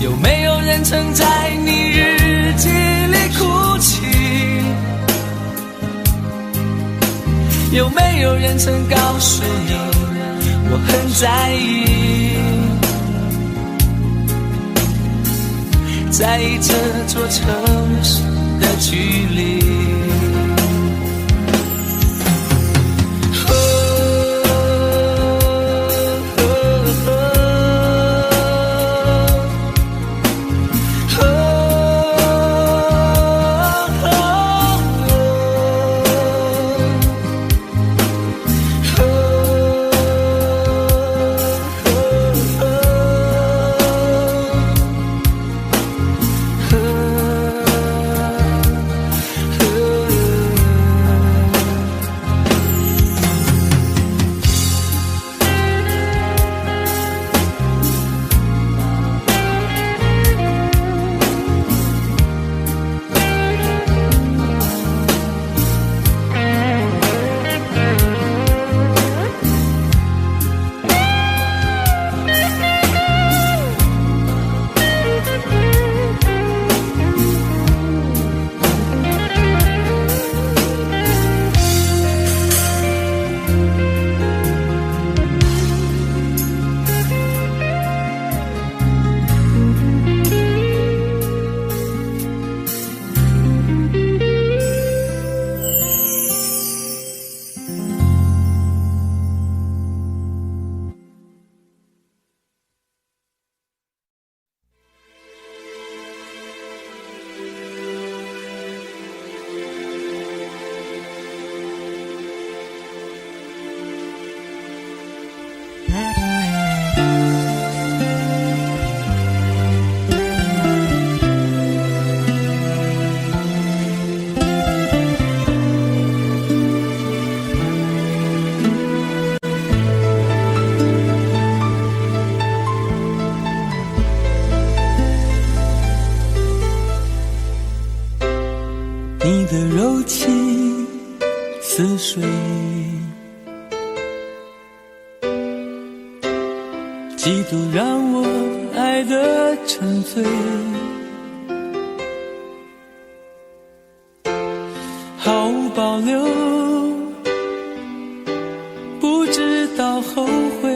有没有人曾在你日记里哭泣？有没有人曾告诉你我很在意？在意这座城市的距离。你的柔情似水，几度让我爱得沉醉，毫无保留，不知道后悔。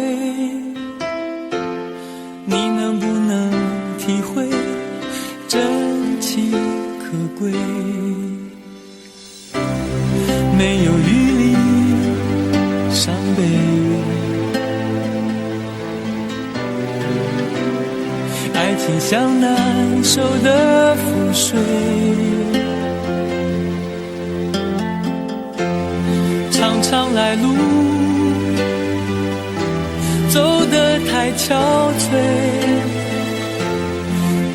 你能不能体会真情可贵？没有余力伤悲，爱情像难收的覆水，长长来路走得太憔悴，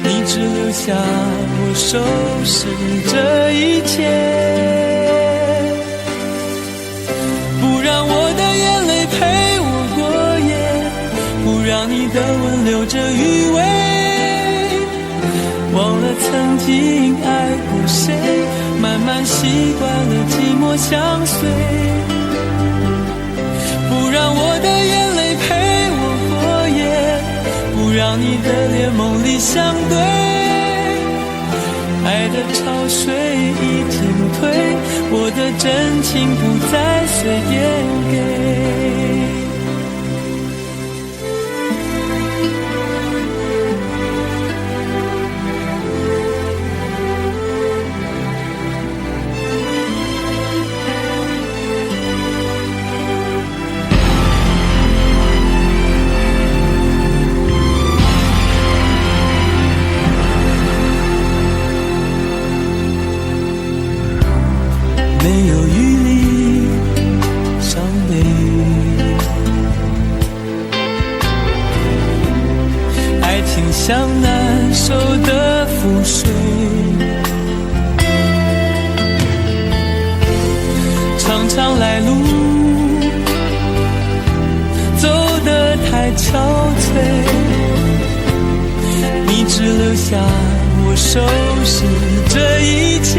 你只留下我收拾这一切。让你的吻留着余味，忘了曾经爱过谁，慢慢习惯了寂寞相随。不让我的眼泪陪我过夜，不让你的脸梦里相对。爱的潮水已经退，我的真情不再随便给。没有余力伤悲，爱情像难收的覆水，长长来路走得太憔悴，你只留下我收拾这一切。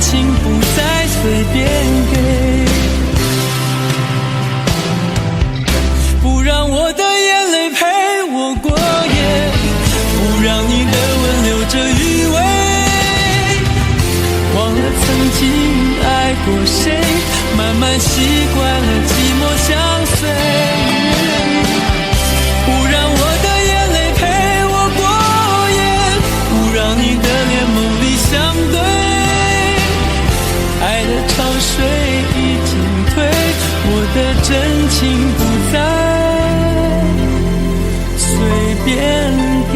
情不再随便给，不让我的眼泪陪我过夜，不让你的吻留着余味，忘了曾经爱过谁，慢慢习惯了寂寞相随，不让我的眼泪陪我过夜，不让你的脸梦里相对，爱的潮水已经退，我的真情不再随便给。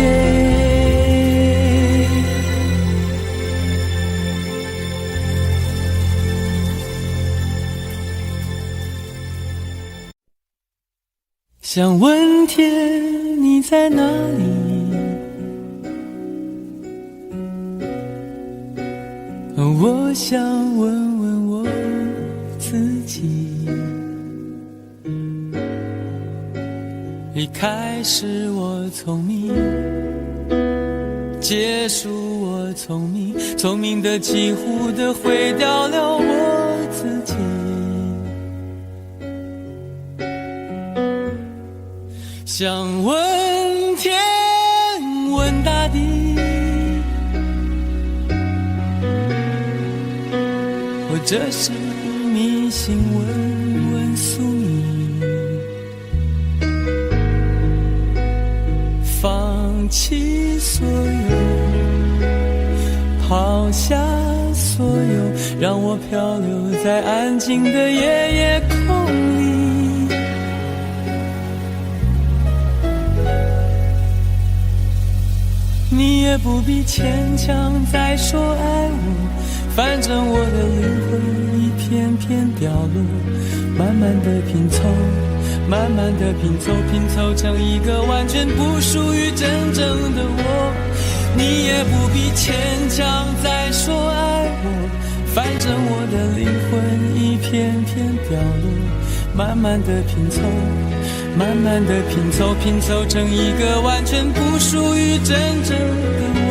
想问天你在哪里，我想问问我自己，一开始我聪明，结束我聪明，聪明的几乎的毁掉了我自己。想问天问大地，或者是迷信问问宿命，放弃所有，抛下所有，让我漂流在安静的夜夜空里。你也不必牵强再说爱我，反正我的灵魂一片片掉落，慢慢的拼凑，慢慢的拼凑，拼凑成一个完全不属于真正的我。你也不必牵强再说爱我，反正我的灵魂一片片掉落，慢慢的拼凑，慢慢的拼凑，拼凑成一个完全不属于真正的我。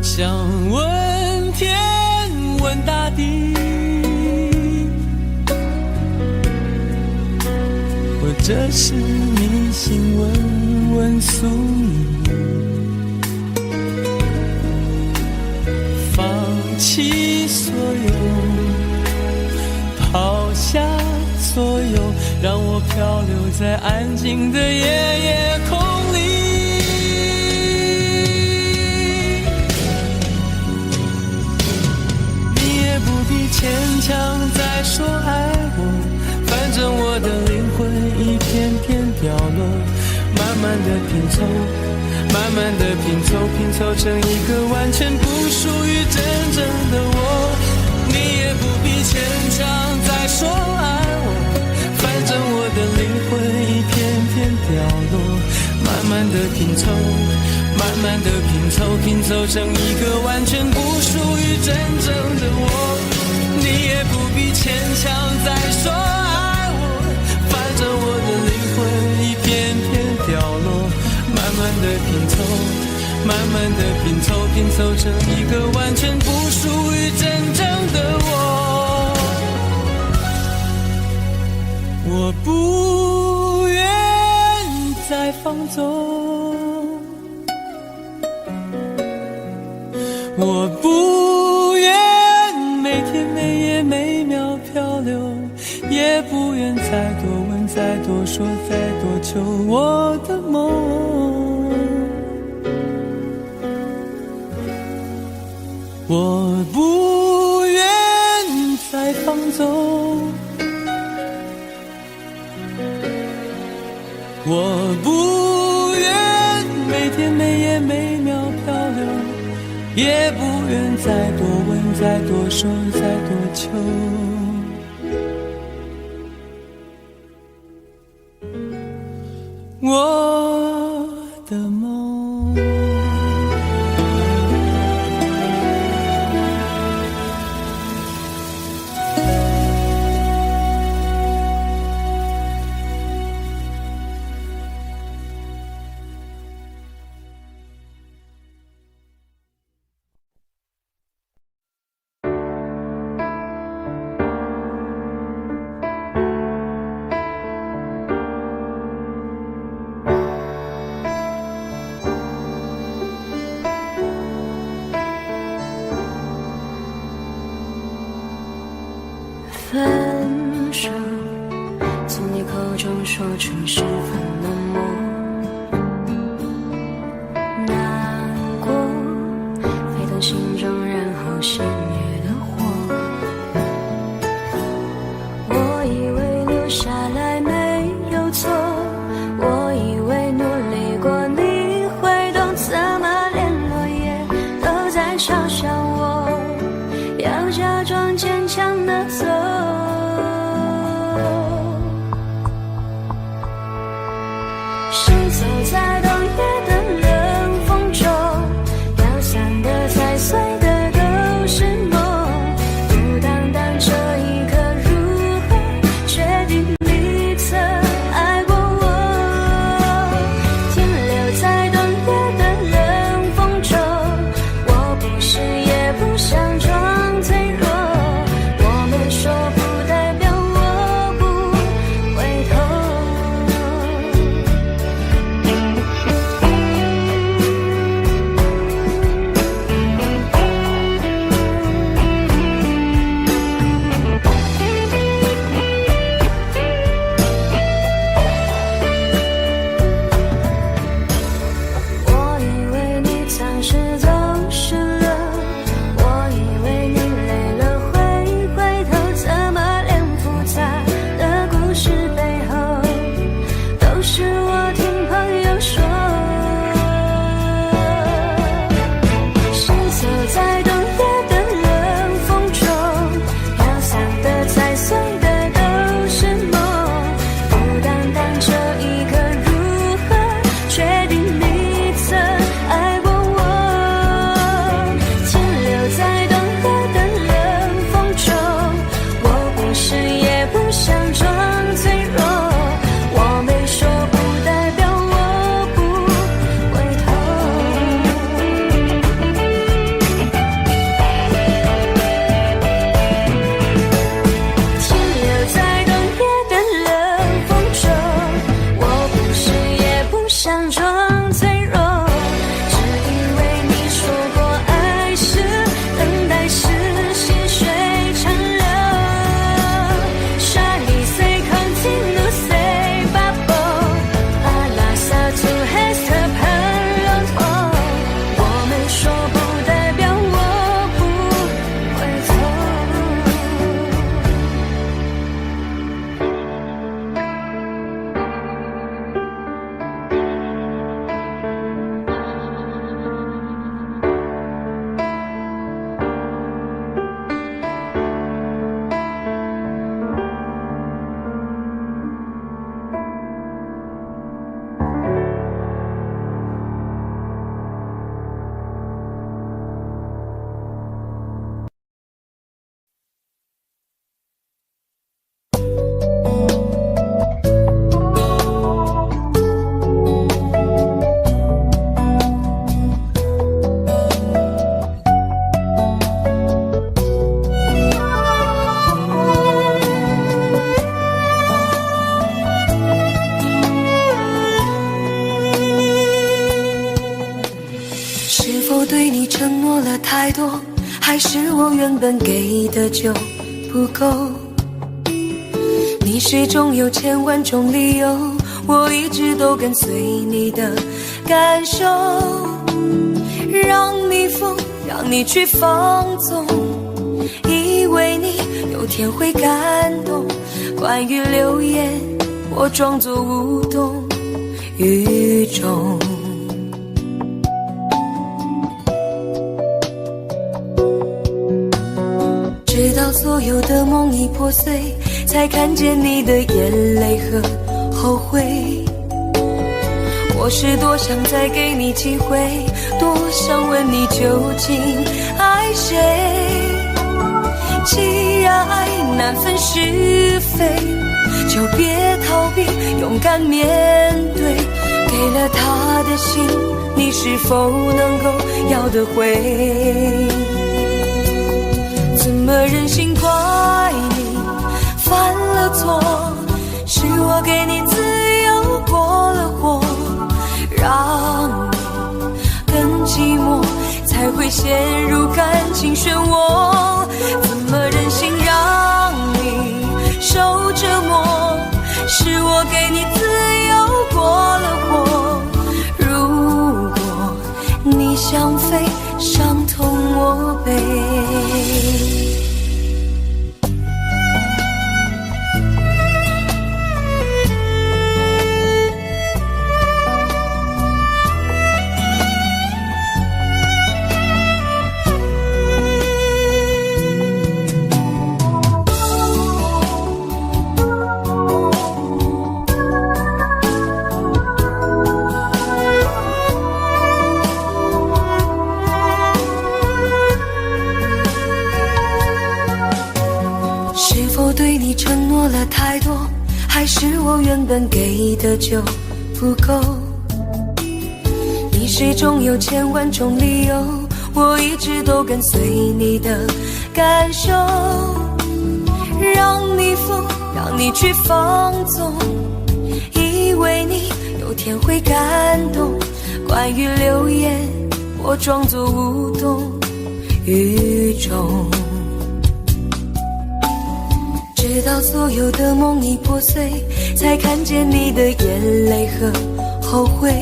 想问天问大地，或者是迷信问问宿命，放弃所有，抛下所有，让我漂流在安静的夜夜空里。牵强再说爱我，反正我的灵魂一片片掉落，慢慢的拼凑，慢慢的拼凑，拼凑成一个完全不属于真正的我。你也不必牵强再说爱我，反正我的灵魂一片片掉落，慢慢的拼凑，慢慢的拼凑，拼凑成一个完全不属于真正的我。你也不必牵强再说爱我，反正我的灵魂一片片掉落，慢慢的拼凑，慢慢的拼凑，拼凑成一个完全不属于真正的我。我不愿再放纵，我不愿每天每夜每秒漂流，也不愿再多问再多说再多求我的梦。我不愿再放纵，我不天每夜每秒漂流，也不愿再多问，再多说，再多求。我的梦，分手，从你口中说出十分冷漠，难过沸腾心中，然后熄灭的火。我以为留下来没有错，我以为努力过你会懂，怎么连落叶都在嘲笑我，要假装坚强的走。行走在冬夜的冷风中，飘散的踩碎的都是梦，不单单这一刻如何确定你曾爱过我，停留在冬夜的冷风中，我不是也不想装脆弱，我没说不代表我不回头。我以为你暂时走失了，我以为你累了会回头，怎么连复杂的故事背后都是我听朋友说。行走在冬夜的冷风中，飘散的踩碎的都是梦，不单单这一刻如何确定你曾爱过我，停留在冬夜的冷风中，我不是也不想装脆弱，我没说不代表我不回头。停留在冬夜的冷风中，我不是也不想装脆弱，只因为你说过爱是等待，是细水长流。Shiny say continue say bubble， 阿拉萨图黑色喷龙头，我没说不代表我不回头。是否对你承诺了太多，还是我原本给的就不够？你始终有千万种理由，我一直都跟随你的感受，让你疯，让你去放纵，以为你有天会感动。关于流言，我装作无动于衷。所有的梦已破碎，才看见你的眼泪和后悔。我是多想再给你机会，多想问你究竟爱谁。既然爱难分是非，就别逃避，勇敢面对。给了他的心，你是否能够要得回？怎么忍心怪你犯了错？是我给你自由过了火，让你更寂寞，才会陷入感情漩涡。怎么忍心让你受折磨？是我给你自由过了火。如果你想飞，伤痛我背。对你承诺了太多，还是我原本给的就不够？你始终有千万种理由，我一直都跟随你的感受，让你疯，让你去放纵，以为你有天会感动。关于流言，我装作无动于衷。直到所有的梦已破碎，才看见你的眼泪和后悔。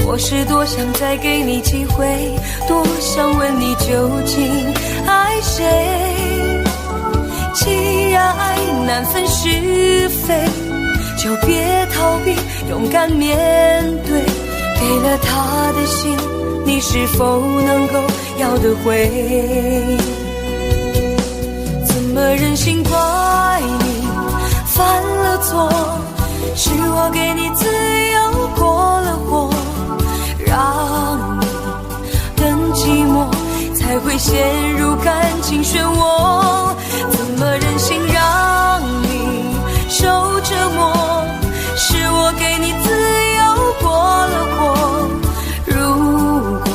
我是多想再给你机会，多想问你究竟爱谁。既然爱难分是非，就别逃避，勇敢面对。给了他的心，你是否能够要得回？怎么忍心怪你犯了错？是我给你自由过了火，让你更寂寞，才会陷入感情漩涡。怎么忍心让你受折磨？是我给你自由过了火。如果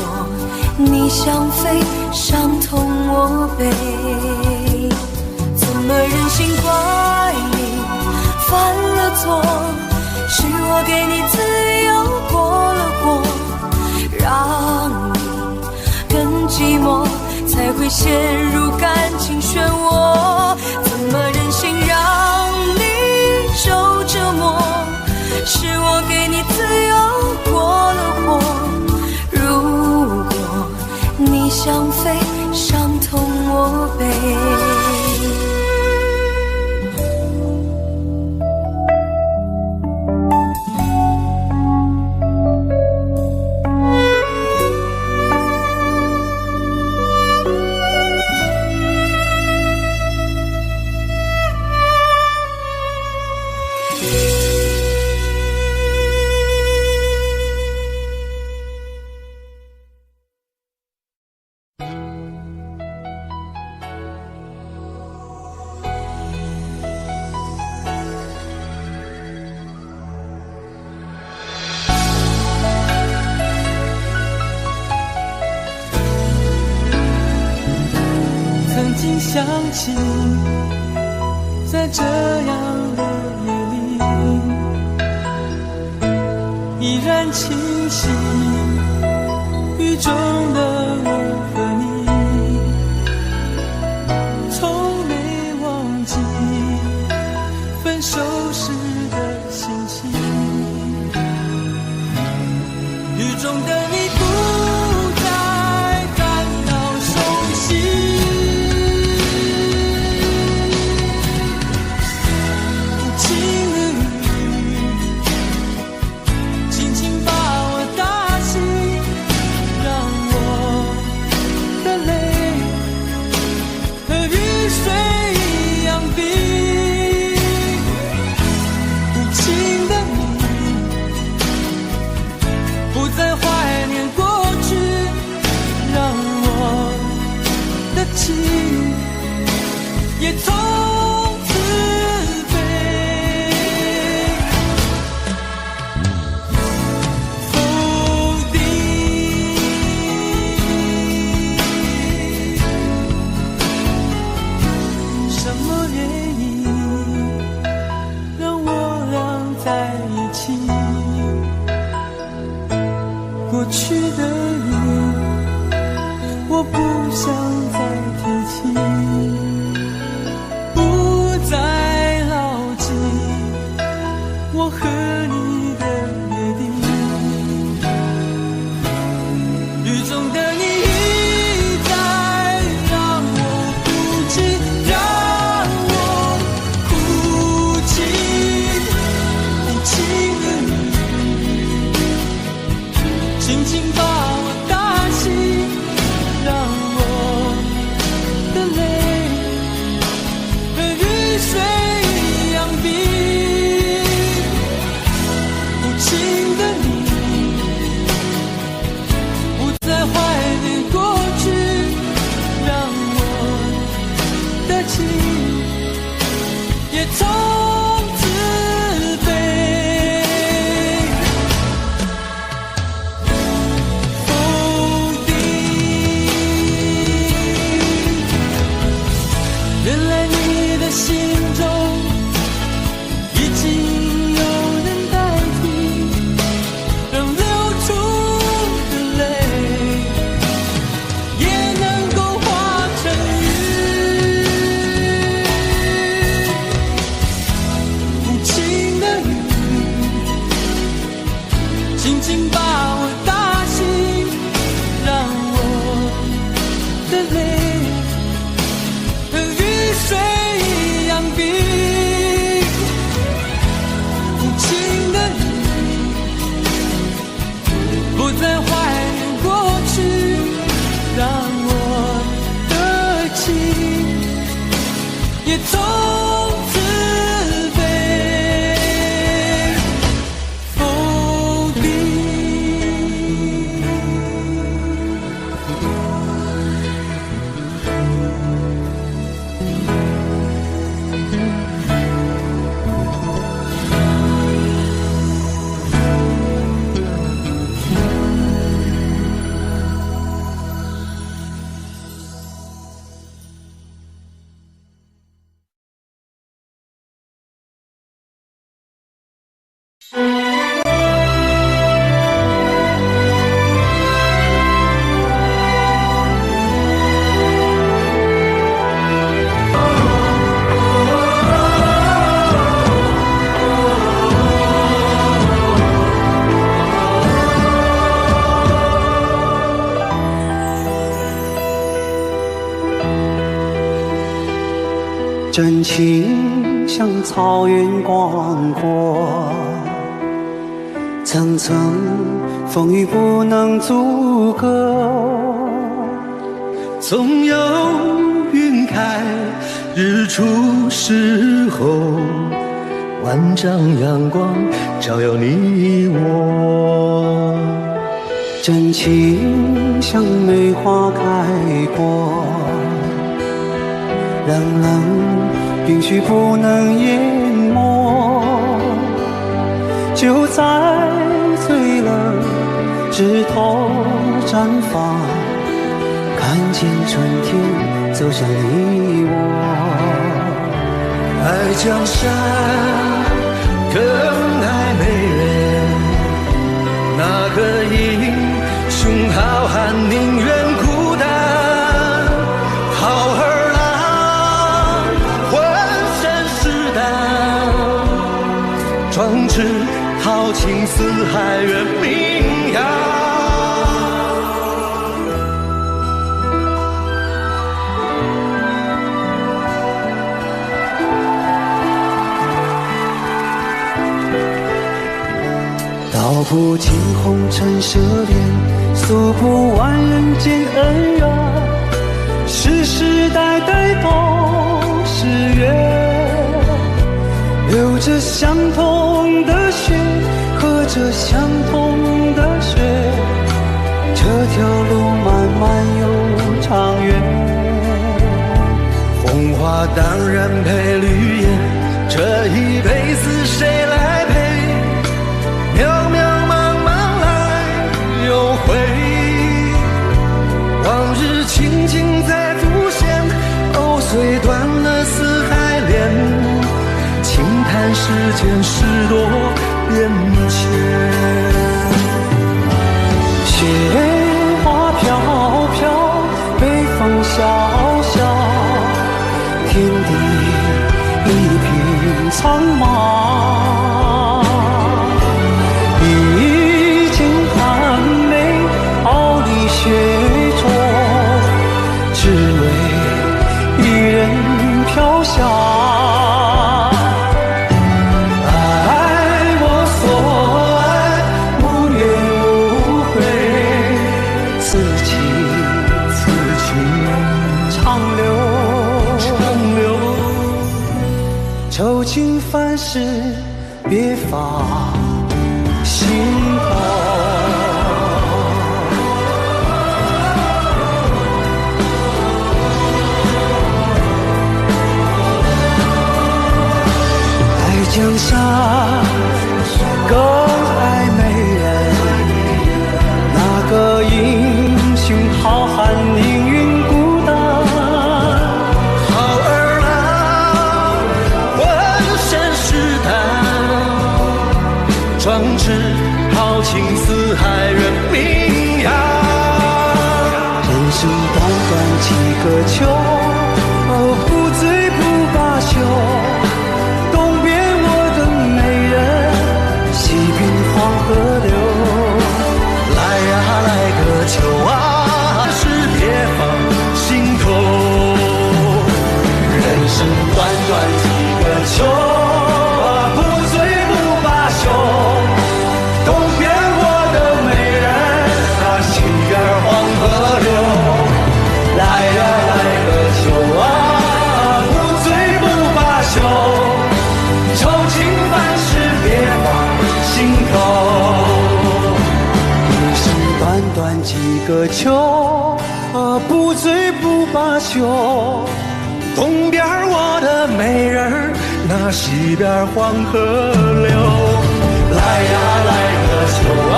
你想飞，伤痛我背。怎么忍心怪你犯了错？是我给你自由过了火，让你更寂寞，才会陷入感情漩涡。怎么忍心让你受折磨？是我给你自由过了火。如果你想飞，伤痛我背。想起在这样的夜里，依然清晰雨中的我和你，从没忘记分手时的心情。雨中的你不再感到熟悉，也从此飞。否定什么原因让我俩在一起？过去的你，我不想再提起，不再牢记我和你的约定。雨中的你一再让我哭泣，让我哭泣，无情的你轻轻把我打醒，让我的泪和雨水一样冰。无情的你不再怀念过去，让我的情也从此飞。否定，原来你的心中已经有人代替，让流出的泪也能够化成雨。无情的你轻轻把我打醒，让我的泪和雨水一样冰。无情的你不再怀念过去，让我的情也从此飞。否定。真情像草原广阔，层层风雨不能阻隔。总有云开日出时候，万丈阳光照耀你我。真情像梅花开过，冷冷允许不能淹没，就在最冷枝头绽放，看见春天走向你我。爱江山更爱美人，哪个英雄好汉宁愿孤单？好儿郎浑身是胆，壮志豪情四海远名扬。道不尽红尘奢恋，诉不完人间恩怨，世世代代都是缘，流着相同的血，喝着相同的血，这条路漫漫又长远。花当然配绿叶，这一辈子谁来陪？渺渺茫茫来又回，往日情景再浮现，藕虽断了丝还连，轻叹世间事多变迁。雪花飘飘，北风萧萧，天地一片苍茫。一襟寒梅，傲立雪中，只为一人飘香。愁情烦事别放心头，爱江山更爱美人，那个英雄好汉宁愿孤单。壮志豪情四海人名扬，人生短短几个秋，不醉不罢休。东边我的美人，西边黄河流。来呀来个秋啊，是别放心头。人生短短几个秋，几个秋，不醉不罢休。东边我的美人，那西边黄河流。来呀来个秋啊，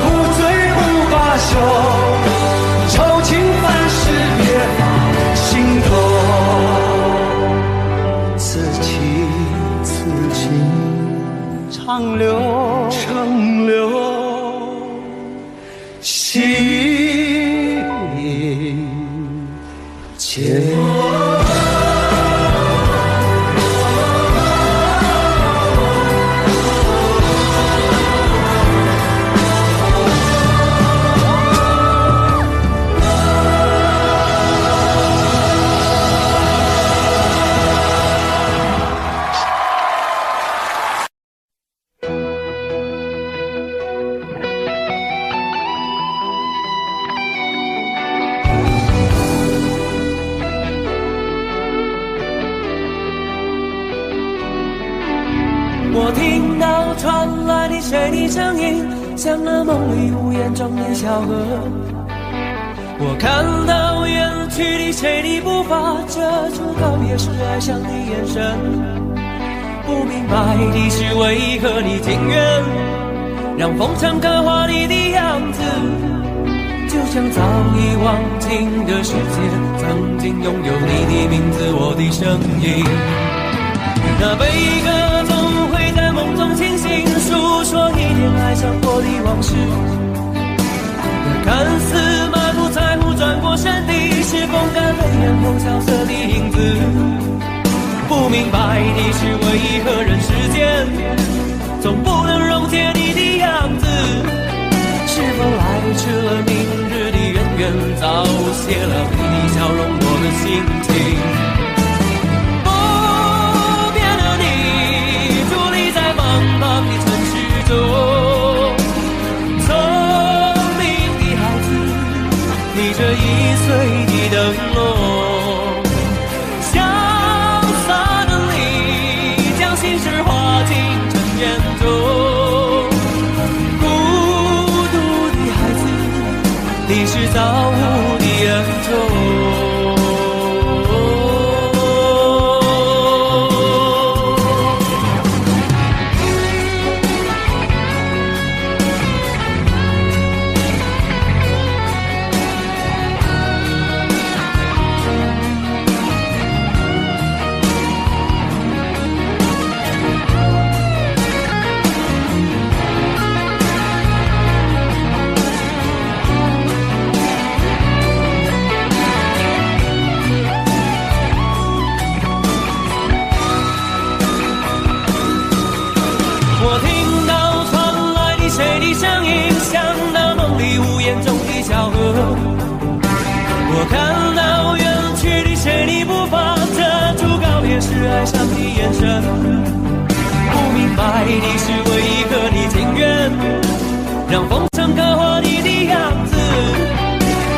不醉不罢休。愁情烦事别放心头。此情此情长留长留。心间。我听到传来你谁的声音，像那梦里无言中的小河。我看到远去的谁的步伐，遮住告别时哀伤的眼神。不明白的是为何你情愿让风尘刻画你的样子，就像早已忘情的世界，曾经拥有你的名字，我的声音。那悲歌总会在梦中清醒，诉说一点爱上过的往事。那看似满不在乎转过身的，是风干泪眼后萧瑟的影子。不明白的是为何人世间总不能溶解你的样子，是否来迟了明日的渊源，早谢了你的笑容，我的心情。的城市中，聪明的孩子，逆着易碎的灯笼，潇洒的你，将心事化进尘烟中。孤独的孩子，你是造物的恩看到远去的谁的步伐，遮住告别时哀伤的眼神。不明白的是为何你情愿让风声刻画你的样子，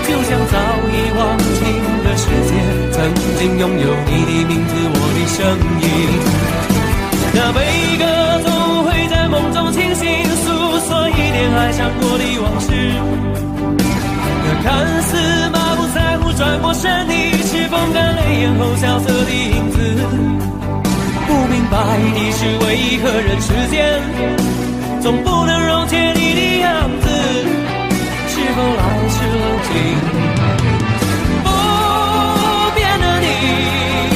就像早已忘情的世界曾经拥有你的名字，我的声音。那悲歌总会在梦中清醒，诉说一点爱上过的往事。那看似满不在乎转过身的，是风干泪眼后萧瑟的影子。不明白的是为何人世间总不能溶解你的样子，是否来时冷静。不变的你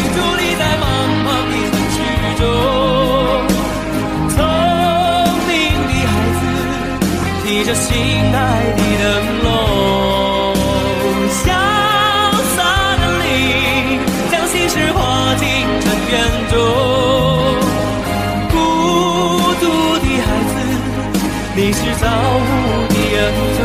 伫立在茫茫的城市中，聪明的孩子提着心爱的灯笼，潇洒的你将心事化进尘缘中。你是造物的恩宠。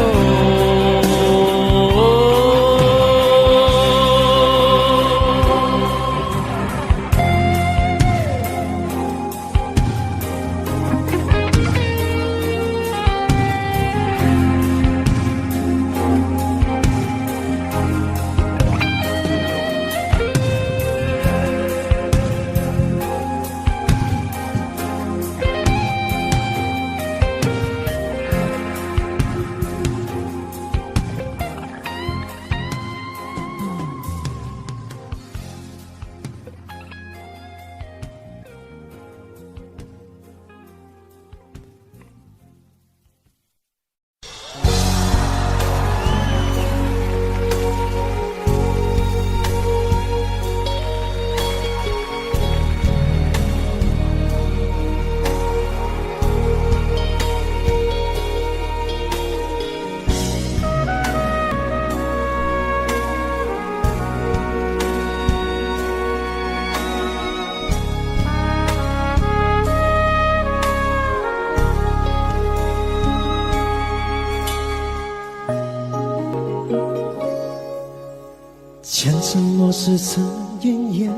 前尘往事曾奄奄，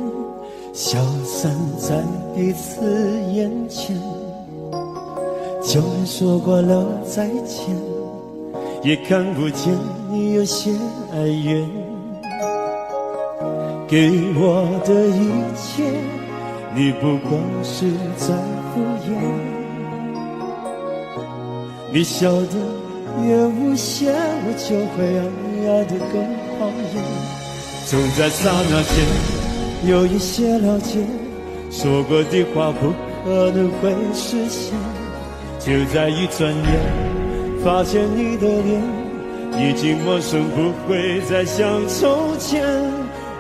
消散在彼此眼前。就连说过了再见，也看不见你有些哀怨。给我的一切，你不过是在敷衍。你笑得越无邪，我就会爱得更狂野。总在刹那间有一些了解，说过的话不可能会实现。就在一转眼，发现你的脸已经陌生，不会再像从前。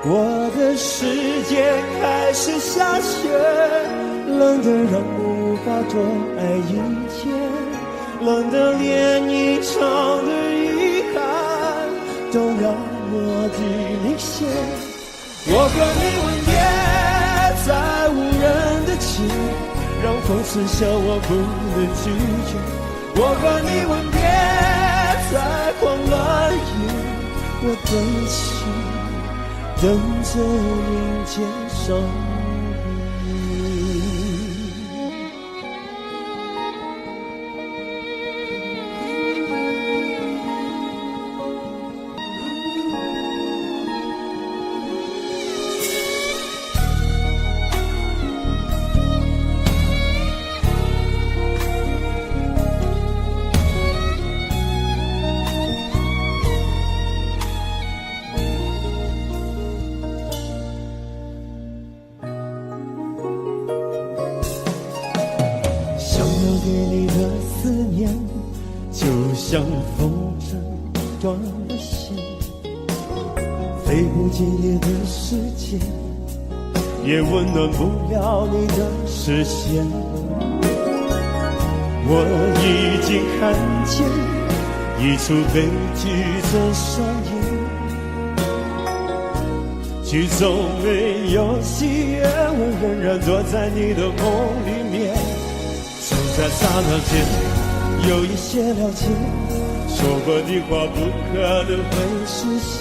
我的世界开始下雪，冷得让我无法多爱一天，冷得连一场的遗憾都要落地凝结。我和你吻别在无人的街，让风刺笑我不能拒绝。我和你吻别在慌乱夜，我等起，等着迎接伤悲。对你的思念，就像风筝断了线，飞不进你的世界，也温暖不了你的视线。我已经看见一出悲剧正上演，剧中没有喜悦，我仍然躲在你的梦里面。就在刹那间有一些了解，说过的话不可能会实现。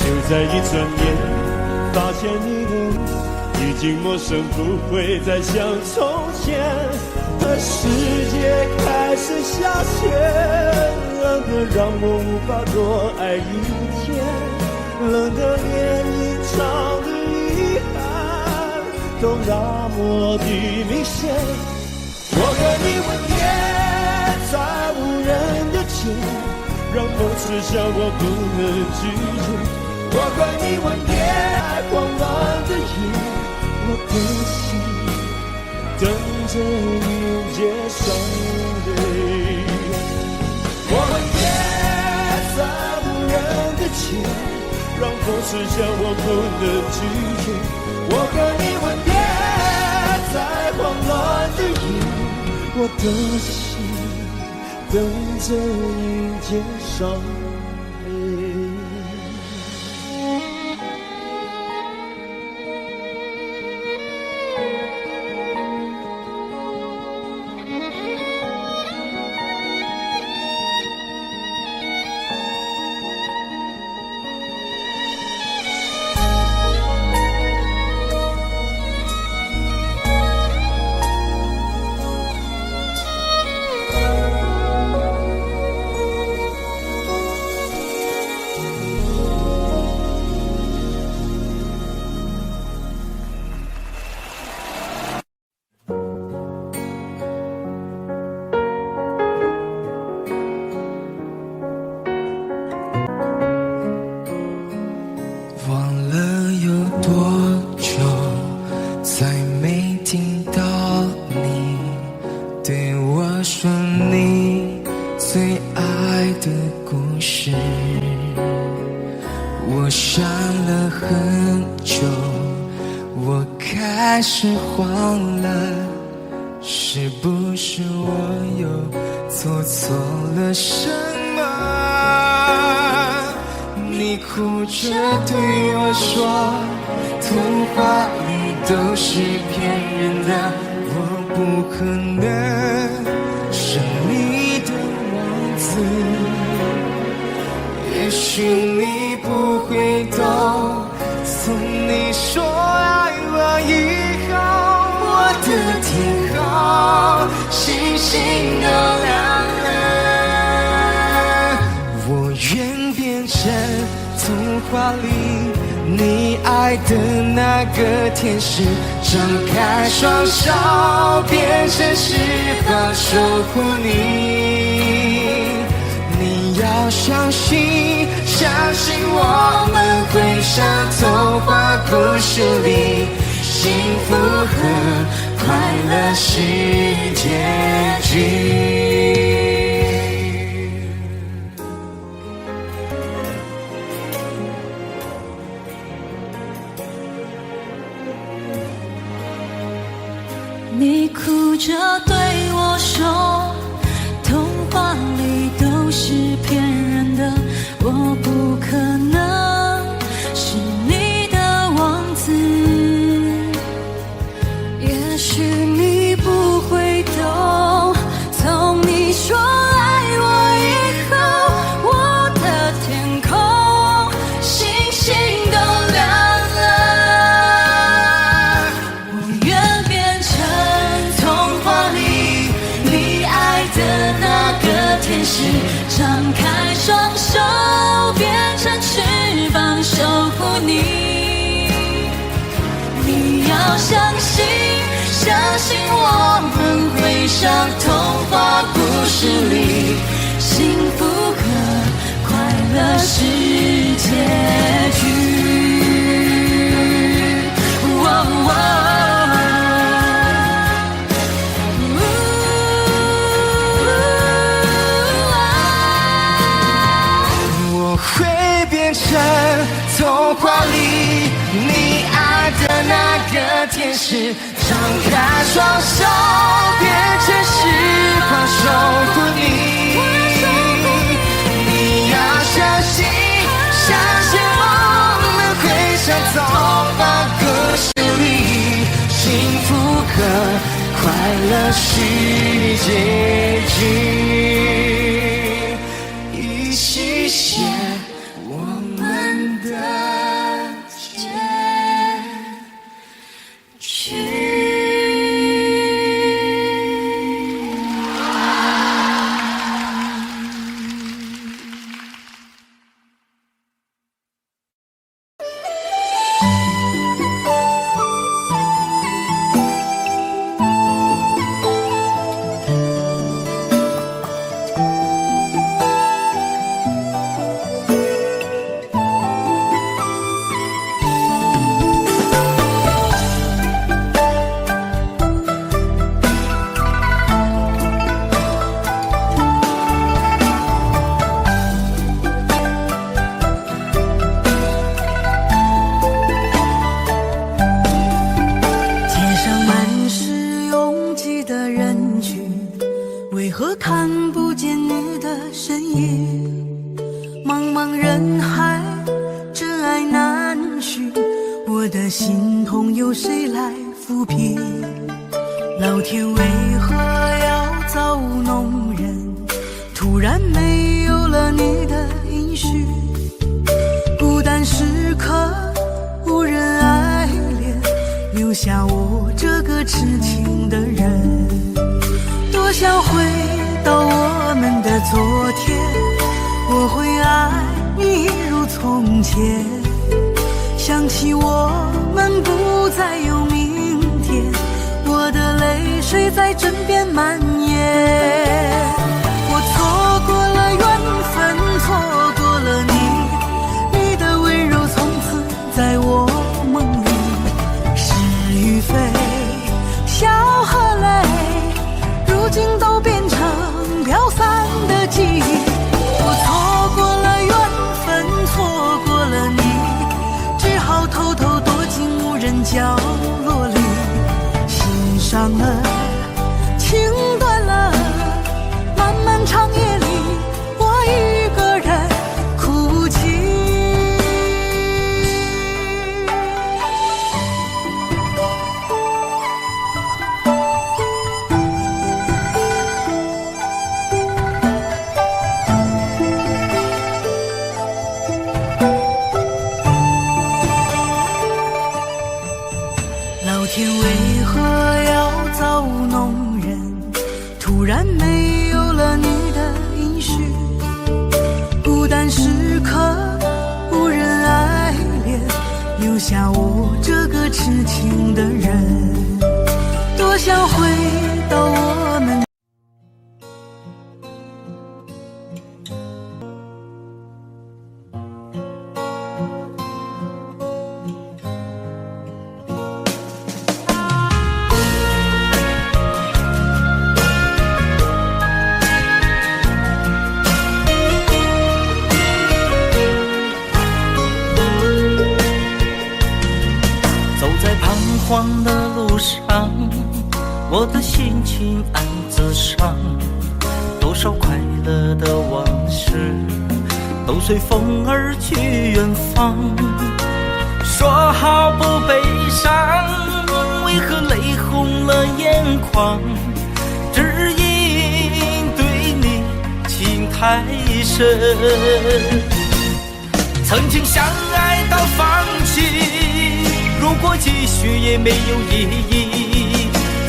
就在一转眼，发现你的已经陌生，不会再像从前。世界开始下雪，冷得让我无法多爱一天，冷得连隐藏的遗憾都那么的明显。我和你吻别在无人的街，让梦刺向我不能拒绝。我和你吻别在慌乱的夜，我的心等着迎接伤悲。我吻别在无人的街，让风刺向我不能拒绝。我和你吻别在慌乱的夜，我的心等着迎接伤悲。我想了很久，我开始慌了，是不是我又做错了什么？你哭着对我说，童话里都是骗人的，我不可能是你的王子。也许你不会懂，从你说爱我以后，我的天空星星都亮了。我愿变成童话里你爱的那个天使，张开双手变成翅膀守护你。你要相信，相信我们会像童话故事里，幸福和快乐是结局。你哭着对我说，童话里都是骗人的，我不可能是你的王子。也许你不会懂，从你说爱我以后，我的天空星星都亮了。我愿变成童话里你爱的那个天使，张开双手变成翅膀守护你。你要相信，相信我们会像童话故事里，幸福和快乐是结局。我会变成童话里你爱的那个天使，张开双手变成翅膀守护你。你要相信，相信我们会像童话故事里，幸福和快乐是结局。一起写我们的我的心痛有谁来抚平？老天为何要造物弄人？突然没有了你的音讯，孤单时刻无人爱怜，留下我这个痴情的人。多想回到我们的昨天，我会爱你一如从前。想起我们不再有明天，我的泪水在枕边蔓延。我错过了缘分，错过了你，你的温柔从此在我梦里。是与非，笑和泪，如今都变成飘散的记忆。我错过了缘分，错过了你，只好偷偷躲进无人角落里。心伤了，情断了，漫漫长夜里，我一个人哭泣。老天为何要造物弄人？突然没有了你的音讯，孤单时刻无人爱怜，留下我这个痴情的人。多想回到我们荒的路上，我的心情暗自伤，多少快乐的往事都随风而去远方。说好不悲伤，为何泪红了眼眶？只因对你情太深，曾经相爱到放弃，如果继续也没有意义。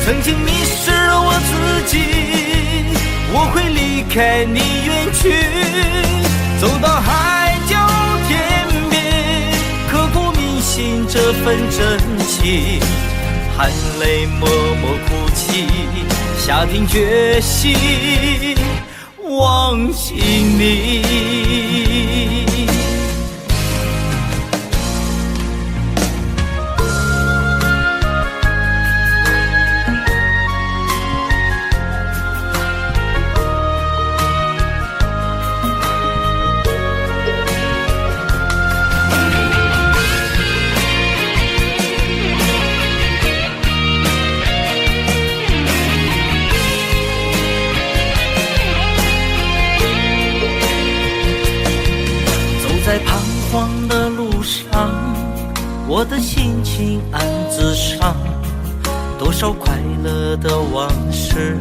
曾经迷失了我自己，我会离开你远去，走到海角天边，刻骨铭心这份真情，含泪默默哭泣，下定决心忘记你。在彷徨的路上，我的心情暗自伤，多少快乐的往事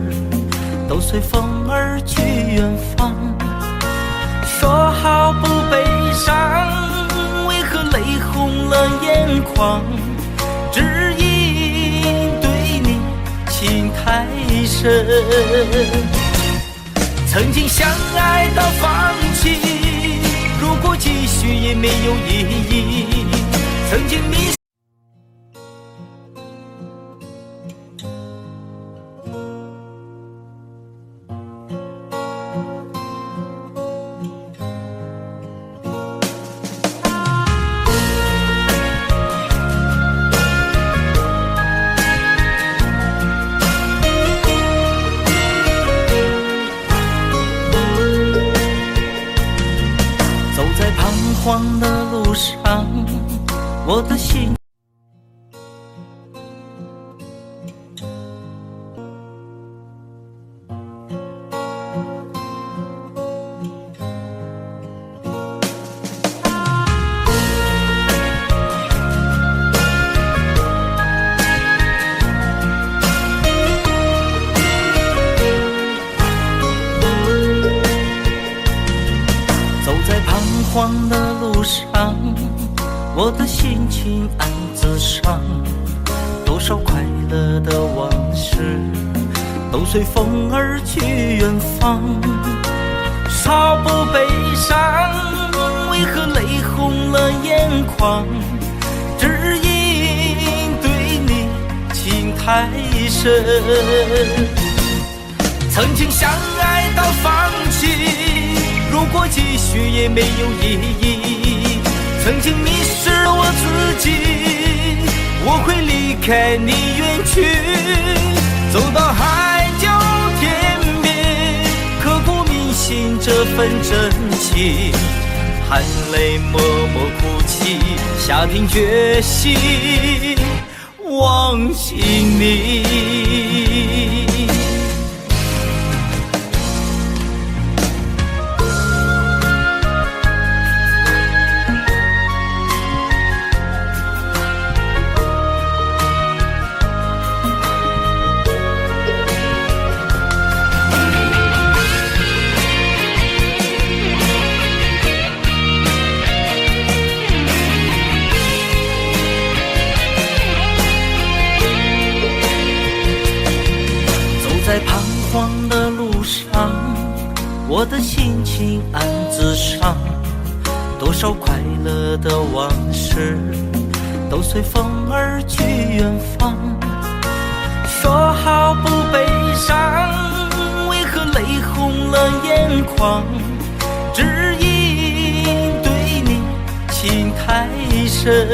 都随风而去远方。说好不悲伤，为何泪红了眼眶？只因对你情太深，曾经相爱到放弃，如果继续也没有意义。曾经迷失荒的路上，我的心我的心情暗自伤，多少快乐的往事都随风而去远方。少不悲伤，为何泪红了眼眶？只因对你情太深。曾经相爱到放弃，如果继续也没有意义。曾经迷失了我自己，我会离开你远去，走到海角天边，刻骨铭心这份真情，含泪默默哭泣，下定决心忘记你。在彷徨的路上，我的心情暗自伤，多少快乐的往事都随风而去远方。说好不悲伤，为何泪红了眼眶？只因对你情太深。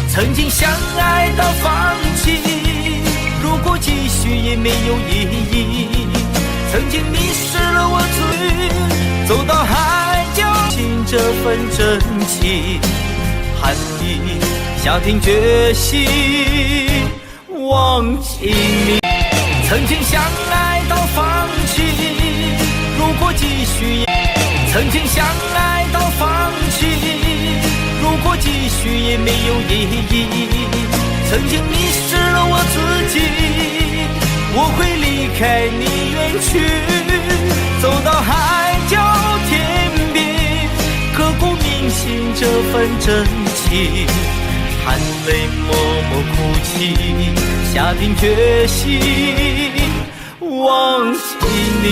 曾经相爱到放弃，如果继续也没有意义。曾经迷失了我自己，走到海角，尽这份真情，含泪下定决心忘记你。曾经相爱到放弃，如果继续也曾经相爱到放弃，如果继续也没有意义。曾经迷失了我自己，我会离开你远去，走到海角天边，刻骨铭心这份真情，含泪默默哭泣，下定决心忘记你。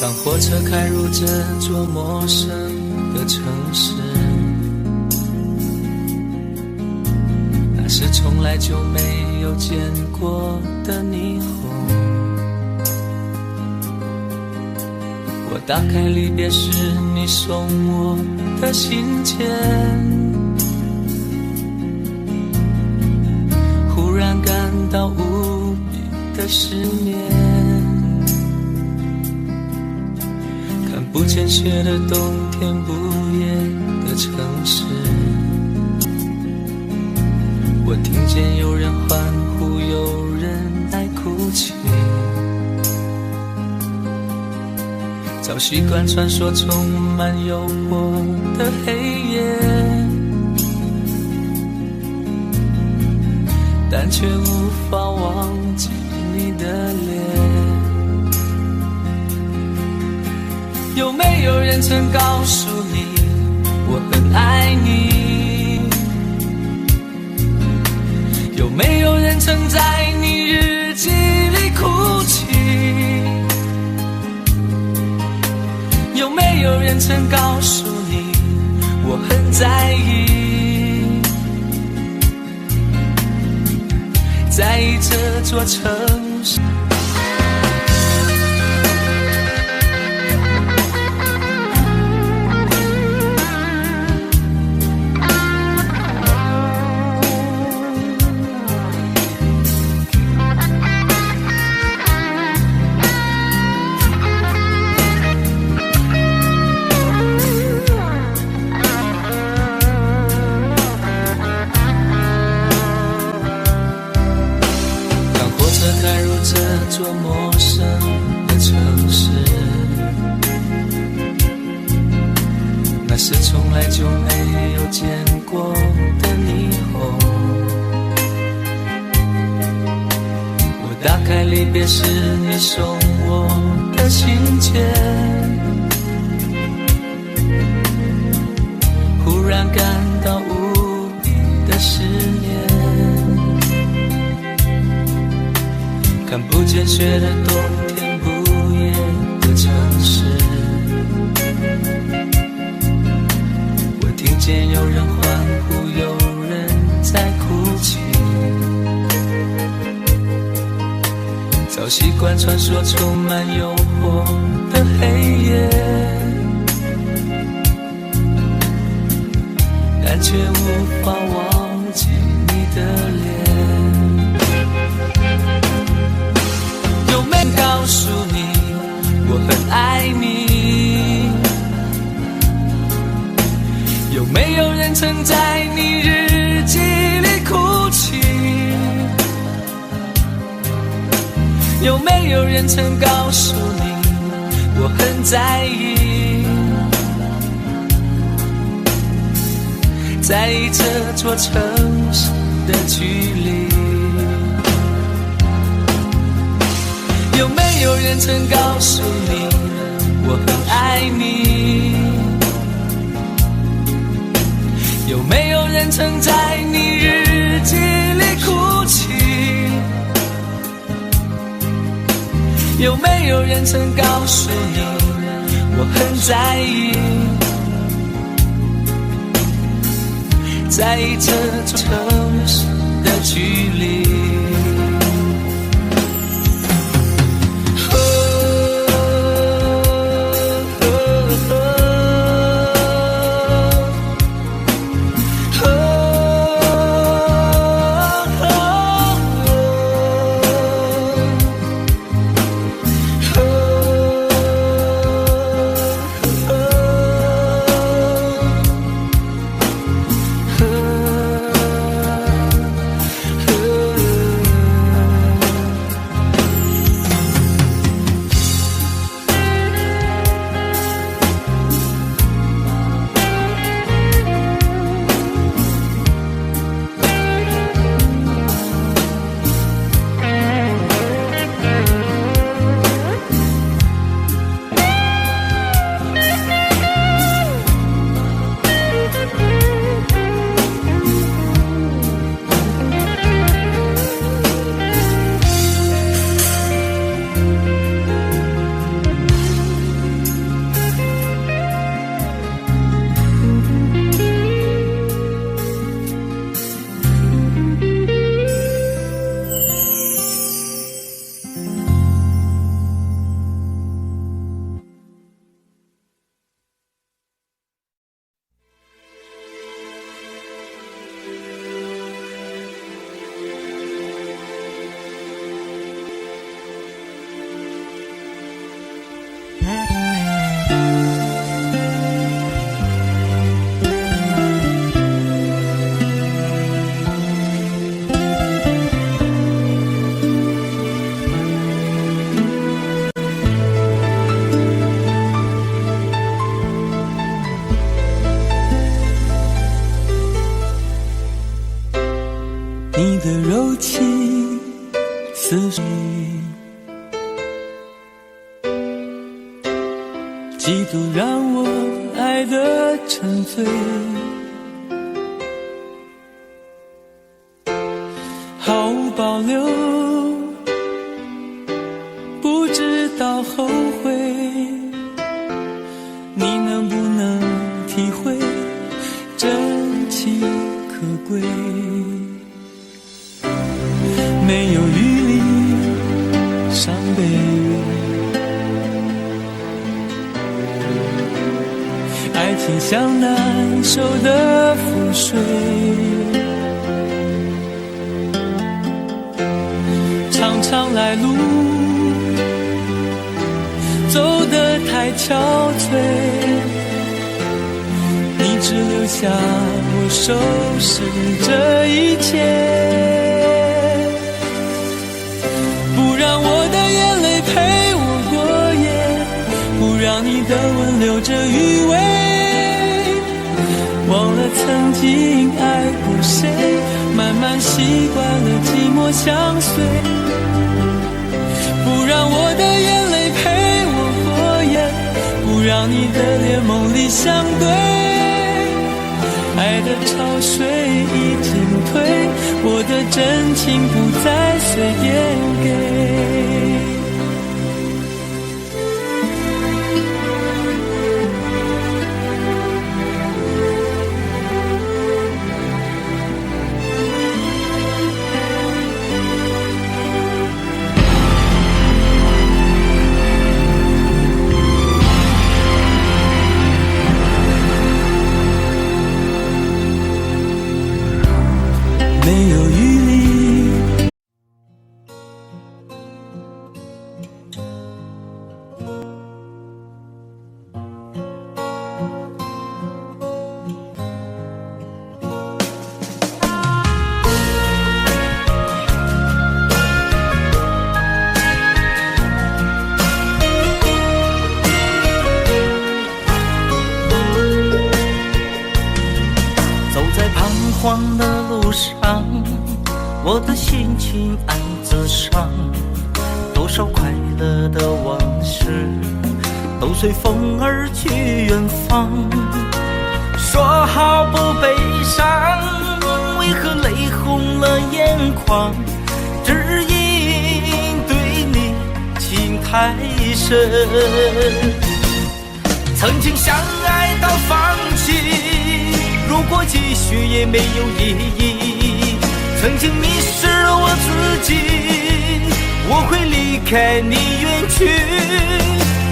当火车开入这座陌生的城市，那是从来就没有见过的霓虹。我打开离别时你送我的信笺，忽然感到无比的失眠。不见雪的冬天，不夜的城市，我听见有人欢呼，有人在哭泣。早习惯传说充满诱惑的黑夜，但却无法忘记你的脸。有没有人曾告诉你我很爱你？有没有人曾在你日记里哭泣？有没有人曾告诉你我很在意？在意这座城市。生的城市，那是从来就没有见过的霓虹。我打开离别时你送我的信件，忽然感到无比的思念。看不见雪的冬天，不夜的城市，我听见有人欢呼，有人在哭泣。早习惯穿梭充满诱惑的黑夜，但却无法忘记你的脸。有没有告诉你我很爱你？有没有人曾在你日记里哭泣？有没有人曾告诉你我很在意？在意这座城市的距离。有没有人曾告诉你我很爱你？有没有人曾在你日记里哭泣？有没有人曾告诉你我很在意？在意这座城市的距离。你的柔情似水，几度让我爱得沉醉，毫无保留，不知道后悔。你能不能体会真情可贵？没有余力伤悲，爱情像难收的覆水，长长来路走得太憔悴，你只留下我收拾这一切，不让我的眼泪陪你的吻留着余味，忘了曾经爱过谁，慢慢习惯了寂寞相随，不让我的眼泪陪我过夜，不让你的脸梦里相对，爱的潮水已经退，我的真情不再随便给。没有余力，走在彷徨的路上，我的心情暗自伤，多少快乐的往事都随风而去远方。说好不悲伤，为何泪红了眼眶？只因对你情太深，曾经相爱到放弃，如果继续也没有意义。曾经迷失了我自己，我会离开你远去，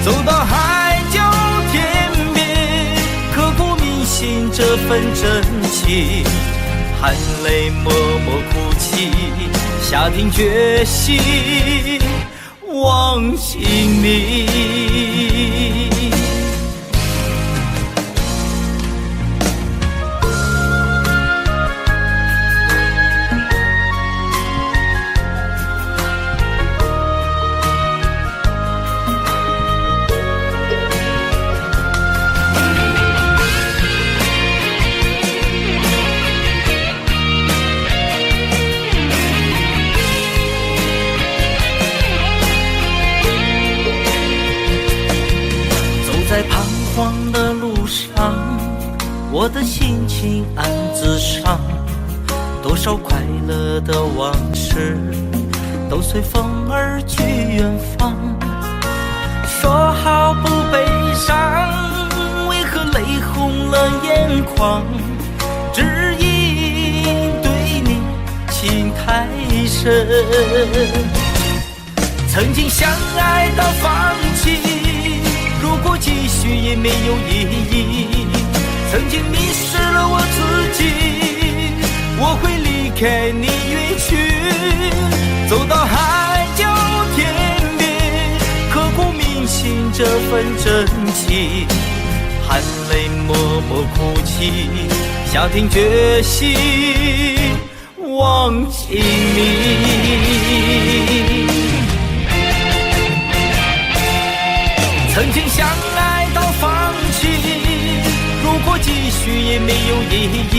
走到海角天边，刻骨铭心这份真情，含泪默默哭泣，下定决心忘记你。在彷徨的路上，我的心情暗自伤，多少快乐的往事都随风而去远方。说好不悲伤，为何泪红了眼眶？只因对你情太深，曾经相爱到放弃，如果继续也没有意义。曾经迷失了我自己，我会离开你远去，走到海角天边，刻骨铭心这份真情，含泪默默哭泣，下定决心忘记你。曾经相爱到放弃，如果继续也没有意义。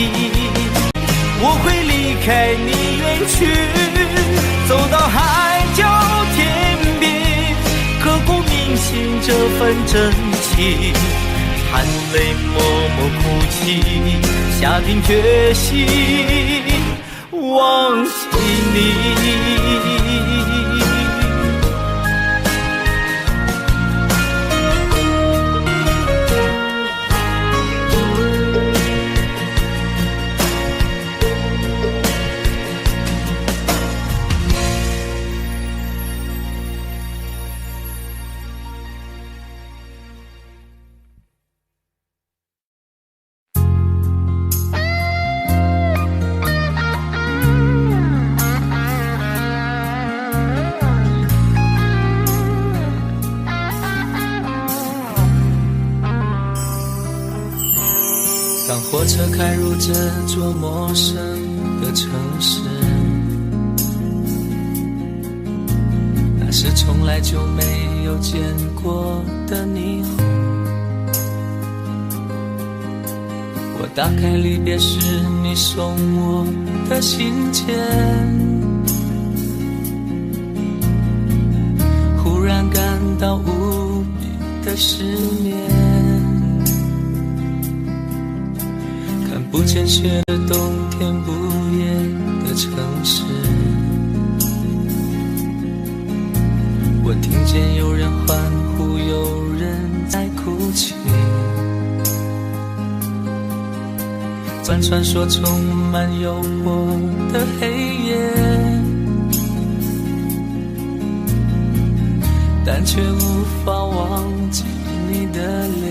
我会离开你远去，走到海角天边，刻骨铭心这份真情，含泪默默哭泣，下定决心忘记你。当火车开入这座陌生的城市，那是从来就没有见过的霓虹。我打开离别时你送我的信件，忽然感到无比的失眠，看不见雪的冬天，不夜的城市，我听见有人欢呼，有人在哭泣，在传说充满诱惑的黑夜，但却无法忘记你的脸。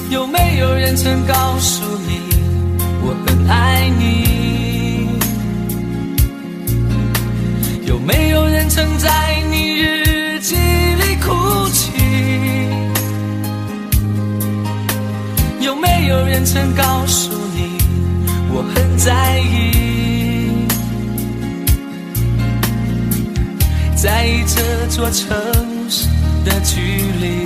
有没有人曾告诉你我很爱你？有没有人曾在你日记里哭泣？有没有人曾告诉你我很在意？在意这座城市的距离。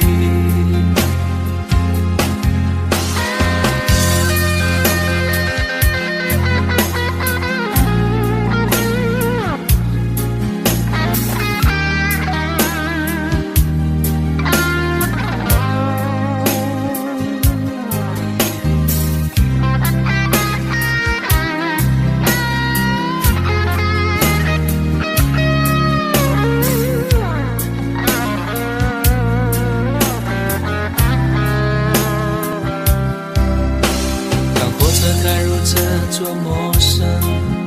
这座陌生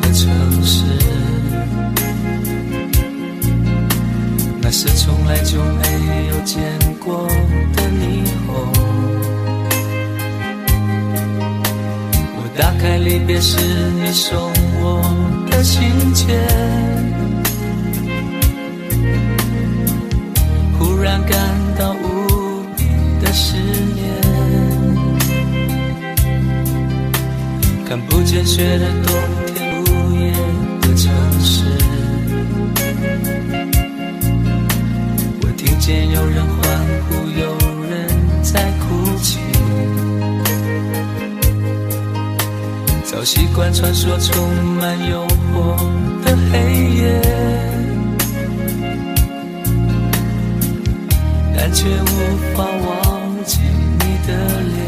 的城市，那是从来就没有见过的霓虹。我打开离别时你送我的信件，忽然感到无比的失眠，看不见雪的冬天，无夜的城市，我听见有人欢呼，有人在哭泣，早习惯传说充满诱惑的黑夜，但却无法忘记你的脸。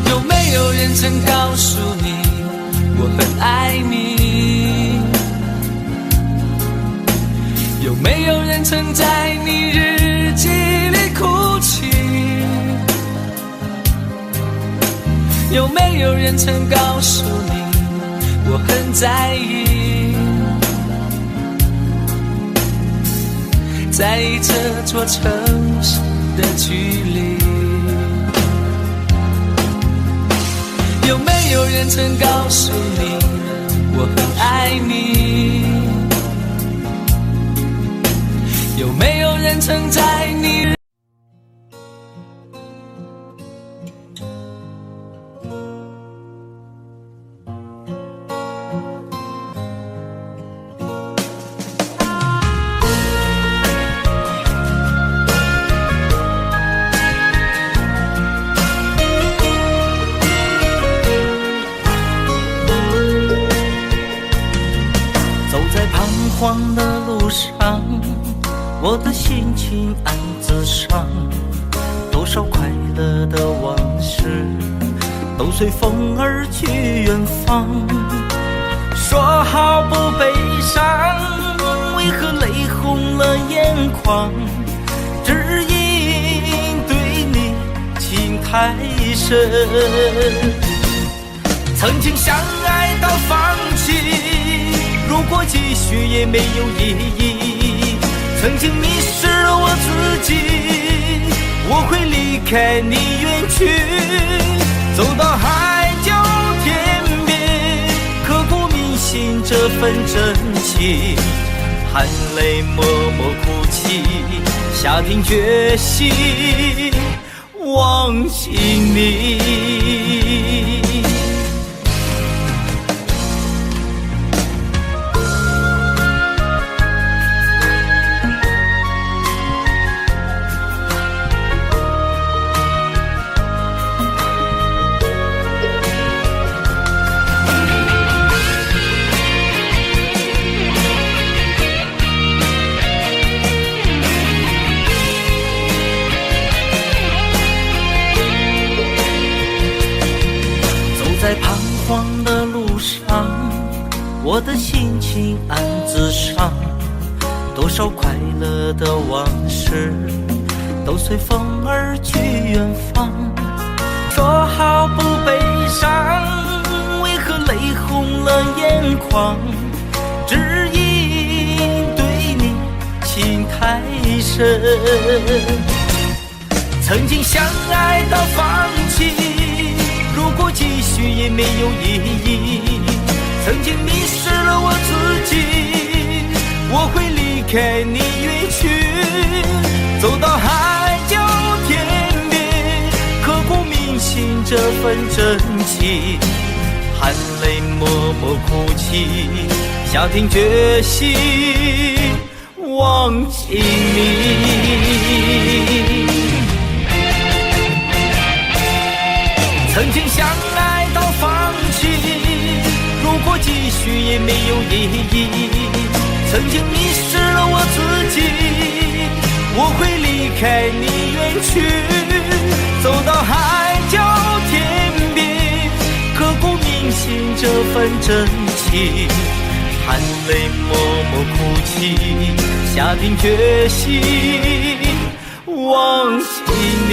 有没有人曾告诉你我很爱你？有没有人曾在你日记里哭泣？有没有人曾告诉你我很在意？在意这座城市的距离。有没有人曾告诉你我很爱你？有没有人曾在你慌的路上，我的心情暗自伤，多少快乐的往事都随风而去远方。说好不悲伤，为何泪红了眼眶？只因对你情太深，曾经相爱到放弃，如果继续也没有意义。曾经迷失了我自己，我会离开你远去，走到海角天边，刻骨铭心这份真情，含泪默默哭泣，下定决心忘记你。我的心情暗自伤，多少快乐的往事都随风而去远方。说好不悲伤，为何泪红了眼眶？只因对你情太深，曾经相爱到放弃，如果继续也没有意义。曾经迷失了我自己，我会离开你远去，走到海角天边，刻骨铭心这份真情，含泪默默哭泣，下定决心忘记你。曾经相爱到放弃，如果继续也没有意义。曾经迷失了我自己，我会离开你远去，走到海角天边，刻骨铭心这份真情，含泪默默哭泣，下定决心忘记你。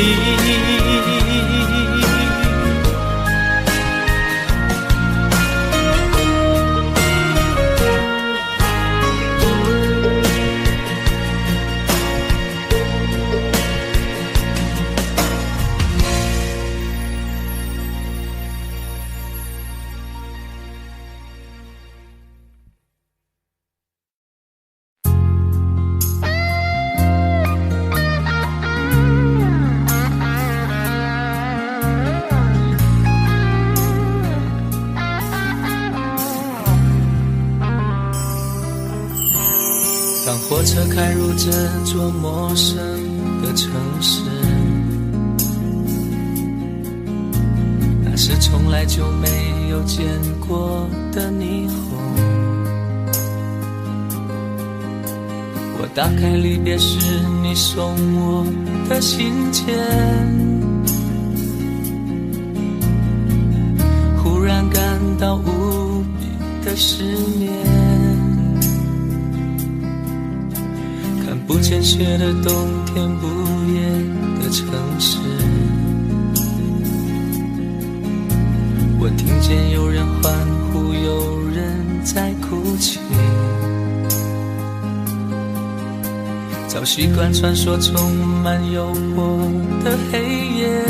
当火车开入这座陌生的城市，那是从来就没有见过的霓虹。我打开离别时你送我的信件，忽然感到无比的失眠。不见雪的冬天，不夜的城市，我听见有人欢呼，有人在哭泣。早习惯穿梭充满诱惑的黑夜，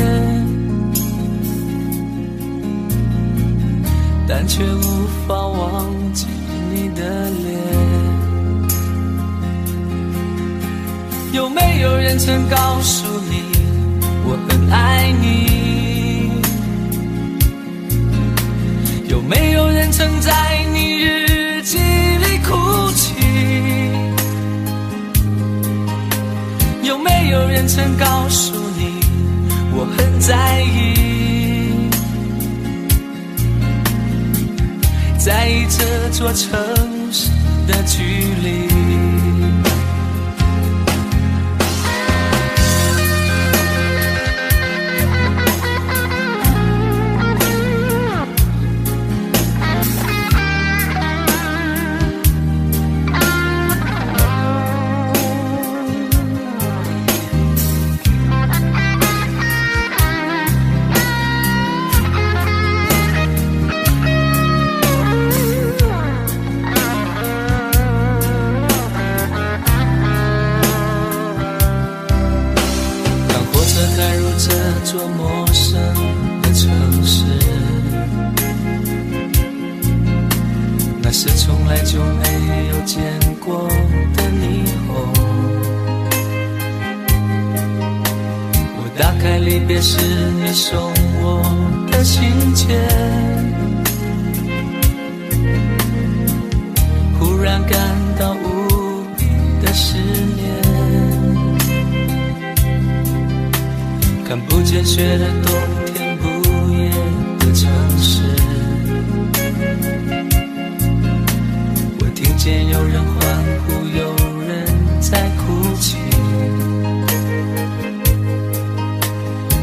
但却无法忘记你的脸。有没有人曾告诉你我很爱你？有没有人曾在你日记里哭泣？有没有人曾告诉你我很在意？在意这座城市的距离。离别时你送我的信件，忽然感到无比的失眠。看不见雪的冬天，不夜的城市，我听见有人欢呼，有人在哭泣。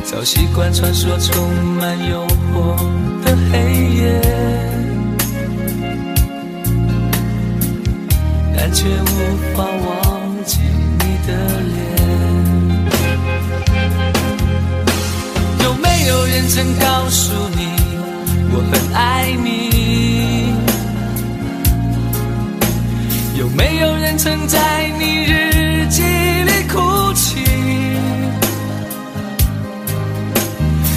早习惯穿梭充满诱惑的黑夜，却无法忘记你的脸。有没有人曾告诉你我很爱你？有没有人曾在你日记里哭泣？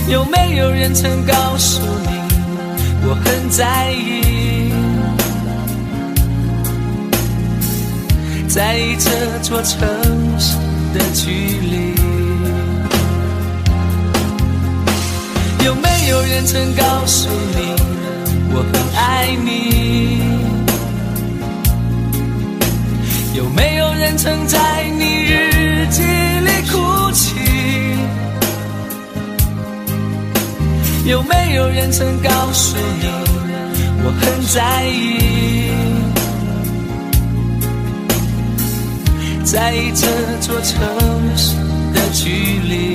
有没有人曾告诉你我很在意？在意这座城市的距离。有没有人曾告诉你我很爱你？有没有人曾在你日记里哭泣？有没有人曾告诉你我很在意？在意这座城市的距离。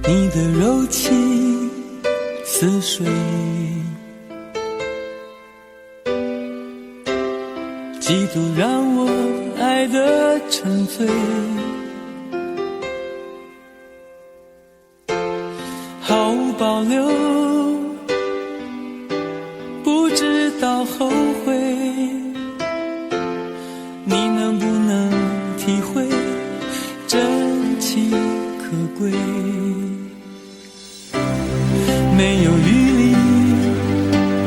你的柔情似水，嫉妒让我爱得沉醉，毫无保留，不知道后悔。你能不能体会真情可贵？没有余力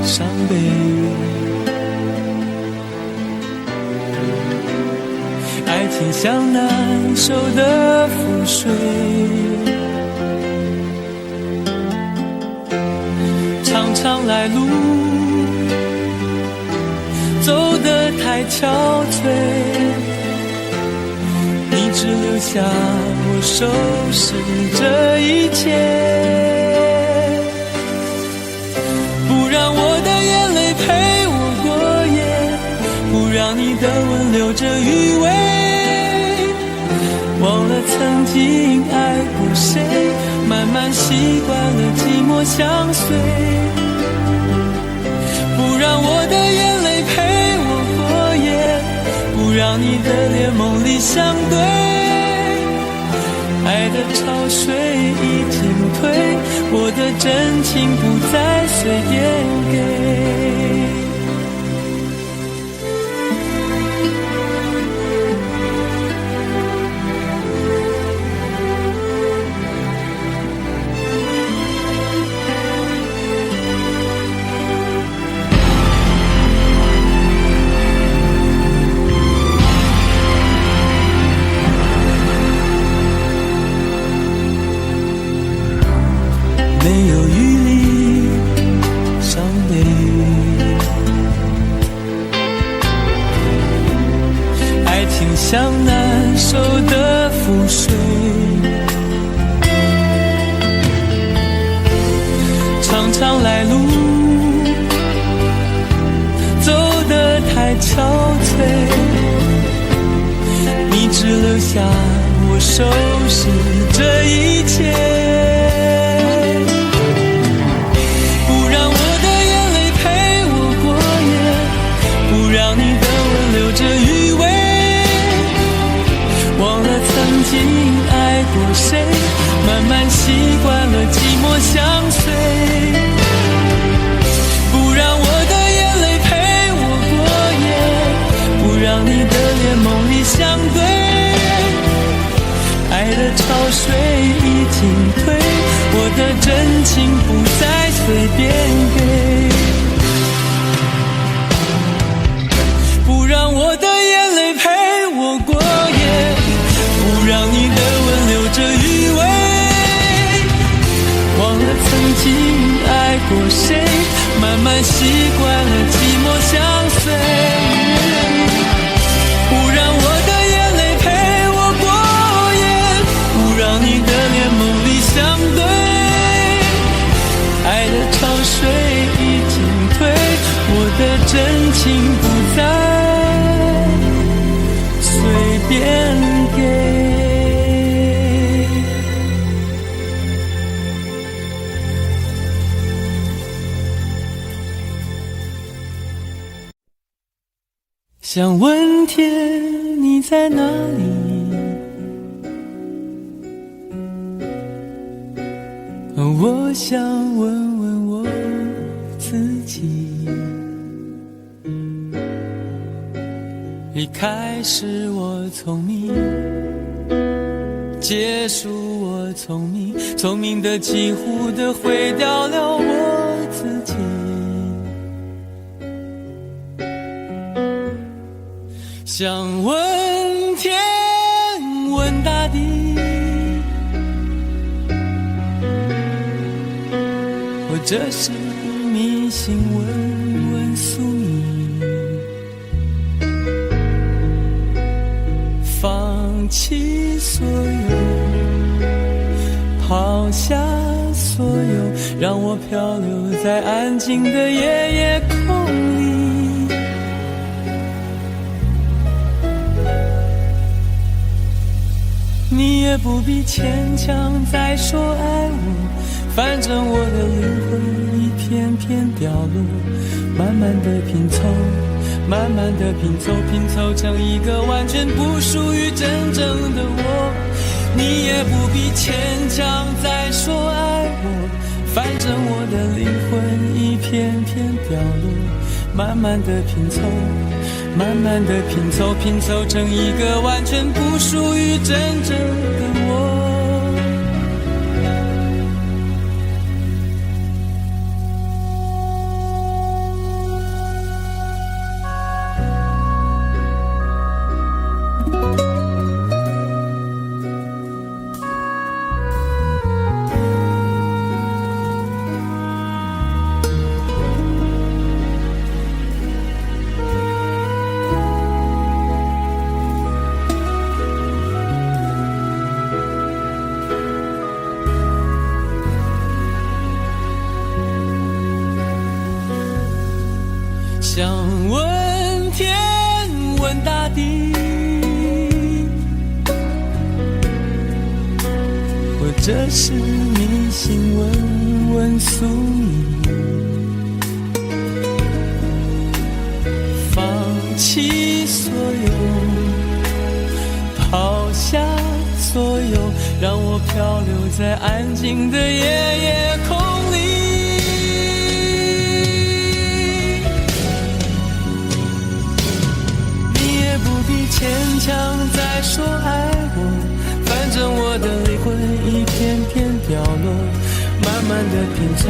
伤悲，爱情像难收的覆水，长长来路走得太憔悴，你只留下我收拾这一切。陪我过夜，不让你的吻留着余味，忘了曾经爱过谁，慢慢习惯了寂寞相随，不让我的眼泪陪我过夜，不让你的脸梦里相对，爱的潮水已经退，我的真情不再随便给。心像难收的覆水，常常来路走得太憔悴，你只留下我收拾这一切，不让我的眼泪陪我过夜，不让你的吻留着余味，忘了曾经爱过谁，慢慢习惯了寂寞相随，不让我的眼泪陪我过夜，不让你的脸梦里相对，爱的潮水已经退，我的真情不再随便给，不让我的眼泪陪我过夜，不让你的吻留着余味，忘了曾经爱过谁，慢慢习惯了寂寞相随，不让我的眼泪陪我过夜，不让你的脸梦里相对，爱的潮水已经退，我的真情不再随便给。想问天你在哪里，我想问问我自己，离开时我聪明，结束我聪明，聪明的几乎的毁掉了我自己，想问天问大地，或者是迷信问问宿命，放弃所有，抛下所有，让我漂流在安静的夜夜空里，你也不必牵强再说爱我，反正我的灵魂一片片掉落，慢慢的拼凑，慢慢的拼凑，拼凑成一个完全不属于真正的我，你也不必牵强再说爱我，反正我的灵魂一片片掉落，慢慢的拼凑，慢慢的拼凑，拼凑成一个完全不属于真正的我。想问天问大地，或者是迷信问问宿命，放弃所有，抛下所有，让我漂流在安静的夜夜空里，牵强再说爱我，反正我的灵魂一片片掉落，慢慢的拼凑，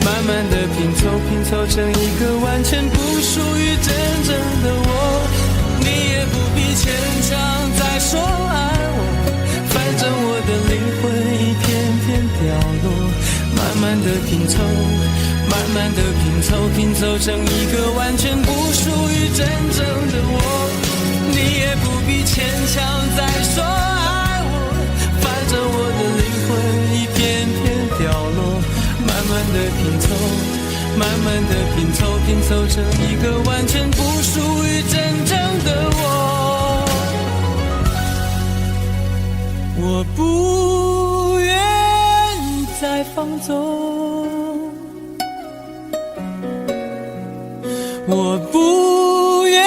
慢慢的拼凑，拼凑成一个完全不属于真正的我，你也不必牵强再说爱我，反正我的灵魂一片片掉落，慢慢的拼凑，慢慢的拼凑，拼凑成一个完全不属于真正的我，你也不必牵强再说爱我，反正我的灵魂一片片掉落，慢慢的拼凑，慢慢的拼凑，拼凑成一个完全不属于真正的我。我不愿再放纵，我不愿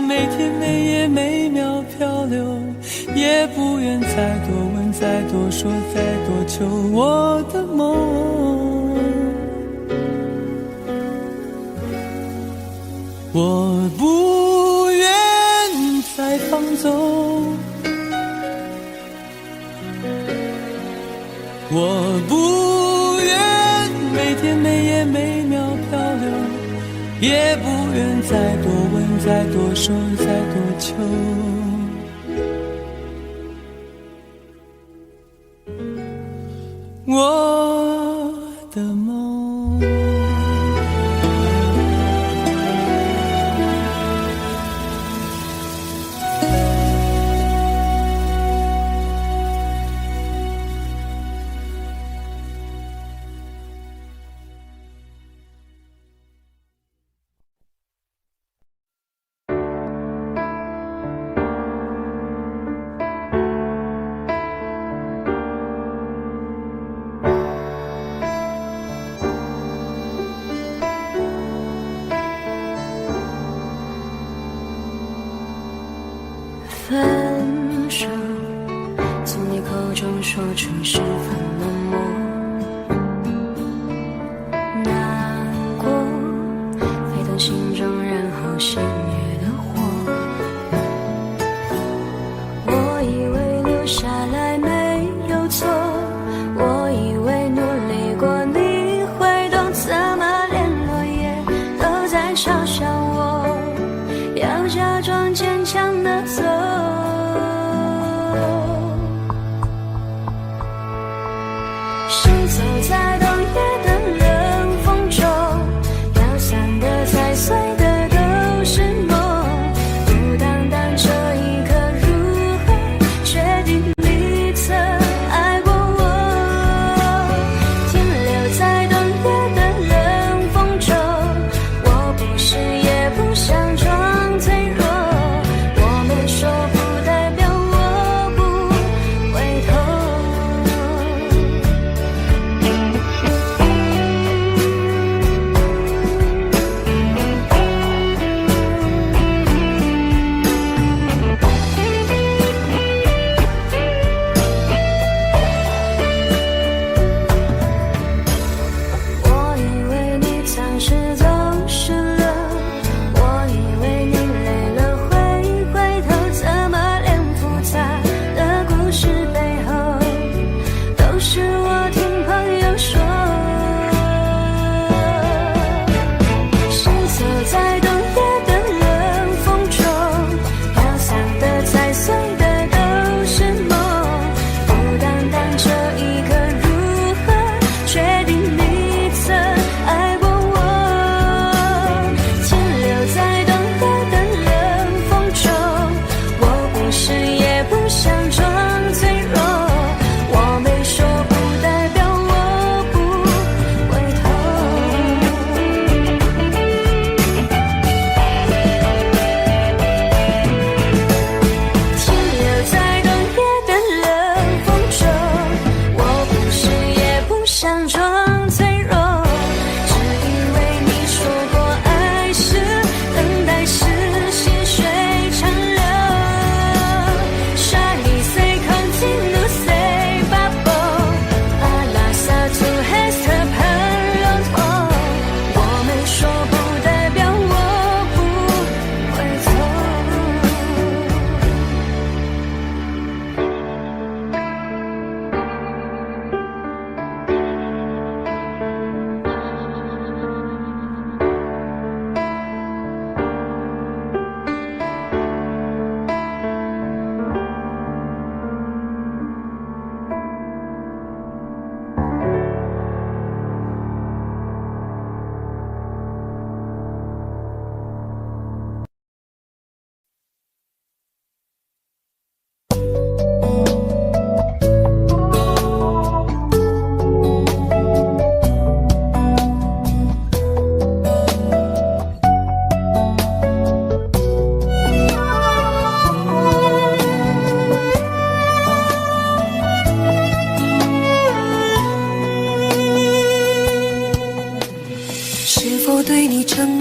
每天每夜每秒漂流，也不愿再多问再多说再多求我的梦。我不愿再放纵，我不愿每天每夜每秒漂流，也不愿再多问再多说再多求我的梦。分手，从你口中说出十分冷漠，难过沸腾心中，然后熄灭的火。我以为留下来没有错，我以为努力过你会懂，怎么连落叶都在嘲笑我，要假装坚强的走。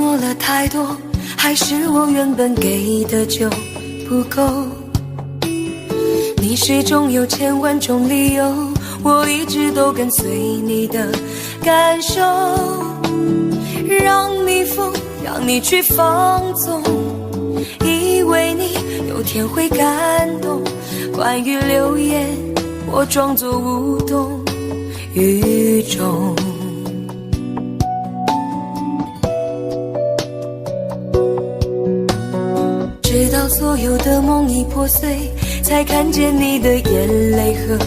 诺了太多，还是我原本给的就不够？你始终有千万种理由，我一直都跟随你的感受，让你疯，让你去放纵，以为你有天会感动。关于流言，我装作无动于衷。直到所有的梦已破碎，才看见你的眼泪和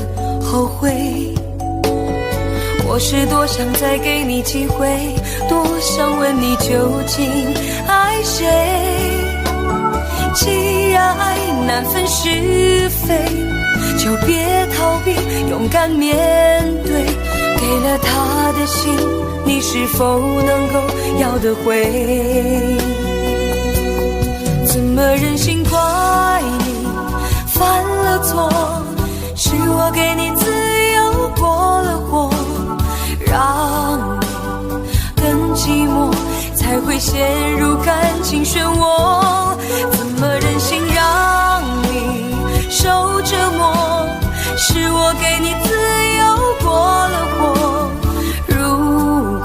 后悔。我是多想再给你机会，多想问你究竟爱谁。既然爱难分是非，就别逃避，勇敢面对。给了他的心，你是否能够要得回？怎么忍心怪你犯了错？是我给你自由过了火，让你更寂寞，才会陷入感情漩涡。怎么忍心让你受折磨？是我给你自由过了火。如果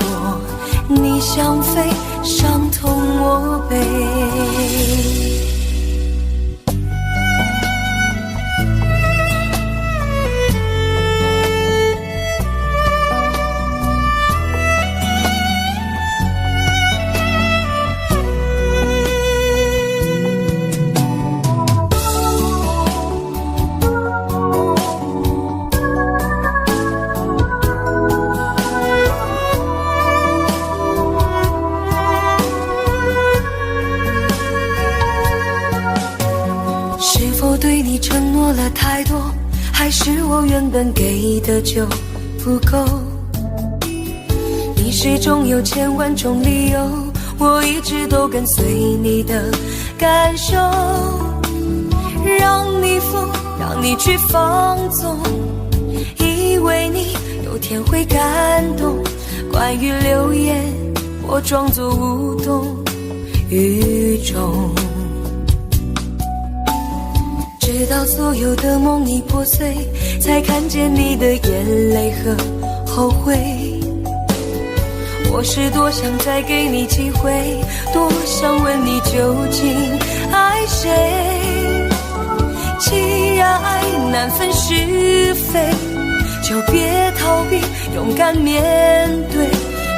你想飞，伤痛我背。对你承诺了太多，还是我原本给的就不够？你始终有千万种理由，我一直都跟随你的感受，让你疯，让你去放纵，以为你有天会感动。关于流言，我装作无动于衷。直到所有的梦已破碎，才看见你的眼泪和后悔。我是多想再给你机会，多想问你究竟爱谁。既然爱难分是非，就别逃避，勇敢面对。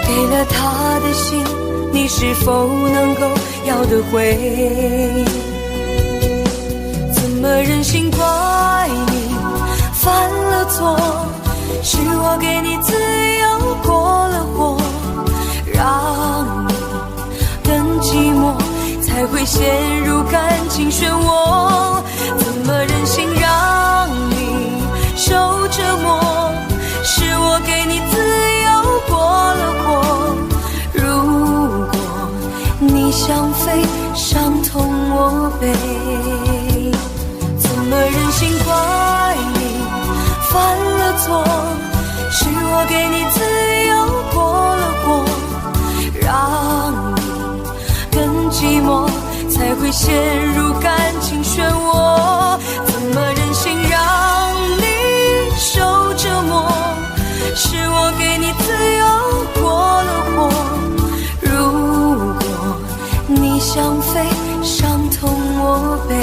给了他的心，你是否能够要得回？怎么忍心怪你犯了错？是我给你自由过了火，让你更寂寞，才会陷入感情漩涡。怎么忍心让你受折磨？是我给你自由过了火。如果你想飞，伤痛我背。怎么忍心怪你犯了错？是我给你自由过了火，让你更寂寞，才会陷入感情漩涡。怎么忍心让你受折磨？是我给你自由过了火。如果你想飞，伤痛我背。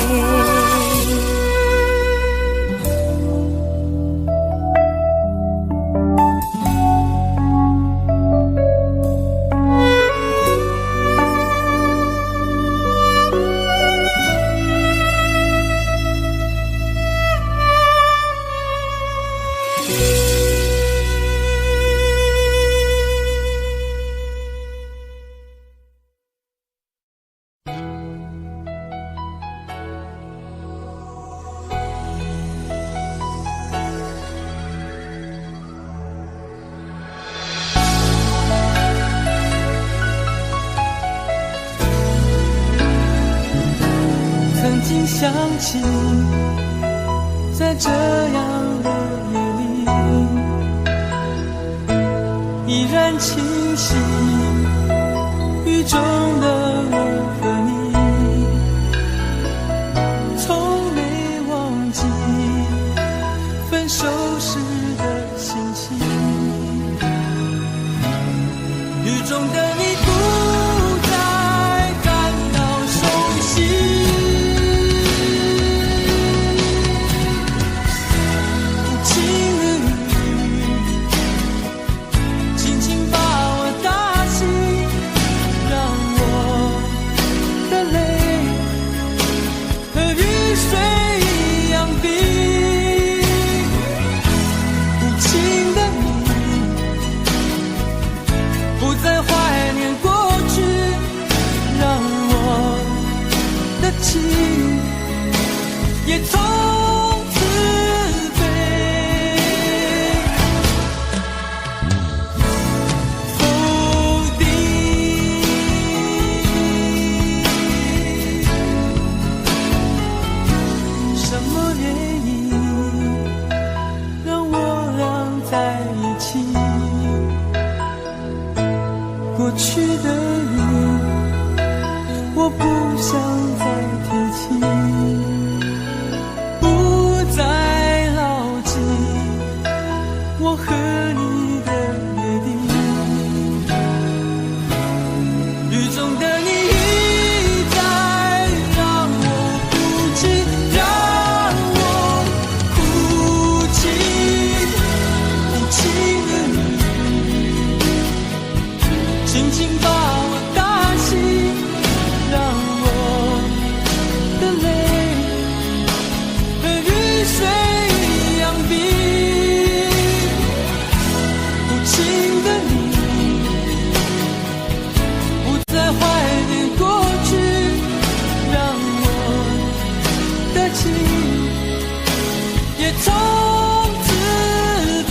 想起在这样的夜里，依然清晰，与中的我和你，从没忘记分手时的心情。雨中的你不再感到熟悉，无情的雨轻轻把我打醒，让我的泪和雨水一样冰。无情的你不再怀念过去，让我的情也从此被否定。什么原因让我俩在一起？过去的你，我不想再提起，不再牢记我和你的约定。雨中的你一再让我哭泣，让我哭泣。无情的你轻轻把我打醒，让我的泪和雨水一样冰。无情的你不再怀念过去，让我的情也从此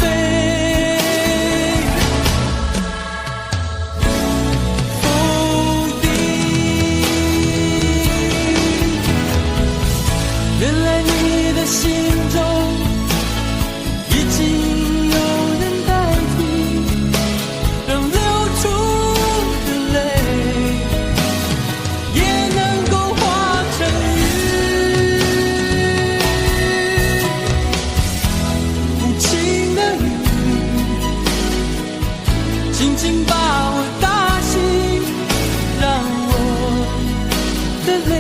被否定。原来你的心中已经有人代替，让流出的泪也能够化成雨。无情的雨轻轻把我打醒，让我的泪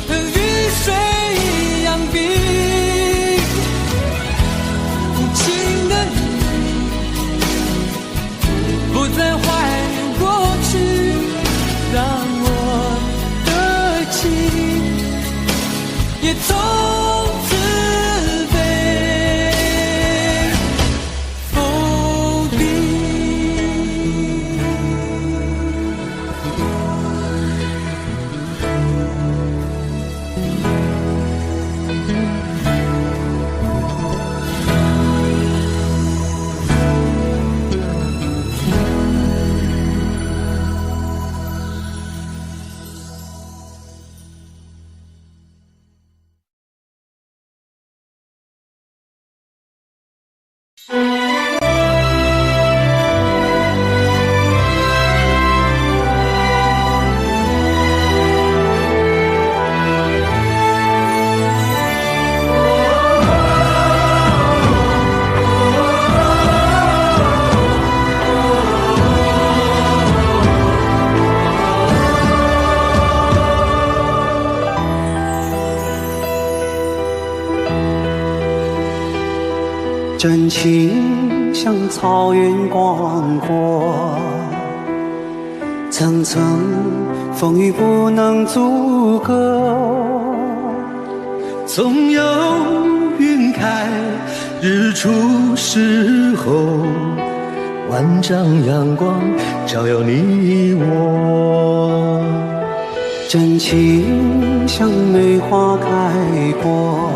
和雨水一样冰。无情的你不再怀念过去，让我的情也从此被否定。真情像草原广阔，层层风雨不能阻隔。总有云开日出时候，万丈阳光照耀你我。真情像梅花开过，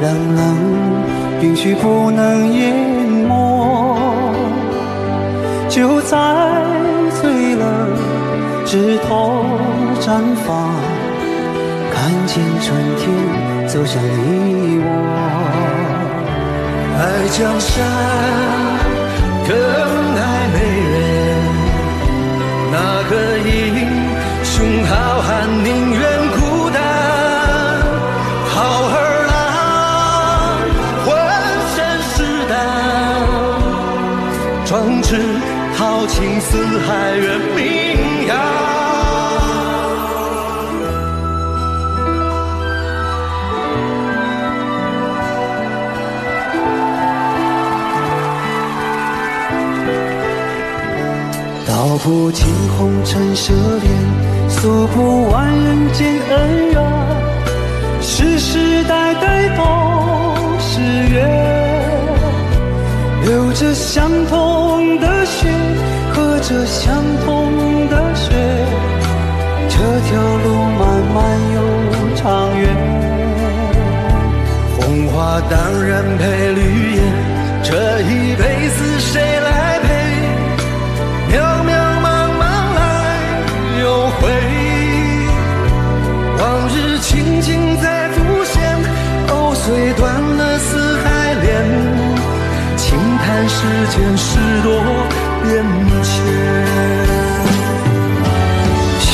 冷冷冰雪不能淹没。就在最冷枝头绽放，看见春天走向你我。爱江山更爱美人，汉宁愿孤单。好儿郎，浑身是胆，壮志豪情四海远名扬。道不尽红尘奢恋，诉不完人间恩怨，世世代代都是缘，流着相同的血，喝着相同的水，这条路漫漫又长远。红花当然配绿叶，这一辈子谁来陪？渺渺茫茫来又回，往日情景再浮现，藕虽断了丝还连，轻叹世间事多变迁。雪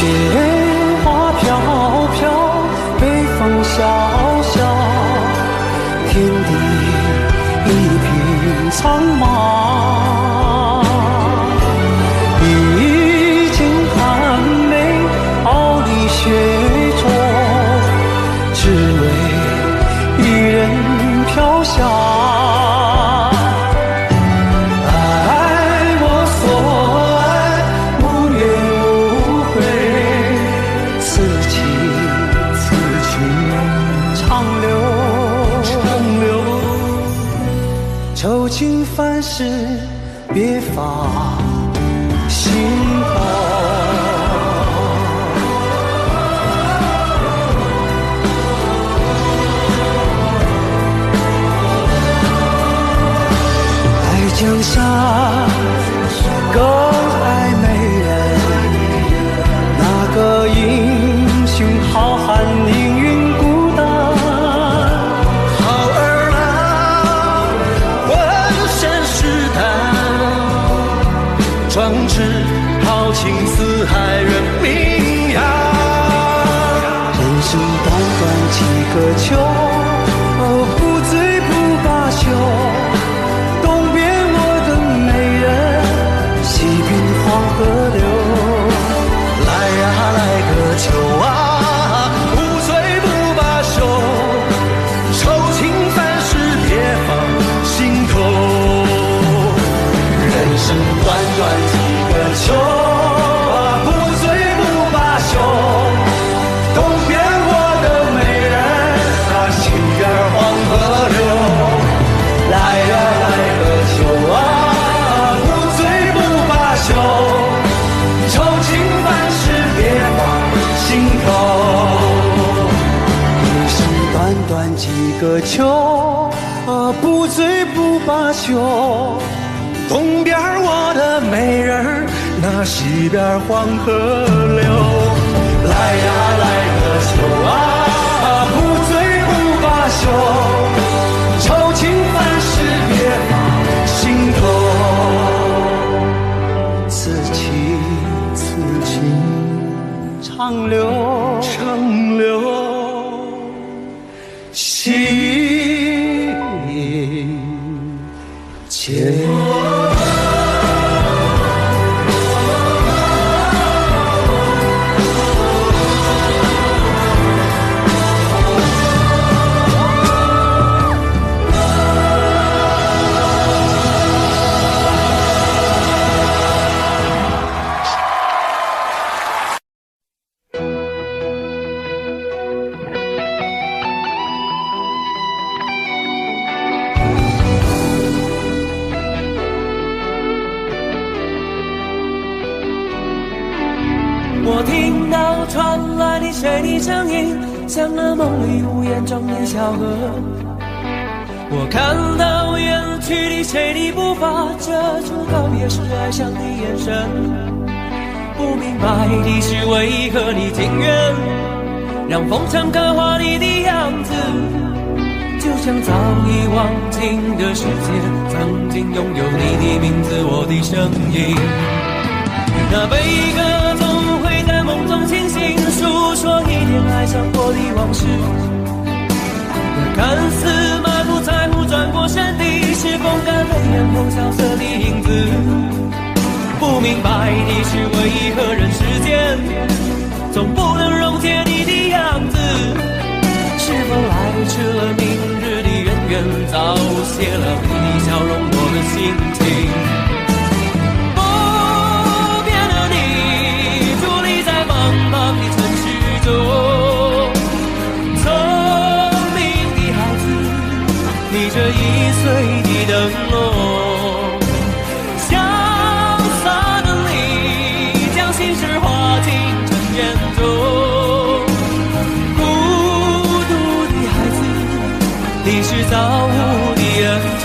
花飘飘，北风萧萧，天地一品苍茫。一剑寒梅，傲立雪中，只为一人飘香。爱我所爱，无怨无悔，此情长留。愁情烦事别放心头，爱江山更爱美人，那个英雄好汉宁愿孤单。好儿郎，浑身是胆，壮志豪情四海远名扬。人生短短几个秋，不醉不罢休。东边我的美人，西边黄河流。来呀来个秋啊，不醉不罢休，愁情烦事别放心头。人生短短几个秋啊，不醉不罢休，东边我的美人啊，西边黄河流。来呀来个秋啊，不醉不罢休，愁情烦事别放心头。人生短短几个秋，不醉不罢休。东边我的美人儿，那西边黄河流。来呀来个秋啊，不醉不罢休，愁情烦事别放心头。此情长留，长留心间。我听到传来你谁的声音，像那梦里无言中的小河。我看到远去的谁的步伐，遮住告别时哀伤的眼神。不明白的是为何你情愿让风尘刻画你的样子，就像早已忘情的世界，曾经拥有你的名字，我的声音。那悲歌总会在梦中清醒，诉说一点爱上过的往事。那看似满不在乎转过身的，是风干泪眼后萧瑟的影子。不明白你是为何人世间总不能溶解你的样子。是否来迟了明日的渊源，早谢了你的笑容我的心情。不变的你伫立在茫茫的城市中，聪明的孩子逆着易碎的灯笼，潇洒的你将心事化进尘烟中。你是造物的恩宠。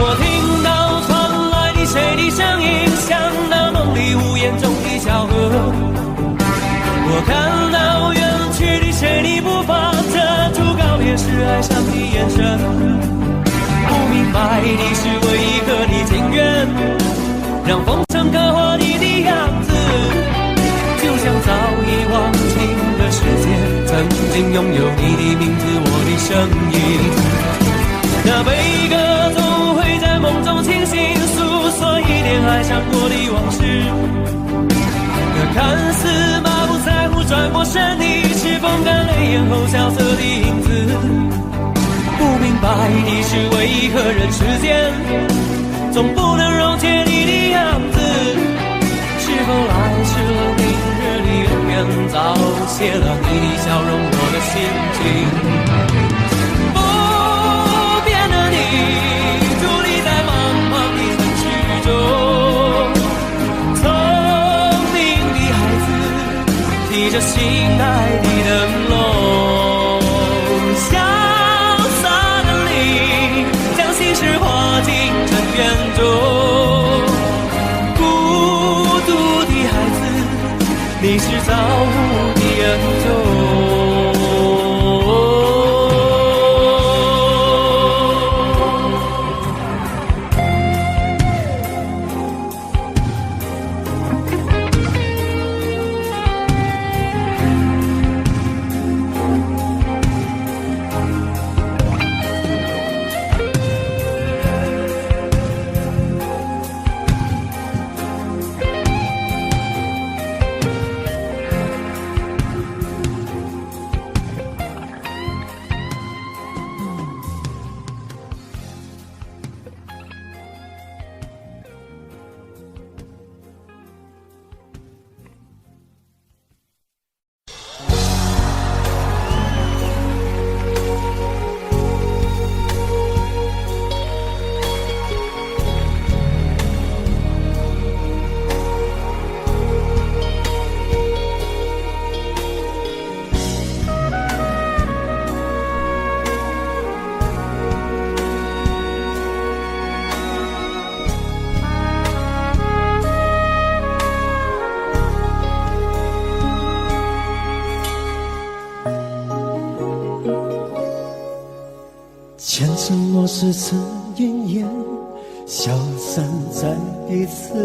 我听到传来的谁的声音，像那梦里无言中的小河。我看到远去的谁的步伐，遮住告别时哀伤的眼神。不明白你是为何你情愿让风尘刻画你的样子，就像早已忘情的世界曾经拥有你的名字，我的声音。那悲歌总会在梦中清醒，诉说一点爱上过的往事。那看似满不在乎转过身的，是风干泪眼后萧瑟的影子。不明白你是为何人世间总不能溶解你的样子。是否来迟了明日的渊源，早谢了你的笑容我的心情。伫立在茫茫的城市中，聪明的孩子提着心爱的灯笼，潇洒的你将心事化进尘缘中。孤独的孩子，你是造物的恩宠。前尘若是曾云烟，消散在彼此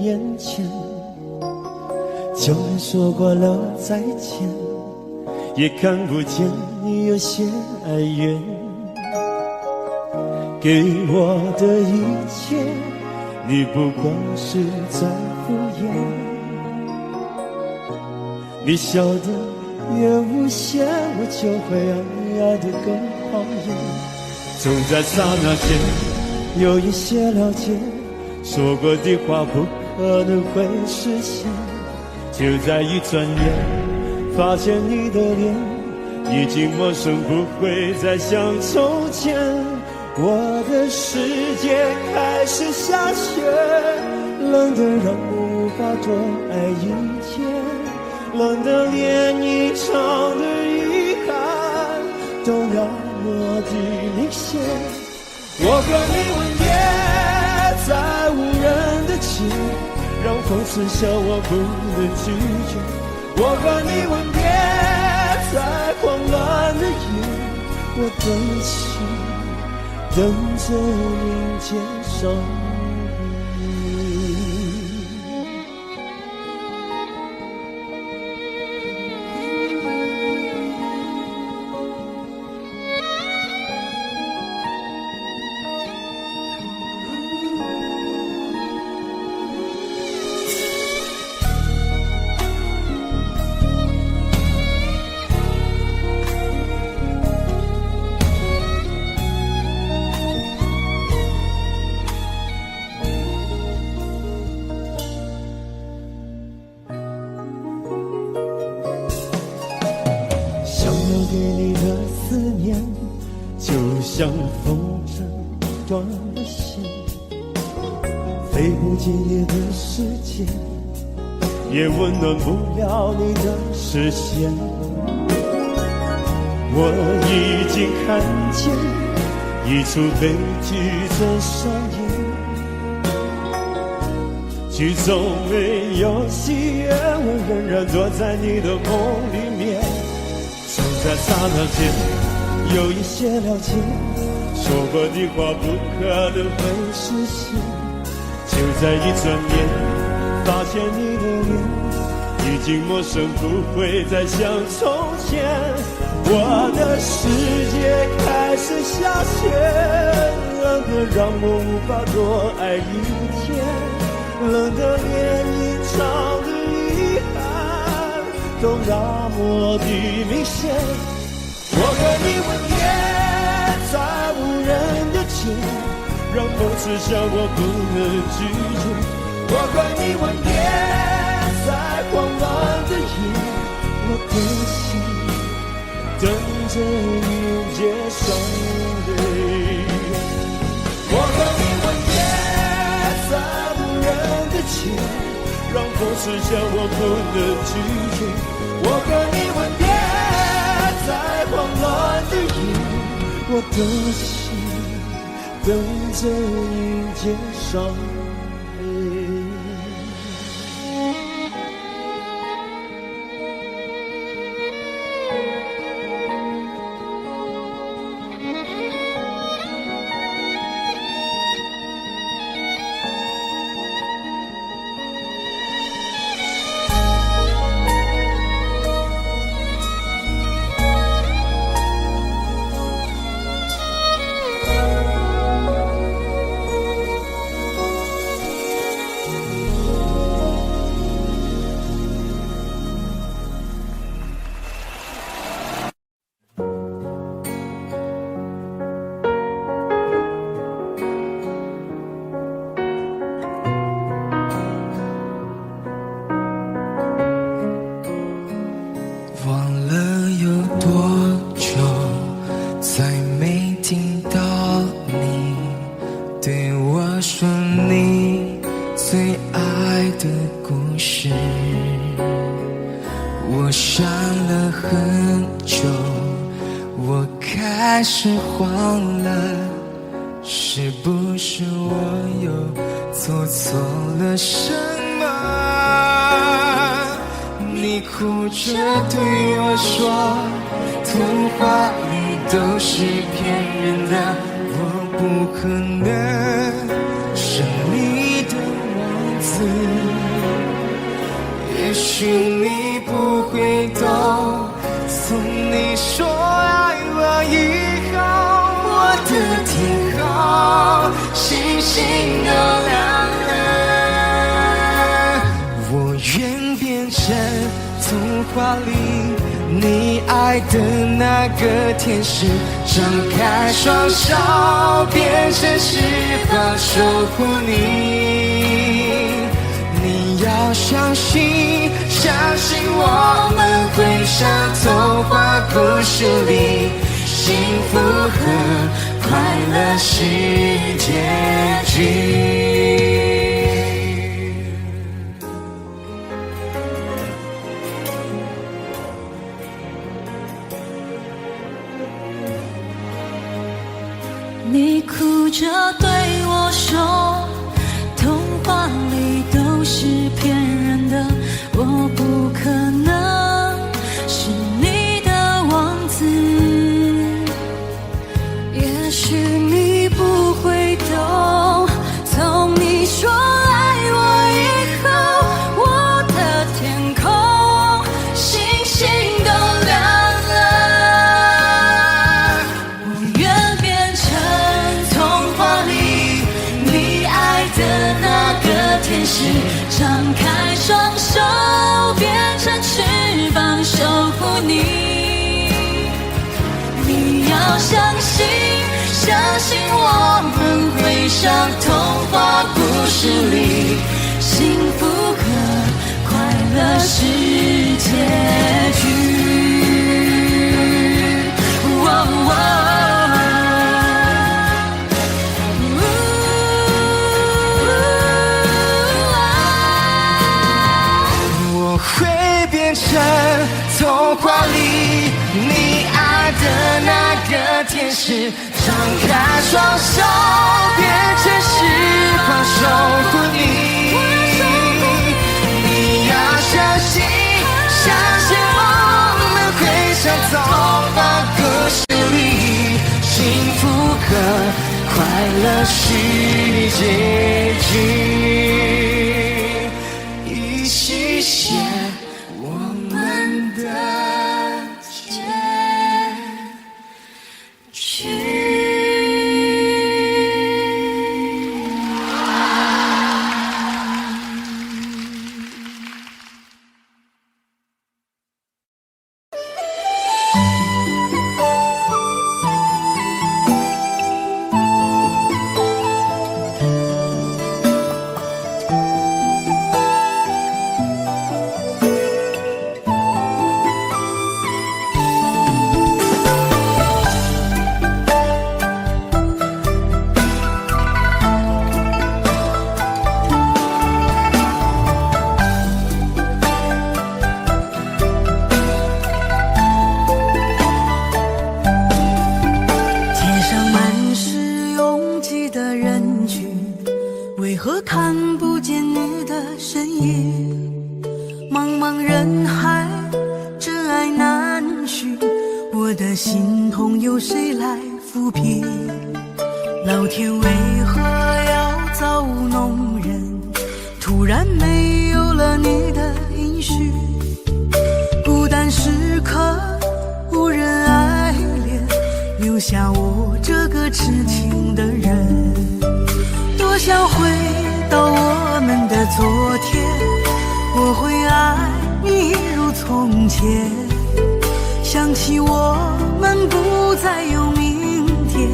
眼前。就连说过了再见，也看不见你有些哀怨。给我的一切，你不过是在敷衍。你笑得越无邪，我就会爱得更狂野。总在刹那间有一些了解，说过的话不可能会实现。就在一转眼，发现你的脸已经陌生，不会再像从前。我的世界开始下雪，冷得让我无法多爱一天，冷得连一场的遗憾都要抹地明显。我和你吻别在无人的街，让风刺笑我不能拒绝。我和你吻别在慌乱的夜，我等情等着迎接伤悲。对你的思念，就像风筝断了线，飞不进你的世界，也温暖不了你的视线。我已经看见一出悲剧正上演，剧中没有喜悦，我仍然躲在你的梦里面。就在刹那间，有一些了解，说过的话不可能会实现。就在一转眼，发现你的脸已经陌生，不会再像从前。我的世界开始下雪，冷得让我无法多爱一天，冷得连一场的遗憾都那么的明显。我和你吻别在无人的街，让风刺笑我不能拒绝。我和你吻别在慌乱的夜，我的心等着迎接伤悲。我和你吻别在无人的街，让风刺笑我不能拒绝。我和你吻别在慌乱的夜，我的心等着迎接伤悲。我想了很久，我开始慌了，是不是我又做错了什么？你哭着对我说，童话里都是骗人的，我不可能是你的王子。也许你不会懂，从你说爱我以后，我的天空星星都亮了。我愿变成童话里你爱的那个天使，张开双手，变成翅膀守护你。你要相信，相信我们会像童话故事里，幸福和快乐是结局。你哭着对我说，童话里都是骗人的，我不可能是你的王子。也许你不会懂，从你说爱我以后，我的天空星星都亮了。我愿变成童话里你爱的那个天使，张开双手变成翅膀守护你。你要相信，相信我们会像童话故事里，幸福和快乐是结局。我会变成童话里你爱的那个天使，张开双手变成翅膀守护你。你要相信，相信我们会像童话故事里，幸福和快乐是结局，一起写我们的结局。想起我们不再有明天，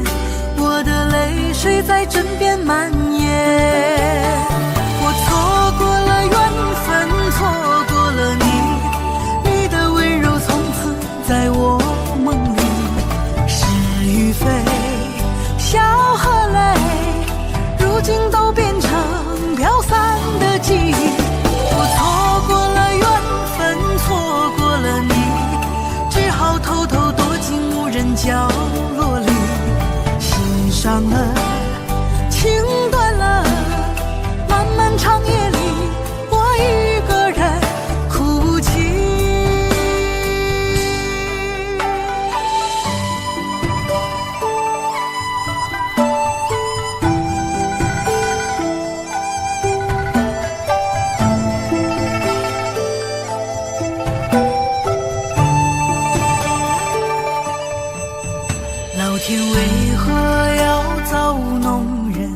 我的泪水在枕边蔓延。我错过了缘分，错过了你，你的温柔从此在我梦里。是与非，笑和泪，如今都变成飘散的记忆。我错过了缘分，错过了你，只好偷偷躲进无人角落里。心伤了，情断了，漫漫长夜里，我一个人哭泣。老天为何要造弄人？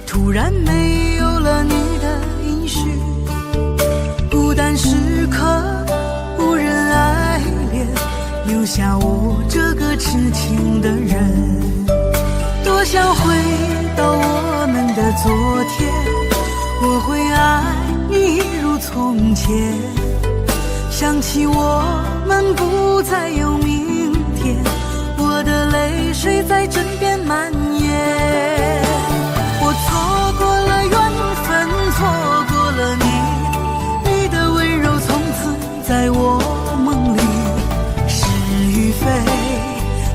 突然没有了你的音讯，孤单时刻无人爱恋，留下我这个痴情的人。多想回到我们的昨天，我会爱你一如从前。想起我们不再有明天，我的的泪水在枕边蔓延。我错过了缘分，错过了你，你的温柔从此在我梦里。是与非，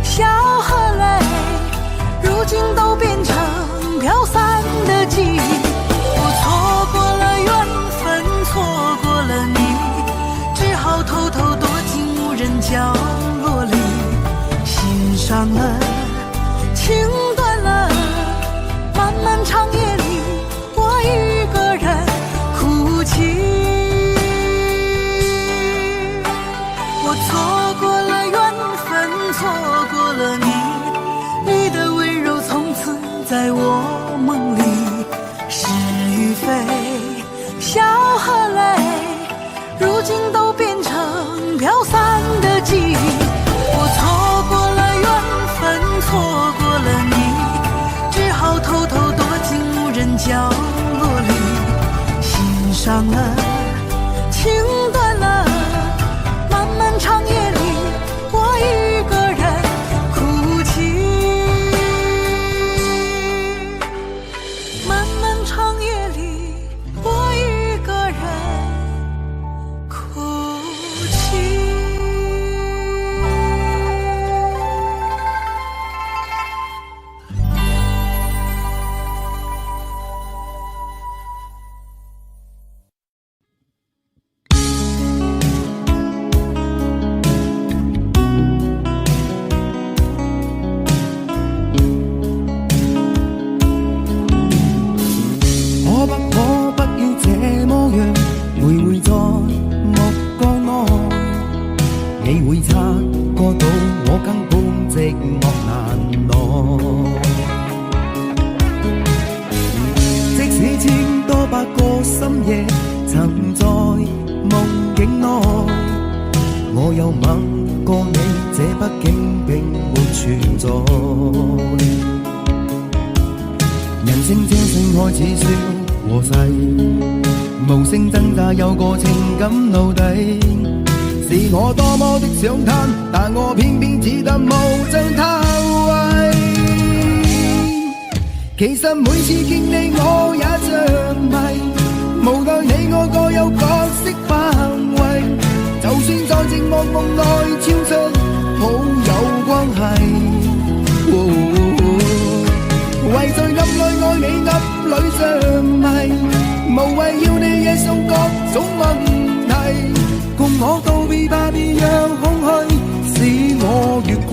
笑和泪，如今都变成飘散的记忆。我错过了缘分，错过了你，只好偷偷躲进无人角落里。心伤了，情断了，漫漫长夜里，我一个人哭泣。我错过了缘分，错过了你，你的温柔从此在我梦里。是与非，笑和泪，如今都变成飘散的记忆。我错过了缘分，错过了你，只好偷偷躲进无人角落里。心伤了，情断了，漫漫长夜里，我一个人哭泣。漫漫长夜里，我一个人哭泣。可不可不要這麼樣，徘徊在目光內，你會察覺到我根本寂寞難耐。即使千多百個深夜曾在夢境內，我有吻過你，這畢竟並沒存在。人生這聲開始說和逝，無聲掙扎有個情感奴隸，是我多麼的想貪，但我偏偏只得無盡偷慰。其實每次見你我也着迷，無奈你我各有角色範圍，就算在寂寞夢內超出好友關係。為在暗裏愛你暗裏着迷，無謂要你惹上各種問題，共我道別吧，別讓空虛使我越軌。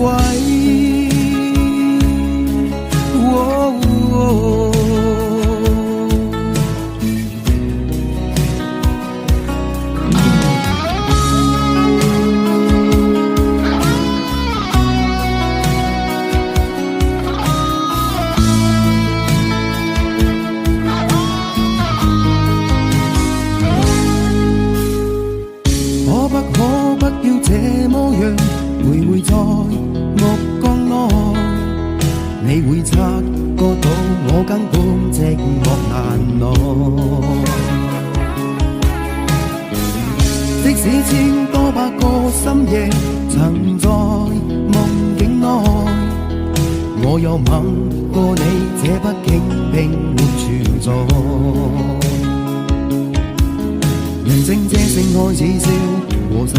可不要這麼樣，徘徊在目光內，你會察覺到我根本寂寞難耐。即使千多百個深夜曾在夢境內，我有吻過你，這畢竟並沒存在。人聲這聲開始笑和逝，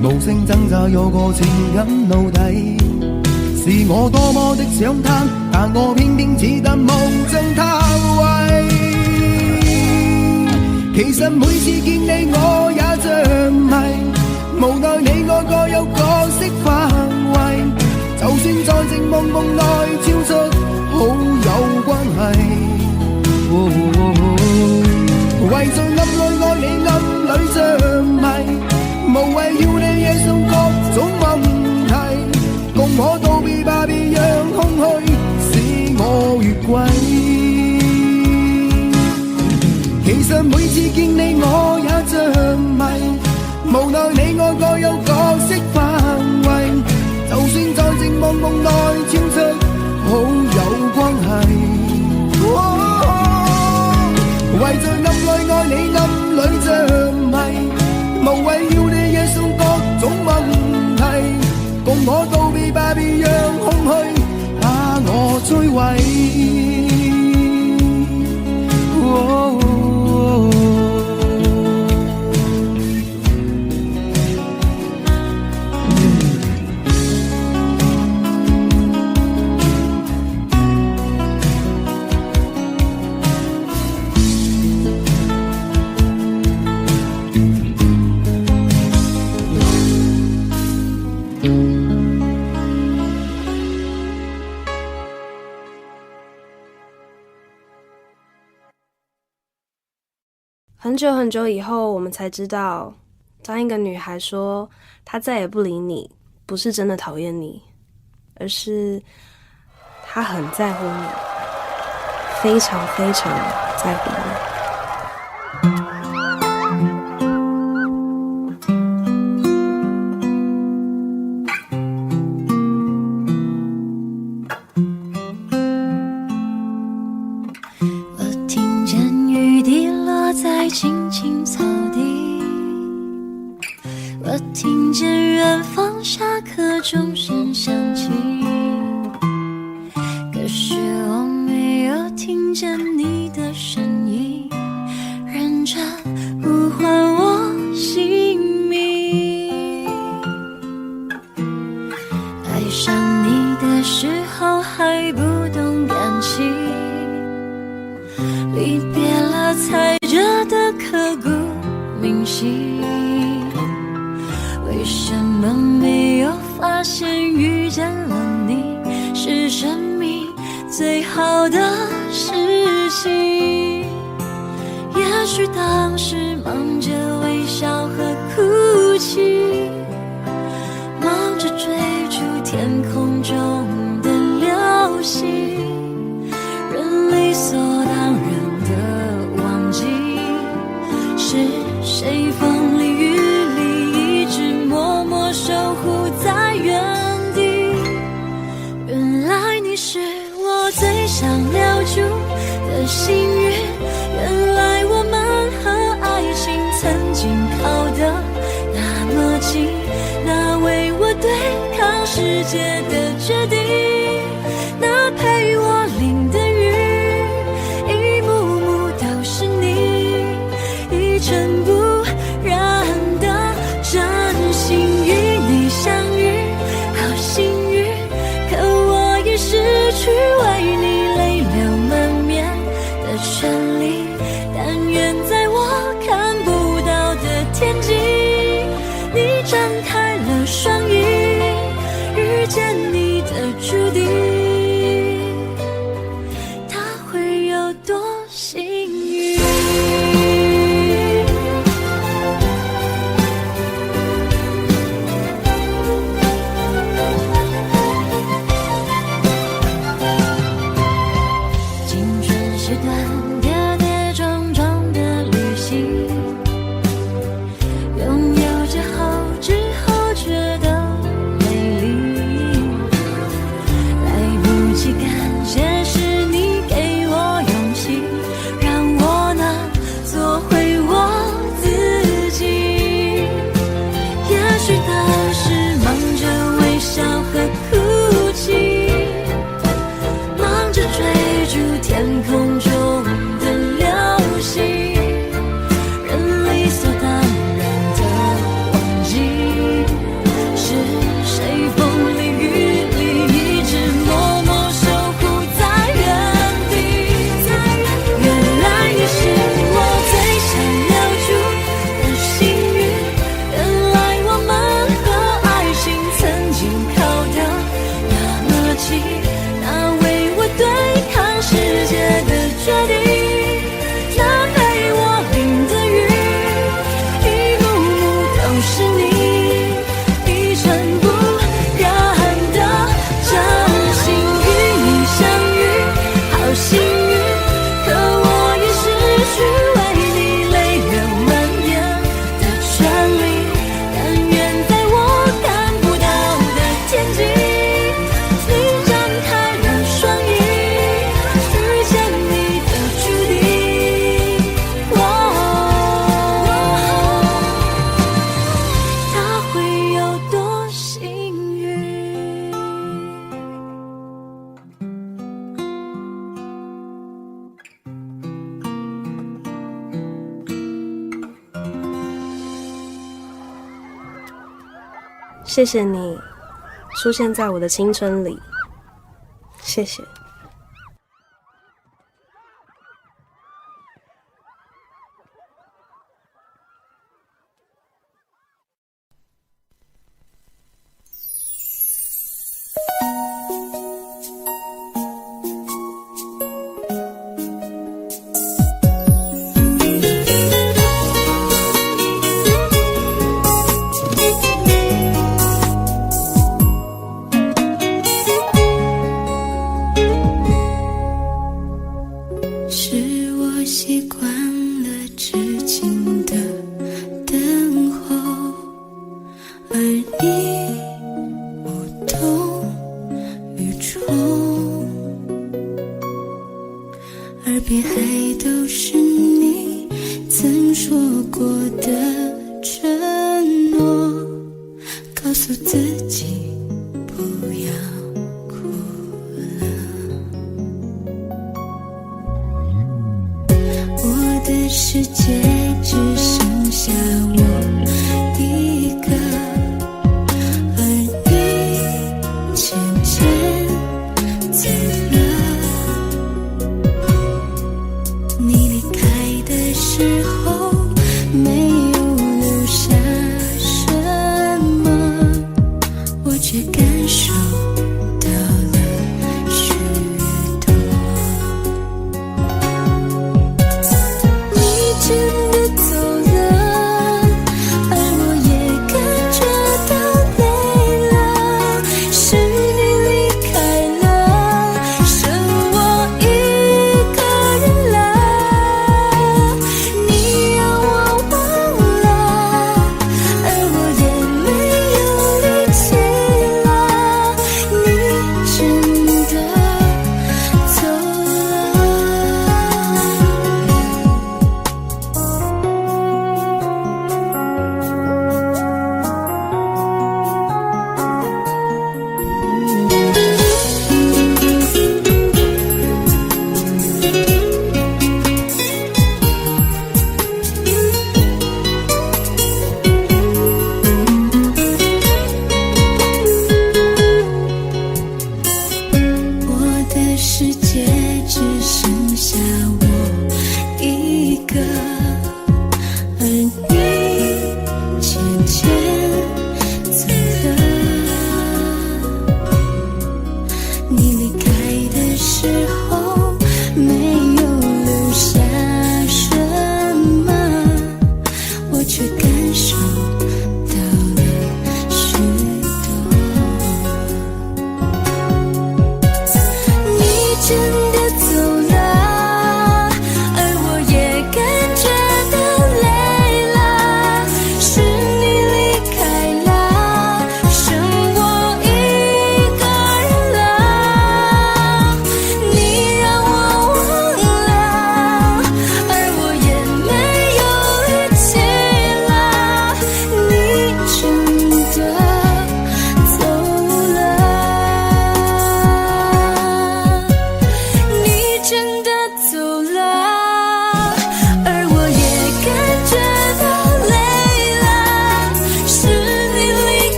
無聲掙扎有個情感奴隸，是我多麼的想貪，但我偏偏只得無盡偷慰。其實每次見你我也着迷，無奈你我各有角色範圍，就算在寂寞夢內超出好友關係。為在暗裏愛你暗裏着迷，無謂要你惹上各種問題，共我道別吧，別讓空虛使我越軌。其實每次見你我也着迷，無奈你我各有角色範圍，就算在寂寞夢內超出好友關係。為在暗裏愛你暗裏着迷，無謂要你惹上各種問題，共我道別吧，別讓最怀疑。很久很久以后，我们才知道，当一个女孩说她再也不理你，不是真的讨厌你，而是她很在乎你，非常非常在乎你。青青草地，我听见远方下课钟声响起，可是我没有听见你的声音，认真呼唤我姓名。爱上你的时候还不懂感情，离别了才觉得刻骨铭心，为什么没有发现遇见了你是生命最好的事情？也许当时忙着微笑和哭泣，忙着追逐天空中的流星，人理所当然的忘记是谁风里雨里一直默默守护在原地。原来你是我最想留住的幸运，原来我们和爱情曾经靠得那么近，那为我对抗世界的决定，那陪我淋的雨，一幕幕都是你，一尘不染的真心与你相遇，好幸运，可我已失去为你泪流满面的权利，但愿在我看不到的天际，你张开了双翼，遇见你的注定，他会有多幸运？青春是段跌跌撞撞的旅行，拥有之后觉得美丽，来不及感谢是你给我勇气，谢谢你出现在我的青春里，谢谢。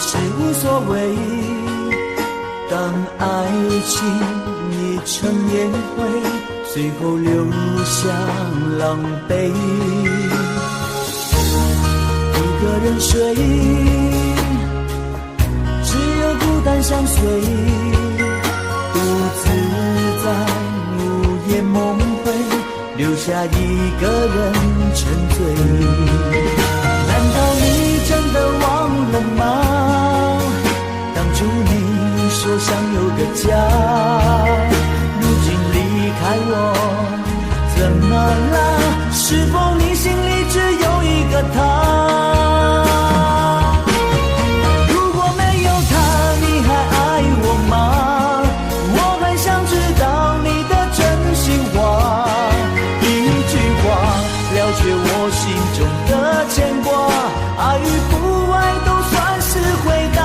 是无所谓。当爱情已成烟灰，最后留下狼狈。一个人睡，只有孤单相随，独自在午夜梦回，留下一个人沉醉。难道你真的忘了吗？当初你说想有个家，如今离开我，怎么了？是否你心里只有一个他？如果没有他，你还爱我吗？我很想知道你的真心话，一句话了却我心中的牵挂，爱与不爱都算是回答。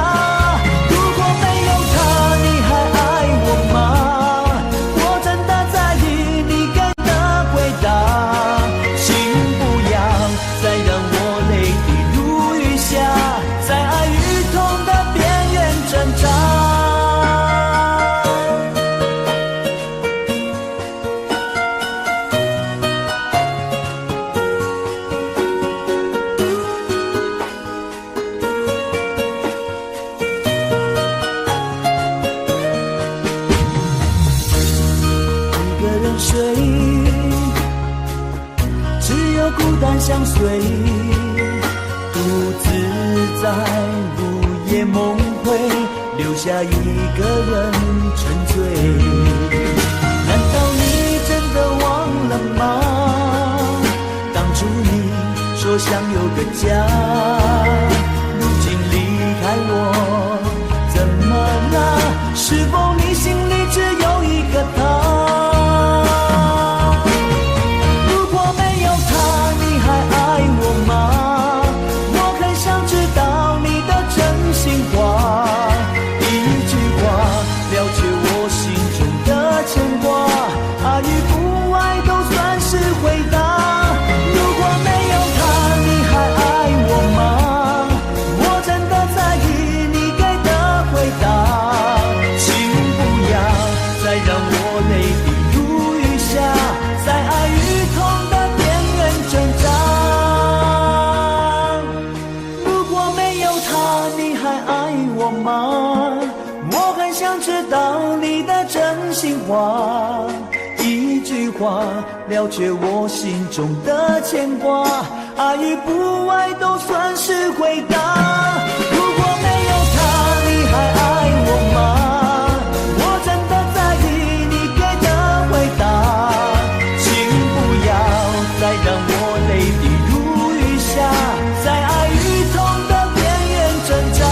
如果没有他，你还爱我吗？我真的在意你给的回答，请不要再让我泪滴如雨下，在爱与痛的边缘挣扎。睡，只有孤单相随，独自在午夜梦回，留下一个人沉醉。难道你真的忘了吗？当初你说想有个家，如今离开我，怎么了？是否你心里只有一个他？话一句话了却我心中的牵挂，爱与不爱都算是回答。如果没有他，你还爱我吗？我真的在意你给的回答，请不要再让我泪滴如雨下，在爱与痛的边缘挣扎。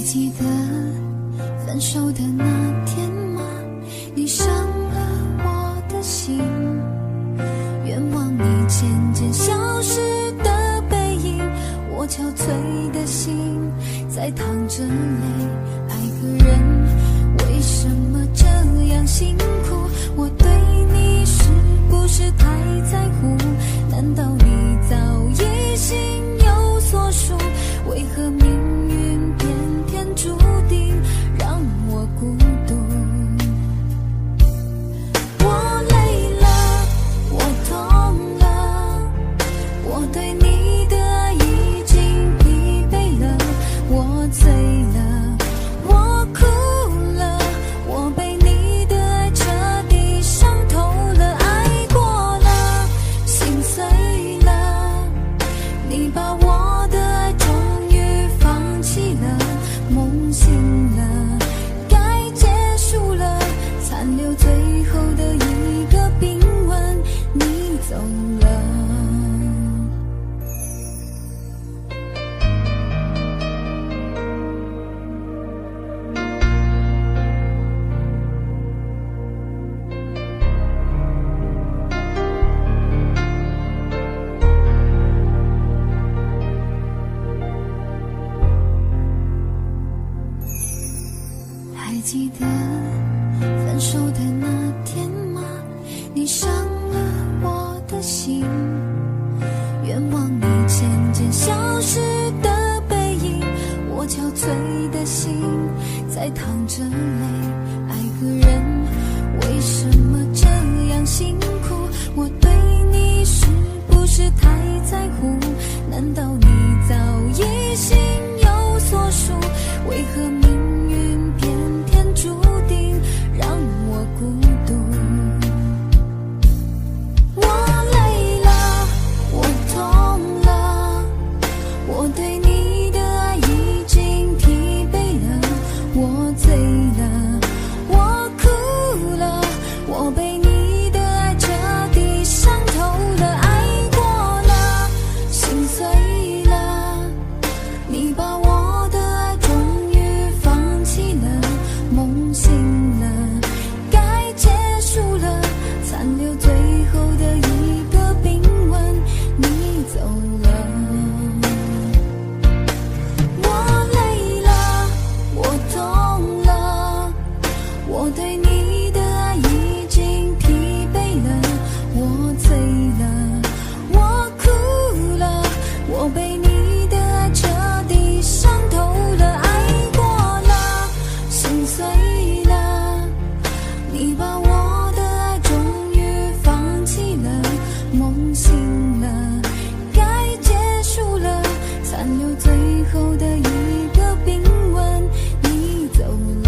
记得分手的那天吗？你伤了我的心，愿望你渐渐消失的背影，我憔悴的心在淌着泪。爱个人为什么这样辛苦？我对你是不是太在乎？难道你早已心有所属？为何命运偏偏注定让我孤独？我累了，我痛了，我对你的爱已经疲惫了，我醉了，我哭了，我被你的爱沉的心，愿望你渐渐消失的背影，我憔悴的心在淌着泪。爱个人为什么这样辛苦？我对你是不是太在乎？难道你早已心有所属？为何命运偏偏注定让我孤独？我累了，我痛了，我对你的爱已经疲惫了，我醉了，我哭了，我被你的爱彻底伤透了，爱过了，心碎了，你把我的爱终于放弃了，梦醒了，该结束了，残留最后的一个冰吻，你走了。我累了，我痛了，我对你的爱已经疲惫了，我醉了，我哭了，我被你的爱彻底伤透了，爱过了，心碎了，你把我的爱终于放弃了，梦醒了，该结束了，残留最后的一个冰吻，你走了。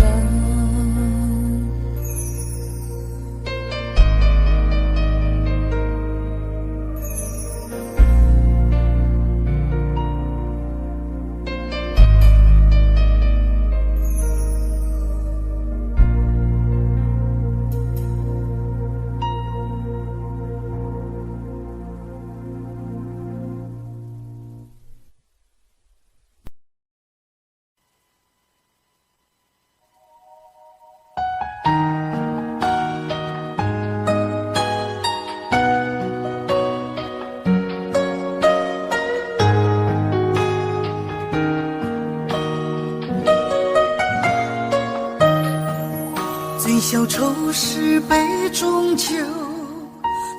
醉消愁是杯中酒，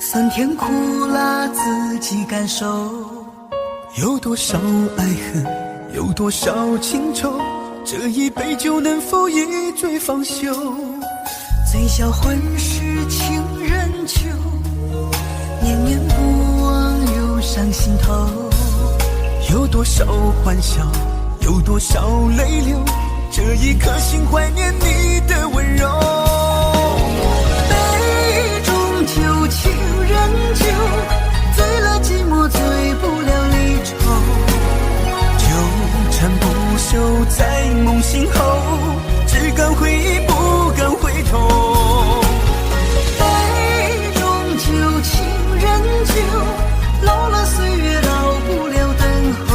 酸甜苦辣自己感受。有多少爱恨，有多少情愁，这一杯酒能否一醉方休？醉消魂是情人酒，念念不忘又上心头。有多少欢笑，有多少泪流，这一颗心怀念你的温柔。杯中酒，情人酒，醉了寂寞，醉不了离愁。纠缠不休在梦醒后，只敢回忆不敢回头。杯中酒，情人酒，老了岁月老不了等候。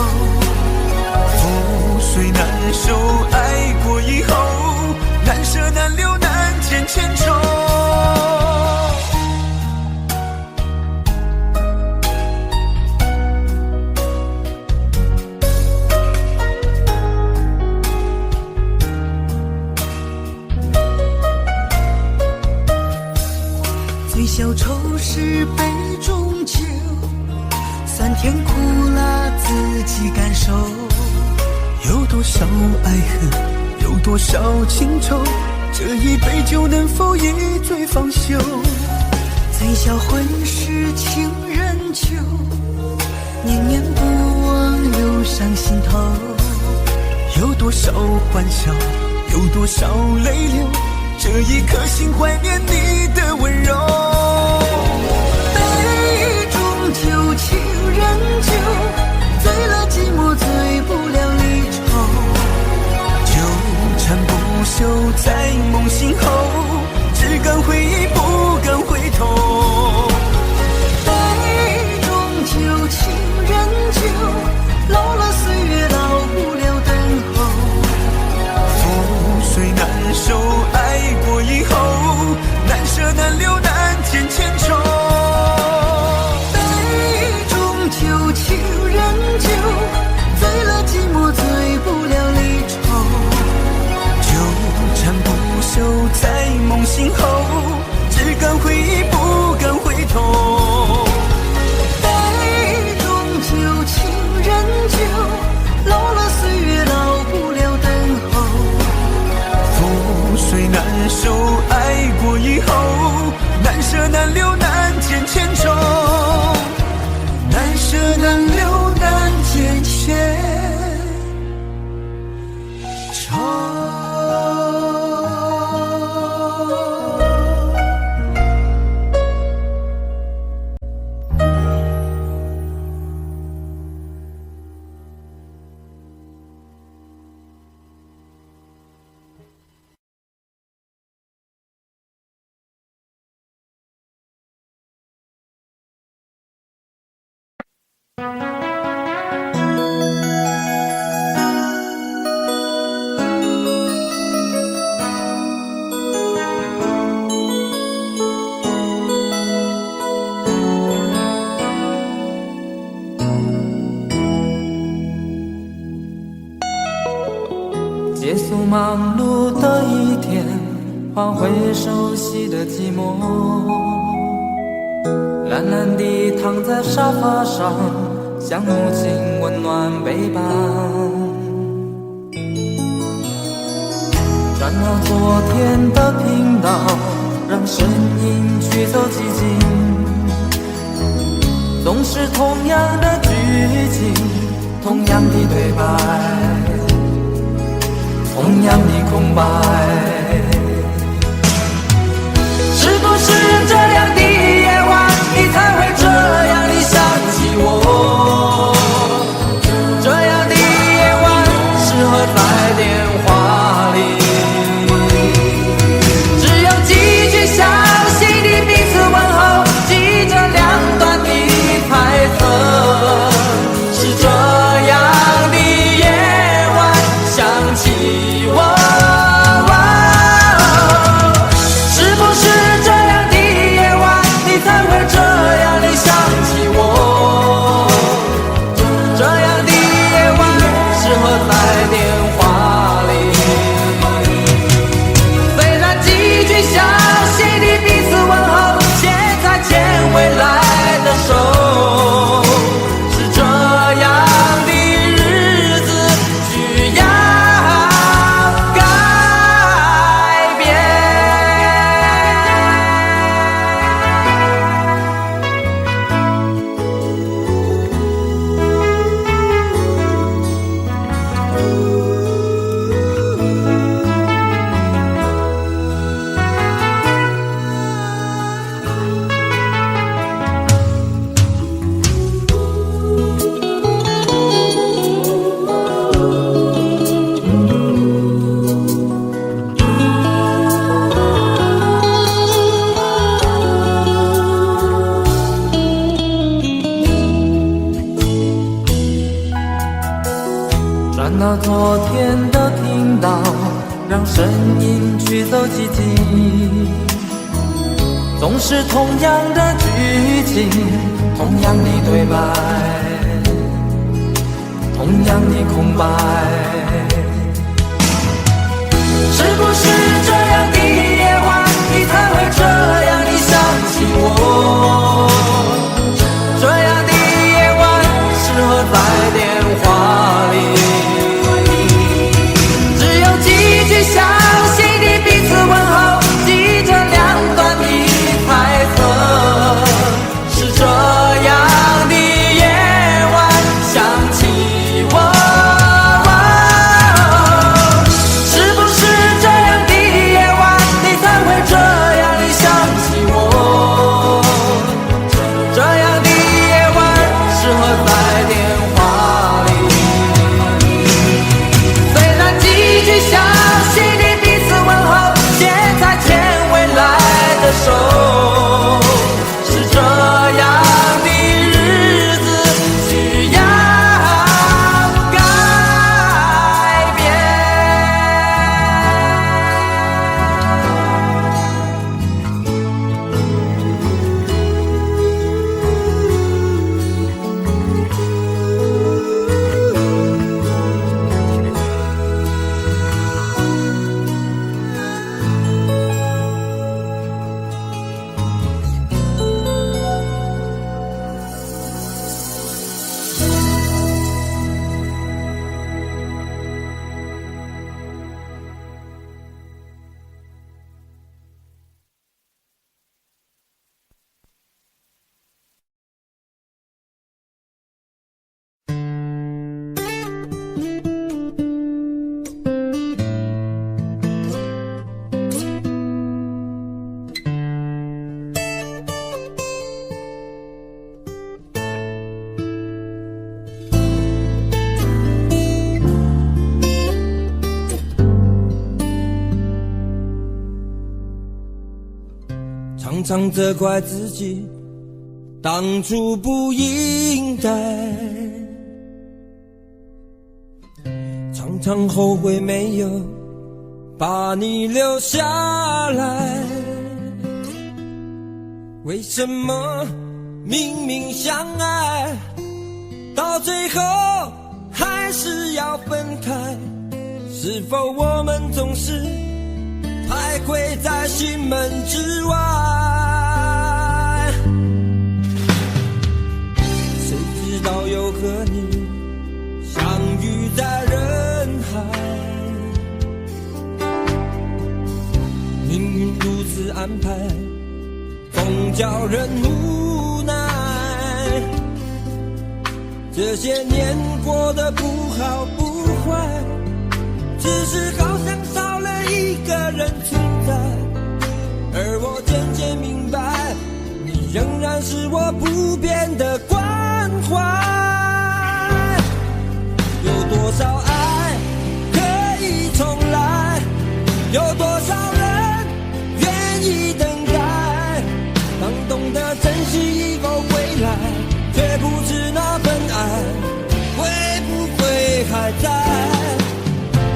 覆水难收，爱过以后，难舍难留难见千愁。醉消愁是杯中酒，酸甜苦辣自己感受。有多少爱恨，有多少情愁，这一杯酒能否一醉方休？醉消魂是情人酒，念念不忘又上心头。有多少欢笑，有多少泪流，这一颗心怀念你的温柔。杯中酒，情人酒，醉了寂寞，醉不了离愁。纠缠不休在梦醒后，只敢回忆不敢回头。杯中酒，情人酒，老了岁月老不了等候。覆水难收，爱过以后，难舍难留难流难见千种，难舍难留难见千愁。结束忙碌的一天，换回熟悉的寂寞，懒懒地躺在沙发上，像母亲温暖背膀。转到昨天的频道，让声音驱走寂静，总是同样的剧情，同样的对白，同样的空白。是不是这样的夜晚，你才会这样地想起我？这样的夜晚适合在电话里，只有几句详细的彼此问候，记着两端的猜测。是这样的夜晚想起我。转到昨天的频道，让声音驱走寂静，总是同样的剧情，同样的对白，同样的空白。是不是这样的夜晚，你才会这样地想起我？这样的夜晚适合在电话里，详细的彼此问候，记着两端的猜测。是这样的夜晚想起我，是不是这样的夜晚，你才会这样的想起我？常责怪自己当初不应该，常常后悔没有把你留下来。为什么明明相爱，到最后还是要分开？是否我们总是徘徊在心门之外？谁知道又和你相遇在人海，命运如此安排，总叫人无奈。这些年过得不好不坏，只是好像少了一个人存在。而我渐渐明白，你仍然是我不变的关怀。有多少爱可以重来，有多少人愿意等待。当懂得珍惜以后归来，却不知那份爱会不会还在。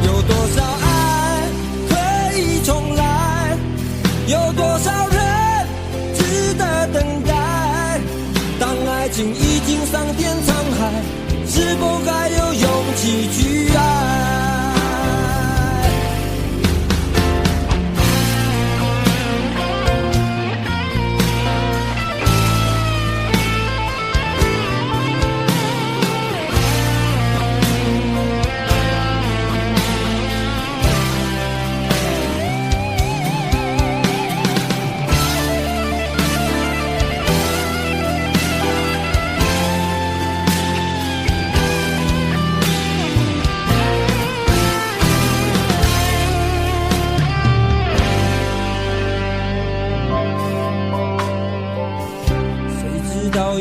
有多少爱可以重来，有多少人值得等待。当爱情已经桑田沧海，是否还有勇气去爱？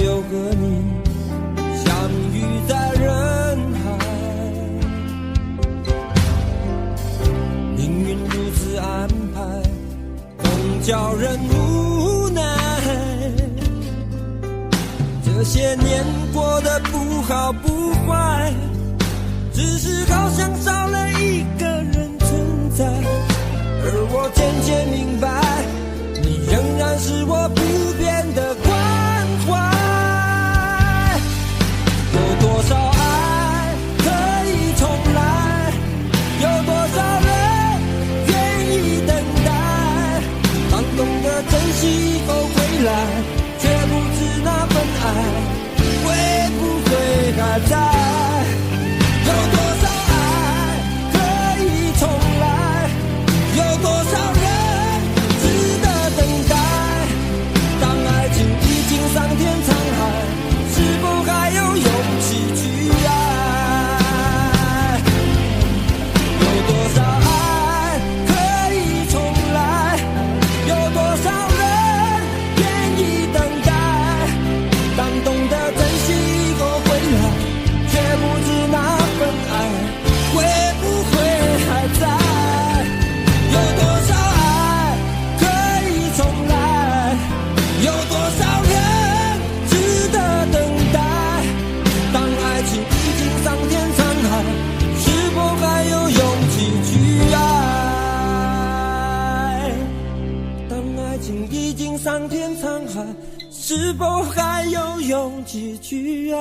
又和你相遇在人海，命运如此安排，总叫人无奈。这些年过得不好不坏，只是好像少了一个人存在。而我渐渐明白，你仍然是我不变的关怀。有多少爱可以重来，有多少人愿意等待。当懂得珍惜以后归来，却不知那份爱会不会还在。有多少爱可以重来，有多少人值得等待。当爱情已经桑田沧海，是否还有勇气去爱？有多少爱可以重来，有多少人愿意等待。当懂得珍惜以后回来，却不知那份爱会不会还在。有多少爱可以重来，有多少人值得等待。当爱情已经桑田沧海，是否还有勇气去爱？当爱情已经桑田沧海，是否还有勇气去爱？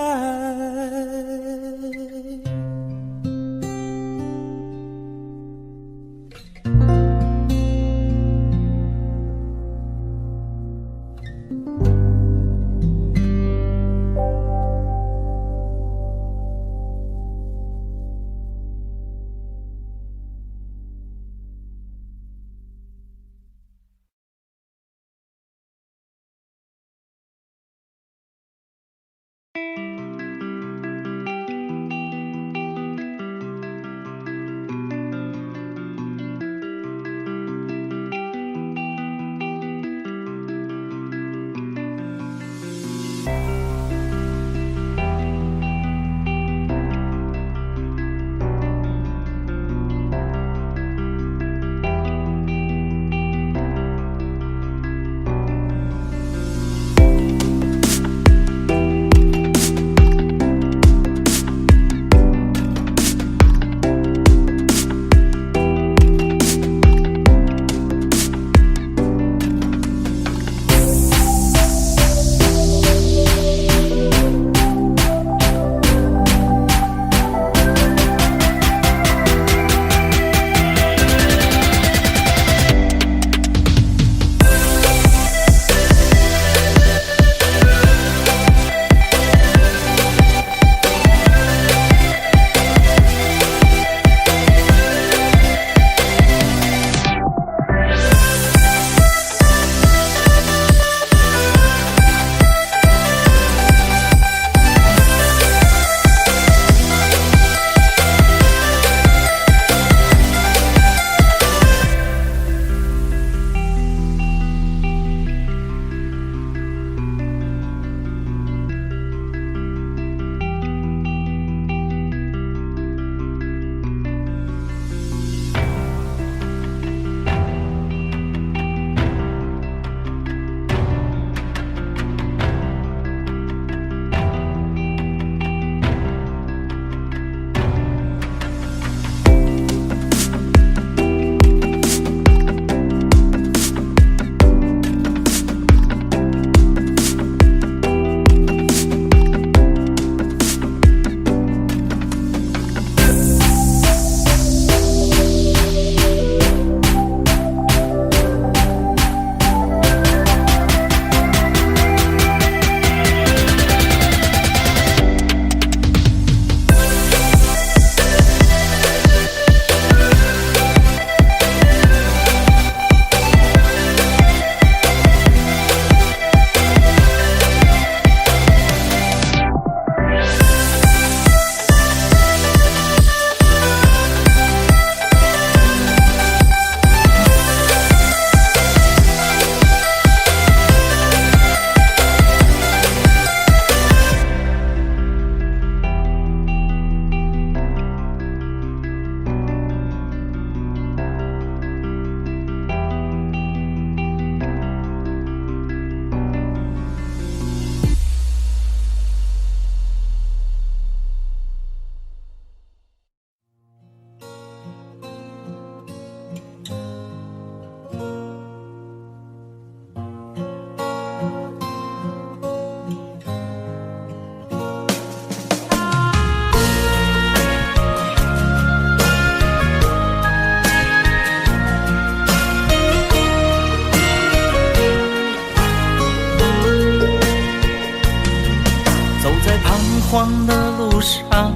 黄的路上，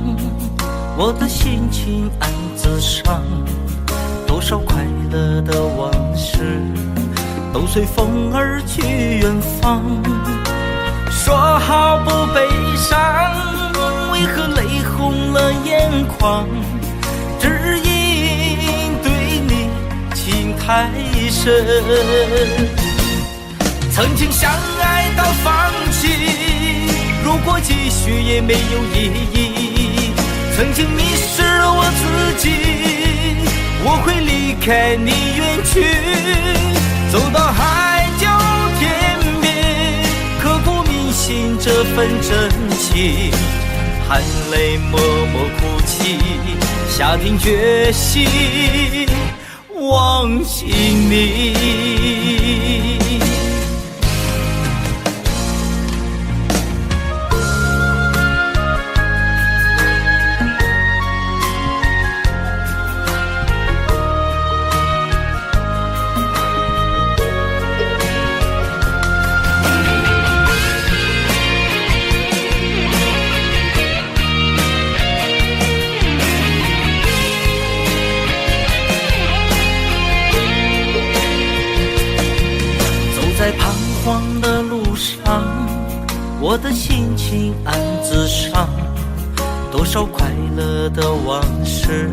我的心情暗自伤。多少快乐的往事都随风而去远方。说好不悲伤，为何泪红了眼眶？只因对你情太深。曾经相爱到放弃，如果继续也没有意义。曾经迷失了我自己，我会离开你远去，走到海角天边，刻骨铭心这份真情，含泪默默哭泣，下定决心忘记你。在彷徨的路上，我的心情暗自伤。多少快乐的往事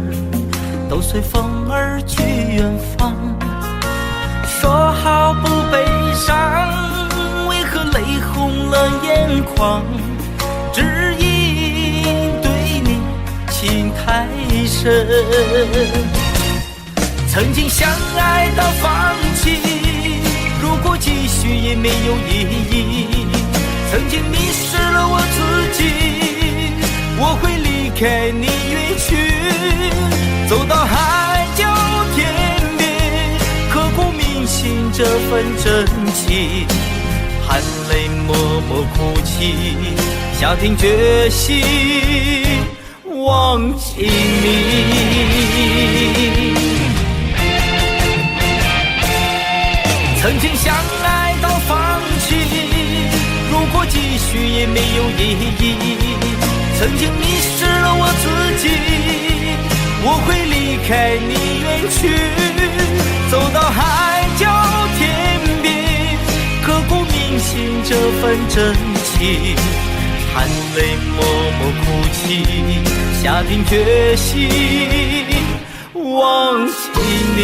都随风而去远方。说好不悲伤，为何泪红了眼眶？只因对你情太深。曾经相爱到放弃，如果继续也没有意义。曾经迷失了我自己，我会离开你远去，走到海角天边，刻骨铭心这份真情，含泪默默哭泣，下定决心忘记你。曾经相爱到放弃，如果继续也没有意义。曾经迷失了我自己，我会离开你远去，走到海角天边，刻骨铭心这份真情，含泪默默哭泣，下定决心忘记你。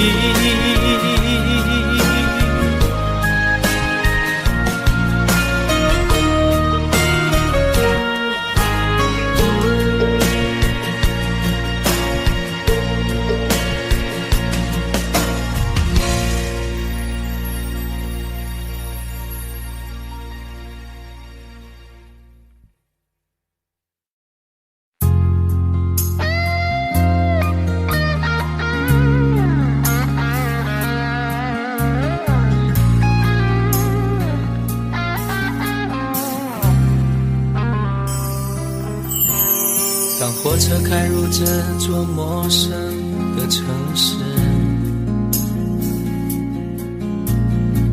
当火车开入这座陌生的城市，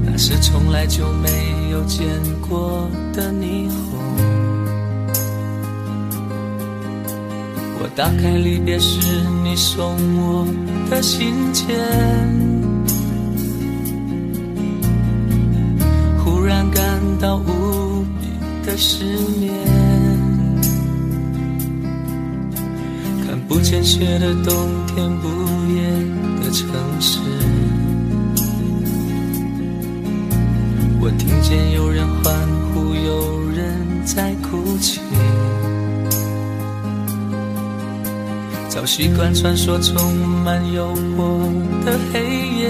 那是从来就没有见过的霓虹。我打开离别时你送我的信件，忽然感到无比的失眠。不见雪的冬天，不夜的城市，我听见有人欢呼，有人在哭泣。早习惯传说充满诱惑的黑夜，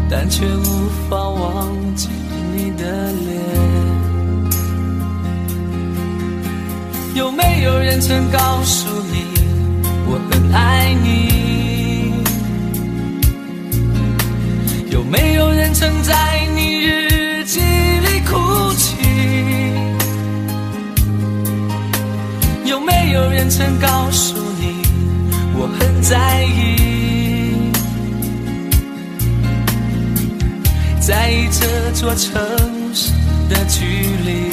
但却无法忘记你的脸。有没有人曾告诉你我很爱你？有没有人曾在你日记里哭泣？有没有人曾告诉你我很在意？在意这座城市的距离。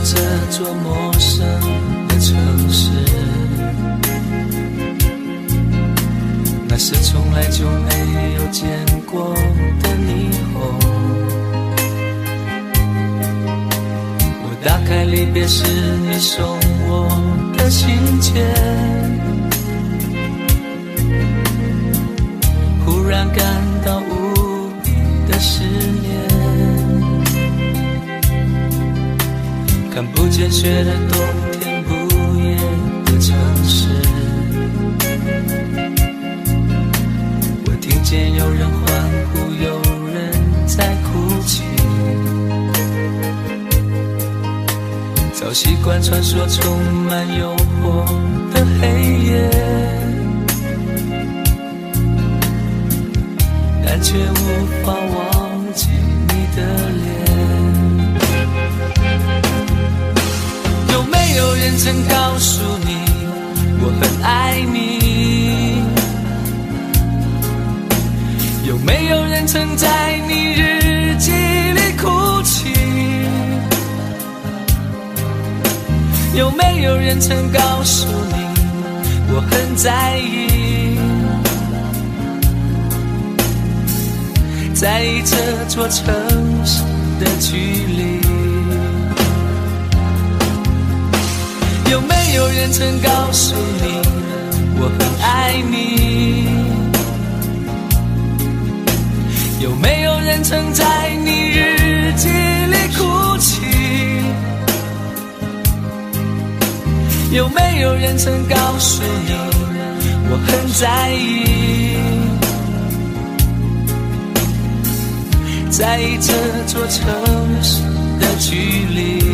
这座陌生的城市，那是从来就没有见过的霓虹。我打开离别时你送我的信件，忽然感到无比的思念。看不见雪的冬天，不夜的城市，我听见有人欢呼，有人在哭泣。早习惯穿梭充满诱惑的黑夜，但却无法忘记你的脸。有没有人曾告诉你我很爱你？有没有人曾在你日记里哭泣？有没有人曾告诉你我很在意？在意这座城市的距离。有没有人曾告诉你我很爱你？有没有人曾在你日记里哭泣？有没有人曾告诉你我很在意？在意这座城市的距离。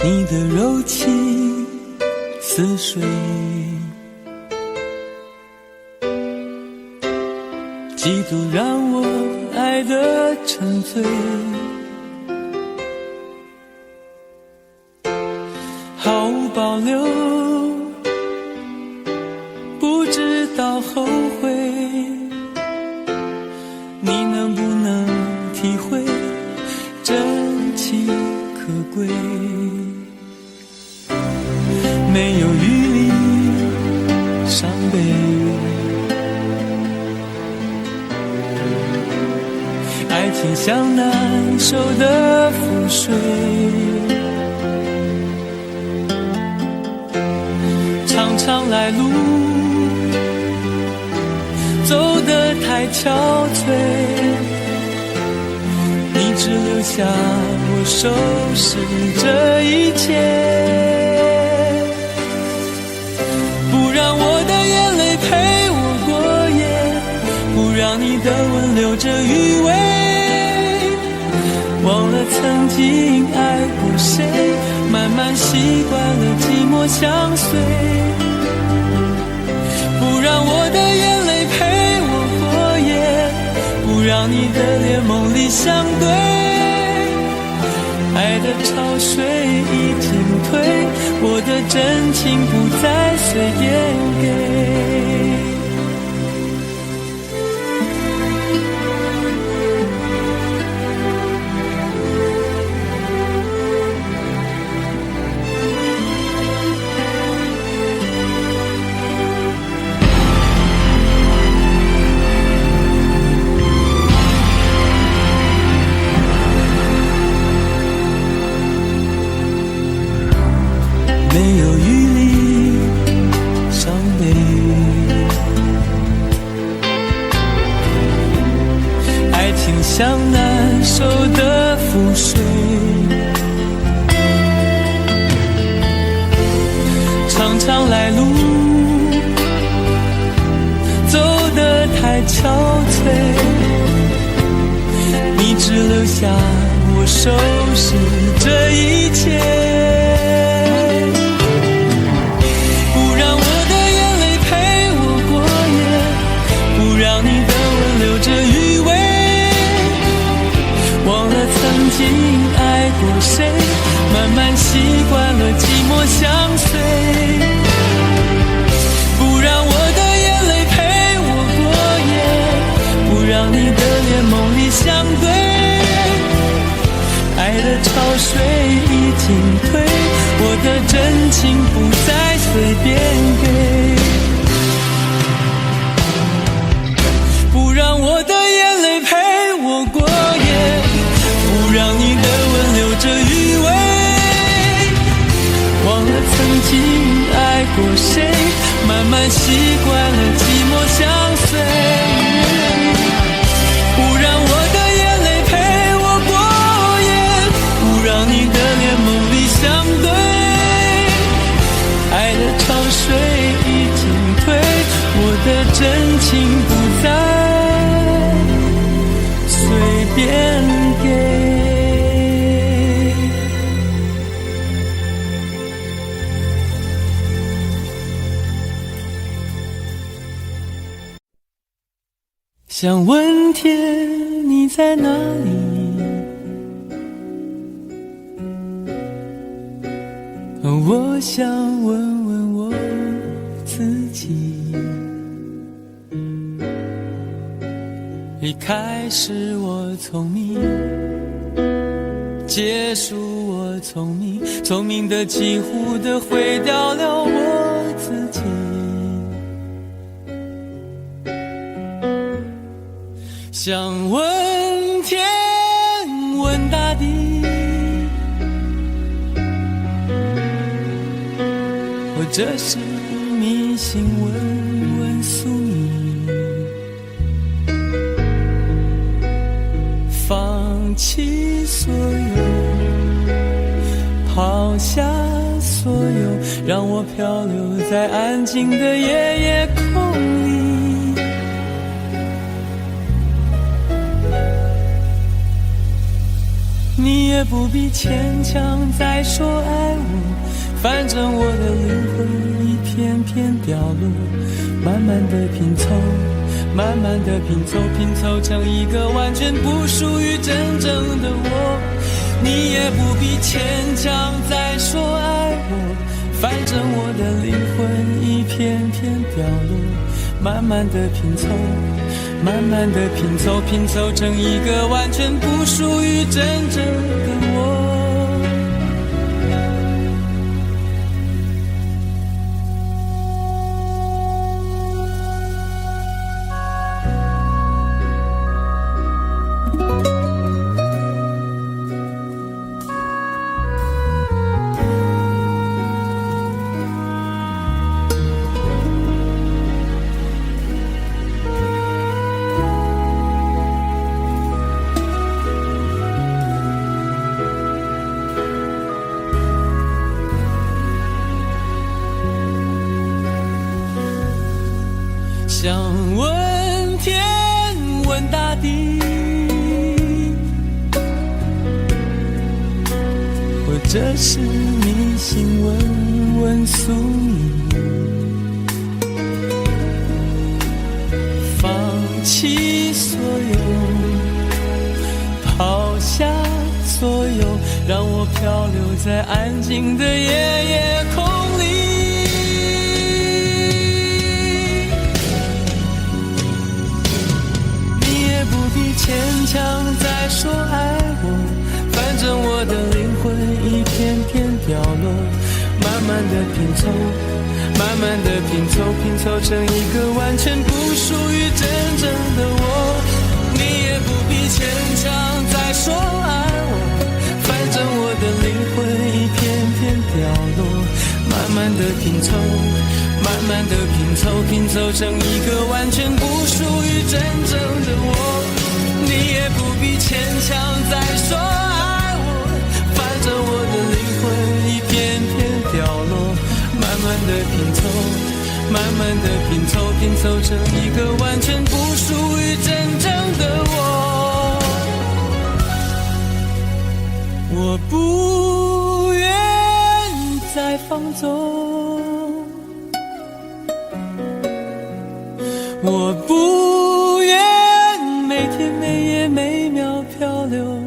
你的柔情似水，几度让我爱得沉醉，毫无保留，不知道后悔。体会真情可贵，没有余力伤悲。爱情像难收的覆水，常常来路走得太憔悴，你只留下我收拾这一切，不让我的眼泪陪我过夜，不让你的吻留着余味，忘了曾经爱过谁，慢慢习惯了寂寞相随，不让我的眼泪陪我过夜，不让你的脸梦里相对，爱的潮水已经退，我的真情不再随便给。没有余力伤悲，爱情像难收的覆水，常常来路走得太憔悴，你只留下我收拾这一切，这余味，忘了曾经爱过谁，慢慢习惯了寂寞相随，不让我的眼泪陪我过夜，不让你的脸梦里相对，爱的潮水已经退，我的真情不再随便给，不让我的眼泪陪我过夜，不让你的吻留着余味，忘了曾经爱过谁，慢慢习惯了寂寞相随，不让我的眼泪陪我过夜，不让你的脸梦里相对，爱的潮水已经退，我的真情不再随便给。想问天你在哪里，我想问问我自己，一开始我聪明，结束我聪明，聪明的几乎的毁掉了我自己，想问天问大地，或者是迷信问问宿命，放弃所有，抛下所有，让我漂流在安静的夜夜空里，你也不必牵强再说爱我，反正我的灵魂一片片掉落，慢慢的拼凑，慢慢的拼凑，拼凑成一个完全不属于真正的我，你也不必牵强再说爱我，反正我的灵魂一片片掉落，慢慢的拼凑，慢慢的拼凑，拼凑成一个完全不属于真正的我。想问天，问大地，或者是迷信问问宿命，放弃所有，抛下所有，让我漂流在安静的夜空里。牵强再说爱我，反正我的灵魂一片片掉落，慢慢的拼凑，慢慢的拼凑，拼凑成一个完全不属于真正的我。你也不必牵强再说爱我，反正我的灵魂一片片掉落，慢慢的拼凑，慢慢的拼凑，拼凑成一个完全不属于真正的我。你也不必牵强再说爱我，反正我的灵魂一片片掉落，慢慢的拼凑，慢慢的拼凑，拼凑成一个完全不属于真正的我。我不愿再放纵，我不愿每天每夜每秒漂流，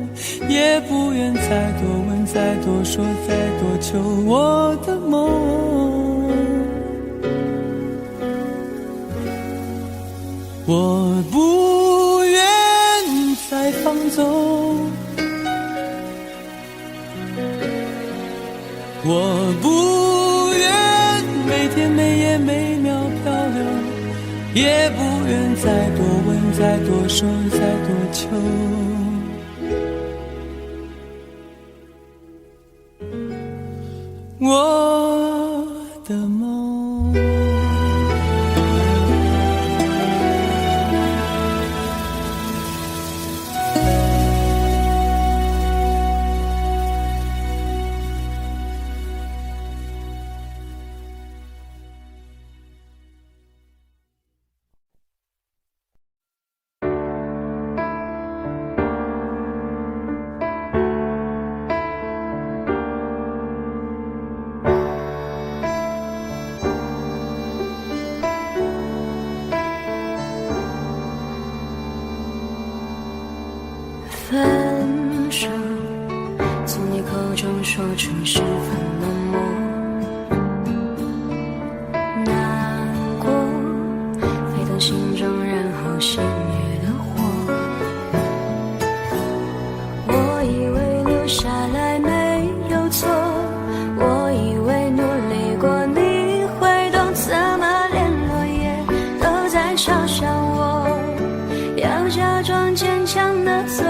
也不愿再多问再多说再多求我的梦。我不愿再放纵，我不愿每天每夜每秒漂流，也不愿再多问再多说再多求我的梦。分手，从你口中说出十分冷漠，难过沸腾心中，然后熄灭了火。我以为留下来没有错，我以为努力过你会懂，怎么连落叶都在嘲笑我，要假装坚强的走。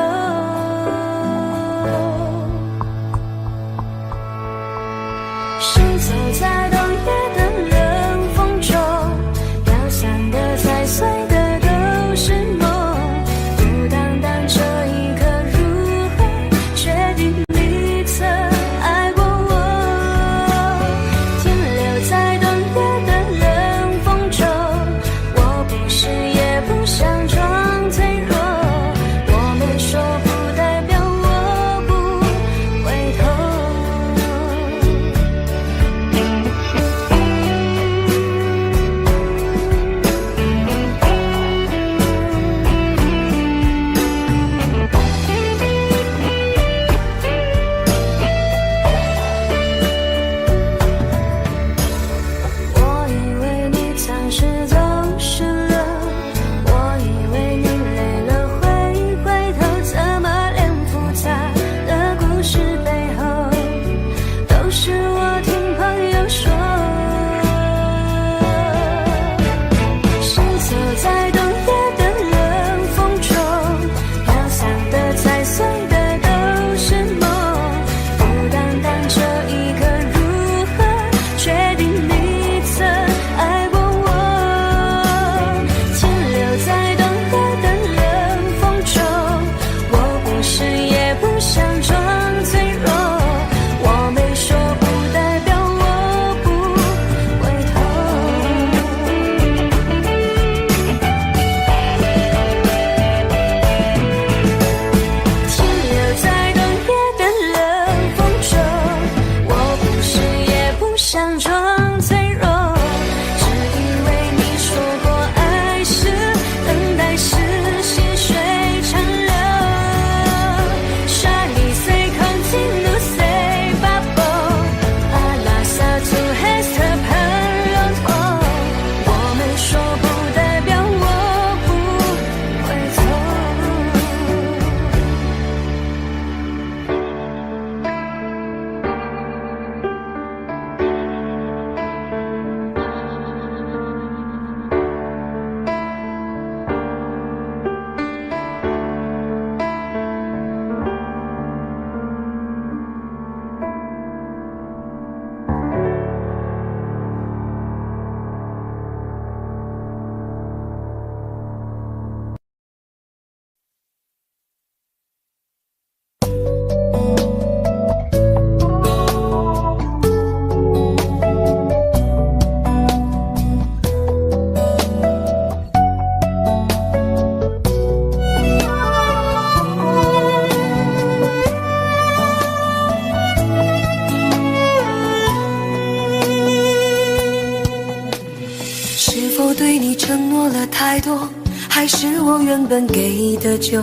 太多，还是我原本给的就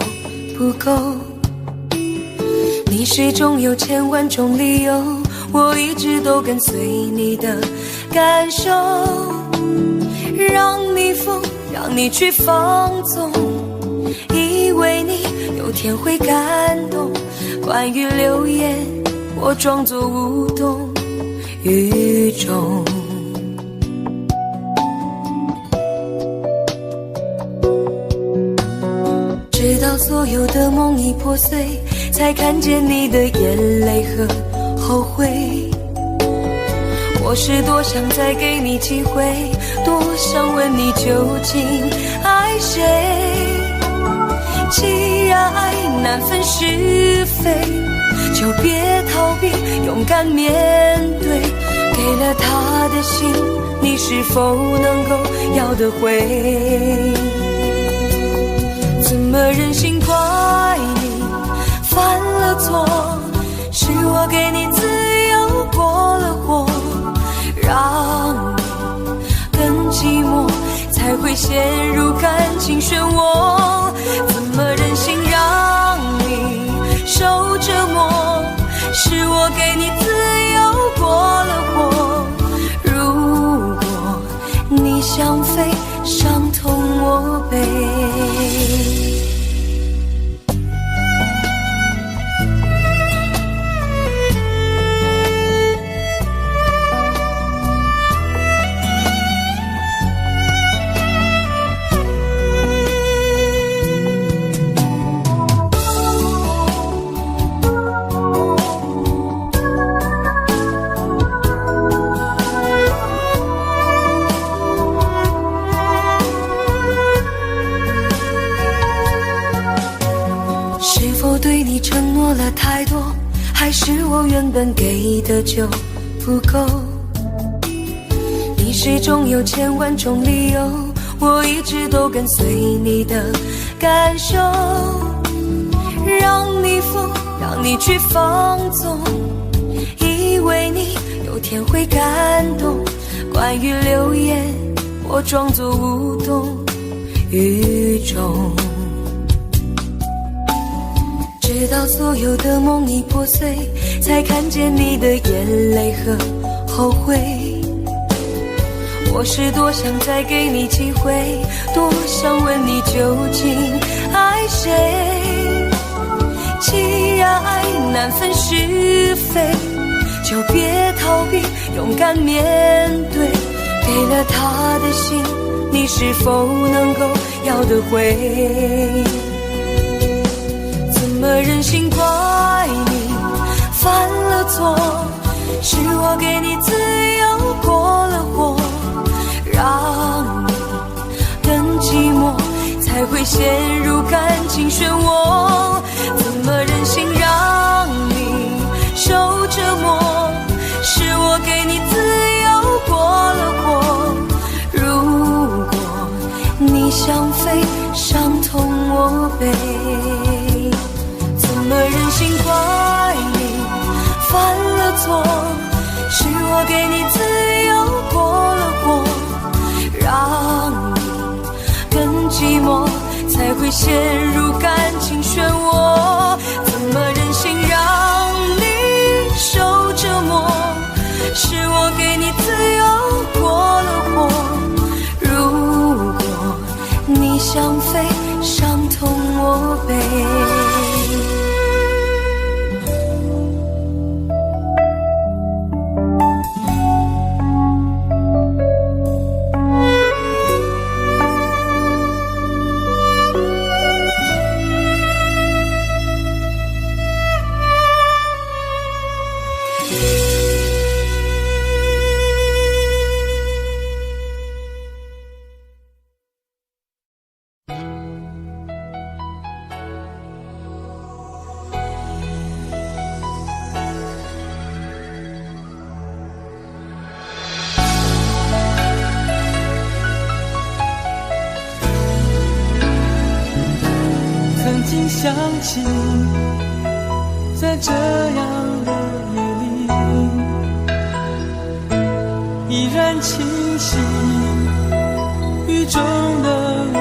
不够？你始终有千万种理由，我一直都跟随你的感受，让你疯，让你去放纵，以为你有天会感动。关于流言，我装作无动于衷。直到所有的梦已破碎，才看见你的眼泪和后悔。我是多想再给你机会，多想问你究竟爱谁。既然爱难分是非，就别逃避，勇敢面对。给了他的心，你是否能够要得回？怎么忍心怪你犯了错？是我给你自由过了火，让你更寂寞，才会陷入感情漩涡。怎么忍心让你受折磨？是我给你自由过了火。如果你想飞，伤痛我背。对你承诺了太多，还是我原本给的就不够？你始终有千万种理由，我一直都跟随你的感受，让你疯，让你去放纵，以为你有天会感动。关于流言，我装作无动于衷。直到所有的梦已破碎，才看见你的眼泪和后悔。我是多想再给你机会，多想问你究竟爱谁。既然爱难分是非，就别逃避，勇敢面对。给了他的心，你是否能够要得回？怎么忍心怪你犯了错？是我给你自由过了火，让你更寂寞，才会陷入感情漩涡。怎么忍心让你受折磨？是我给你自由过了火。如果你想飞，伤痛我背。怎么忍心怪你犯了错？是我给你自由过了火，让你更寂寞，才会陷入感情漩涡。怎么忍心让你受折磨？是我给你自由过了火。如果你想飞，伤痛我背。想起在这样的夜里，依然清晰雨中的我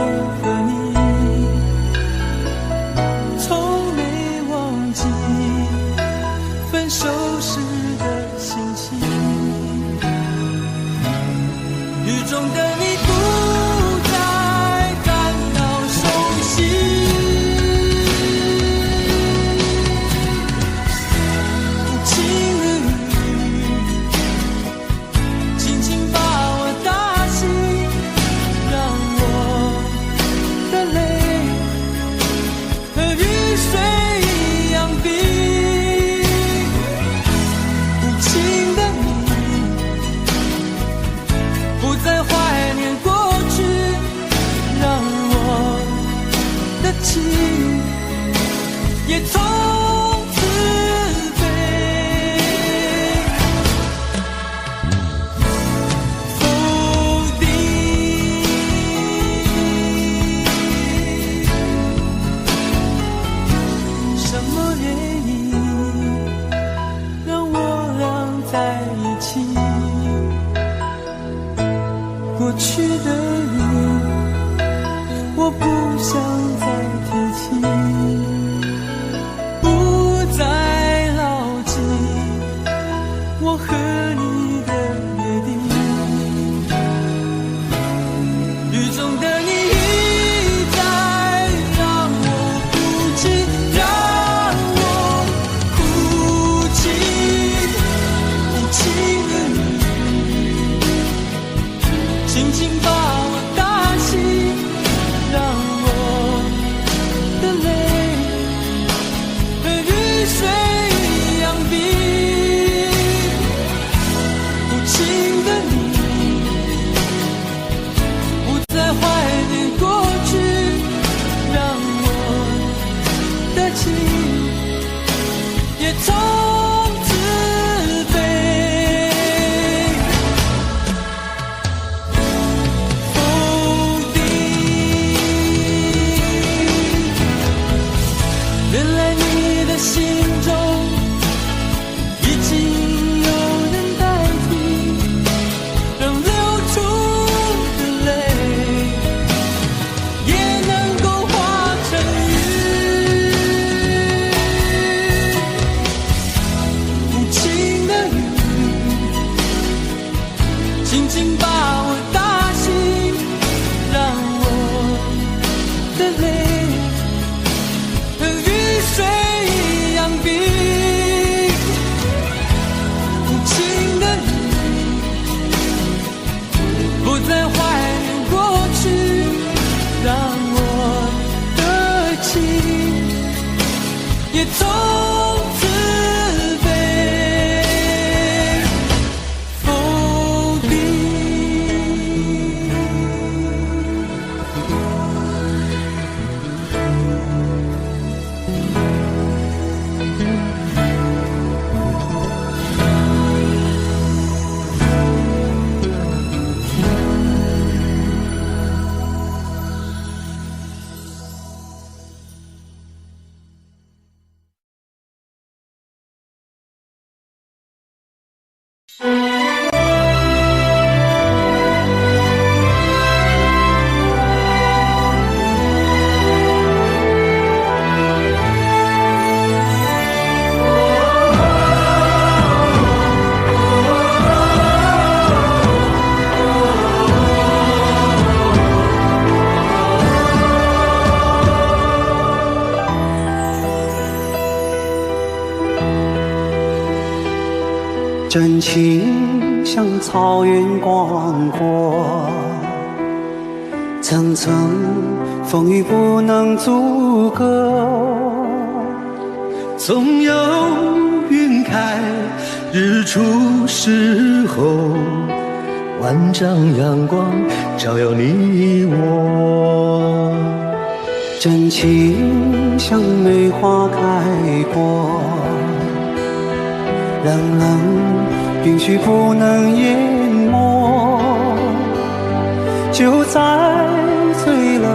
情也从此飞。否定什么原因让我俩在一起？过去的你，我不想再提起，不再牢记我和你的约定。雨中的你一再让我哭泣，让我哭泣，无情的你轻轻把我打醒，让我的泪和雨水一样冰。无情的你不再怀念过去，让我的情也从此飞。否定，原来你的心中已经有人代替，让流出的泪也能够化成雨。无情的雨轻轻把我打醒，让我的泪和雨水一样冰。无情的你不再怀念过去，让我的情也从此飞。否定。真情像草原广阔，层层风雨不能阻隔。总有云开日出时候，万丈阳光照耀你我。真情像梅花开过，冷冷允许不能淹没，就在最冷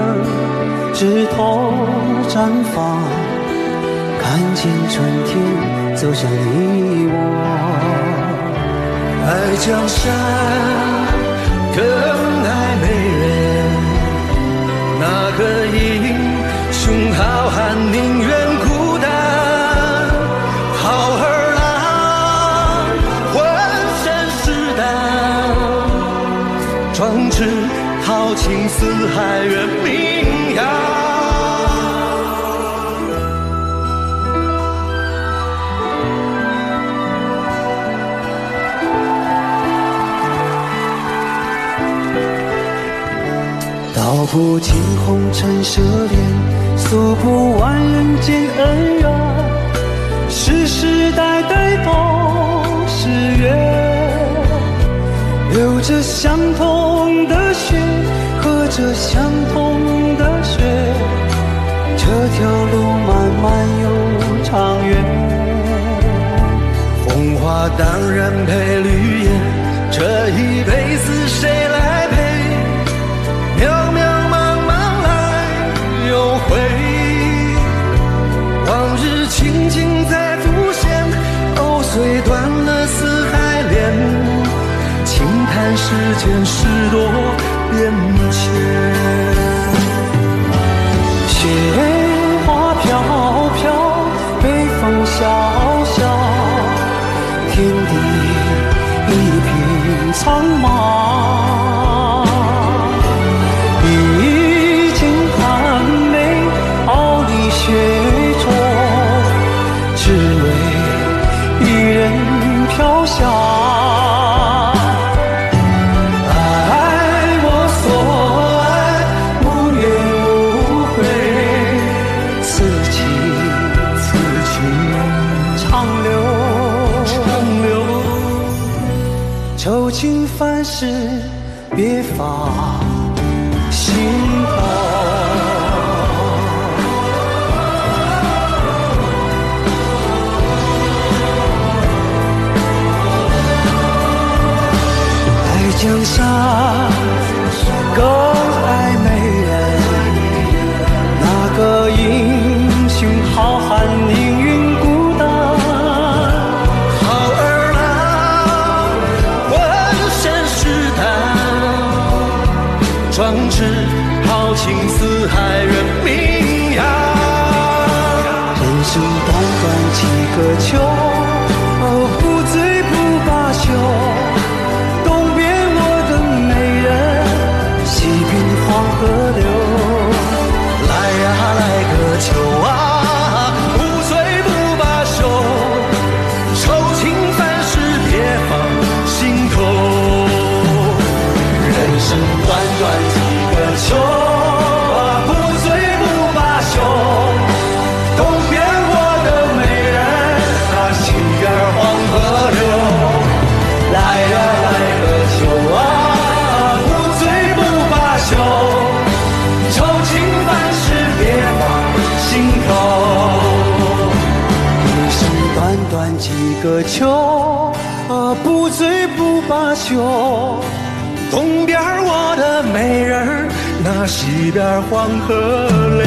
枝头绽放，看见春天走向你我。爱江山更爱美人，那个英雄好汉宁愿孤单。好儿郎浑身是胆，壮志豪情四海远名扬。道不尽红尘奢恋，诉不完人间恩怨，世世代代都是缘，流着相同的血，喝着相同的血，这条路漫漫又长远，红花当然配绿叶，这一辈子谁来陪？渺渺茫茫来又回，往日情景再浮现，藕虽断了丝还连，轻叹世间事多变迁。雪花飘飘，北风萧萧，天地一片苍茫。一襟寒梅傲立雪中，只为一人飘香。愁情烦事别放心头，爱江山更爱美人，那个英雄好汉宁愿孤单。壮志豪情四海人名扬，人生短短几个秋，不醉不罢休。东边我的美人，西边黄河流。来呀来个秋啊，不醉不罢休，愁情烦事别放心头。人生短短几个秋，不醉不罢休。东边我的美人，西边黄河流。来呀来个秋啊，不醉不罢休，愁情烦事别放心头。人生短短几个秋，不醉不罢休。东边我的美人，那西边黄河流。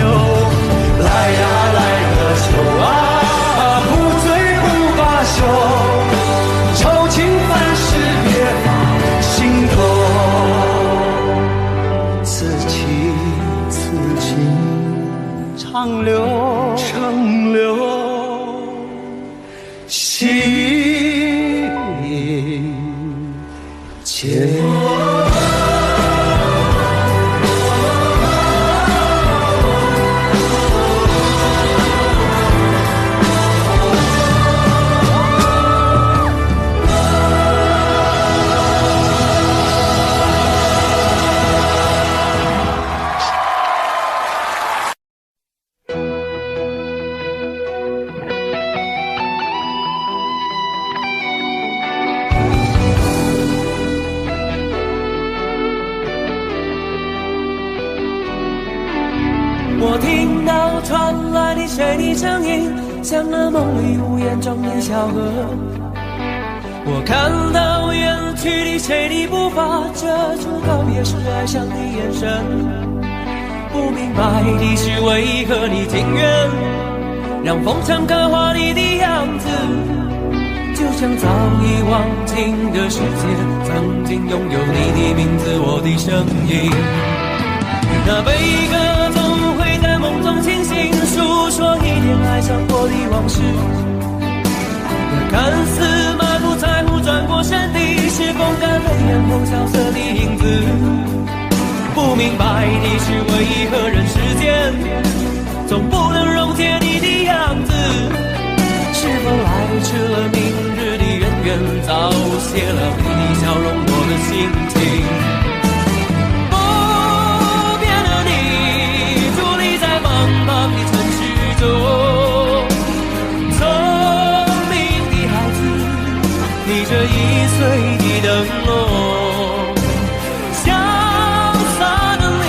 来呀来个秋啊，不醉不罢休，愁情烦事别放心头。此情此景长留，长留心间。我听到传来的水滴声音，像那梦里无言中的小河。我看到远去的谁的步伐，遮住告别时哀伤的眼神。不明白的是为何你情愿让风尘刻画你的样子，就像早已忘情的世界，曾经拥有你的名字，我的声音。那悲歌总会在梦中清醒，诉说一点爱上过的往事。那看似满不在乎转过身的，是风干泪眼后萧瑟的影子。不明白的是为何人世间总不能溶解你的样子，是否来迟了明日的渊源，早谢了你的笑容我的心情。这易碎的灯笼，潇洒的你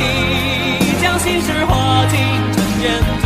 将心事化进尘烟中。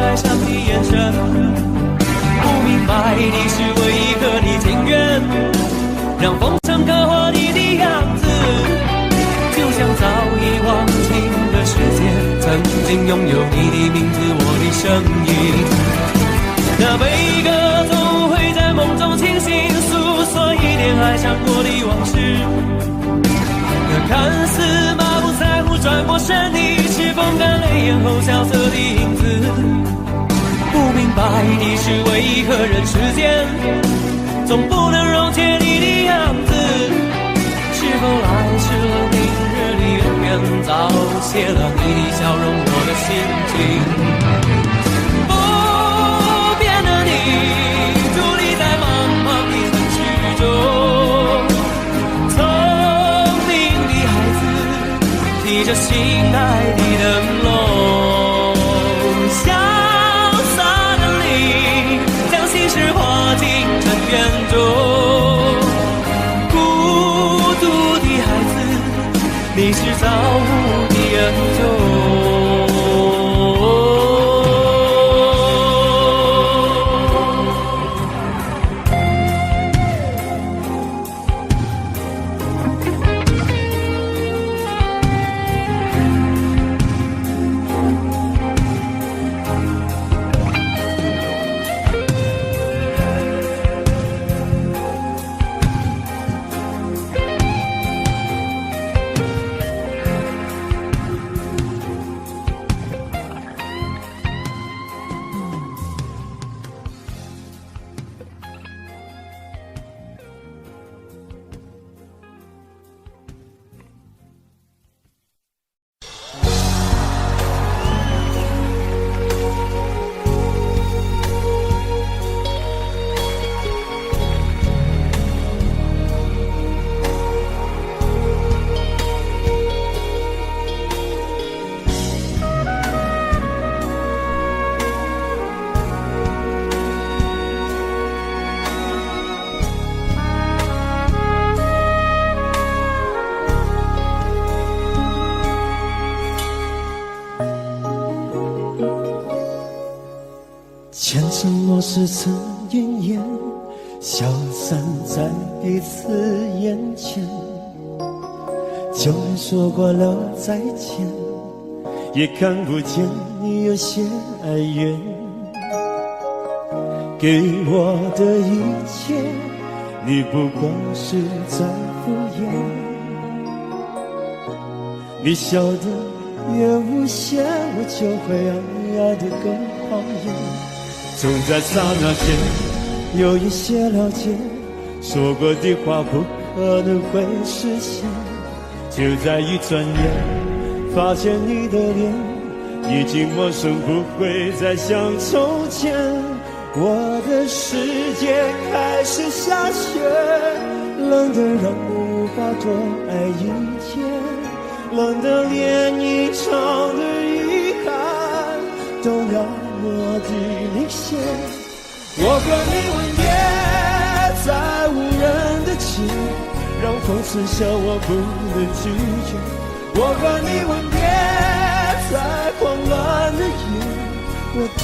爱上你眼神，不明白你是为何你情愿让风尘刻画你的样子，就像早已忘情的世界曾经拥有你的名字，我的声音。那悲歌总会在梦中清醒，诉说一点爱上过的往事。那看似满不在乎转过身，你是风干泪眼后萧瑟的影子。不明白你是为何人世间总不能溶解你的样子，是否来迟了明日里永远早谢了你的笑容，我的心情。不变的你伫立在茫茫的城市中，聪明的孩子提着心爱的灯笼，潇洒的你将心事化进尘缘中，孤独的孩子你是造物的恩宠。前尘往事曾奄奄，消散在彼此眼前。就连说过了再见，也看不见你有些哀怨。给我的一切，你不过是在敷衍。你笑得越无邪，我就会爱得更狂野。总在刹那间有一些了解，说过的话不可能会实现。就在一转眼，发现你的脸已经陌生，不会再像从前。我的世界开始下雪，冷得让我无法多爱一天，冷得连一场的遗憾都了我的明显。我和你吻别在无人的街，让风痴笑我不能拒绝。我和你吻别在慌乱的夜，我等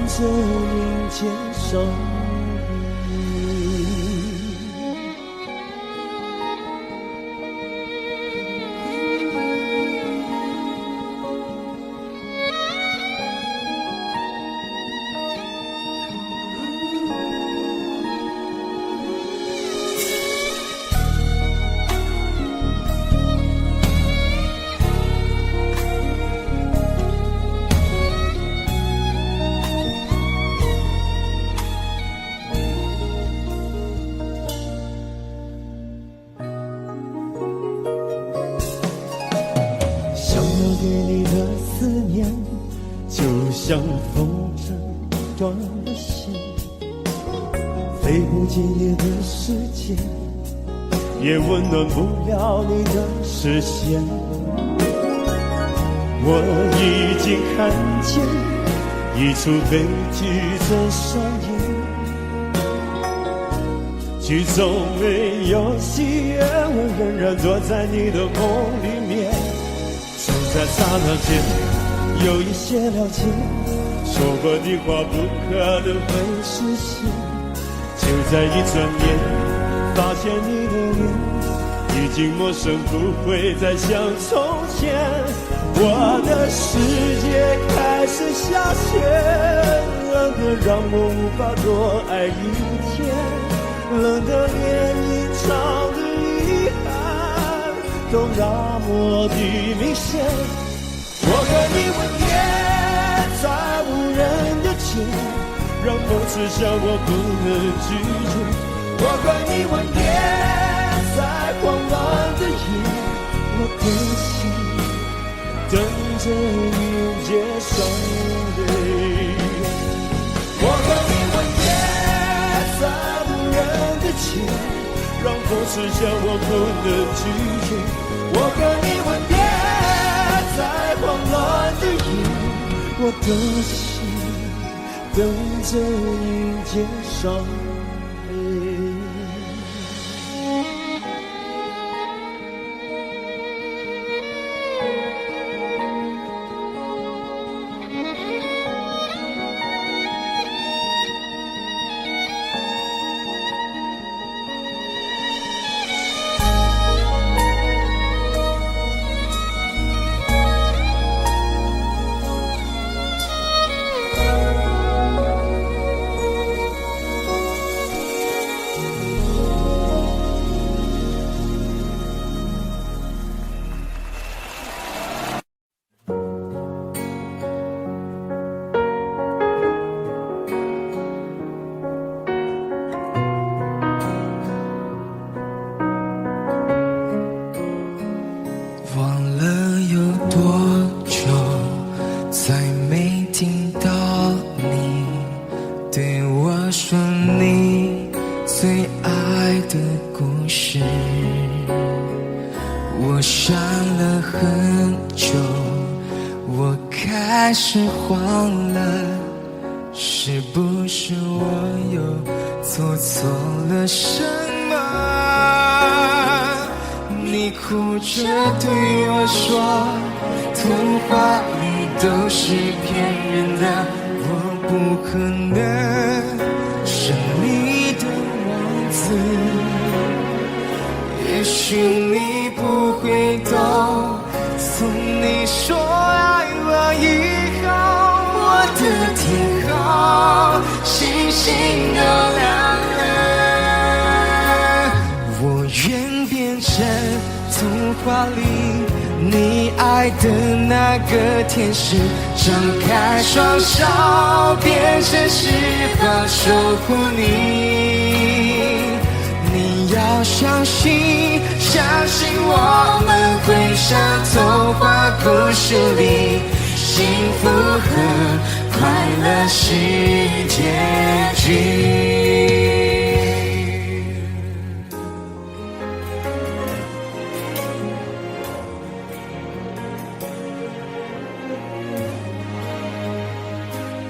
着迎接伤悲。对你的思念，就像风筝断了线，飞不进你的世界，也温暖不了你的视线。我已经看见一出悲剧正上演，剧中没有喜悦，我仍然躲在你的梦里面。就在刹那间，有一些了解，说过的话不可能会实现。就在一转眼，发现你的脸已经陌生，不会再像从前。我的世界开始下雪，冷得让我无法多爱一天，冷得连隐藏的遗憾都那么的明显。我和你吻别在无人的街，让梦刺向我不能拒绝。我和你吻别在慌乱的夜，我的心等着迎接伤悲。我和你吻别在无人的街，让风刺向我不能拒绝。我和你吻别在慌乱的夜，我的心等着迎接伤悲。忘了有多久，再没听到你对我说你最爱的故事。我想了很久，我开始慌了，是不是我又做错了什么？你哭着对我说，童话里都是骗人的，我不可能是你的王子。也许你不会懂，从你说爱我以后，我的天空星星都亮了。我愿变成童话里你爱的那个天使，张开双手变成翅膀守护你。你要相信，相信我们会像童话故事里，幸福和快乐是结局。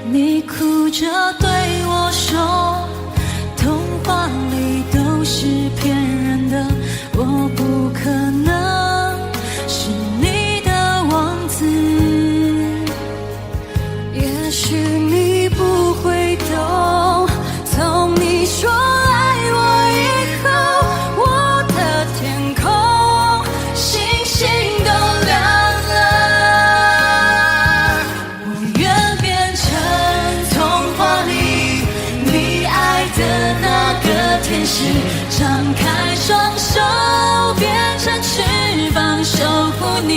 你哭着对我说，童话里都是骗人的，我不可能是你的王子。也许你不会懂，从你说爱我以后，我的天空星星都亮了。我愿变成童话里你爱的那个天使，张开双手变成翅膀守护你。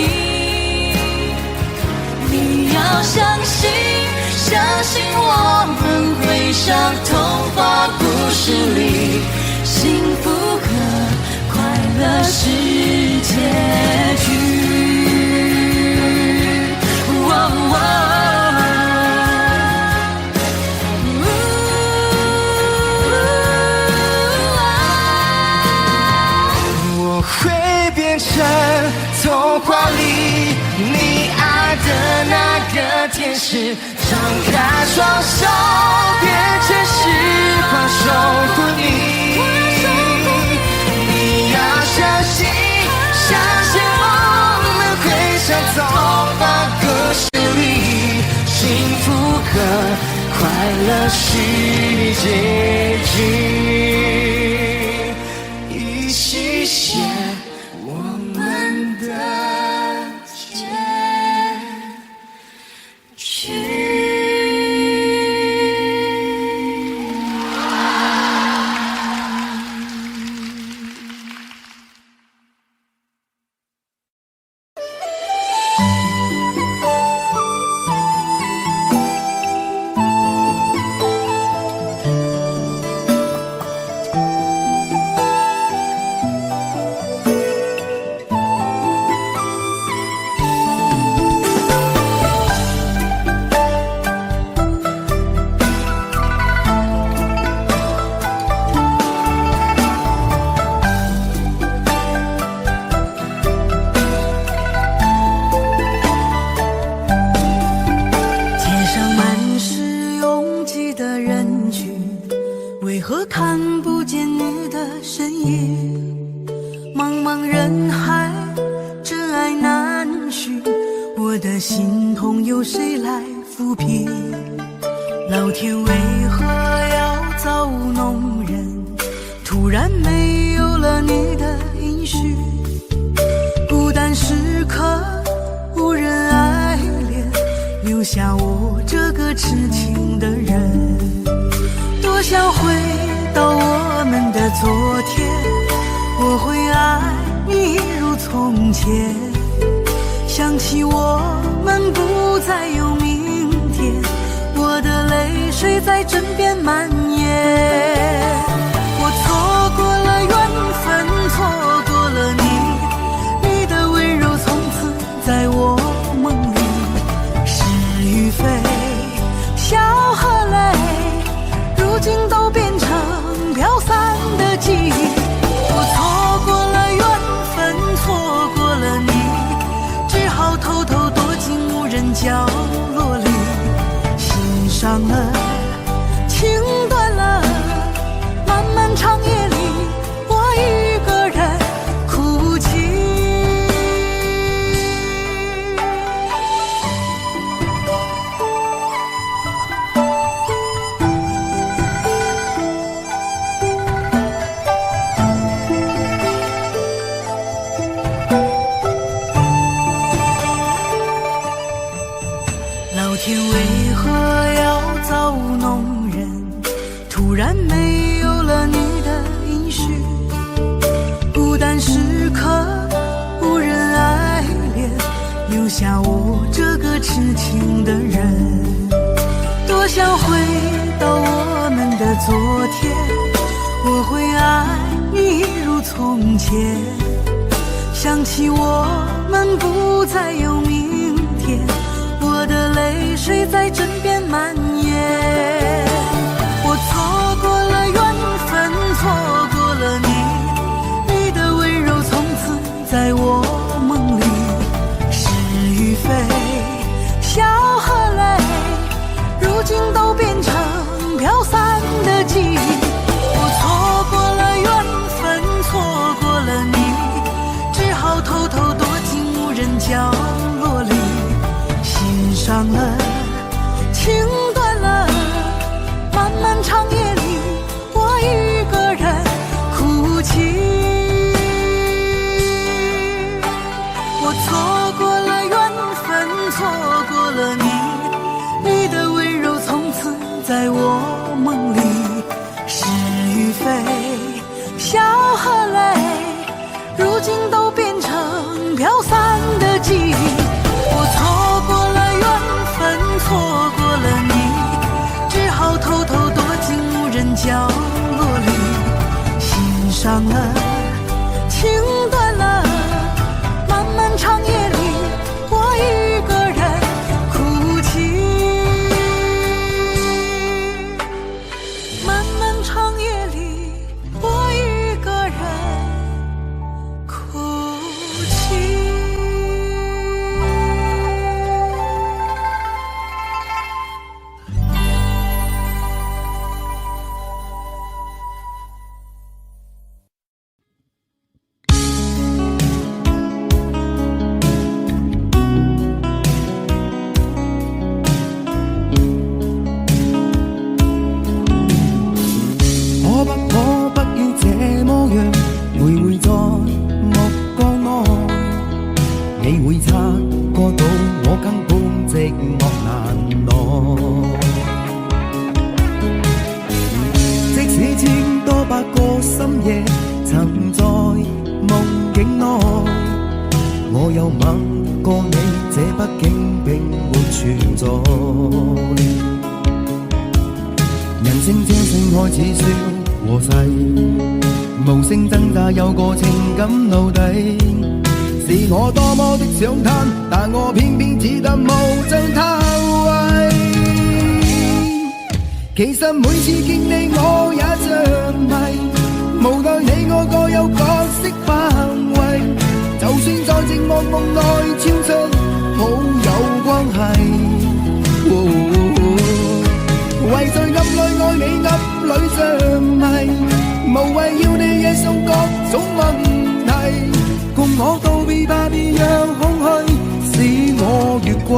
你要相信，相信我们会像童话故事里，幸福和快乐是结局。我会变成童话里你爱的那个天使，张开双手变成翅膀守护你。你要相信，相信我们会像童话故事里，是你接近，一起写我们的结局。为何看不见你的身影？茫茫人海，真爱难寻，我的心痛有谁来抚平？老天为何要造物弄人？突然没有了你的音讯，孤单时刻无人爱怜，留下我这个痴情的人。多想回到我们的昨天，我会爱你如从前。想起我们不再有明天，我的泪水在枕边蔓延。我错过了缘分，错过了你，你的温柔从此在我梦里。是与非，笑和泪，如今都变成飘散的记忆。我错过了缘分，错过了你，只好偷偷躲进无人角落里。心伤了，情断了，漫漫长夜里，我一个人哭泣。老天为何要造物弄人？突然没有了你的音讯，孤单时刻无人爱怜，留下我这个痴情的人。多想回到我们的昨天，我会爱你如从前。想起我们不再有明天，我的泪水在枕边蔓延。我错过了缘分，错过了你，你的温柔从此在我梦里。是与非，笑和泪，如今都变成飘散的记忆。我错过了缘分，错过了你，只好偷偷躲进无人角落里。心伤了，情断了，漫漫长夜里，我一个人哭泣。我错过了缘分，错过了你，你的温柔从此在我梦里。是与非，笑和泪，如今都变成飘散的记忆。我错过了缘分，错过了你，只好偷偷躲进无人角落里。心伤了，情断了，漫漫长夜里，我一个人哭泣。漫漫长夜里，我一个人哭泣。正這性開始消和逝，無聲掙扎有個情感奴隸，是我多麼的想貪，但我偏偏只得無盡偷慰。其實每次見你我也着迷，無奈你我各有角色範圍，就算在寂寞夢內超出好友關係。為在暗裏愛你暗裏着迷，無謂要你惹上各種問題，共我道別吧，別讓空虛使我越軌。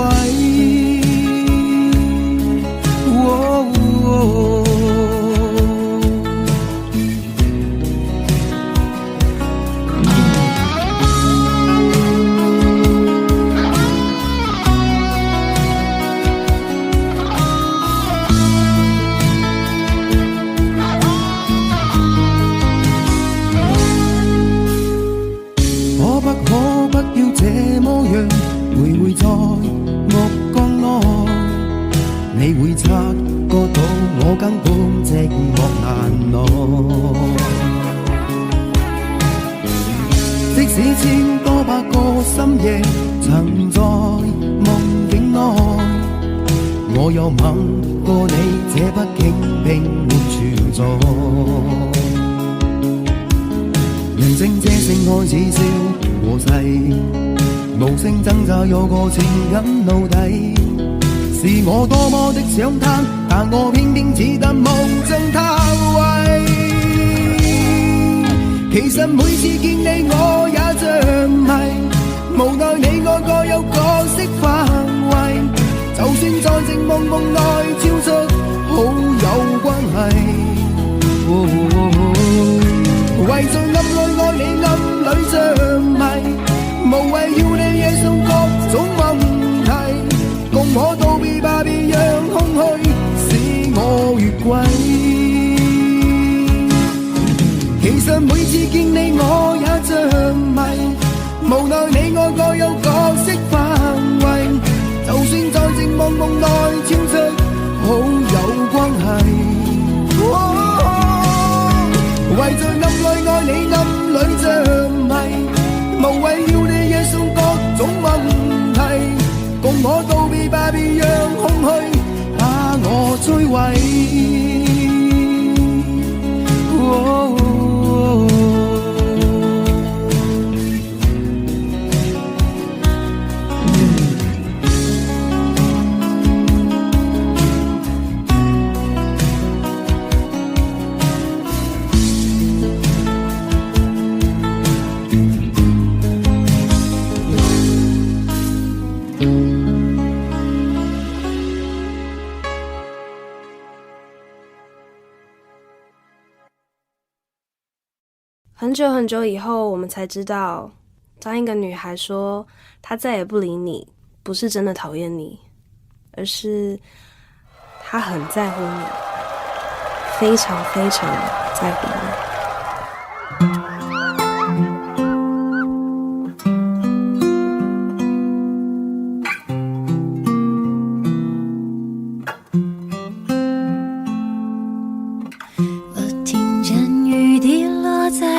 你會察覺到我根本寂寞難耐，即使千多百個深夜曾在夢境內，我又吻過你，這畢竟並沒存在。人聲這聲開始消和逝，無聲掙扎有個情感奴隸，是我多麼的想貪，但我偏偏只得無盡偷慰。其實每次見你我也着迷，無奈你我各有角色範圍，就算在寂寞夢內超出好友關係。為在暗裏愛你暗裏着迷，無謂要你惹上各種問題，共我道別吧，別讓空虛使我越軌。其實每次見你我也着迷，無奈你我各有角色範圍，就算在寂寞夢內超出好友關係。為在暗裏愛你暗裏着迷，無謂要你惹上各種問題，共我道別吧，別讓空虛把我摧毀。很久很久以后，我们才知道，当一个女孩说她再也不理你，不是真的讨厌你，而是她很在乎你，非常非常在乎你。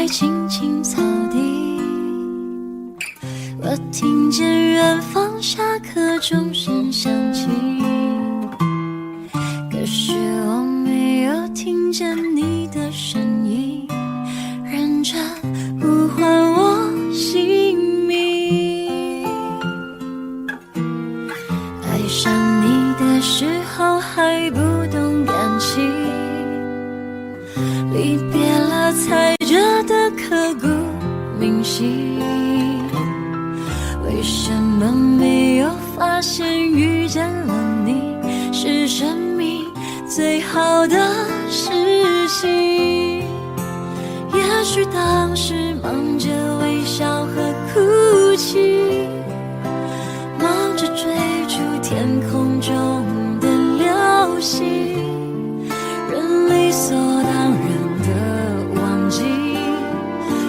青青草地，我听见远方下课钟声响起，可是我没有听见你的声音，认真呼唤我姓名。爱上你的时候还不懂感情，离别了才觉得刻骨铭心，为什么没有发现遇见了你是生命最好的事情？也许当时忙着微笑和哭泣，忙着追逐天空中的流星，人理所当然的忘记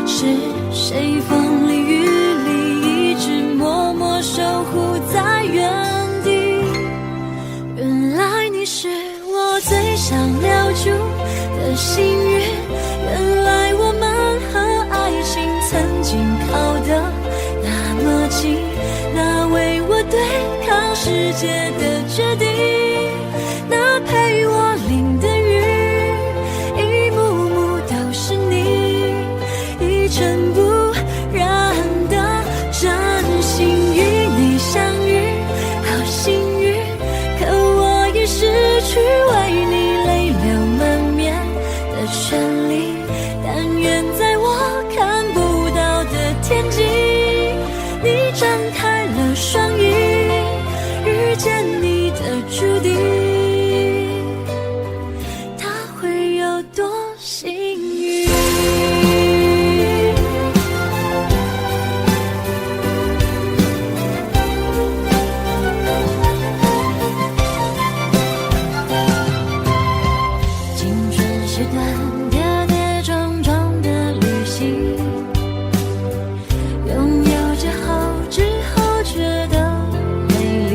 是谁风里雨里一直默默守护在原地。原来你是我最想留住的幸运，原来我们和爱情曾经靠得那么近，那为我对抗世界的决定，那陪我淋的雨，一幕幕都是你，一尘不染的真心与你相遇，好幸运，可我已失去为你泪流满面的权利，但愿在我看不到的天际，你张开了双翼，遇见你的注定，他会有多幸运？青春是段跌跌撞撞的旅行，拥有之后觉得美丽，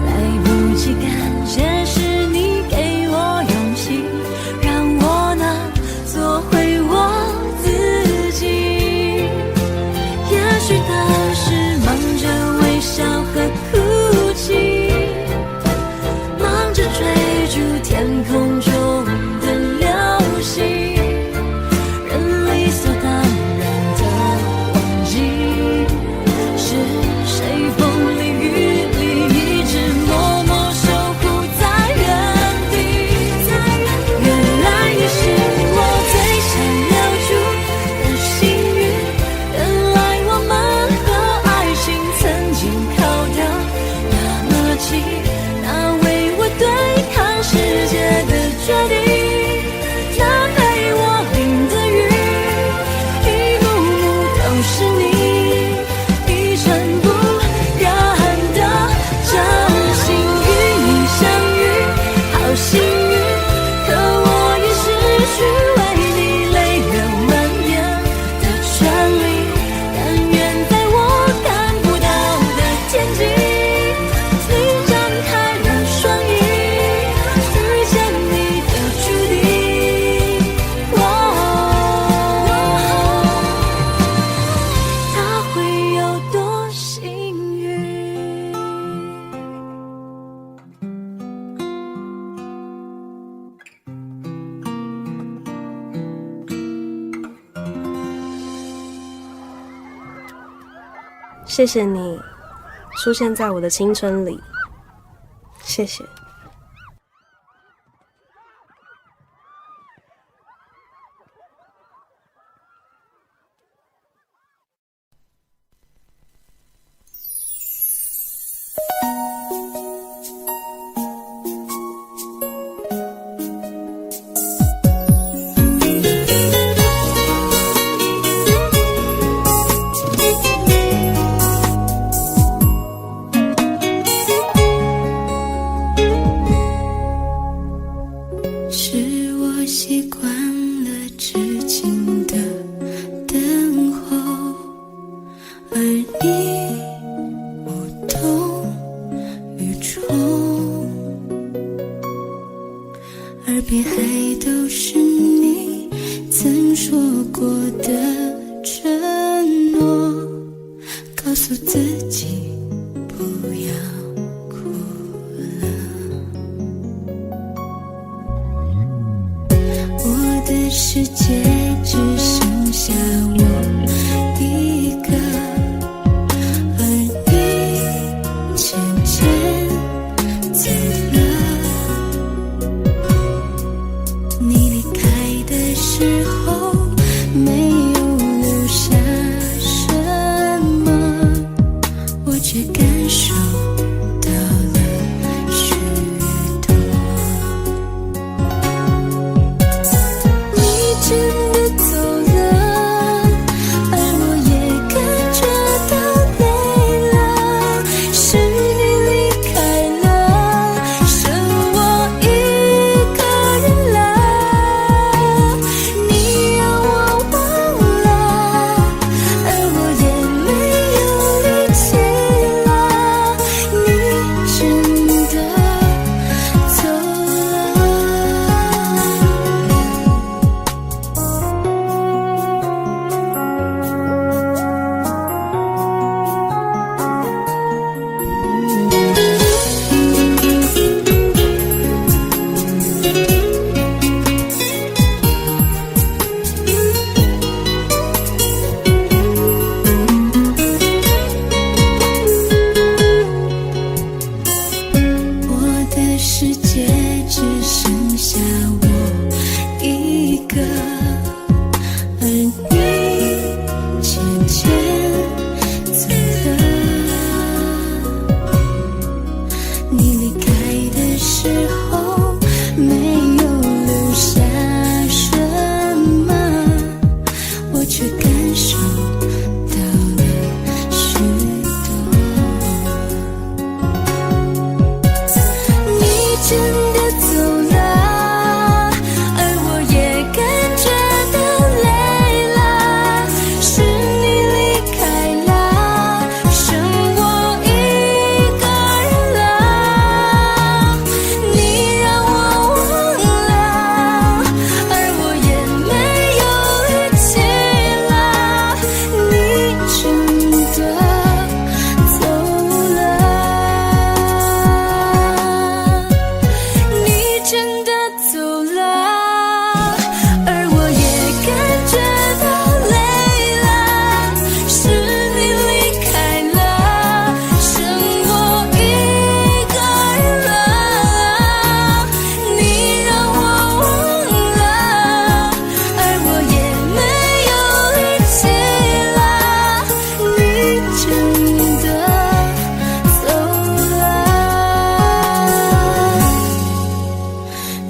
来不及感谢是你给我勇气，让我能做回我自己。也许当时忙着微笑和哭泣，忙着追逐天空中的流星，人理所当然的忘记，是谁风里雨里一直默默守护在原地。原来你是我最想留住的幸运，原来我们和爱情曾经靠得那么近，那为我对抗世界的决定，那陪我淋的雨，一幕幕都是你，一尘不染的真心与你相遇，好幸运，可我已失去为你泪流满面的权利，但愿在我看不到的天际，你张开了双翼，遇见你的注定。他会有多幸运？谢谢你出现在我的青春里，谢谢。是我习惯了痴情的等候，而你无动于衷，耳边还都是你曾说过的承诺，告诉自己不要哭了。我的世界只剩下我一个，而你渐渐走了。你离开的时候没有留下什么，我却感受到了许多。你真的走了，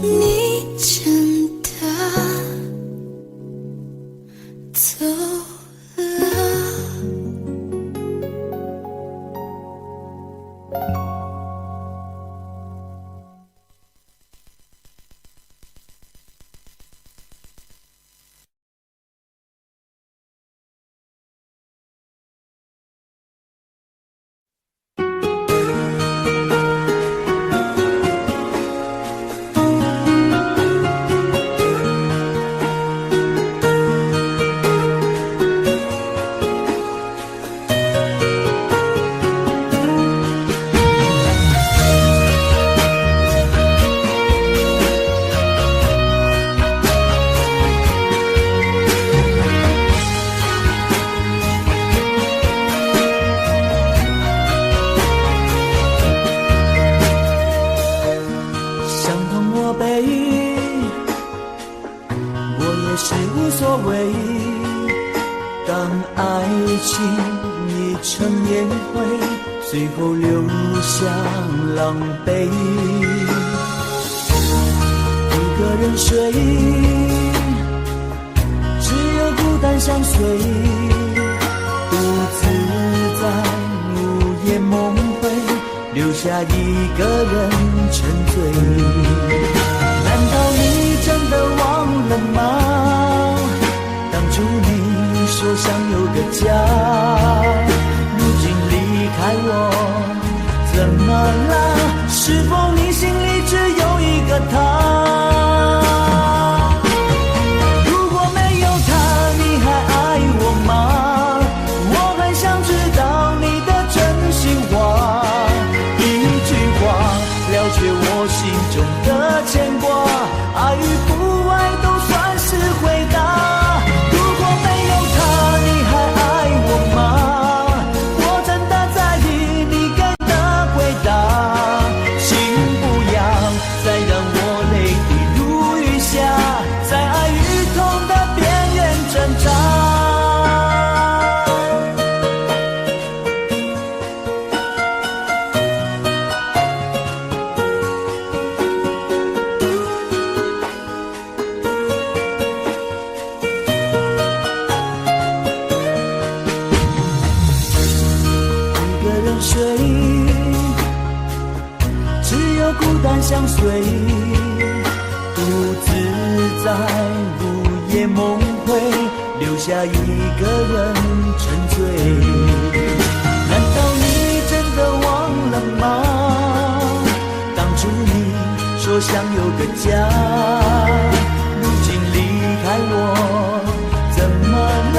你真的走了。是无所谓。当爱情已成烟灰，最后留下狼狈。一个人睡，只有孤单相随，独自在午夜梦回，留下一个人沉醉。难道你真的忘了吗？当初你说想有个家，如今离开我，怎么了？是否你心里只有一个他？如果没有他，你还爱我吗？我很想知道你的真心话，一句话了却我心中的牵挂，爱与不爱都算是回答。如果没有他，你还爱我吗？我真的在意你给的回答，请不要再让我泪滴如雨下，在爱与痛的边缘挣扎。睡，只有孤单相随，独自在午夜梦回，留下一个人沉醉。难道你真的忘了吗？当初你说想有个家，如今离开我，怎么了？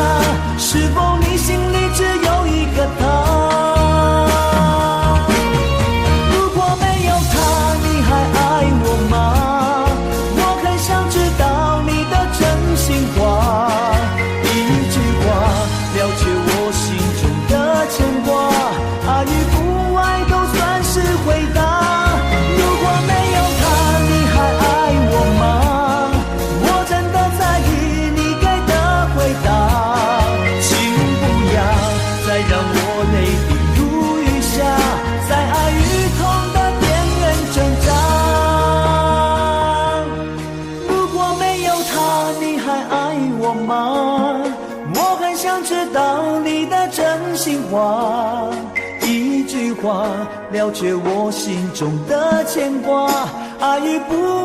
是否你心里只有一个他？我很想知道你的真心话，一句话了却我心中的牵挂，爱与不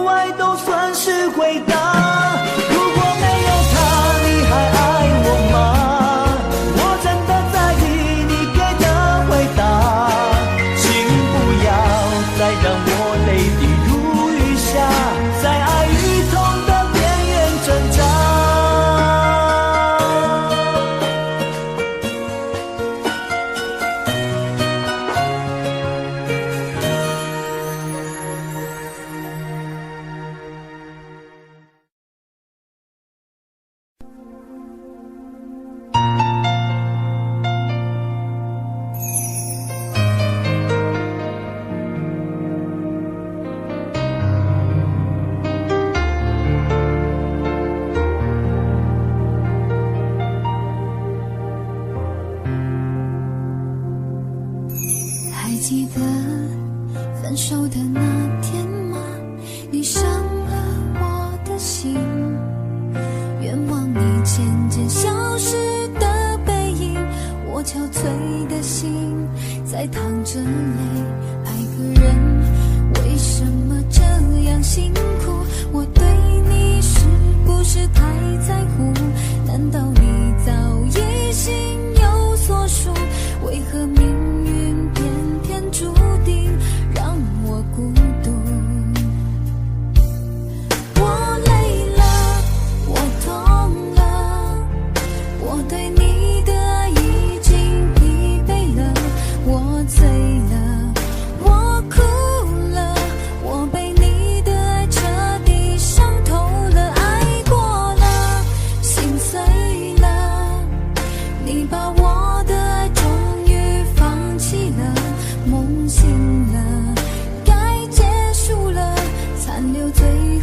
爱都算是回答。如果没有他，你还爱我吗？我真的在意你给的回答，请不要再让我泪滴如雨下，在爱与痛的边缘挣扎。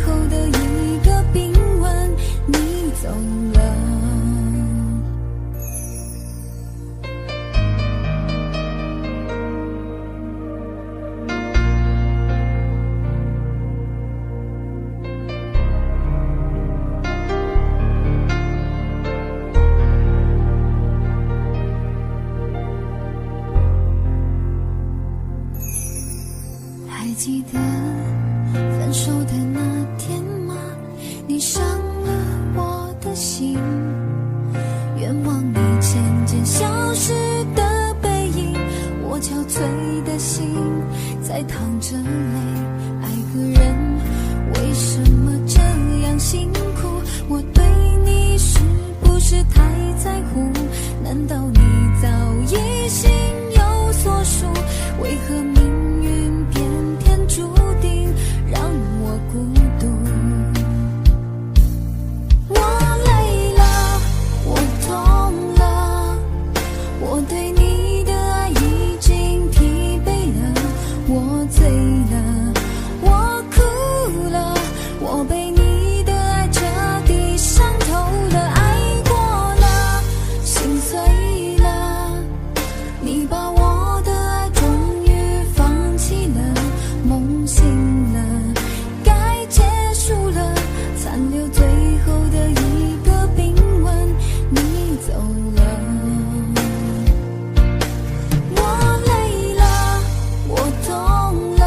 后的一个冰吻，你走了。还记得分手的那天吗？你伤了我的心，愿望你渐渐消失的背影，我憔悴的心在淌着泪。爱个人为什么这样辛苦？我对你是不是太在乎？难道你早已心有所属？为何命运偏偏注定让我孤独？我累了，我痛了，我对你的爱已经疲惫了，我醉了，我哭了，我被你的爱彻底伤透了，爱过了，心碎了，你把我的爱终于放弃了，梦醒了，该结束了，残留最后的一个冰吻，你走了。我累了，我痛了，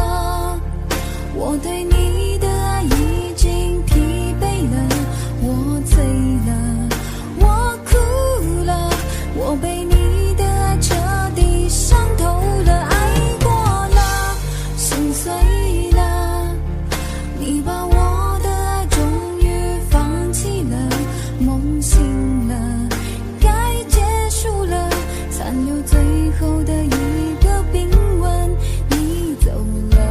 我对你的爱已经疲惫了，我醉了，我哭了，我被你的爱彻底伤透了，爱过了，心碎了，你把我的爱终于放弃了，梦醒了，该结束了，残留最后的一个冰吻，你走了。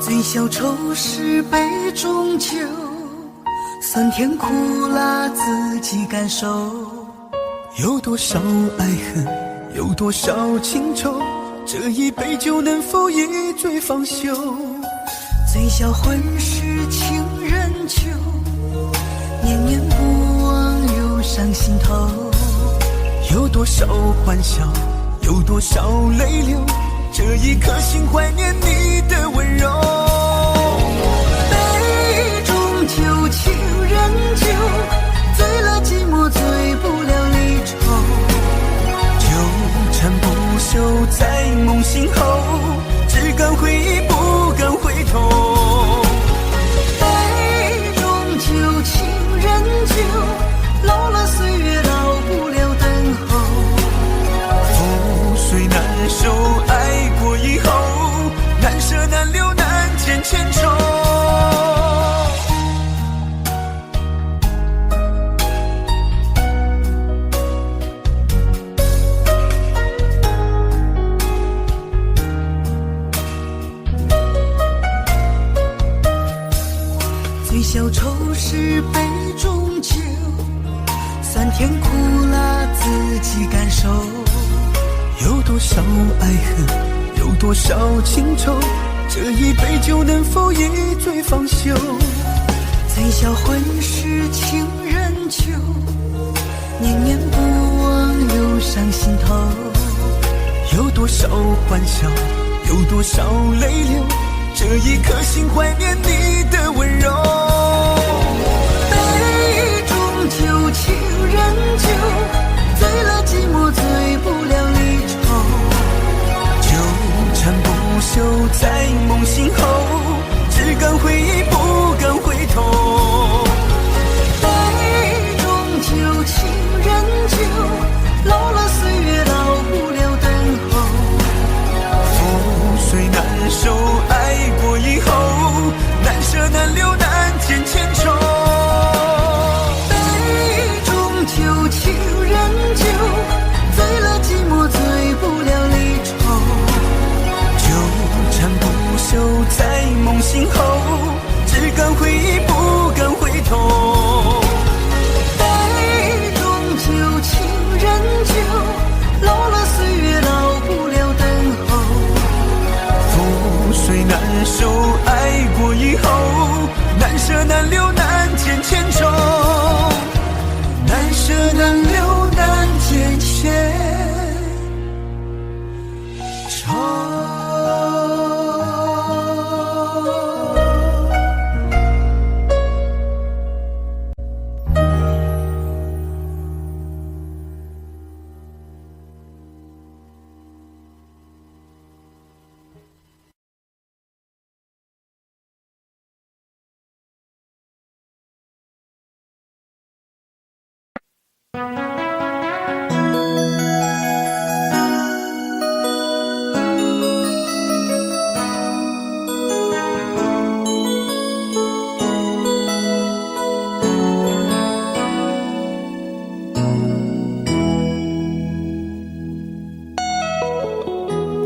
醉消愁是杯中酒，酸甜苦辣自己感受。有多少爱恨，有多少情愁，这一杯酒能否一醉方休？醉消魂是情人酒，念念不忘又上心头。有多少欢笑，有多少泪流，这一颗心怀念你的温柔。杯中酒，情人酒，醉了寂寞，醉不了离愁。纠缠不休在梦醒后，只敢回忆不敢回头。杯中酒，情人酒，老了岁月老不了等候。覆水难收，爱过以后，难舍难留难见千愁。醉消愁是杯中酒，酸甜苦辣自己感受。有多少爱恨，有多少情愁，这一杯酒能否一醉方休？醉消魂是情人酒，念念不忘又上心头。有多少欢笑，有多少泪流，这一颗心怀念你的温柔。杯中酒，情人酒，醉了寂寞，醉不了离愁。纠缠不休在梦醒后，只敢回忆不舍难留难见千重，难舍难留难见千重。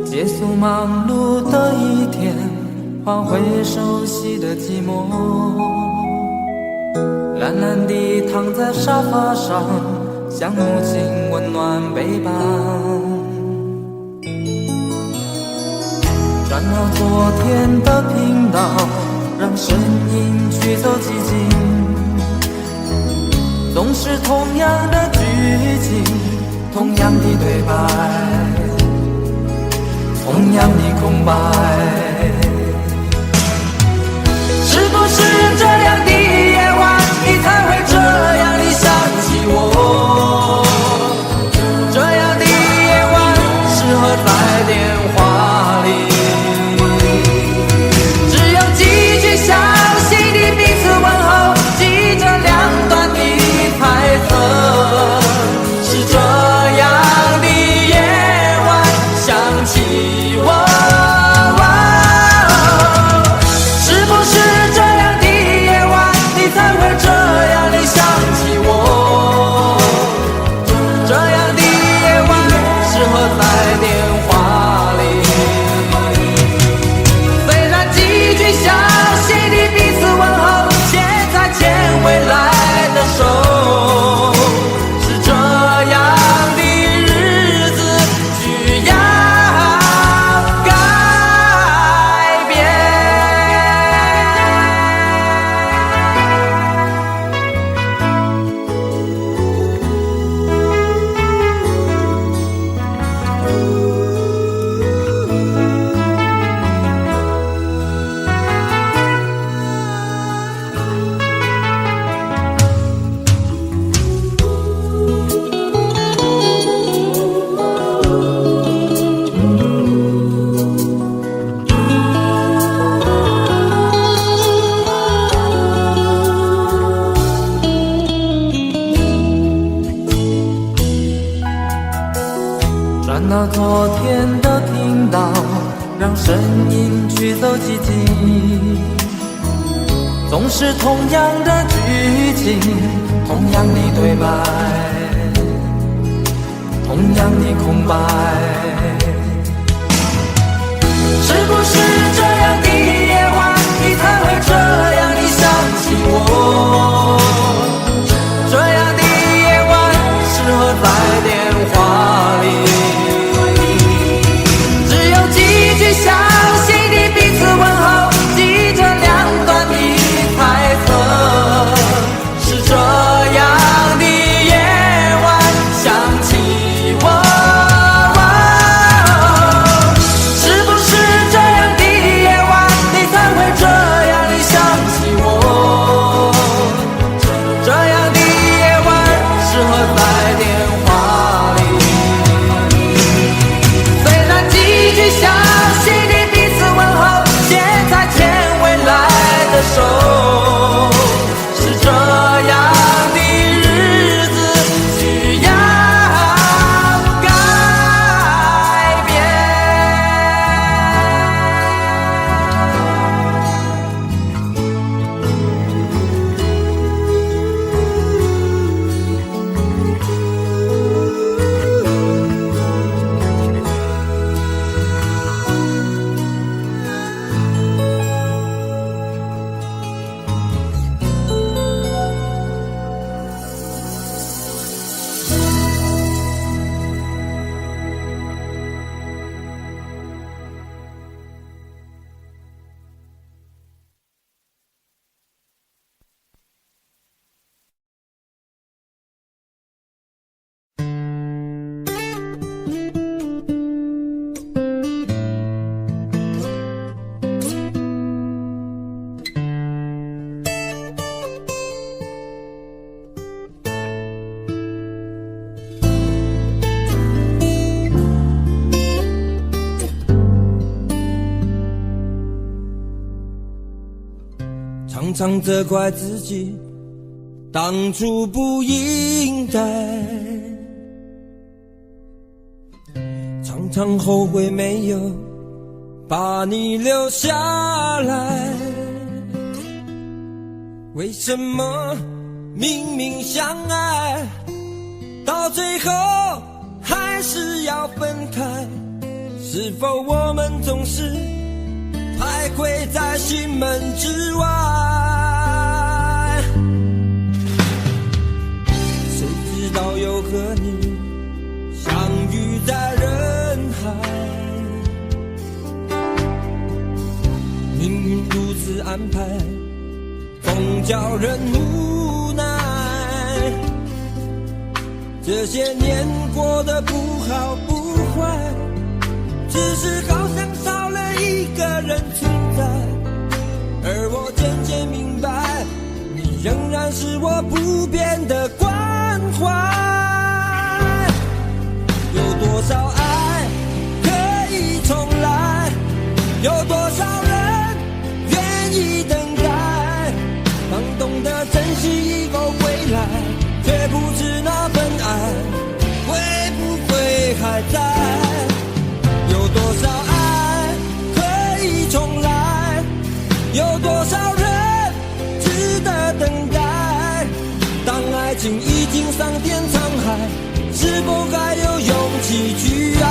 结束忙碌的一天，换回熟悉的寂寞，懒懒地躺在沙发上，像母亲温暖背膀。转到昨天的频道，让声音驱走寂静，总是同样的剧情，同样的对白，同样的空白。是不是这样的夜晚，你才会这样地想起我？这样的夜晚适合在电话里，只有几句详细的彼此问候，记着两端的猜测。是这样的夜晚想起我。转到昨天的频道，让声音驱走寂静，总是同样的剧情，同样的对白，同样的空白。是不是这样的夜晚，你才会这样地想起我？这样的夜晚适合在电话里，详细的彼此问候，记着两端的猜测。是这样的夜晚想起我，是不是这样的常常责怪自己当初不应该，常常后悔没有把你留下来。为什么明明相爱，到最后还是要分开？是否我们总是徘徊在心门之外？谁知道又和你相遇在人海，命运如此安排，总叫人无奈。这些年过得不好不坏，只是好像少了一个人存在。而我渐渐明白，你仍然是我不变的关怀。有多少爱可以重来，有多少人愿意等待。当懂得珍惜以后归来，却不知那份爱会不会还在。有多少爱可以重来，有多少人值得等待。当爱情已经桑田沧海，是否还有勇气去爱？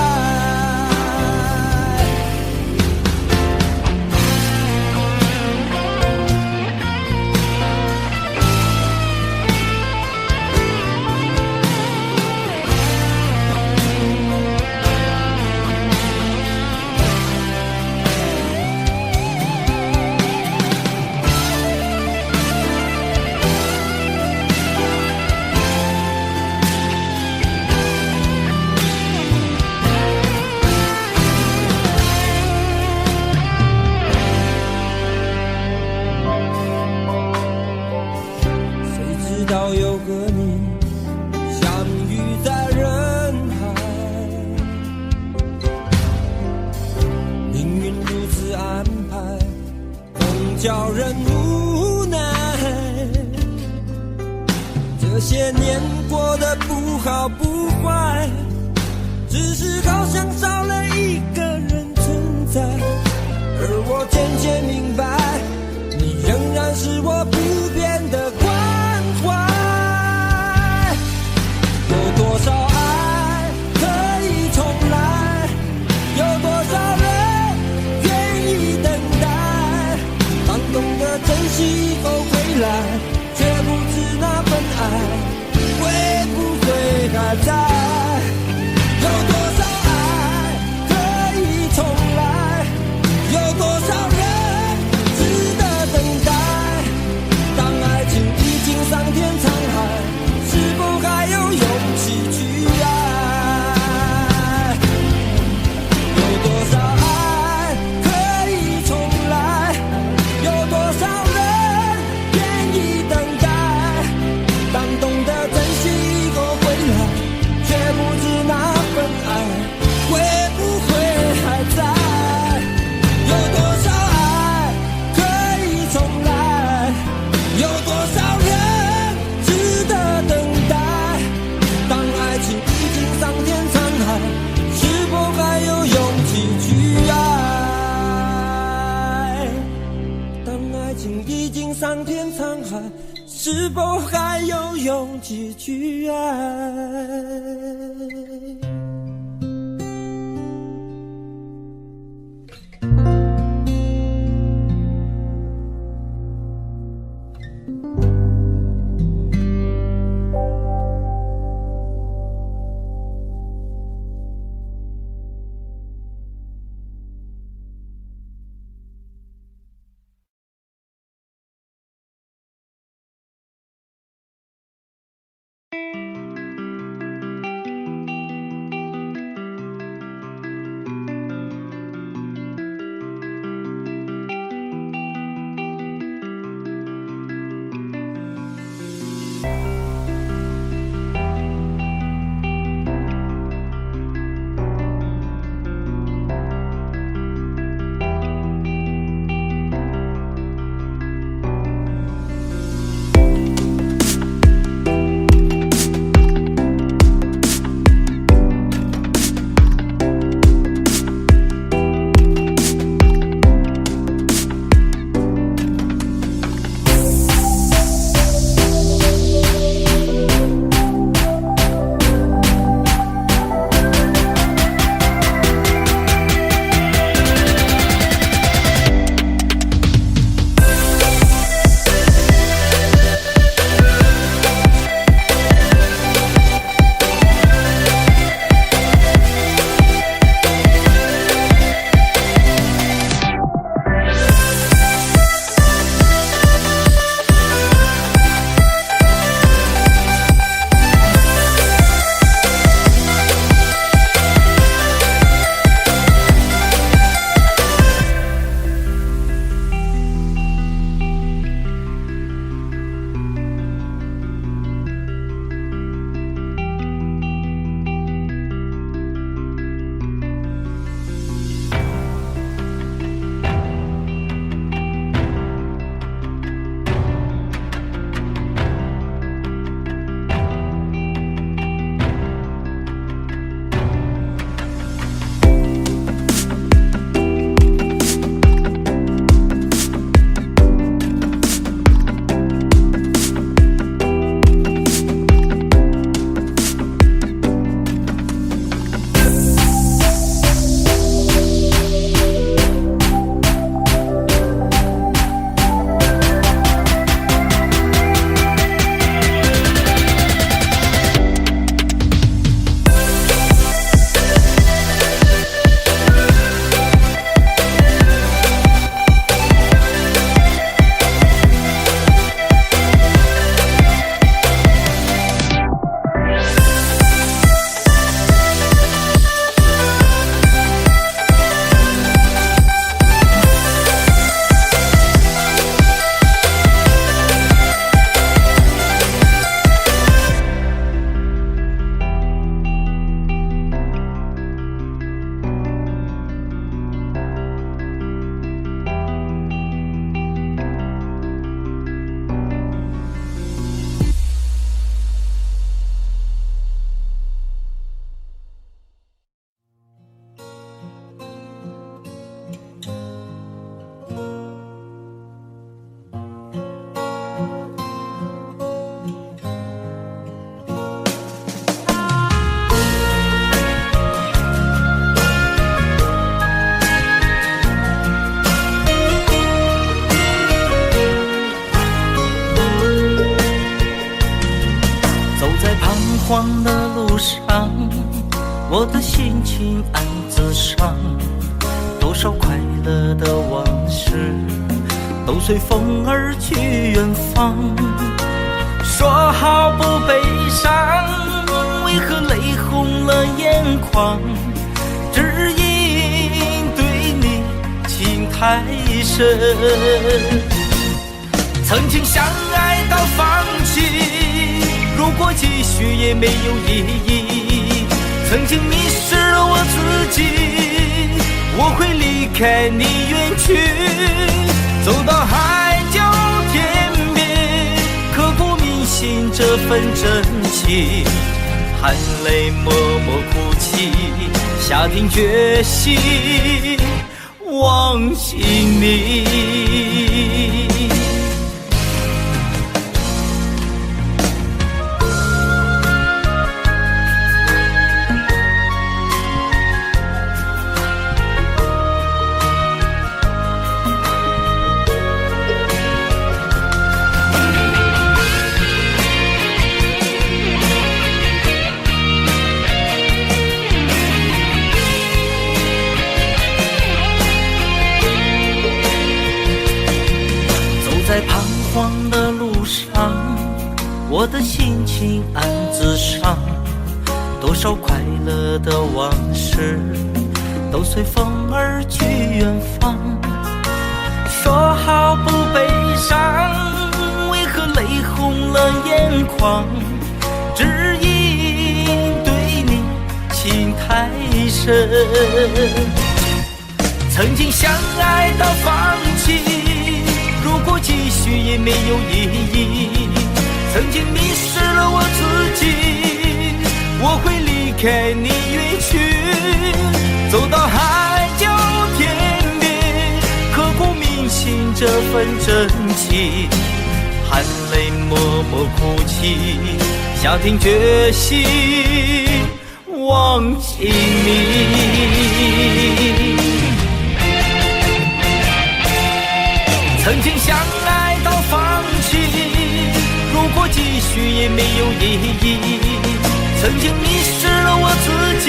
又和你相遇在人海，命运如此安排，总叫人无奈。这些年过得不好不坏，只是好像少了一个人存在。而我渐渐明白，你仍然是我不变的关怀。有多少爱可以重来，有多少人愿意等待。当懂得珍惜以后回来，却不知那份爱会不会还在。有多少爱可以重来，有多少人值得等待。当爱情已经桑田沧海，是否还有勇气去爱？有多少爱可以重来，有多少人愿意等待。当懂得珍惜以后回来，却不知那份爱会不会还在。有多少爱可以重来，有多少人值得等待。当爱情已经桑田沧海，是否还有勇气去爱？当爱情已经桑田沧海，是否还有勇气去爱？黄的路上，我的心情暗自伤，多少快乐的往事都随风而去远方。说好不悲伤，为何泪红了眼眶？只因对你情太深，曾经相爱到放弃，如果继续也没有意义。曾经迷失了我自己，我会离开你远去，走到海角天边，刻骨铭心这份真情，含泪默默哭泣，下定决心忘记你。在彷徨的路上，我的心情暗自伤，多少快乐的往事都随风而去远方。说好不悲伤，为何泪红了眼眶？只因对你情太深，曾经相爱到放弃，如果继续也没有意义。曾经迷失了我自己，我会离开你远去，走到海角天边，刻骨铭心这份真情，含泪默默哭泣，下定决心忘记你。曾经相爱到放弃，如果继续也没有意义。曾经迷失了我自己，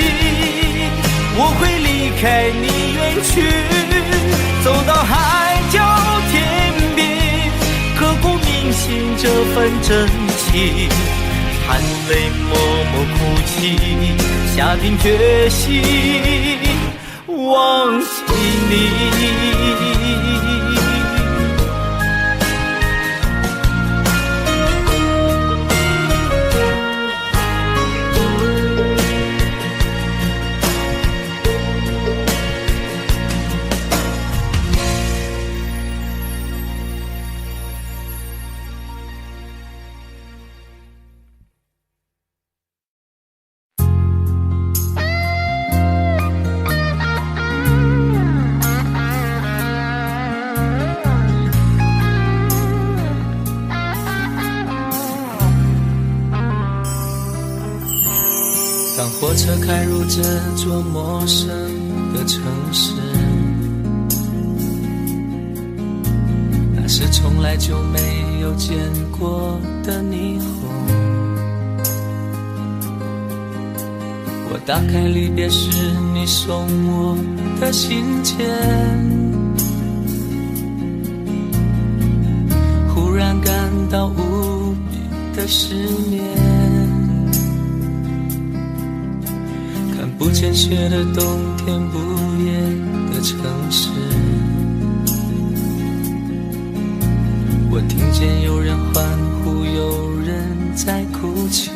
我会离开你远去，走到海角天边，刻骨铭心这份真情，含泪默默哭泣，下定决心忘记你。当火车开入这座陌生的城市，那是从来就没有见过的霓虹。我打开离别时你送我的信件，忽然感到无比的失眠。不见雪的冬天，不夜的城市，我听见有人欢呼，有人在哭泣。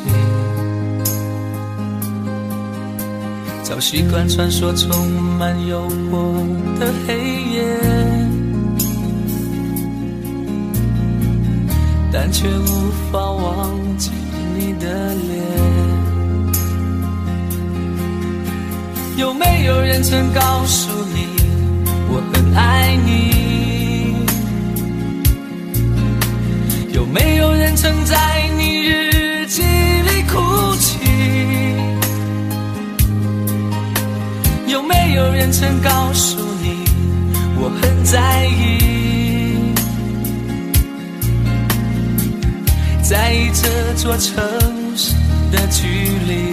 早习惯穿梭充满诱惑的黑夜，但却无法忘记你的脸。有没有人曾告诉你我很爱你？有没有人曾在你日记里哭泣？有没有人曾告诉你我很在意？在意这座城市的距离。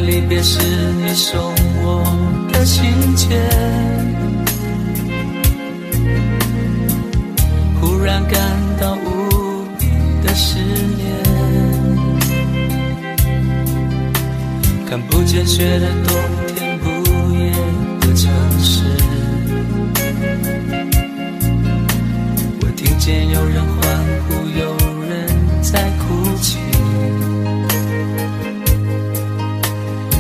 离别时你送我的信笺，忽然感到无比的思念，看不见雪的冬天，不夜的城市，我听见有人欢呼，有人在哭泣，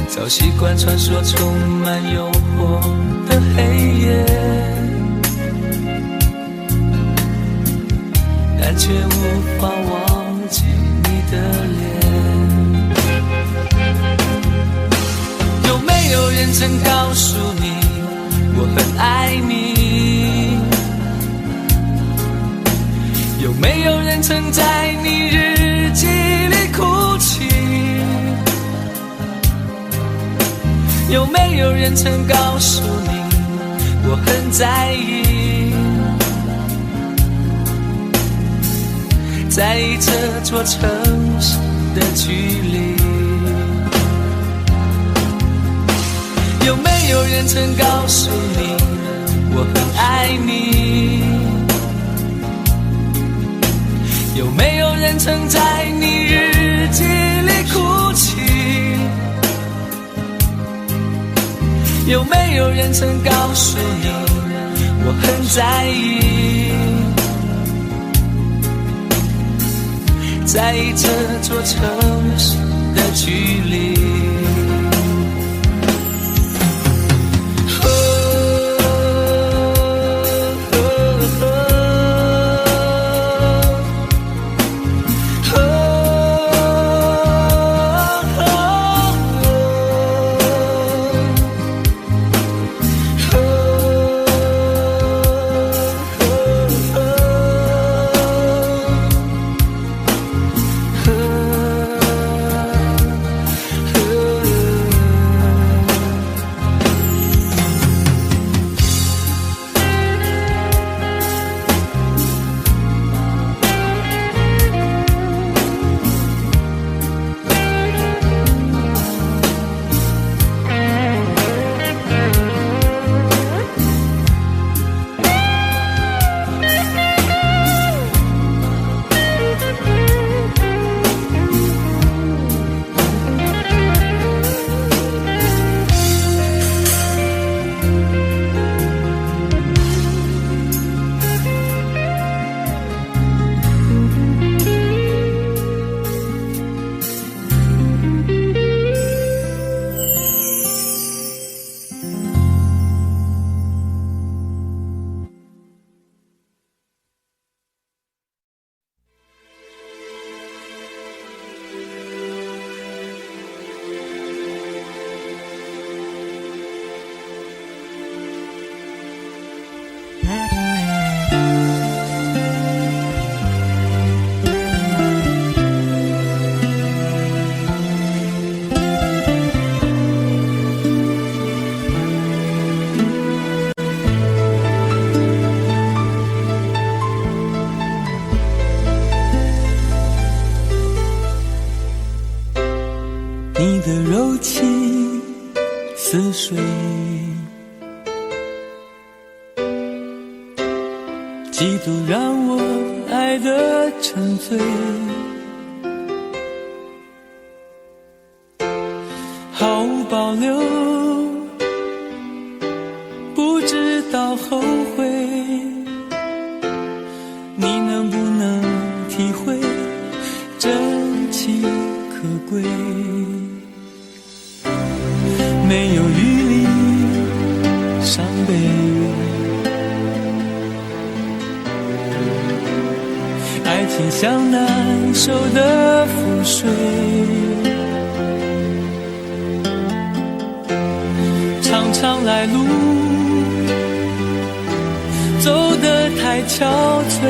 早习惯穿梭充满诱惑的黑夜，但却无法忘记你的脸。有没有人曾告诉你我很爱你？有没有人曾在你日记里哭泣？有没有人曾告诉你我很在意，在意这座城市的距离？有没有人曾告诉你我很爱你？有没有人曾在你日记里哭泣？有没有人曾告诉你我很在意，在意这座城市的距离？你的柔情似水，几度让我爱得沉醉，毫无保留，不知道后悔，情像难收的覆水，常常来路走得太憔悴，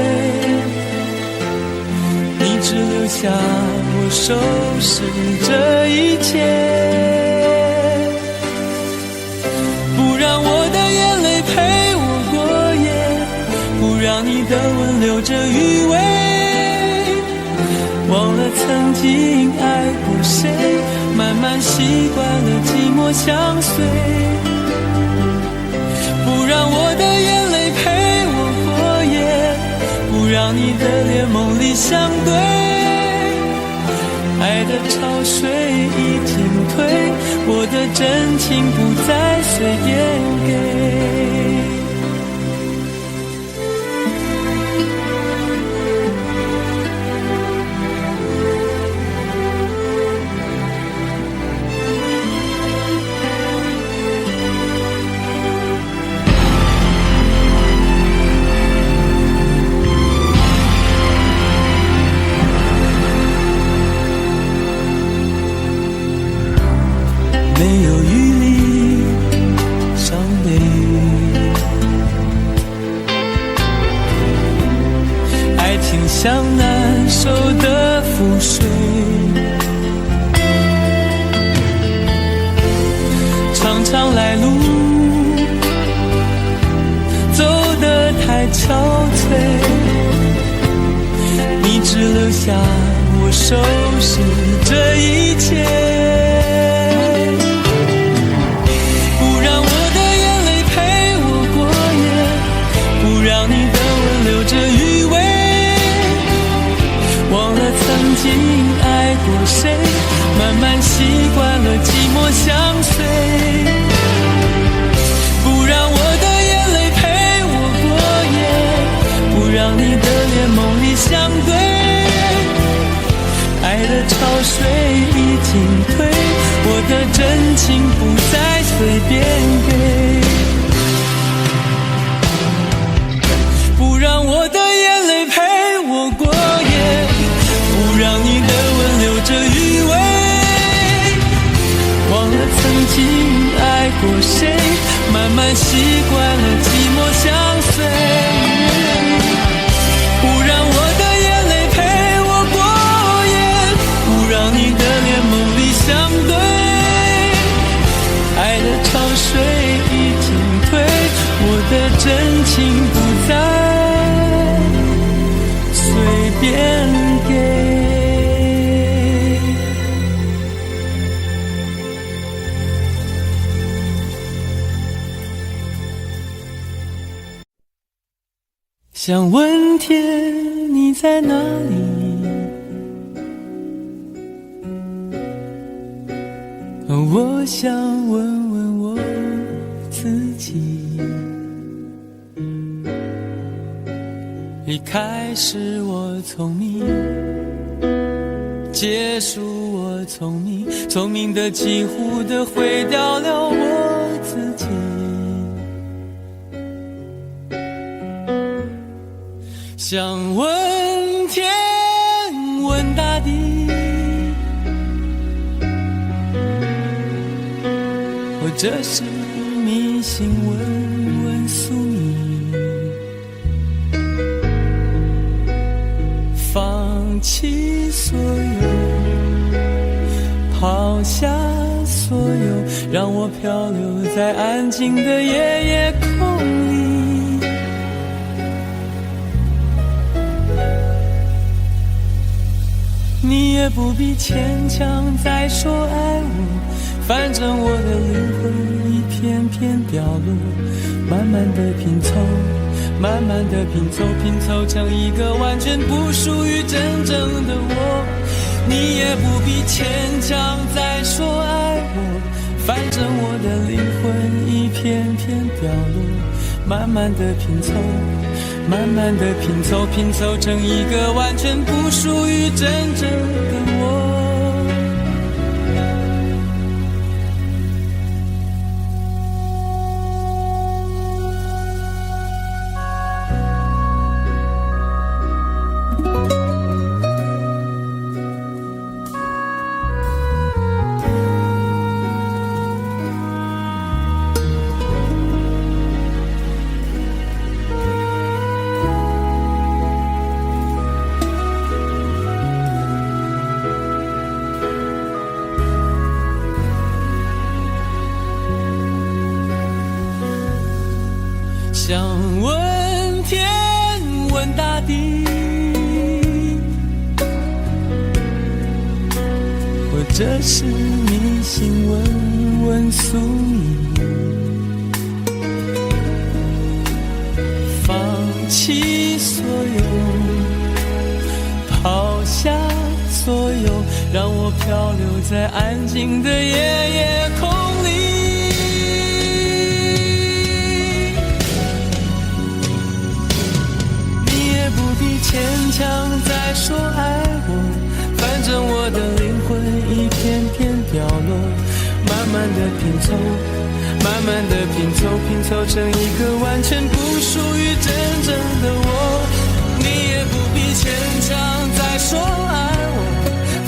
你只留下我收拾这一切，不让我的眼泪陪我过夜，不让你的吻留着余味，忘了曾经爱过谁，慢慢习惯了寂寞相随，不让我的眼泪陪我过夜，不让你的脸梦里相对，爱的潮水已经退，我的真情不再随便给。没有余力伤悲，爱情像难收的覆水，常常来路走得太憔悴，你只留下我收拾这一切，让你的吻留着余味，忘了曾经爱过谁，慢慢习惯了寂寞相随，不让我的眼泪陪我过夜，不让你的脸梦里相对，爱的潮水已经退，我的真情不再随便给，不让我的眼泪陪我过夜，不让你的吻留着余味，忘了曾经爱过谁，慢慢习惯了寂寞相随，不让我的眼泪陪我过夜，不让你的脸梦里相对，爱的潮水已经退，我的真情不再随便给。想问天你在哪里，我想问问我自己，离开时我聪明，结束我聪明，聪明的几乎的毁掉了我自己，想问天问大地，或者是迷信问问宿命，放弃所有，抛下所有，让我漂流在安静的夜夜空里，你也不必牵强再说爱我，反正我的灵魂一片片掉落，慢慢的拼凑，慢慢的拼凑，拼凑成一个完全不属于真正的我，你也不必牵强再说爱我，反正我的灵魂一片片掉落，慢慢的拼凑，慢慢的拼凑，拼凑成一个完全不属于真正的我。问天问大地，或者是迷信问问宿命，放弃所有，抛下所有，让我漂流在安静的夜空里。你也不必牵强再说爱我，反正我的灵魂一片片掉落，慢慢的拼凑，慢慢的拼凑，拼凑成一个完全不属于真正的我。你也不必牵强再说爱我，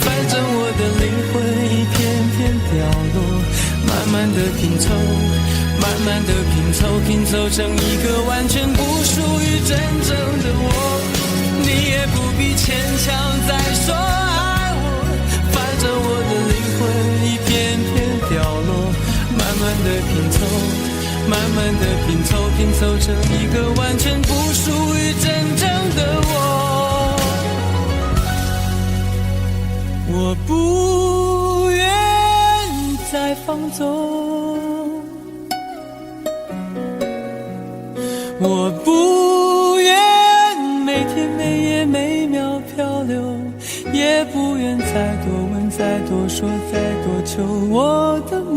反正我的灵魂一片片掉落，慢慢的拼凑，慢慢的拼凑，拼凑成一个完全不属于真正的我。你也不必牵强再说爱我，反正我的灵魂一片片掉落，慢慢的拼凑，慢慢的拼凑，拼凑成一个完全不属于真正的我。我不愿再放纵，我不愿每天每夜每秒漂流，也不愿再多问再多说再多求我的梦。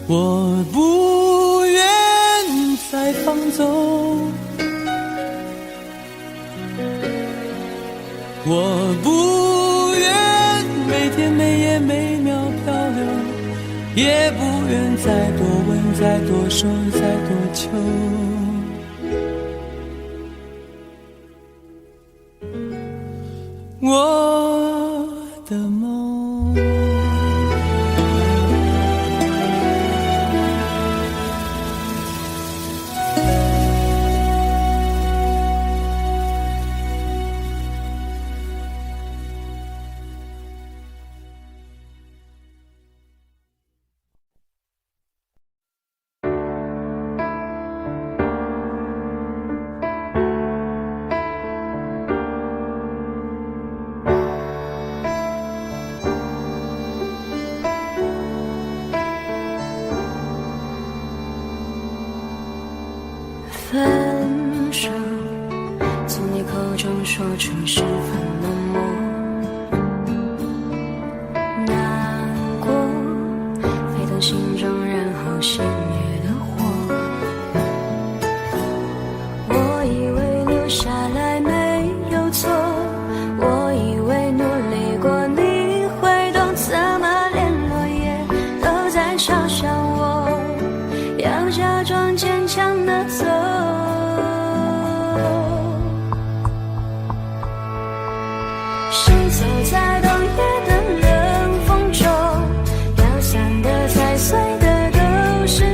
我不愿再放纵，我不愿每天每夜每秒漂流，也不愿再多问再多说再多求我的梦。分手，从你口中说出十分冷漠，难过，沸腾心中然后熄灭的火。我以为留下来没有错，我以为努力过你会懂，怎么连落叶都在嘲笑我，要假装坚强的走。行走在冬夜的冷风中，飘散的、踩碎的都是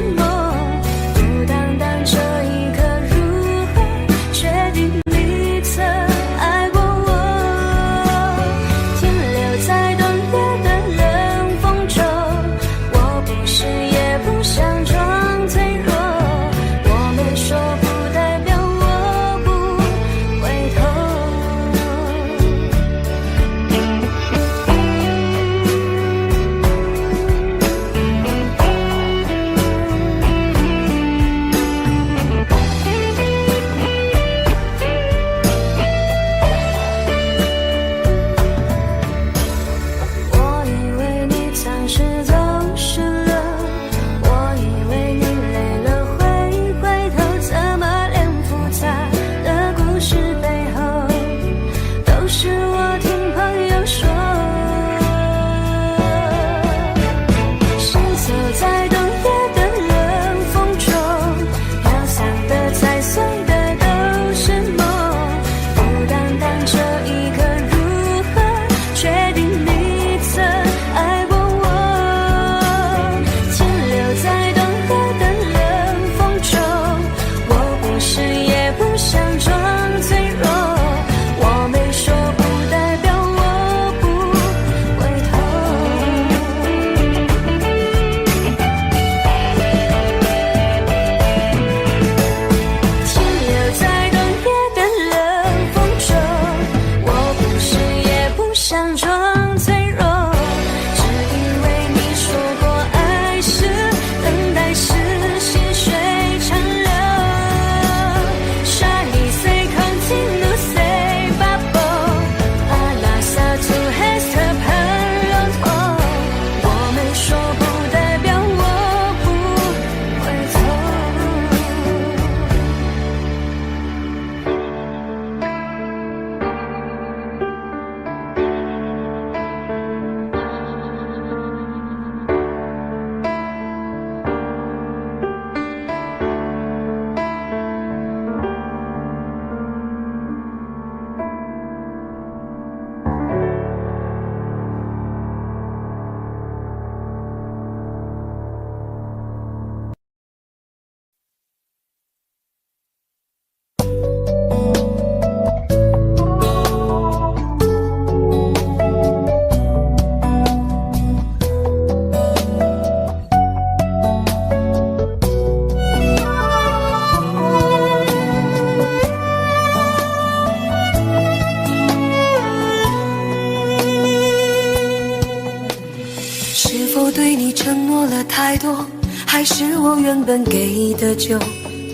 太多，还是我原本给的就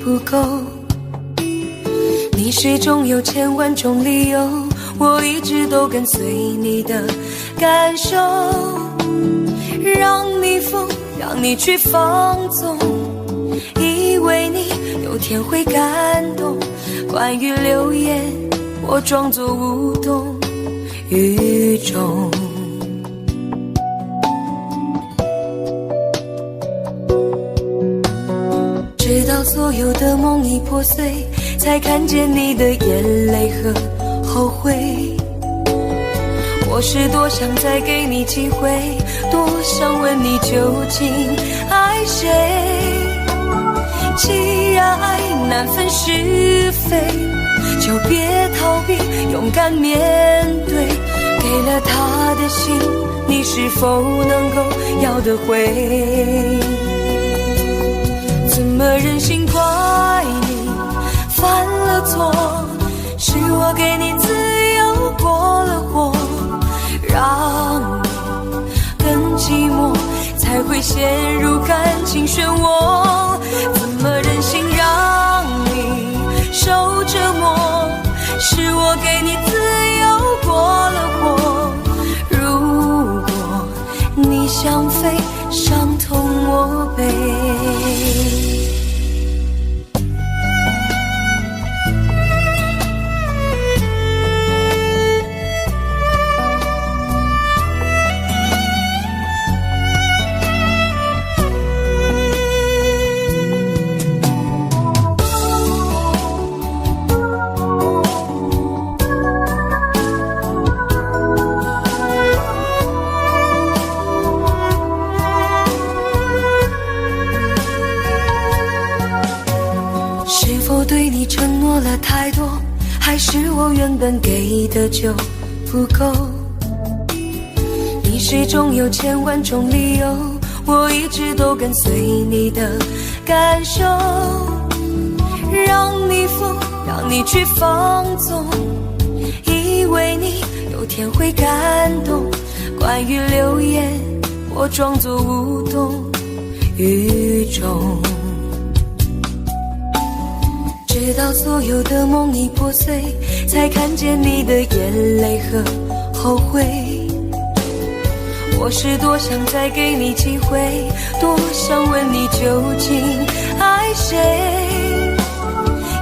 不够？你始终有千万种理由，我一直都跟随你的感受，让你疯，让你去放纵，以为你有天会感动。关于流言，我装作无动于衷。直到所有的梦已破碎，才看见你的眼泪和后悔。我是多想再给你机会，多想问你究竟爱谁。既然爱难分是非，就别逃避，勇敢面对。给了他的心，你是否能够要得回？怎么忍心怪你犯了错？是我给你自由过了火，让你更寂寞，才会陷入感情漩涡。怎么忍心让你受折磨？是我给你自由过了火。如果你想飞，伤痛我背。对你承诺了太多，还是我原本给的就不够？你始终有千万种理由，我一直都跟随你的感受，让你疯，让你去放纵，以为你有天会感动。关于流言，我装作无动于衷。直到所有的梦已破碎，才看见你的眼泪和后悔。我是多想再给你机会，多想问你究竟爱谁。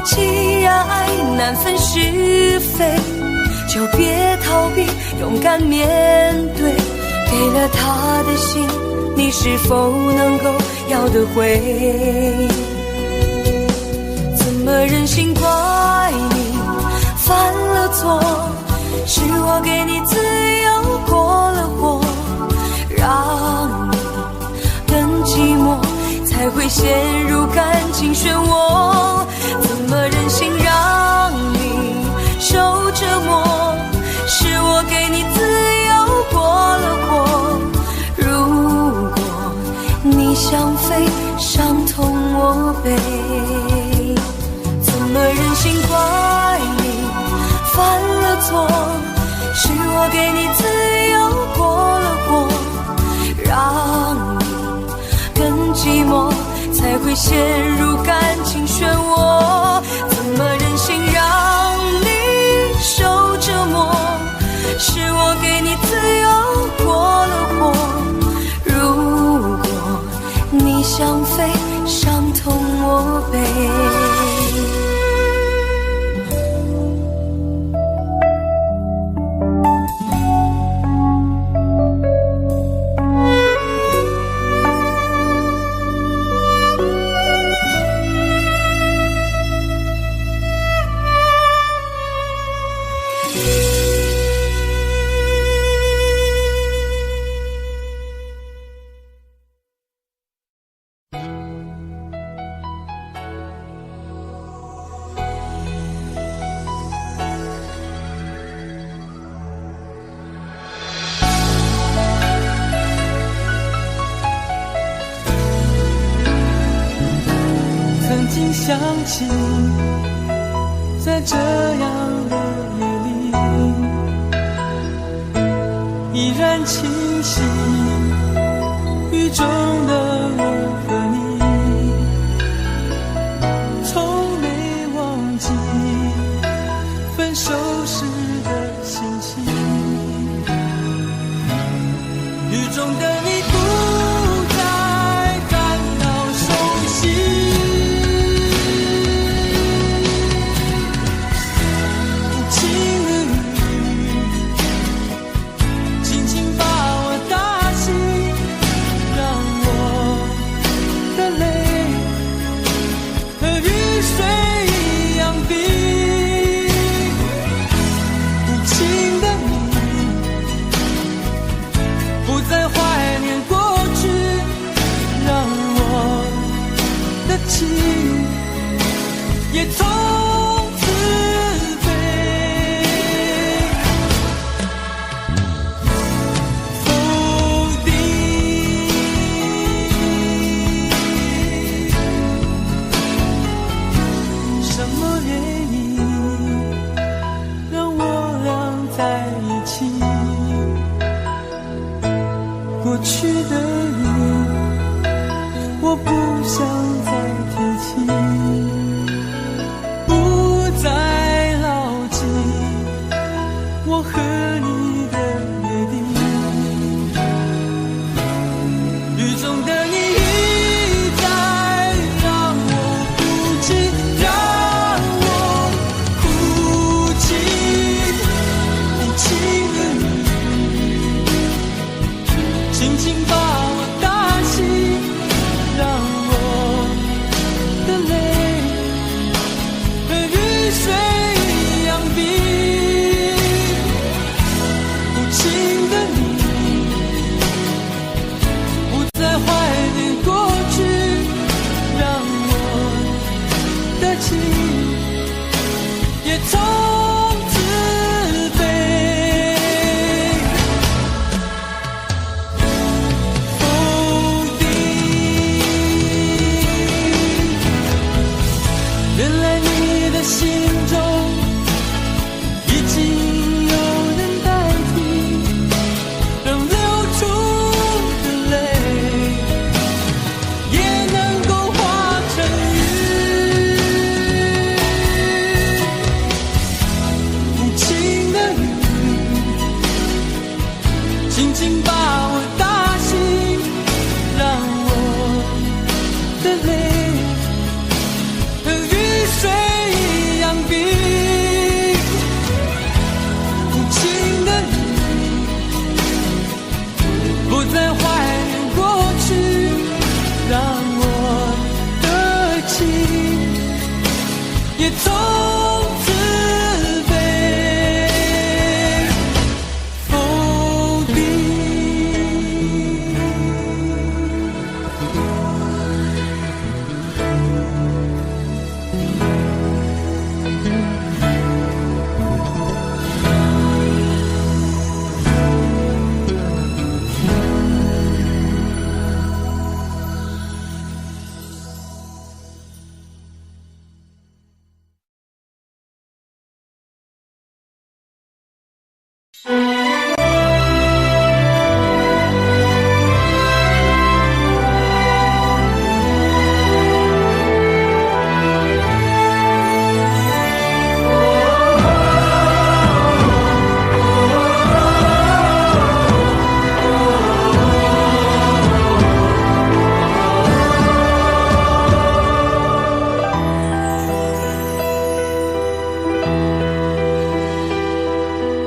既然爱难分是非，就别逃避，勇敢面对。给了他的心，你是否能够要得回？怎么忍心怪你犯了错？是我给你自由过了火，让你更寂寞，才会陷入感情漩涡。怎么忍心让你受折磨？是我给你自由过了火。如果你想飞，伤痛我背。怎么忍心怪你犯了错？是我给你自由过了火，让你更寂寞，才会陷入感情漩涡。怎么忍心让你受折磨？是我给你自由过了火。如果你想飞，伤痛我背。想起在这样的夜里，依然清晰雨中的我也从此飞。否定什么原因让我俩在一起？过去的你，我不想再提起，不再牢记我和你的约定。雨中的你一再让我哭泣，让我哭泣。无情的你，轻轻把我打醒，让我的泪和雨水一样冰。无情的你，不再怀念过去，让我的情也从此飞。否定，原来你的心中已经有人代替，让流出的泪也能够化成雨。无情的雨，轻轻把我打醒，让我的泪和雨水一样冰。无情的你，不再怀念过去，让我的情也从此飞。否定。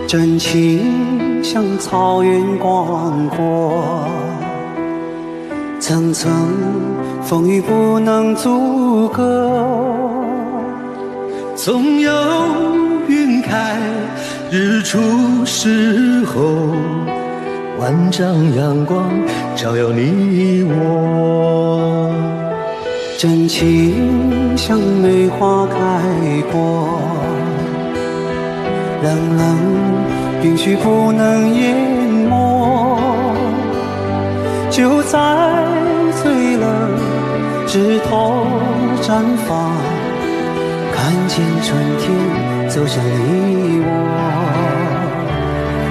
真情像草原广阔，层层风雨不能阻隔。总有云开日出时候，万丈阳光照耀你我。真情像梅花开过，冷冷冰雪不能淹没。就在最冷枝头绽放，看见春天走向你我。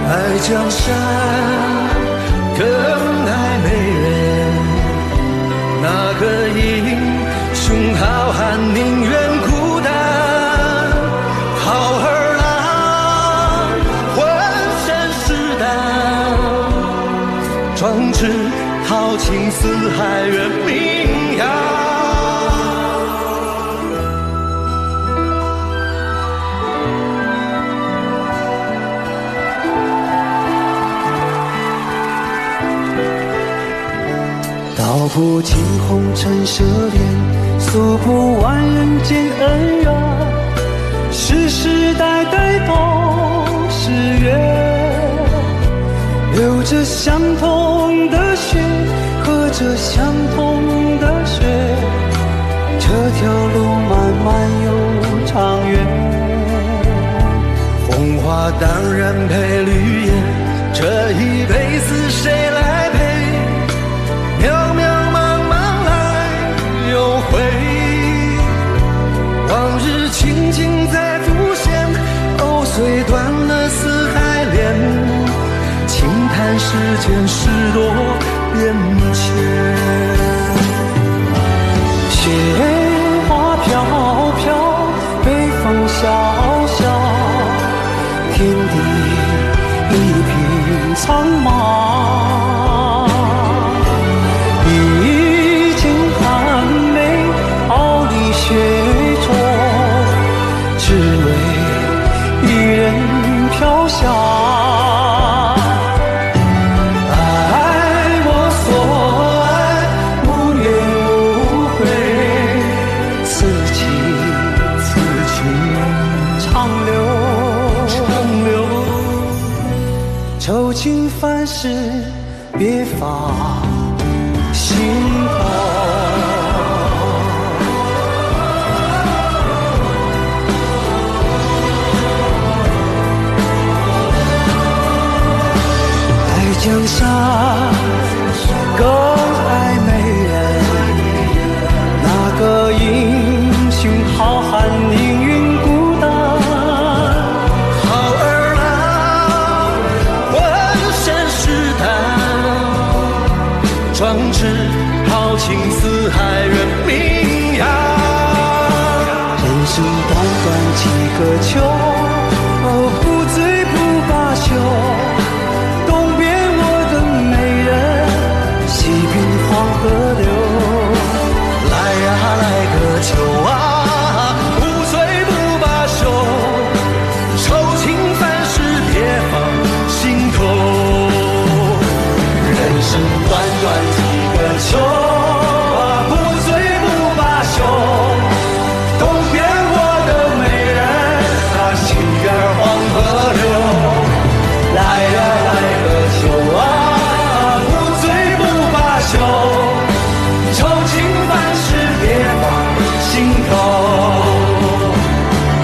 爱江山更爱美人，那个英雄好汉宁愿孤单。好儿郎浑身是胆，壮志豪情四海远名扬。道不尽红尘奢恋，诉不完人间恩怨，世世代代都是缘。流着相同的血，喝着相同的血，这条路漫漫又时间事多变迁。雪花飘飘，北风萧萧，天地一片苍茫。已经寒梅傲立雪中，只为一人飘香。爱我所爱，无怨无悔，此情长留。愁情烦事别放心头。爱江山更爱美人，那个英雄好汉宁愿孤单。好儿郎，浑身是胆，壮志豪情四海人名扬。人生短短几个秋，不醉不罢休。东边我的美人，西边黄河流。来呀来个秋啊，不醉不罢休，愁情烦事别放心头。人生短短几个秋啊，不醉不罢休。东边我的美人啊，西边黄河流。来呀来个秋啊，不醉不罢休，愁情烦事别放心头。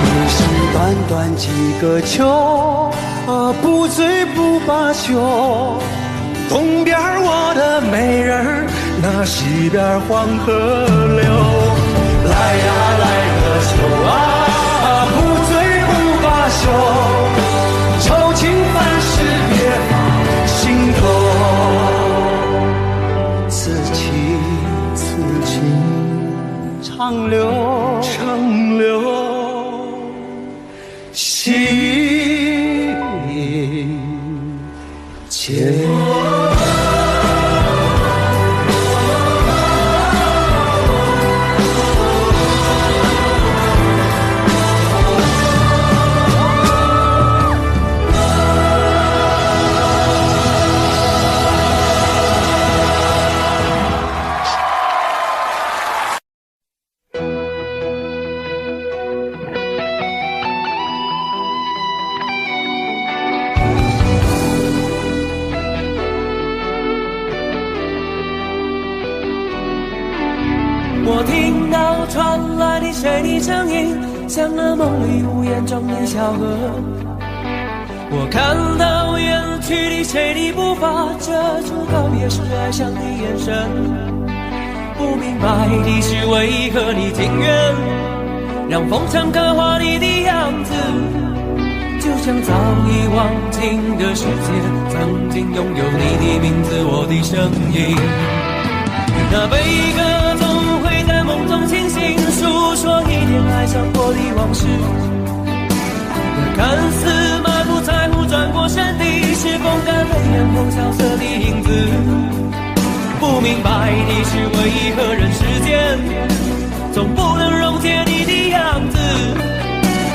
人生短短几个秋，不醉不罢休。东边我的美人儿，那西边黄河流。来呀来个秋啊，不醉不罢休，愁情烦事别放心头。此情长留，心间。我听到传来的水滴声音，像那梦里无言中的小河。我看到远去的谁的步伐，遮住告别时哀伤的眼神。不明白的是，为何你情愿让风尘刻画你的样子，就像早已忘情的世界，曾经拥有你的名字，我的声音。那悲歌总会在梦中清醒，诉说一点爱上过的往事。那看似满不在乎转过身的，是风干泪眼后萧瑟的影子。不明白的是，为何人世间总不能溶解你的样子？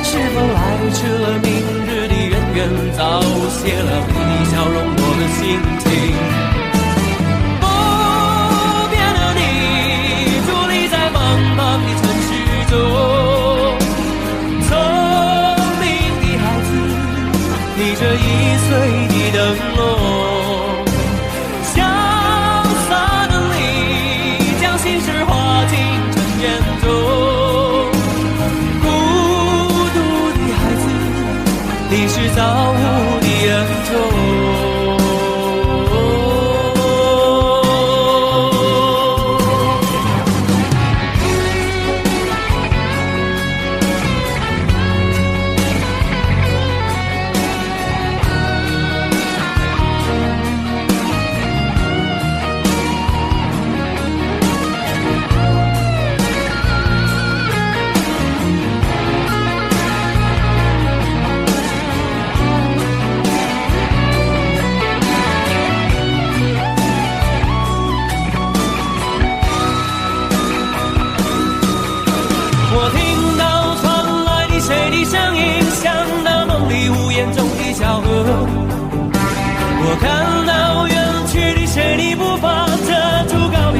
是否来迟了明日的渊源，早谢了你的笑容，我的心情。茫的城市中，聪明的孩子，逆着易碎的灯笼，潇洒的你，将心事化进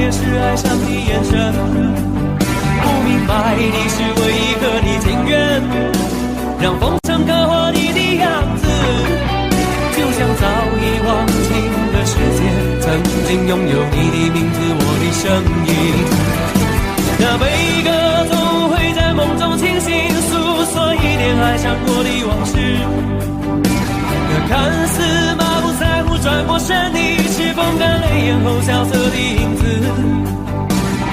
也是爱上你眼神。不明白的是为何你情愿让风尘刻画你的样子，就像早已忘情的世界曾经拥有你的名字，我的声音。那悲歌总会在梦中清醒，诉说一点爱上过的往事。那看似马不在乎转过身的，是风干泪眼后萧瑟的影子。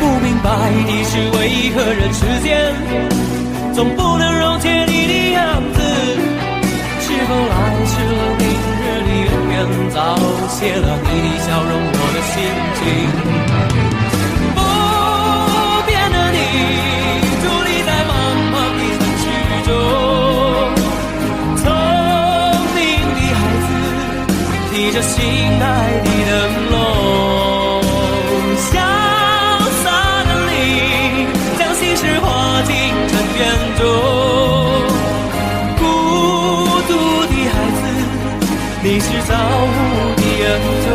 不明白的是为何人世间总不能容解你的样子，是否来迟了明日的远远，早谢了你的笑容我的心情。伫立在茫茫的城市中，聪明的孩子提着心爱的灯笼，潇洒的你将心事化进尘缘中，孤独的孩子你是造物的恩宠。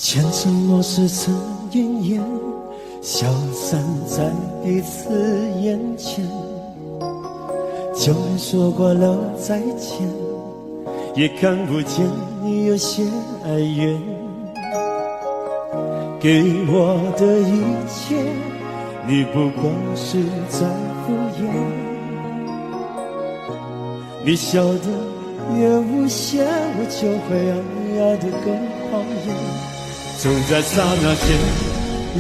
前尘莫是曾云烟，消散在彼此眼前。就连说过了再见，也看不见你有些哀怨。给我的一切，你不过是在敷衍。你笑得越无邪，我就会爱得更狂野。总在刹那间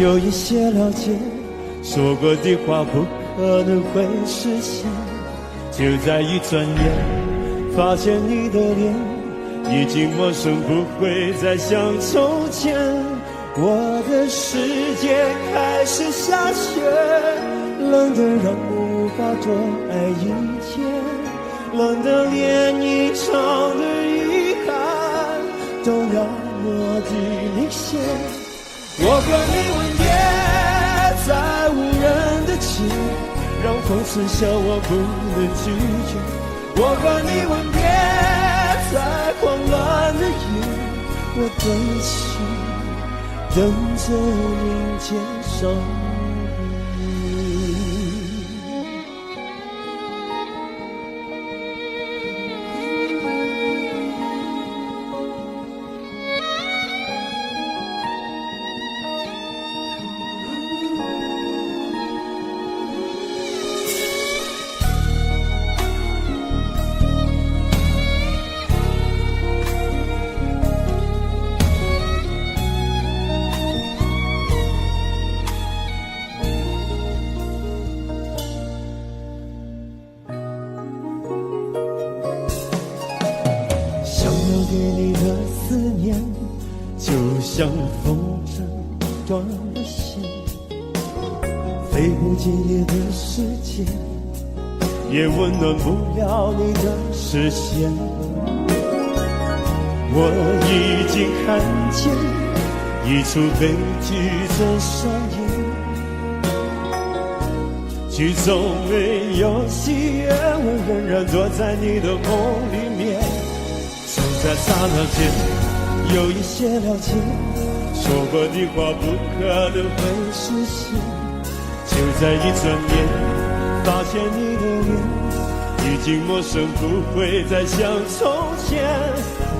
有一些了解，说过的话不可能会实现。就在一转眼，发现你的脸已经陌生，不会再像从前。我的世界开始下雪，冷得让我无法多爱一天，冷得连一场的遗憾都要落地凝结。我和你吻别在无人的街，让风刺笑我不能拒绝。我和你吻别在慌乱的夜，我等起等着迎接伤给你的思念，就像风筝断了线，飞不进你的世界，也温暖不了你的视线。我已经看见一出悲剧正上演，剧中没有喜悦，我仍然躲在你的梦里面。在刹那间有一些了解，说过的话不可能会实现。就在一转眼，发现你的脸已经陌生，不会再像从前。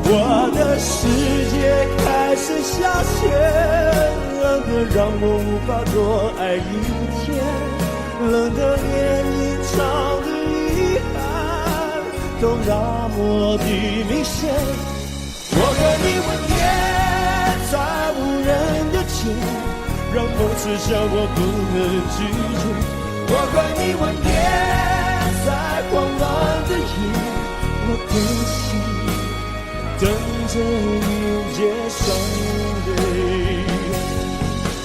我的世界开始下雪，冷得让我无法多爱一天，冷得连隐藏的遗憾都那么的明显。我和你吻别在无人的街，让风刺向我不能拒绝。我和你吻别在慌乱的夜，我的心等着迎接伤悲。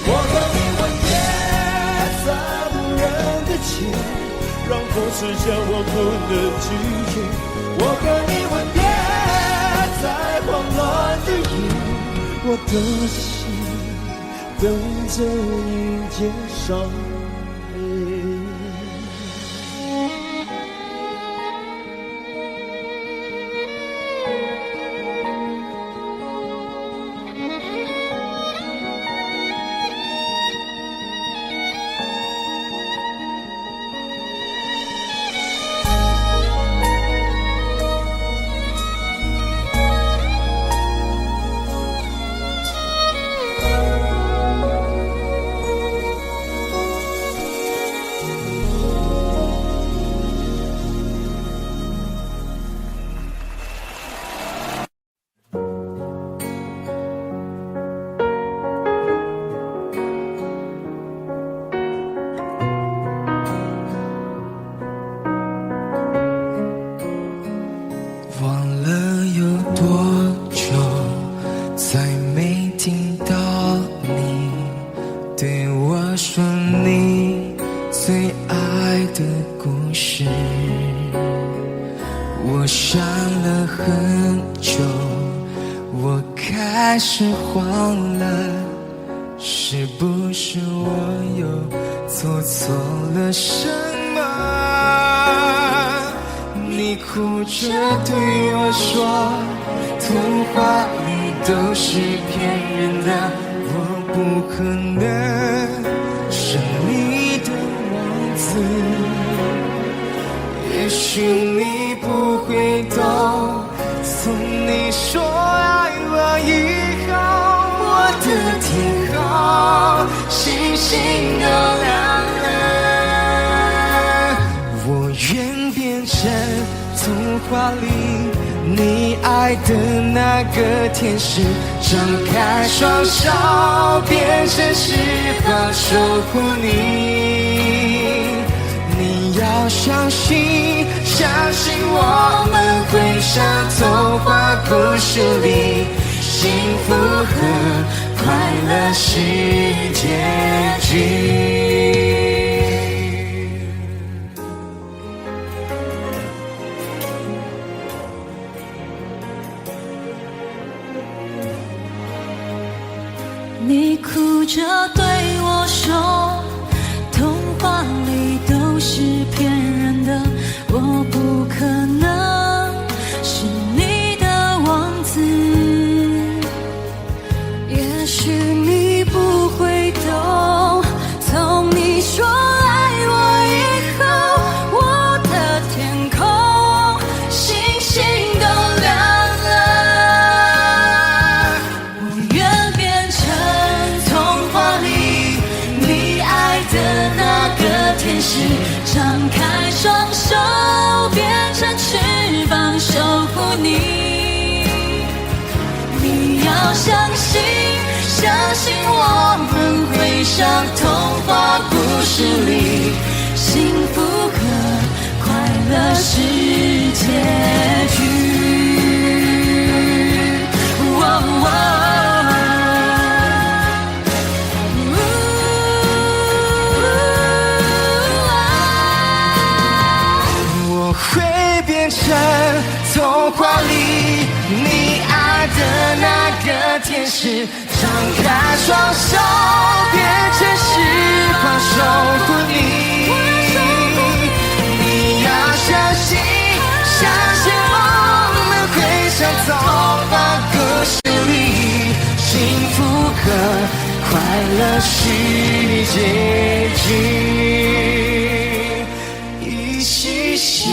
我和你吻别在无人的街，让风刺向我不能拒绝。我和你吻别在慌乱的夜，我的心等着迎接伤悲。开始慌了，是不是我又做错了什么？你哭着对我说，童话里都是骗人的，我不可能是你的王子。也许你不会懂，从你说爱我以后，我的天空星星都亮了。我愿变成童话里你爱的那个天使，张开双手变成翅膀守护你。你要相信，相信我们会像童话故事里，幸福和快乐是结局。你哭着对我说，童话里都是骗人的，我不可能是你的王子。也许你不会懂，从你说爱我以后，我的天空星星都亮了。我愿变成童话里你爱的那个天使，张开双手变成翅膀守护你。你要相信，相信我们会像童话故事里，幸福和快乐是结局。我会变成童话里你爱的那个天使，张开双手变成翅膀守护你。你要相信，相信我们会像童话故事里，和快乐是结局，一起写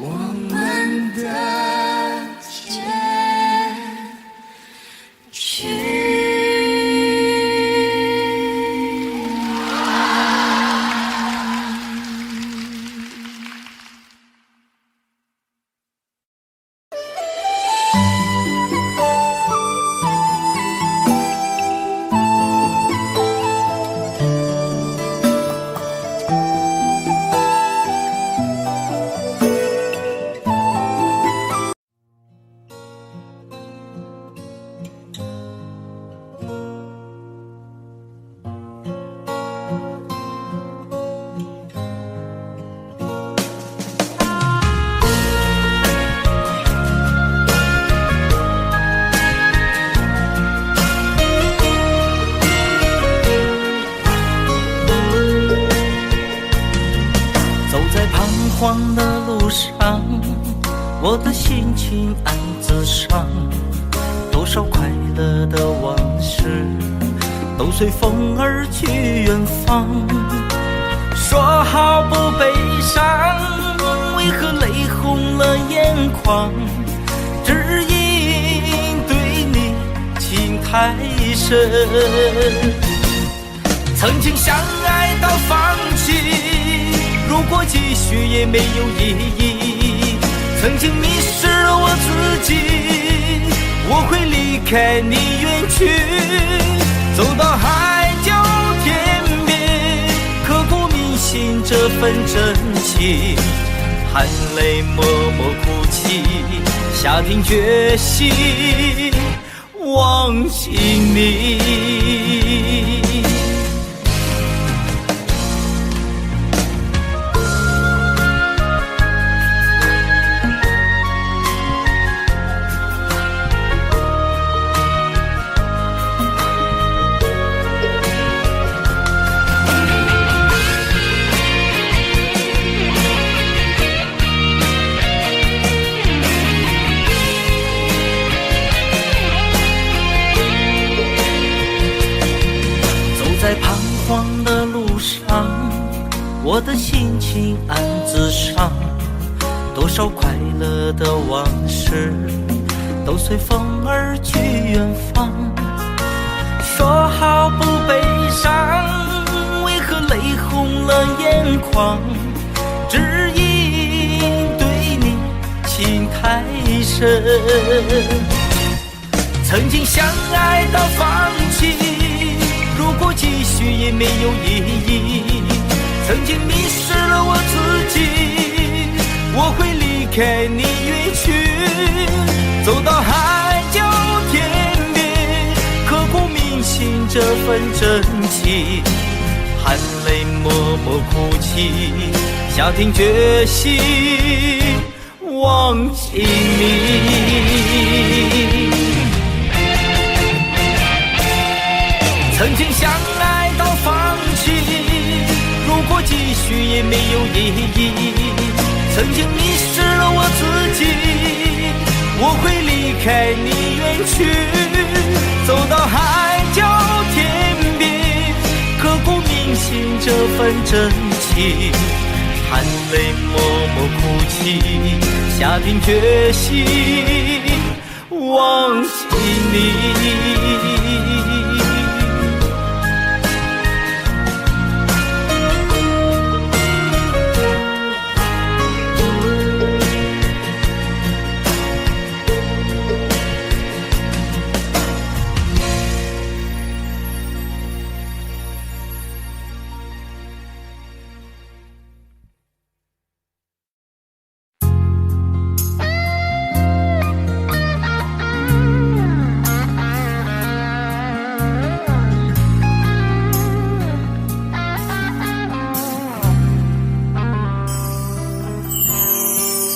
我们的结局。慌的路上，我的心情暗自伤，多少快乐的往事都随风而去远方。说好不悲伤，为何泪红了眼眶？只因对你情太深，曾经相爱到放弃，如果继续也没有意义。曾经迷失了我自己，我会离开你远去，走到海角天边，刻骨铭心这份真情，含泪默默哭泣，下定决心忘记你。在彷徨的路上，我的心情暗自伤，多少快乐的往事都随风而去远方。说好不悲伤，为何泪红了眼眶？只因对你情太深，曾经相爱到放弃，如果继续也没有意义。曾经迷失了我自己，我会离开你远去，走到海角天边，刻骨铭心这份真情，含泪默默哭泣，下定决心忘记你。曾经相爱到放弃，如果继续也没有意义。曾经迷失了我自己，我会离开你远去，走到海角天边，刻骨铭心这份真情，含泪默默哭泣，下定决心忘记你。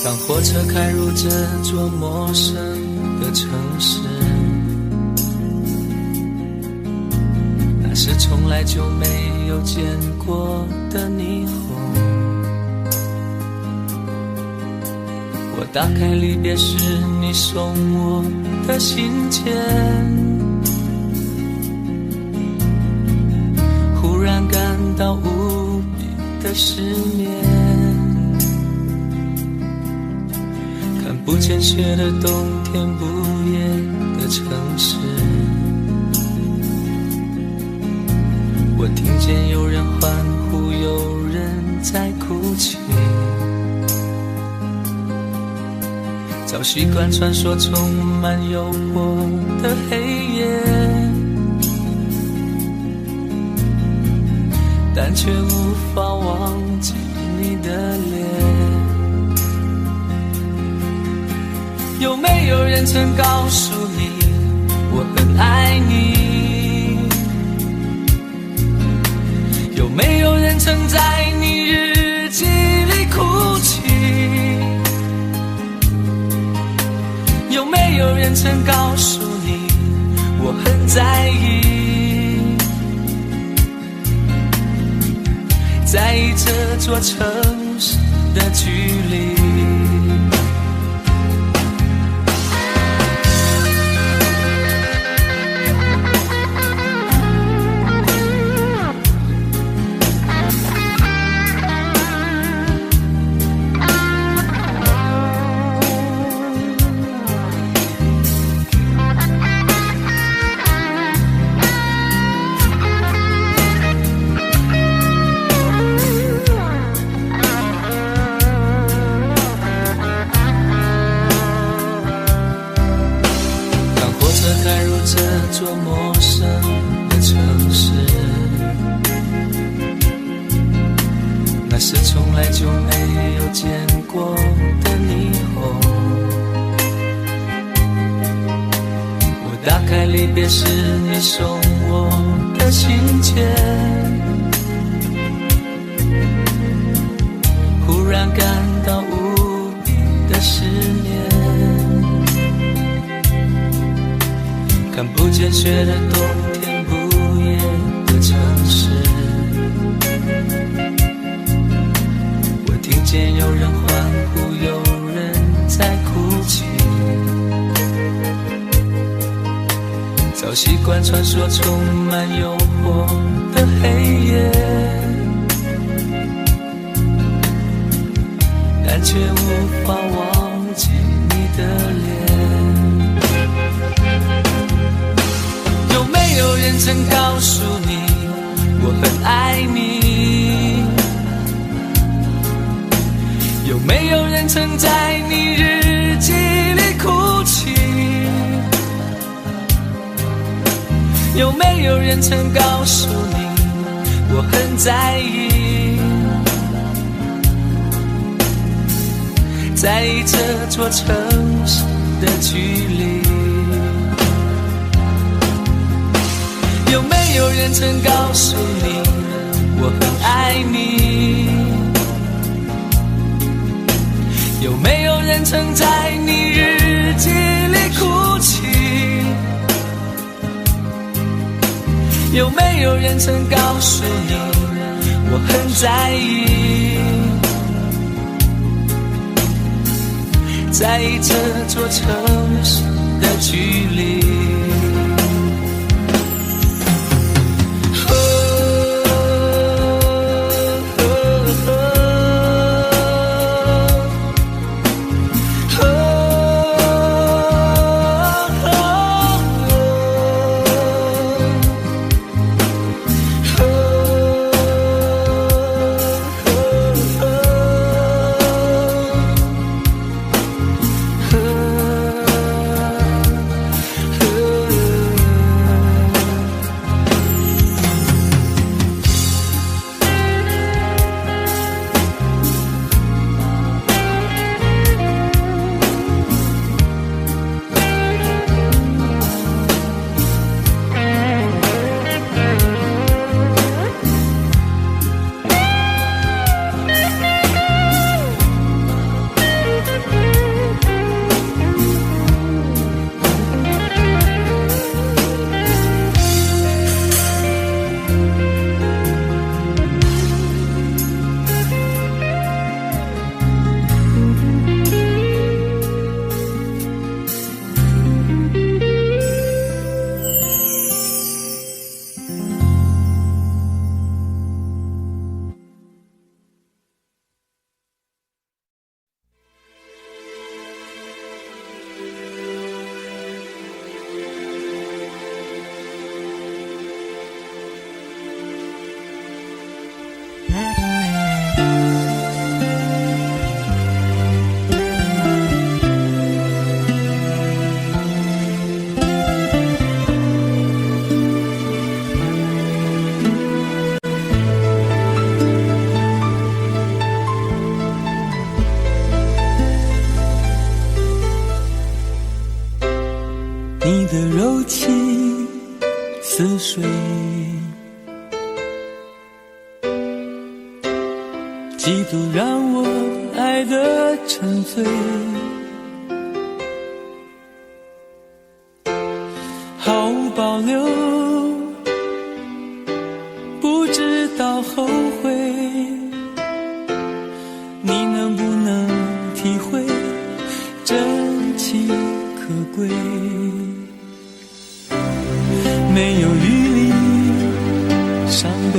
当火车开入这座陌生的城市，那是从来就没有见过的霓虹。我打开离别时你送我的信件，到无比的失眠，看不见雪的冬天，不夜的城市。我听见有人欢呼，有人在哭泣，早习惯传说充满诱惑的黑夜，但却无法忘记你的脸。有没有人曾告诉你我很爱你？有没有人曾在你日记里哭泣？有没有人曾告诉你我很在意？在意这座城市的距离。这座陌生的城市，那是从来就没有见过的霓虹。我打开离别时你送我的信件，忽然感到无比的失眠。看不见雪的冬天，不夜的城市。我听见有人欢呼，有人在哭泣。早习惯传说充满诱惑的黑夜，但却无法忘记你的脸。有没有人曾告诉你我很爱你？有没有人曾在你日记里哭泣？有没有人曾告诉你我很在意？在意这座城市的距离。有没有人曾告诉你我很爱你？有没有人曾在你日记里哭泣？有没有人曾告诉你我很在意？在意这座城市的距离。嫉妒让我爱得沉醉，毫无保留，不知道后悔。你能不能体会真情可贵？没有余力伤悲，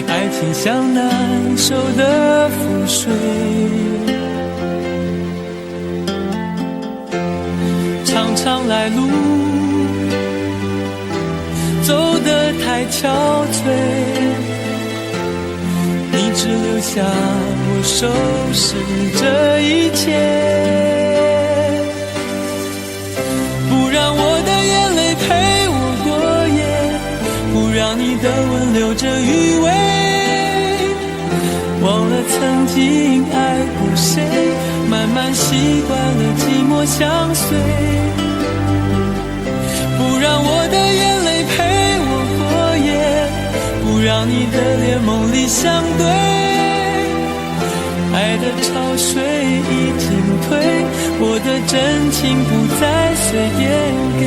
爱情像难收的覆水，常常来路走得太憔悴，你只留下我收拾这一切，不让我的眼泪陪我过夜，不让你的吻留着余味，忘了曾经爱过谁，慢慢习惯了寂寞相随，不让我的眼泪陪我过夜，不让你的脸梦里相对，爱的潮水已经退，我的真情不再随便给。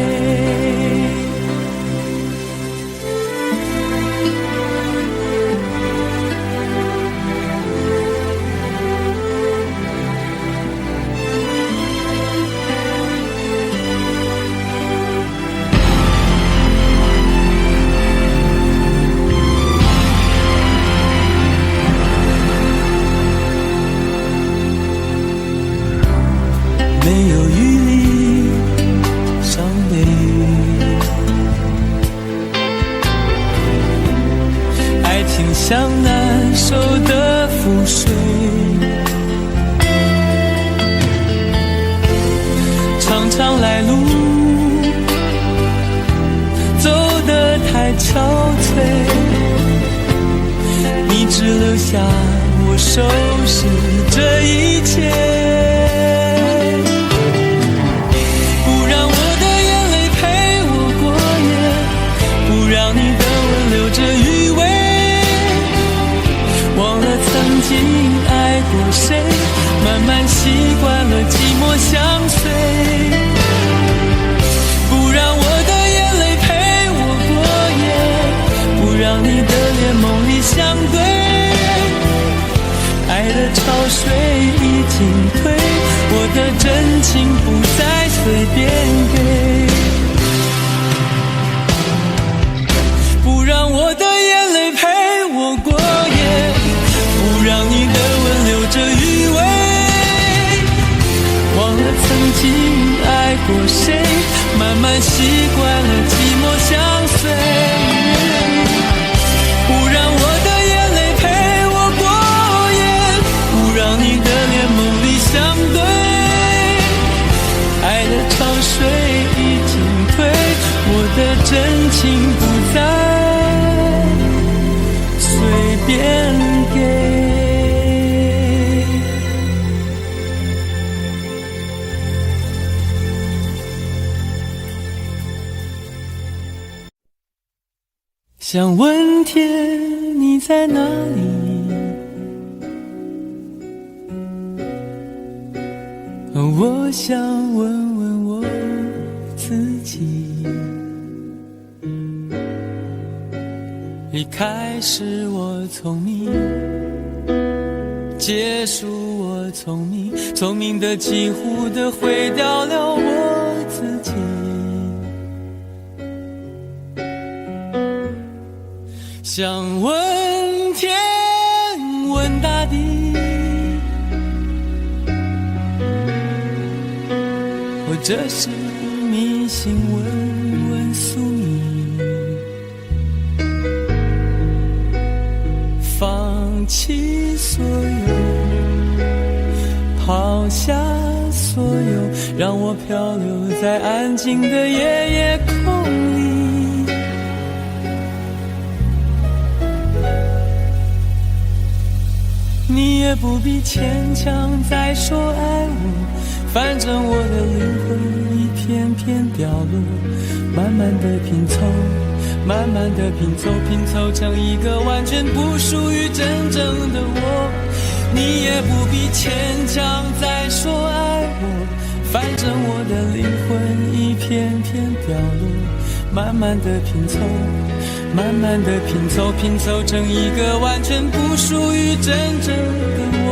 没有余力伤悲，爱情像难收的覆水，常常来路走得太憔悴，你只留下我收拾这一切，让你的吻留着余味，忘了曾经爱过谁，慢慢习惯了寂寞相随，不让我的眼泪陪我过夜，不让你的脸梦里相对，爱的潮水已经退，我的真情不再随便给，不让我的眼泪陪我过夜，不让你的吻留着余味，忘了曾经爱过谁，慢慢习惯了寂寞相随，不让我的眼泪陪我过夜，不让你的脸梦里相对，爱的潮水已经退，我的真情不再随便给。想问天你在哪里，我想问问我自己，离开时我聪明，结束我聪明，聪明的几乎的毁掉了我自己，想问天问大地，或者是迷信问问宿命，放弃所有，抛下所有，让我漂流在安静的夜夜空里，你也不必牵强再说爱我，反正我的灵魂一片片掉落，慢慢的拼凑，慢慢的拼凑，拼凑成一个完全不属于真正的我。你也不必牵强再说爱我，反正我的灵魂一片片掉落，慢慢的拼凑，慢慢的拼凑，拼凑成一个完全不属于真正的我。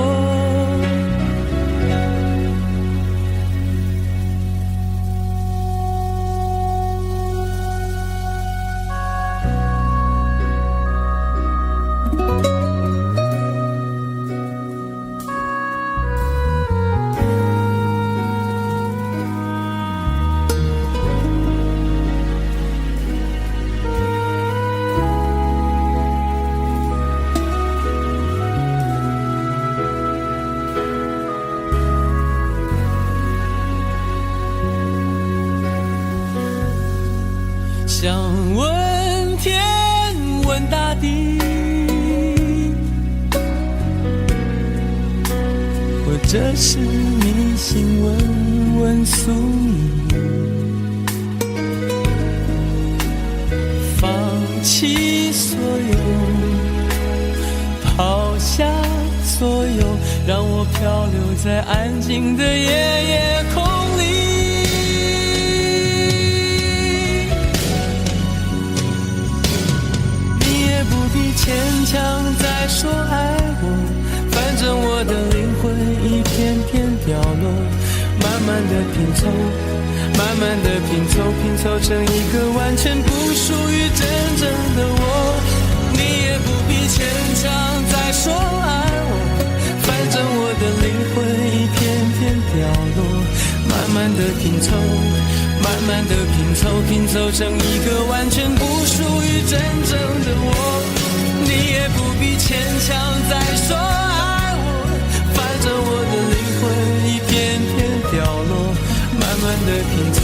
想问天问大地，或者是迷信问问宿命，放弃所有，抛下所有，让我漂流在安静的夜空里。牵强再说爱我，反正我的灵魂一片片掉落，慢慢的拼凑，慢慢的拼凑，拼凑成一个完全不属于真正的我。你也不必牵强再说爱我，反正我的灵魂一片片掉落，慢慢的拼凑，慢慢的拼凑，拼凑成一个完全不属于真正的我。你也不必牵强再说爱我，反正我的灵魂一片片掉落，慢慢的拼凑，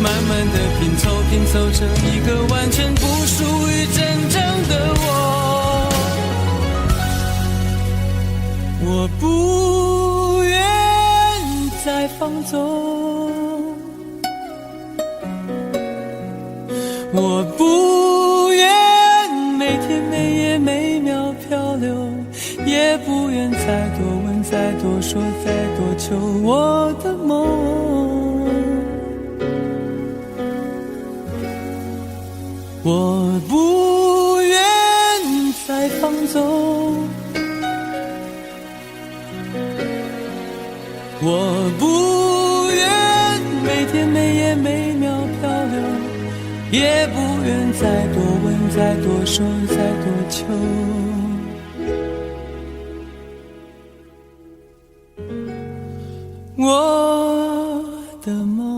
慢慢的拼凑，拼凑成一个完全不属于真正的我。我不愿再放纵，我不愿每天每夜每秒漂流，也不愿再多问再多说再多求我的梦。我不愿再放纵，我不愿每天每夜每秒漂流，也不愿再多问再多说再多求我的梦。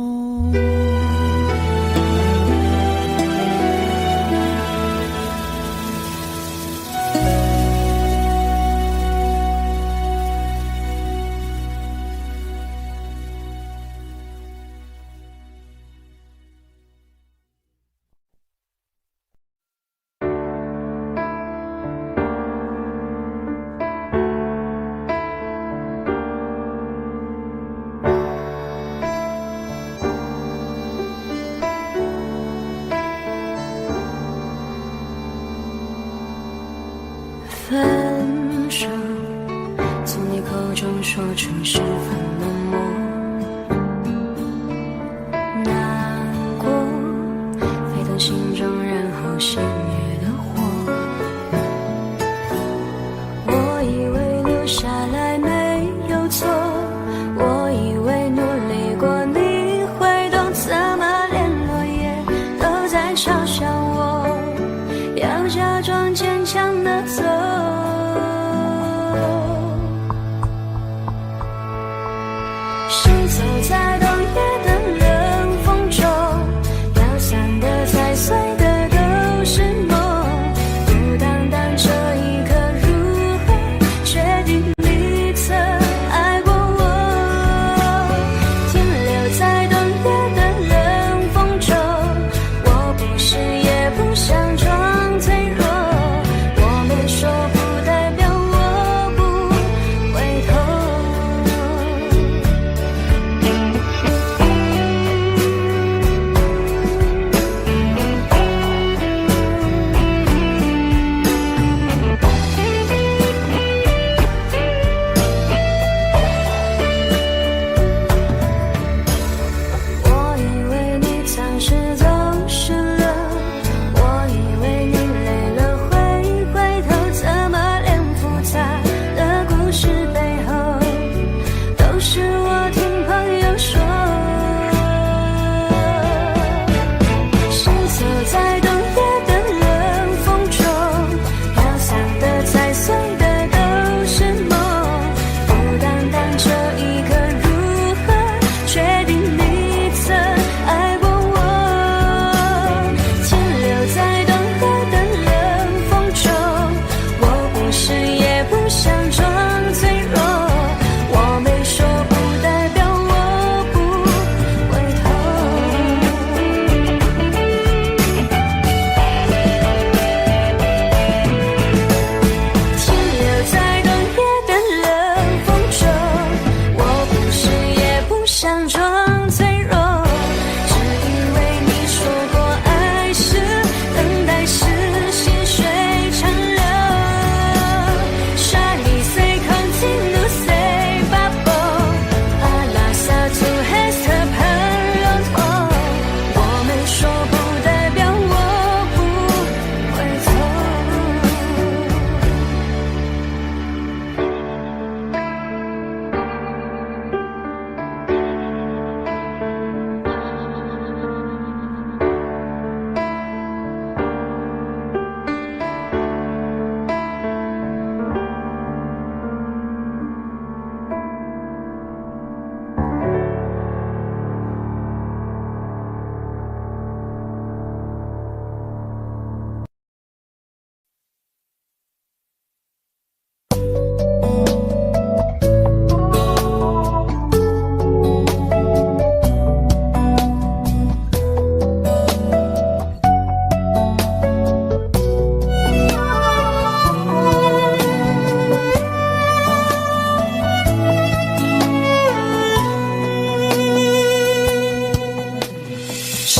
分手，从你口中说出十分冷漠，难过，沸腾心中然后熄灭的火。我以为留下来没有错，我以为努力过你会懂，怎么连落叶都在嘲笑我，要假装坚强的走。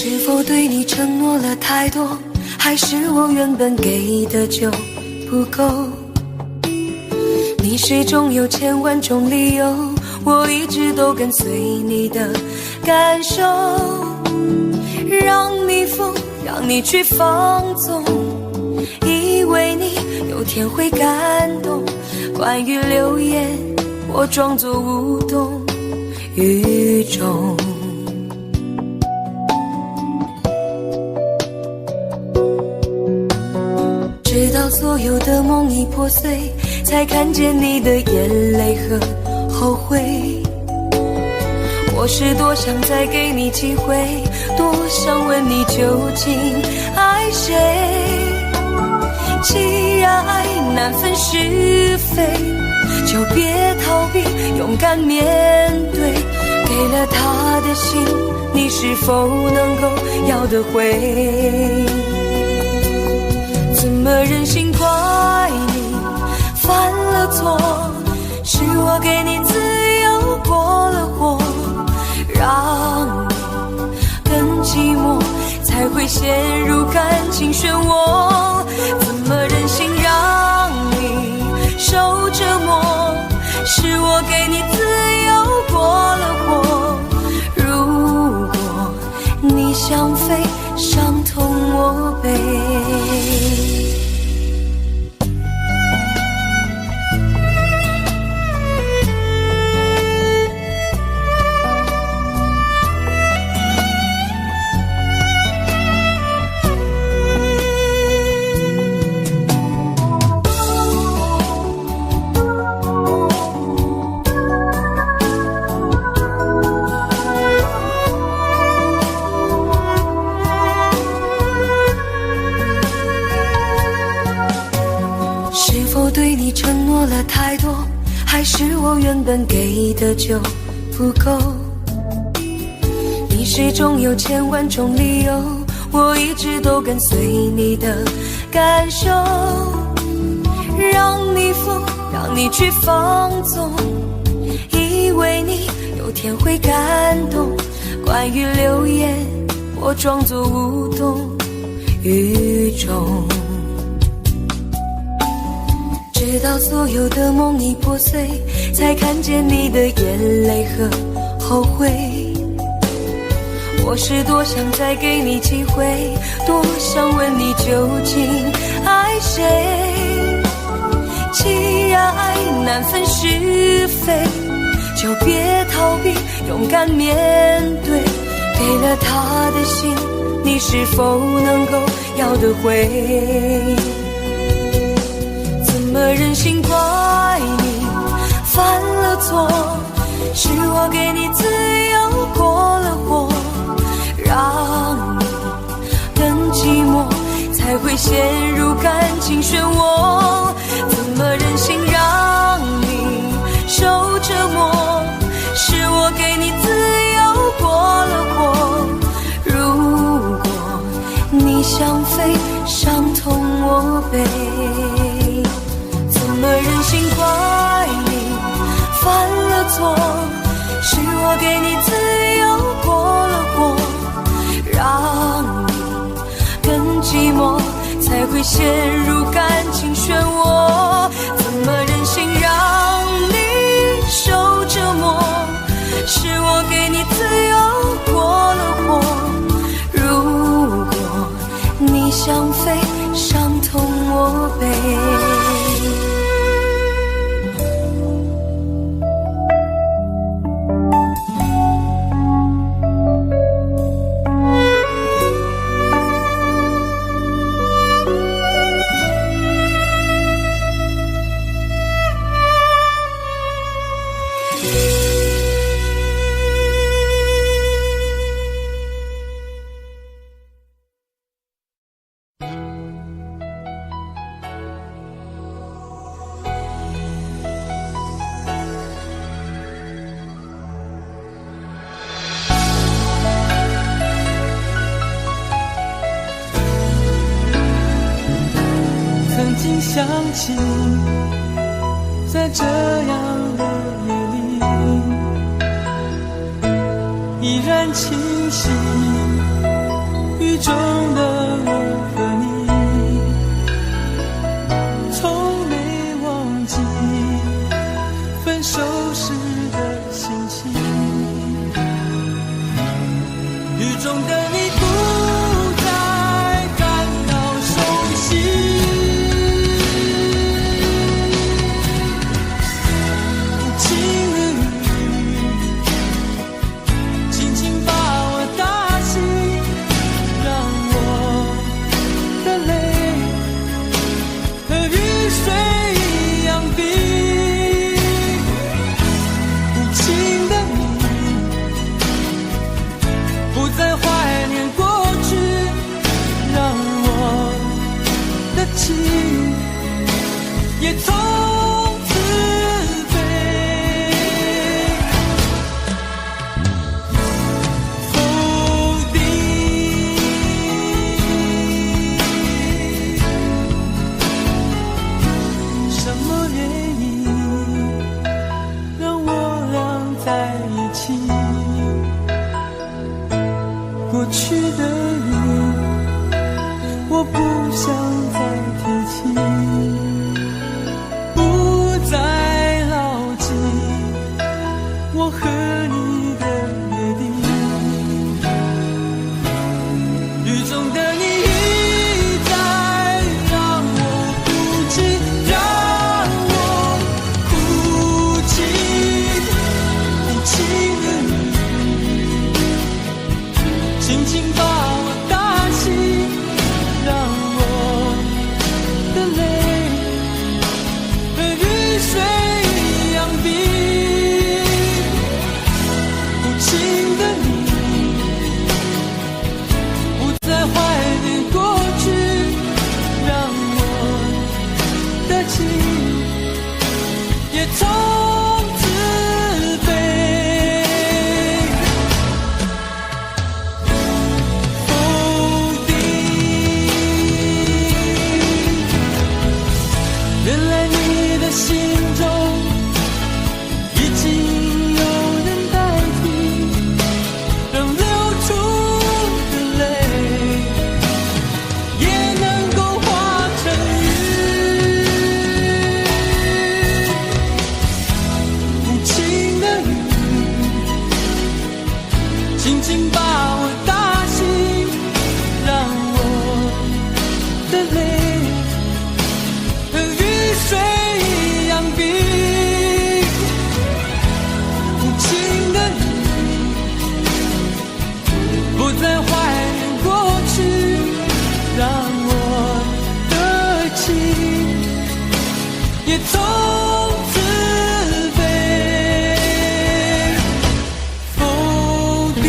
是否对你承诺了太多，还是我原本给的就不够？你始终有千万种理由，我一直都跟随你的感受，让你疯，让你去放纵，以为你有天会感动。关于流言，我装作无动于衷。直到所有的梦已破碎，才看见你的眼泪和后悔。我是多想再给你机会，多想问你究竟爱谁。既然爱难分是非，就别逃避，勇敢面对。给了他的心，你是否能够要得回？怎么忍心怪你犯了错？是我给你自由过了火，让你更寂寞，才会陷入感情漩涡。怎么忍心让你受折磨？是我给你自由过了火。如果你想飞，伤痛我背。对你承诺了太多，还是我原本给的就不够？你始终有千万种理由，我一直都跟随你的感受，让你疯，让你去放纵，以为你有天会感动。关于流言，我装作无动于衷。直到所有的梦已破碎，才看见你的眼泪和后悔。我是多想再给你机会，多想问你究竟爱谁。既然爱难分是非，就别逃避，勇敢面对。给了他的心，你是否能够要得回？怎么忍心怪你犯了错？是我给你自由过了火，让你更寂寞，才会陷入感情漩涡。怎么忍心让你受折磨？是我给你自由过了火。如果你想飞，伤痛我背。怎么忍心怪你犯了错？是我给你自由过了火，让你更寂寞，才会陷入感情漩涡。怎么忍心让你受折磨？是我给你自由过了火。如果你想飞，伤痛我背。曾经想起，在这样的夜里，依然清晰中的我和你，从没忘记分手时的心情。雨中的你不再感到熟悉，轻的雨轻轻把我打醒，让我的泪和雨水一样冰。无情的你不再怀念过去，让我的情也从此飞。否定什么原因让我俩在一起？过去的人，我不想再提起，不再牢记我和你的约定。雨中的你一再让我哭泣，让我哭泣。无情的你轻轻把我打醒，让我的泪和雨水一样冰。无情的你不再怀念过去，让我的情也从此飞。否定，原来你的心中已经有人代替，让流出的泪也能够化成雨。无情的雨轻轻把我打醒，让我的泪和雨水一样冰。无情的你不再怀念过去，让我的情也从此飞。否定。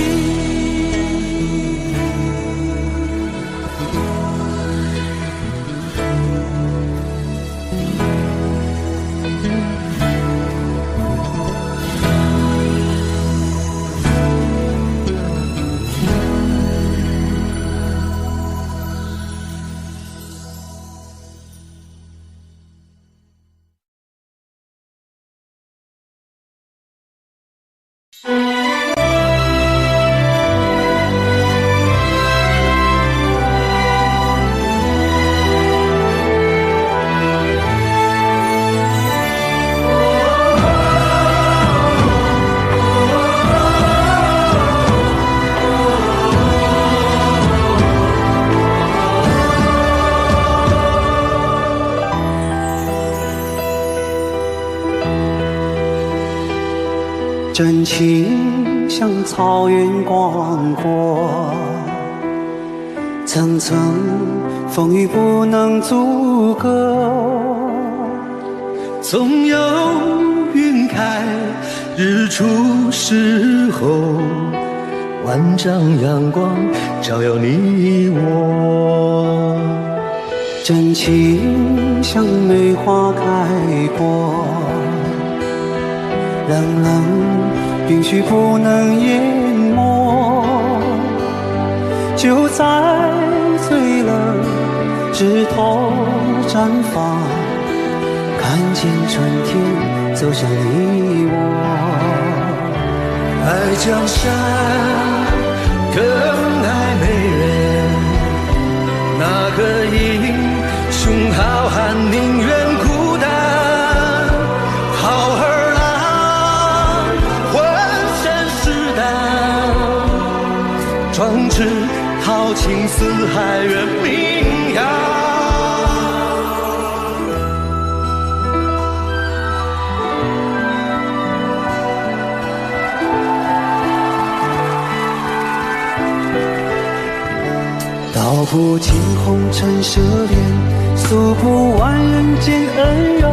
真情像草原广阔，层层风雨不能阻隔。总有云开日出时候，万丈阳光照耀你我。真情像梅花开过，冷冷允许不能淹没，就在最冷枝头绽放，看见春天走向你我。爱江山更爱美人，情四海远名扬。道不尽红尘奢恋，诉不完人间恩怨，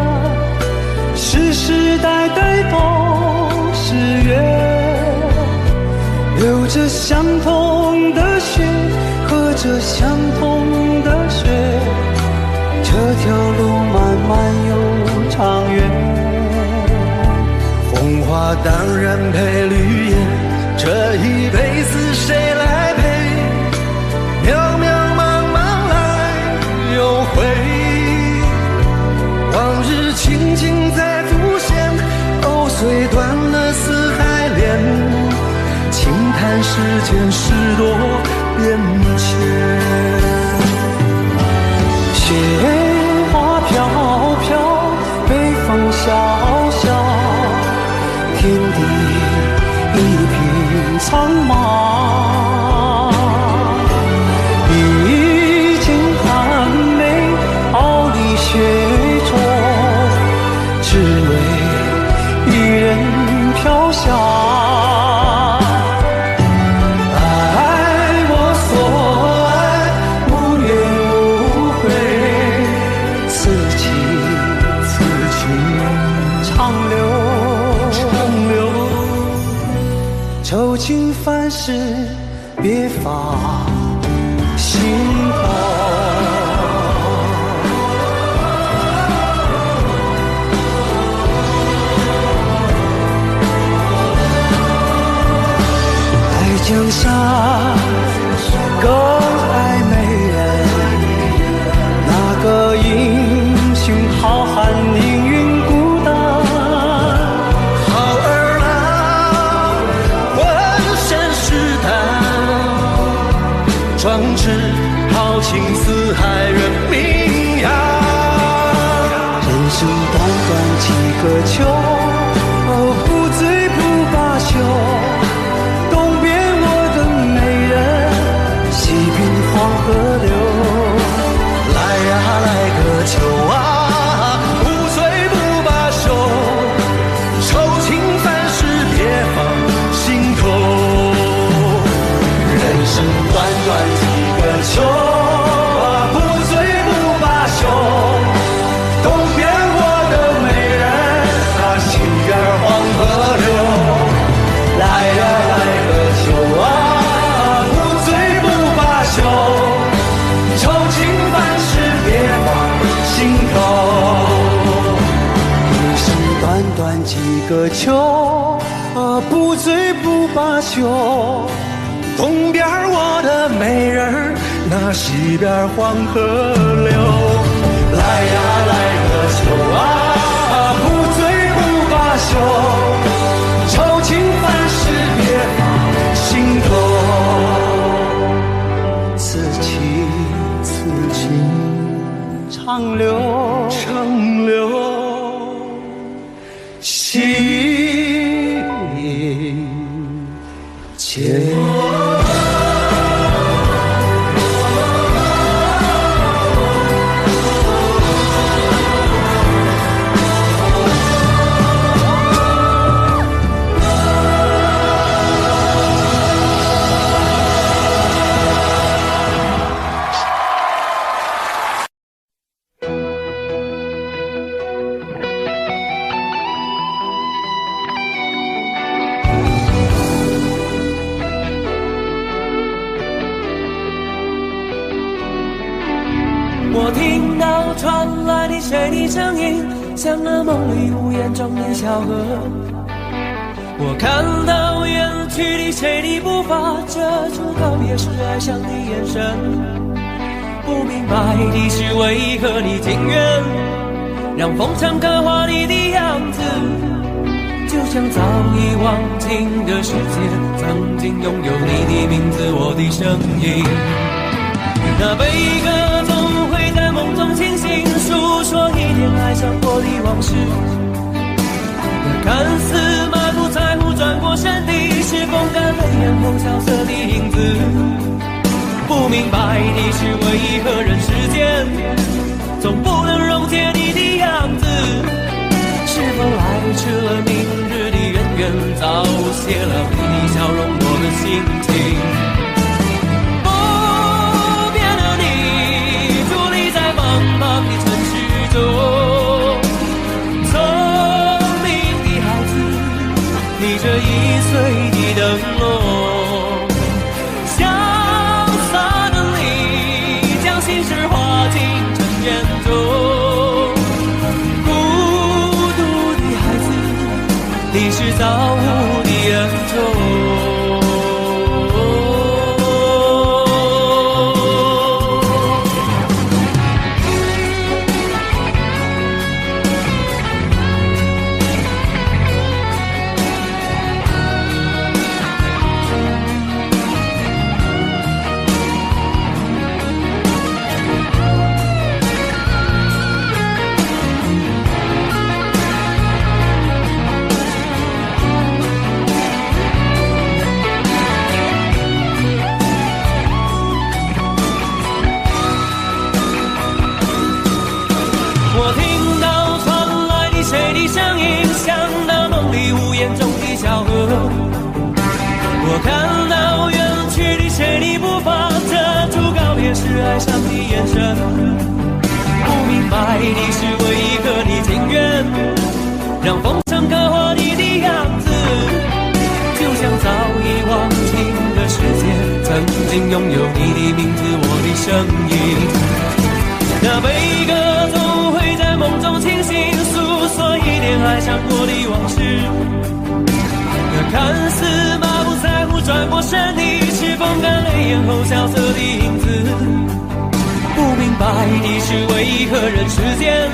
世世代代都是缘，流着相同的血，喝着相同的水，这条路漫漫又长远。风华当然配绿叶，这一辈子谁来陪？渺渺茫茫来又回，往日情景再浮现，藕虽断了丝还连，轻叹世间事多变迁。雪花飘飘，北风萧萧，天地一片苍茫。雪中，只为一人飘香。爱我所爱，无怨无悔，此情长留。愁情烦事别放心头。江山更爱美人，那个英雄好汉宁愿孤单。好儿郎，浑身是胆，壮志豪情四海远名扬。人生短短几个秋，不醉不罢休。黄河流，来呀来个秋啊，不醉不罢休，愁情烦事别放心头。人生短短几个秋啊，不醉不罢休，东边我的美人啊，西边黄河流。来呀来个秋啊，愁情烦事别放心头。一生短短几个秋，不醉不罢休。东边我的美人，那西边黄河流。来呀来个秋啊，不醉不罢休，愁情烦事别放心头。长留心间。我听到传来的谁的声音，像那梦里无言中的小河。我看到远去的谁的步伐，遮住告别时哀伤的眼神。不明白的是为何你情愿让风尘刻画你的样子，就像早已忘情的世界，曾经拥有你的名字，我的声音。那悲歌总会在梦中清醒，诉说一天爱上过的往事。那看似满不在乎转过身的，是风干泪眼后萧瑟的影子。不明白你是为何人世间总不能溶解你的样子，是否来迟了明日的渊源，早谢了你的笑容我的心情。不变的你伫立在茫茫的城市中，聪明的孩子逆着易碎的灯笼，潇洒的你将心事化进尘烟中，孤独的孩子你是造物的恩宠。我听到传来的谁的声音，像那梦里呜咽中的小河。我看到远去的谁的步伐，遮住告别时哀伤的眼神。不明白你是为何你情愿让风声刻画你的样子，就像早已忘情的世界曾经拥有你的名字，我的声音。那悲歌总会在梦中清醒，诉说一点爱上过的往事。那看似满不在乎转过身的，是风干泪眼后萧瑟的影子。不明白你是为何人世间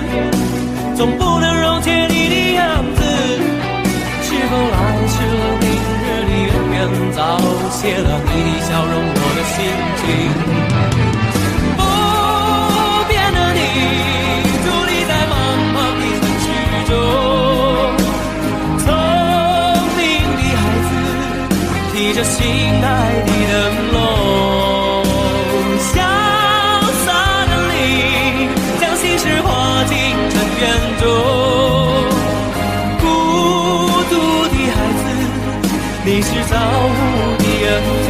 总不能溶解你的样子，是否来迟了明日的渊源，早谢了你的笑容我的心情。伫立在茫茫的城市中，聪明的孩子提着心爱的灯笼，潇洒的你将心事化进尘缘中，孤独的孩子你是造物的恩宠。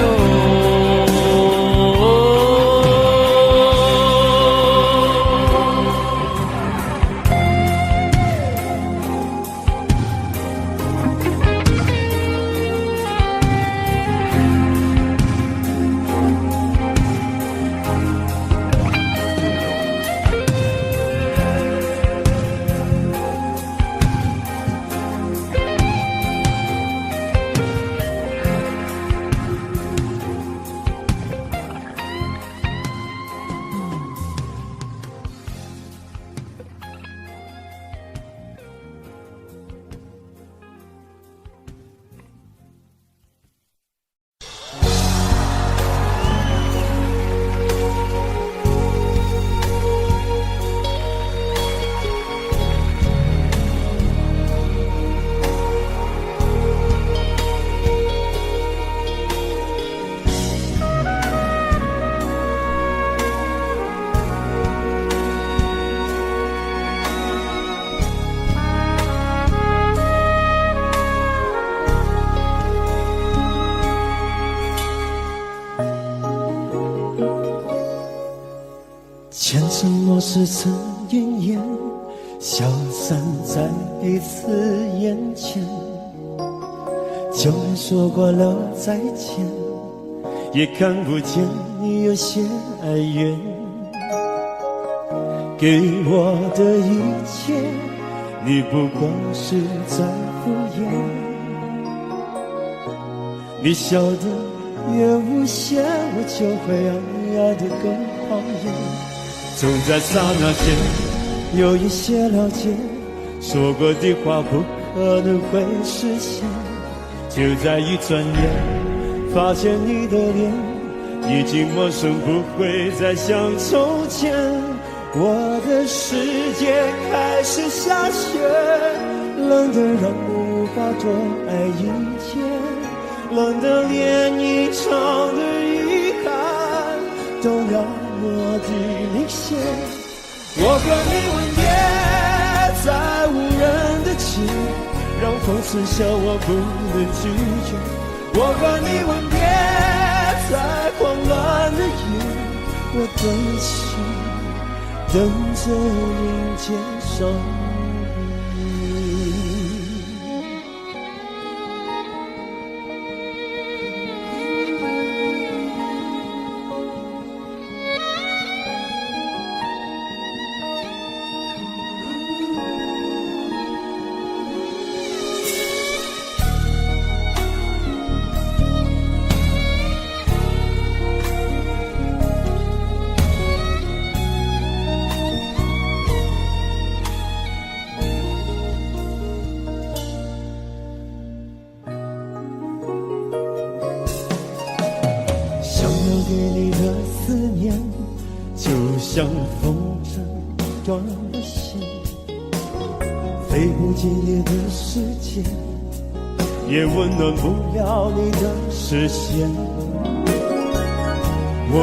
前尘莫是曾云烟，消散在彼此眼前。就连说过了再见，也看不见你有些哀怨。给我的一切，你不过是在敷衍。你笑得越无邪，我就会爱得更狂野。总在刹那间有一些了解，说过的话不可能会实现。就在一转眼，发现你的脸已经陌生，不会再像从前。我的世界开始下雪，冷得让我无法多爱一天，冷得连一场的遗憾都那么的明显。我和你吻别在无人的街，让风刺笑我不能拒绝。我和你吻别在慌乱的夜，我等起等着迎接伤悲。对你的思念，就像风筝断了线，飞不进你的世界，也温暖不了你的视线。我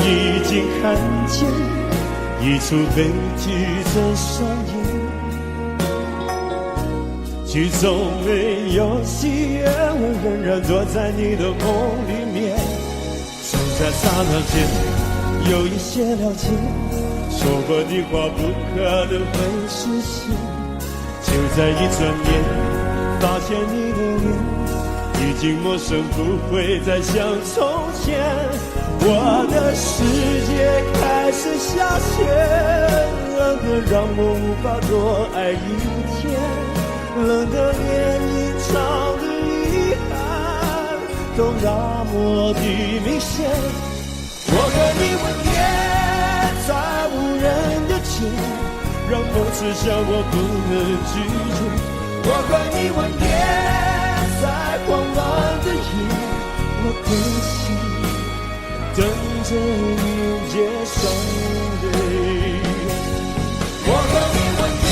已经看见一出悲剧正上演，剧中没有喜悦，我仍然躲在你的梦里面。就在刹那间有一些了解，说过的话不可能会实现。就在一转眼发现你的脸已经陌生，不会再像从前。我的世界开始下雪，冷得让我无法多爱一天，冷得连隐藏的遗憾都那么的明显。我和你吻别在无人的街，让风刺笑我不能拒绝。我和你吻别在慌乱的夜，我的心等着迎接伤悲。我和你吻别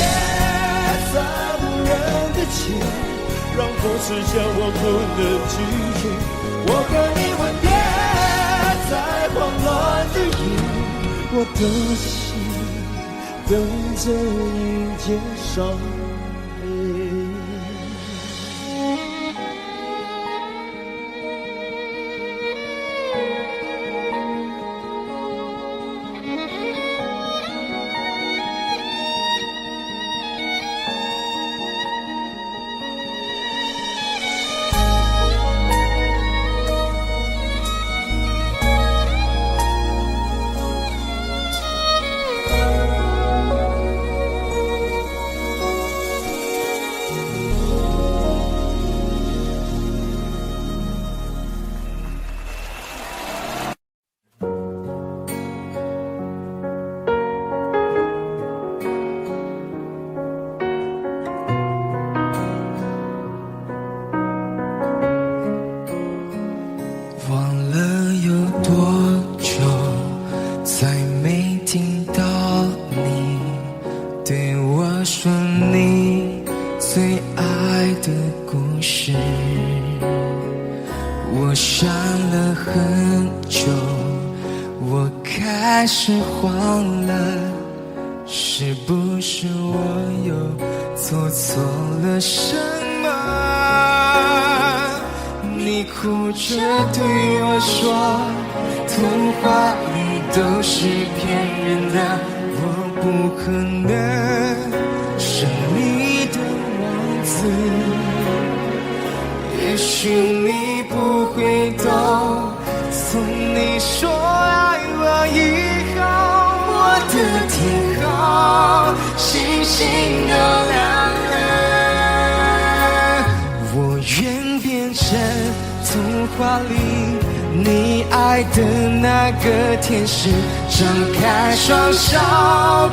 在无人的街，让风刺笑我不能拒绝。我和你吻别在慌乱的夜，我的心等着迎接伤悲。开始慌了，是不是我又做错了什么？你哭着对我说，童话里都是骗人的，我不可能是你的王子。也许你不会懂，从你说爱我以后，我的天后星星都亮了。我愿变成童话里你爱的那个天使，张开双手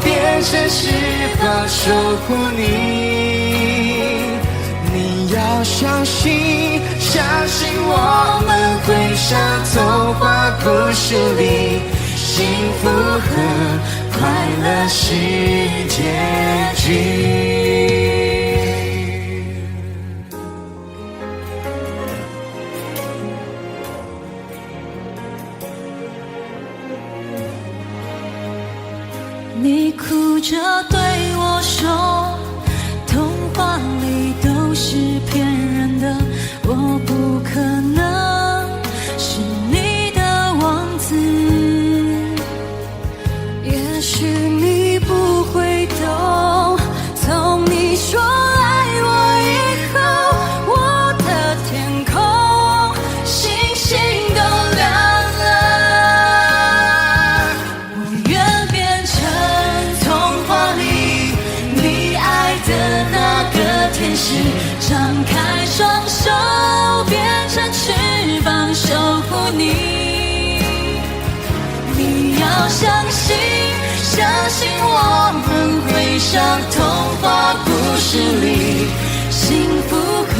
变成翅膀守护你。你要相信，相信我们会像童话故事里，幸福和快乐是结局。你哭着对我说，童话里都是骗人的，我不可能是你的王子。也许你不会懂，从你说爱我以后，我的天空星星都亮了。我愿变成童话里你爱的那个天使，张开双手变成翅膀守护你。你要相信，相信我们会像童话故事里，幸福和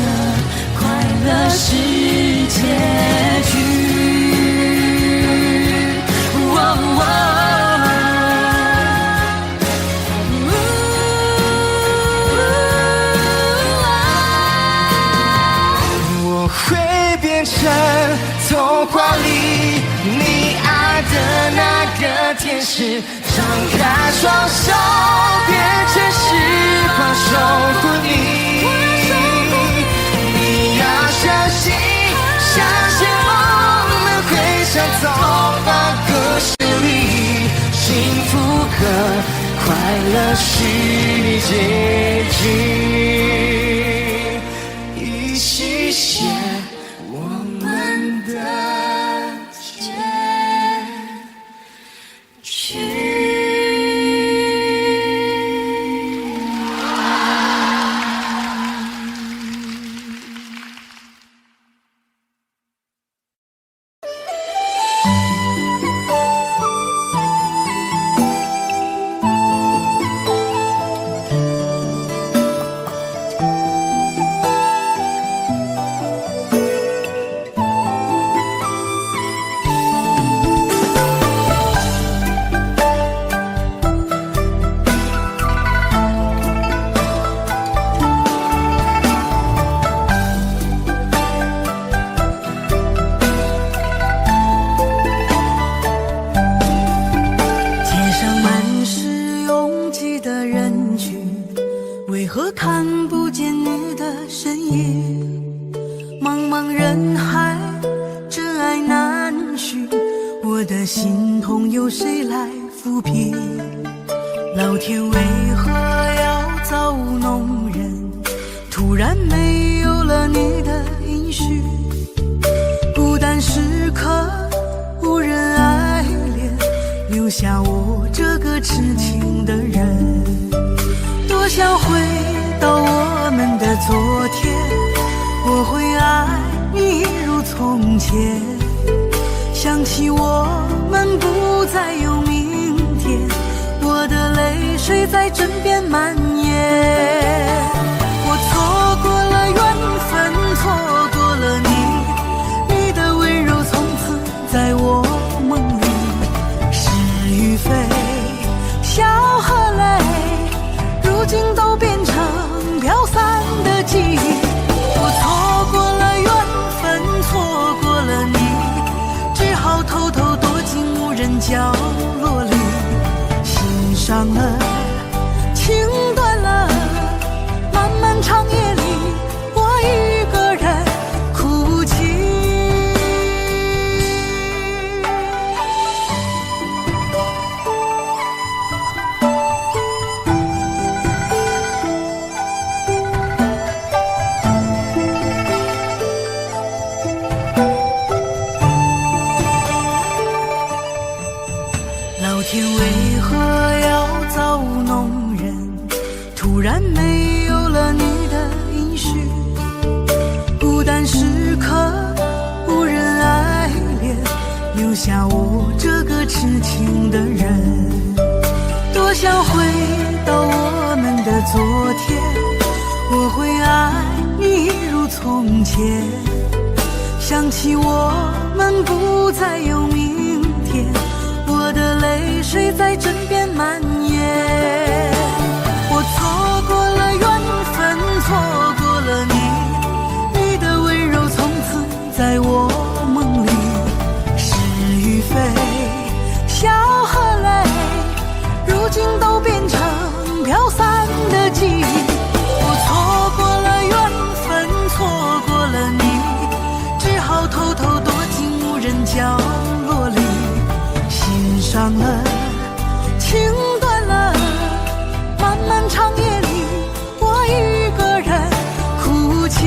快乐是结局。我会变成童话里你爱的那个天使，张开双手变成翅膀守护你。你要相信，相信我们会像童话故事里，幸福和快乐是结局。一起写我们的结局。为何看不见你的身影？茫茫人海，真爱难寻，我的心痛有谁来抚平？老天为何要造弄人？突然没有了你的音讯，孤单时刻无人爱怜，留下我这个痴情的人。多想回到我们的昨天，我会爱你如从前。想起我们不再有明天，我的泪水在枕边蔓延。我错过了缘分，错过了你，你的温柔从此在我梦里。是与非，笑和泪，如今都变成飘散的记忆。我错过了缘分，错过了你，只好偷偷躲进无人角落里。心伤了，情断了，漫漫长夜里，我一个人哭泣。老天为何要造弄人？突然没有了你的音讯，孤单时刻无人爱怜，留下我这个痴情的人。多想回到我们的昨天，我会爱你如从前。想起我们不再有明天，我的泪水在枕边蔓延。我错过了缘分，错过了你，你的温柔从此在我梦里。是与非，笑和泪，如今都变成飘散的记忆。我错过了缘分，错过了你，只好偷偷躲进无人角落里，心伤了，情断了，漫漫长夜里，我一个人哭泣。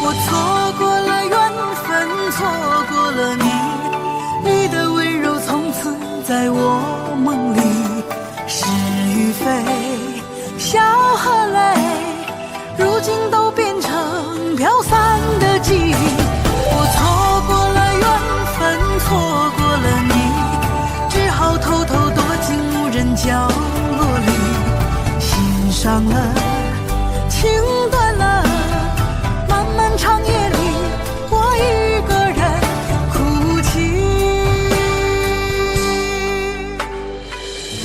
我错过了缘分，错过了你，你的温柔从此在我梦里，是与非，笑和泪，如今都变成飘散的记忆。我错过了缘分，错过了你，只好偷偷躲进无人角落里，心伤了，情断了，漫漫长夜里，我一个人哭泣。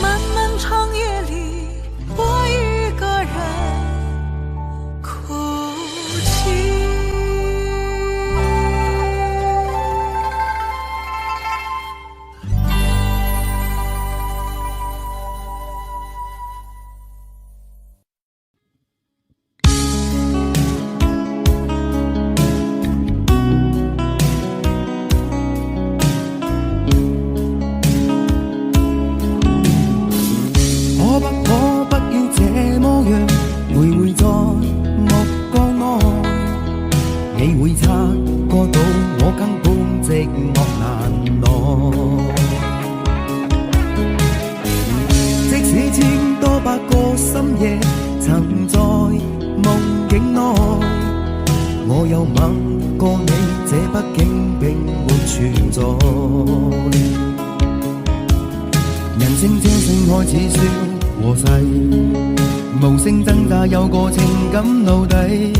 漫漫长夜里，我一个人哭泣。可不可不要這麼樣，徘徊在目光內，你會察覺到我根本寂寞難耐。即使千多百個深夜曾在夢境內，我有吻過你，這畢竟並沒存在。人聲這聲開始說和諧，無聲掙扎有個情感奴隸，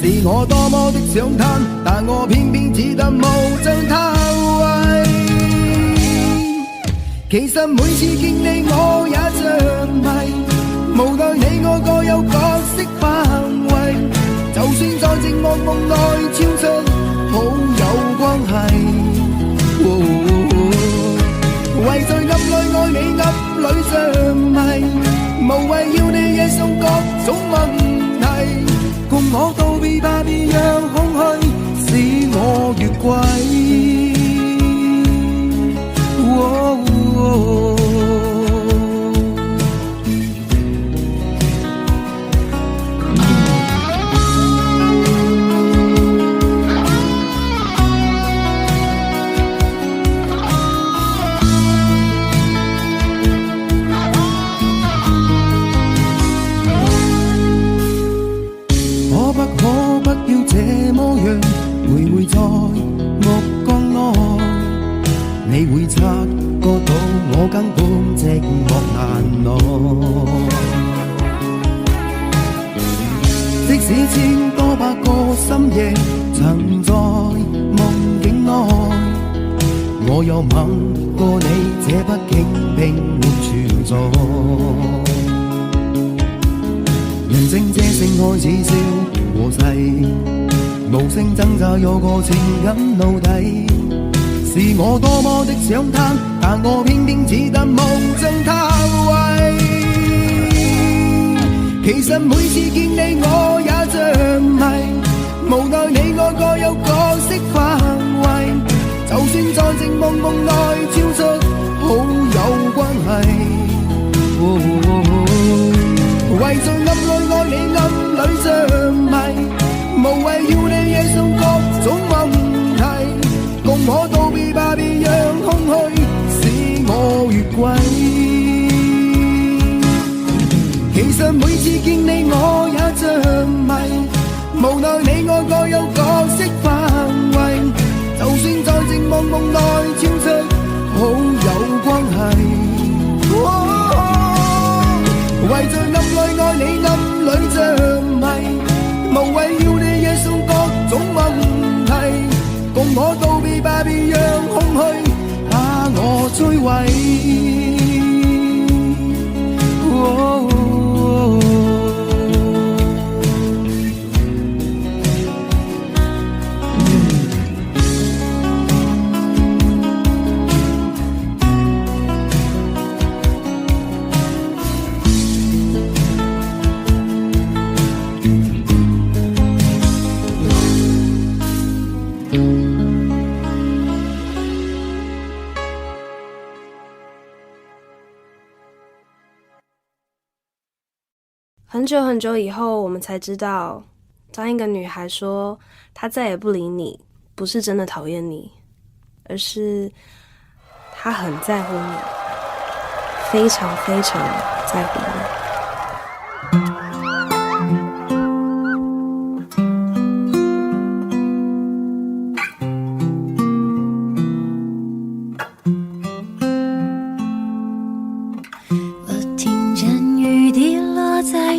是我多麼的想貪，但我偏偏只得無盡偷慰。其實每次見你我也像迷，無奈你我各有角色範圍，就算在寂寞夢內超出好友關係。為在暗裏愛你暗裏着迷，無謂要你惹上各種問題，共我道別吧，別讓空虛使我越軌。可不要這麼樣，徘徊在目光內，你會察覺到我根本寂寞難耐。即使千多百個深夜曾在夢境內，我有吻過你，這畢竟並沒存在。人聲這聲開始笑和諧，無聲掙扎有個情感奴隸，是我多麼的想貪，但我偏偏只得無盡偷慰。其實每次見你我也像迷，無奈你我各有角色範圍，就算在寂寞夢內超出好友關係。為在暗裏愛你暗裏着迷，無謂要你惹上各種問題，共我道別吧，別讓空虛使我越軌。其實每次見你我也像迷，無奈你我各有角色範圍，就算在寂寞夢內超出好友關係。為在暗裏愛你暗裏着迷，無謂要你惹上各種問題，共我道別吧，別讓空虛把我摧毀。很久很久以后，我们才知道，当一个女孩说她再也不理你，不是真的讨厌你，而是她很在乎你，非常非常在乎你。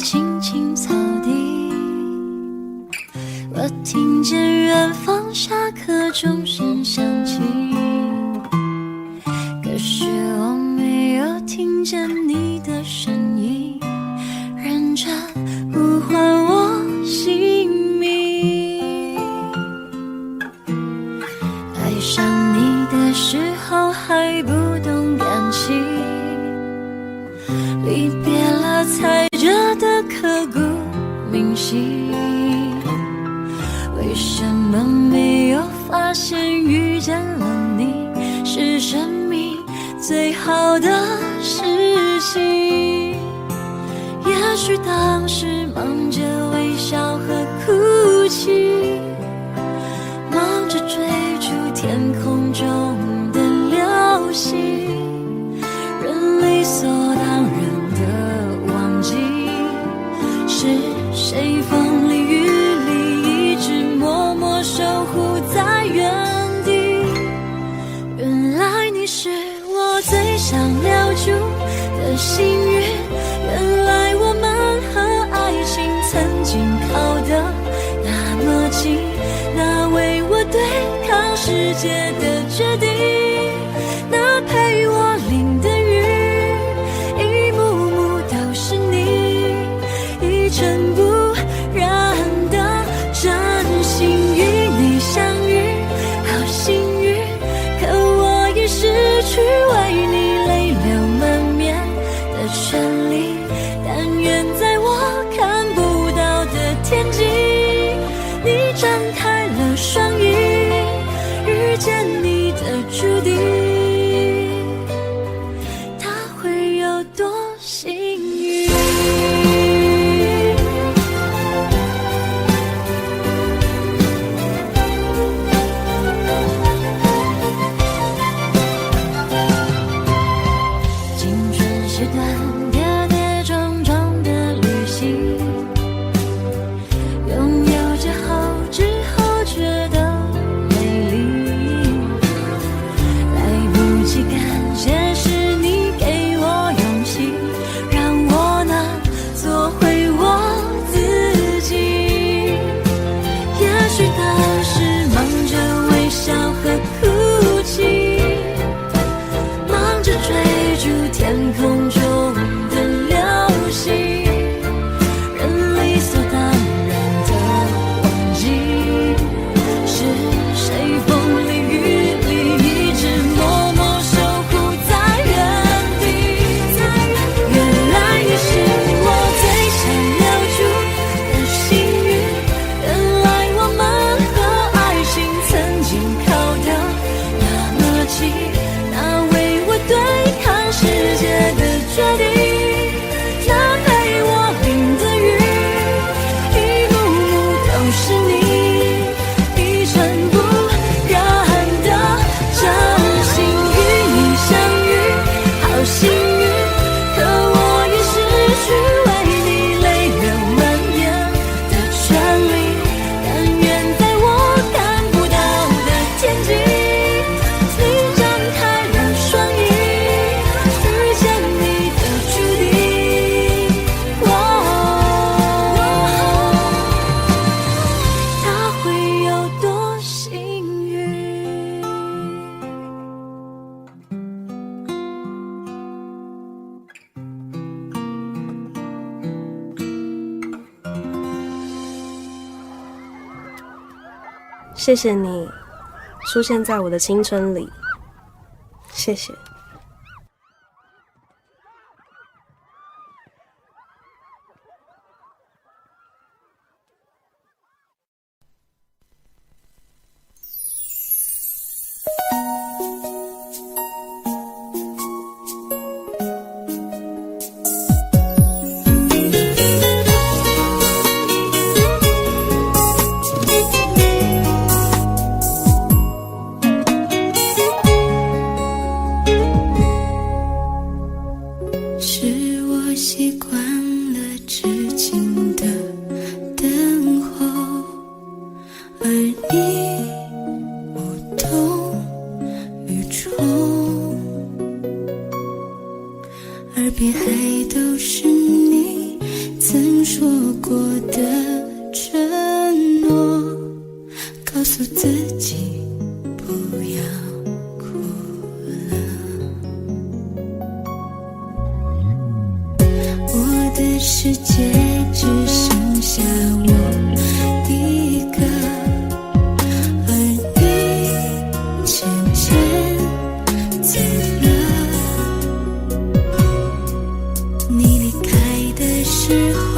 青青草地，我听见远方下课钟声响起，可是我没有听见你的声音，认真呼唤我姓名。爱上你的时候还不懂感情，离别了才觉得刻骨铭心，为什么没有发现遇见了你是生命最好的事情？也许当时忙着微笑和哭泣，忙着追逐天空中的流星，人理所当然的忘记是谁风里雨里一直默默守护在原地。原来你是我最想留住的幸运，原来我们和爱情曾经靠得那么近，那为我对抗世界的决定，那陪我淋的雨，一幕幕都是你，一尘不染的真心与你相遇，好幸运，可我已失去为你泪流满面的权利，但愿在我看不到的天际，你张开了双翼，遇见你的注定，他会有多幸运？青春是段跌跌撞撞的旅行，拥有之后觉得美丽，来不及感谢是你给我勇气，让我能做回我自己。也许当时忙着微笑和哭泣，忙着追逐天空中的流星，人理所当然的忘记是谁风里雨里一直默默守护在原地。原来你是我最想留住的幸运，原来我们和爱情曾经靠得那么近，那为我对抗世界的决定，那陪我淋的雨，一幕幕都是你，一尘不染的真心与你相遇，好幸运，可我已失去为你泪流满面的权利，但愿在我看不到的天际，你张开了双翼，遇见你的注定，他会有多幸运？谢谢你出现在我的青春里，谢谢。重，耳边还都是你曾说过的承诺，告诉自己不要哭了。我的世界只剩下我一个，而你渐渐走了。你离开的时候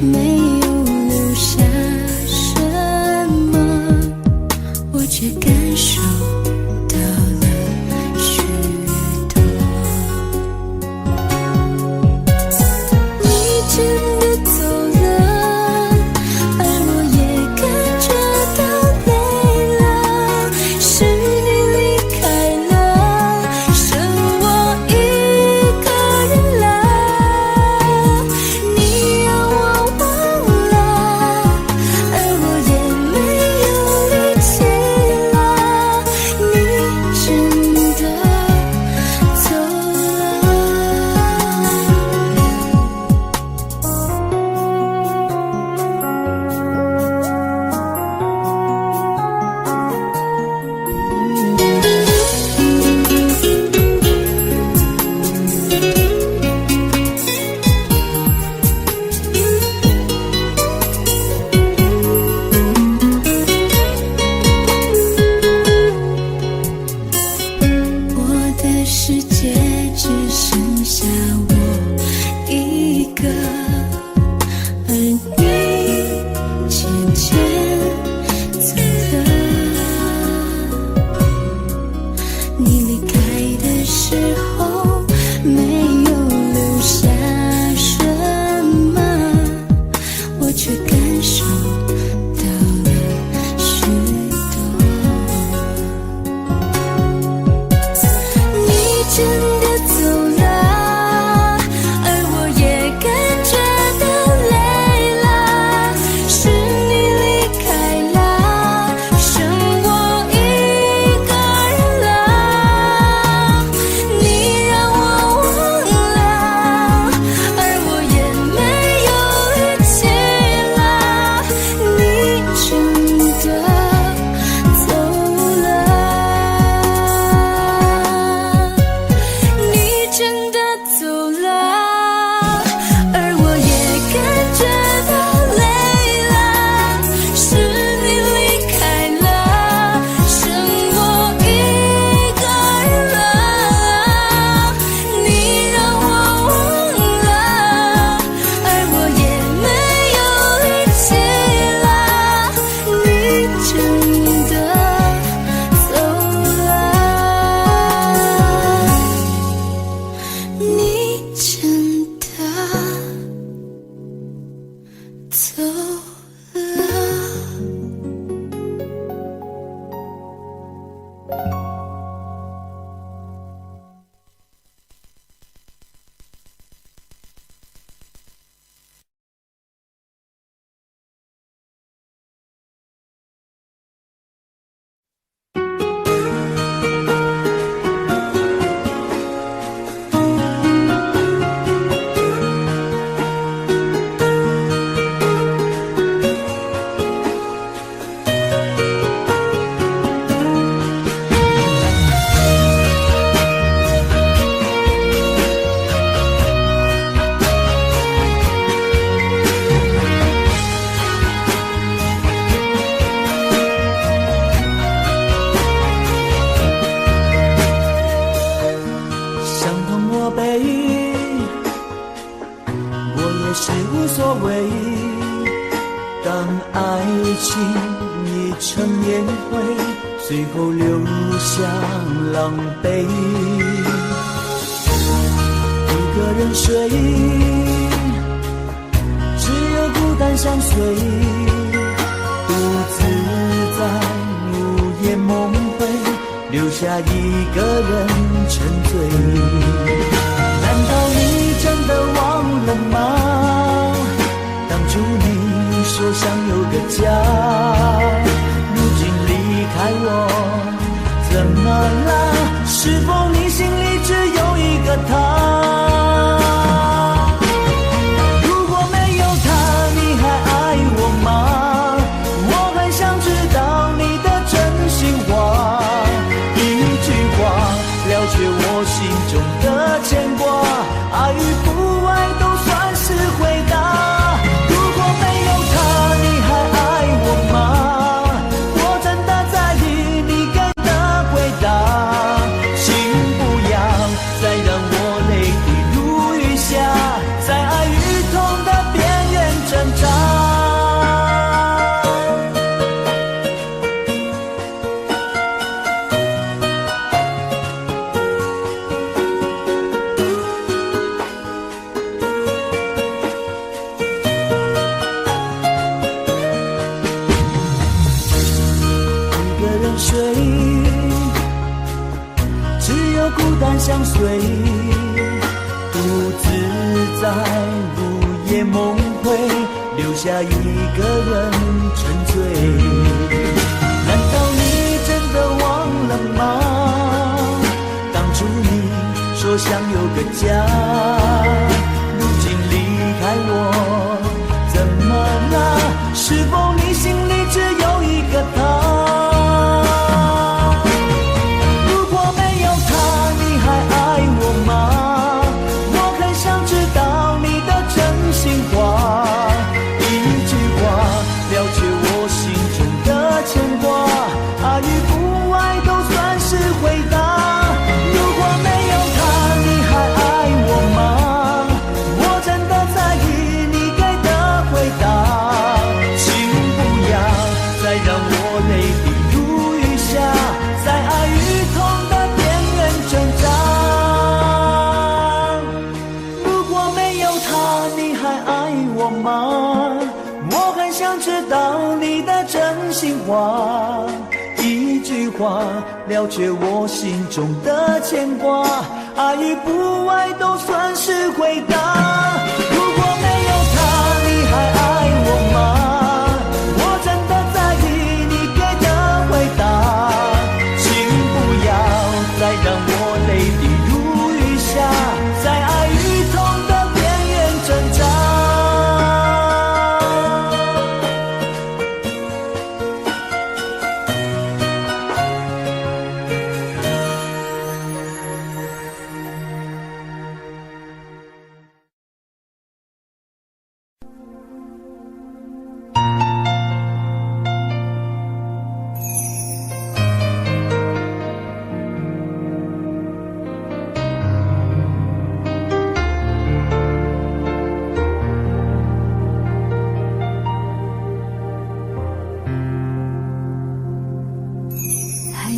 没有留下什么，我却感受到了许多。你真的走了，而我也跟着都累了。是你离开了，剩我一个人了。你让我忘了，而我也没有力气了。你真的走我的世界只剩下我一个，而你渐渐走了。你离开的时候没有留下什么，我却感受到了许多。你真的走了，而我也跟着都累了。是你离开了，剩我一个人了。你让我忘了，而我也没有力气了。你真的走了，你真的走了，而我也跟着都累了。是你离开了，剩我一个人了。你让我忘了，而我也没有力气了。你真的走了，你真的走了。伤痛我背，我也是无所谓。当爱情已成烟灰，最后留下狼狈。一个人睡，只有孤单相随，独自在午夜梦回，留下一个人沉醉。难道你真的忘了吗？当初你说想有个家，如今离开我，怎么了？是否你心里只有一个他？如果没有他，你还爱我吗？我很想知道你的真心话，一句话了却我心中的牵挂，爱与不爱都算是回答。如果没有他，你还爱我吗？我真的在意你给的回答，请不要再让我泪滴如雨下，在爱与痛的边缘挣扎。睡，只有孤单相随，独自在午夜梦回，留下一个人沉醉。难道你真的忘了吗？当初你说想有个家，如今离开我，怎么了？是否你心里只有一个他？我很想知道你的真心话，一句话了却我心中的牵挂，爱与不爱都算是回答。如果没有他，你还爱我吗？我真的在意你给的回答，请不要再让我泪滴如雨下，在爱与痛的边缘挣扎。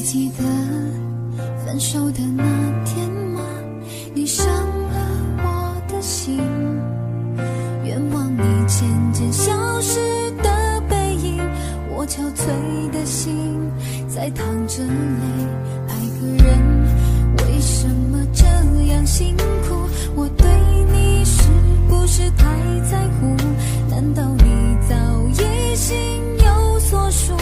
记得分手的那天吗？你伤了我的心，愿望你渐渐消失的背影，我憔悴的心在淌着泪。爱个人为什么这样辛苦？我对你是不是太在乎？难道你早已心有所属？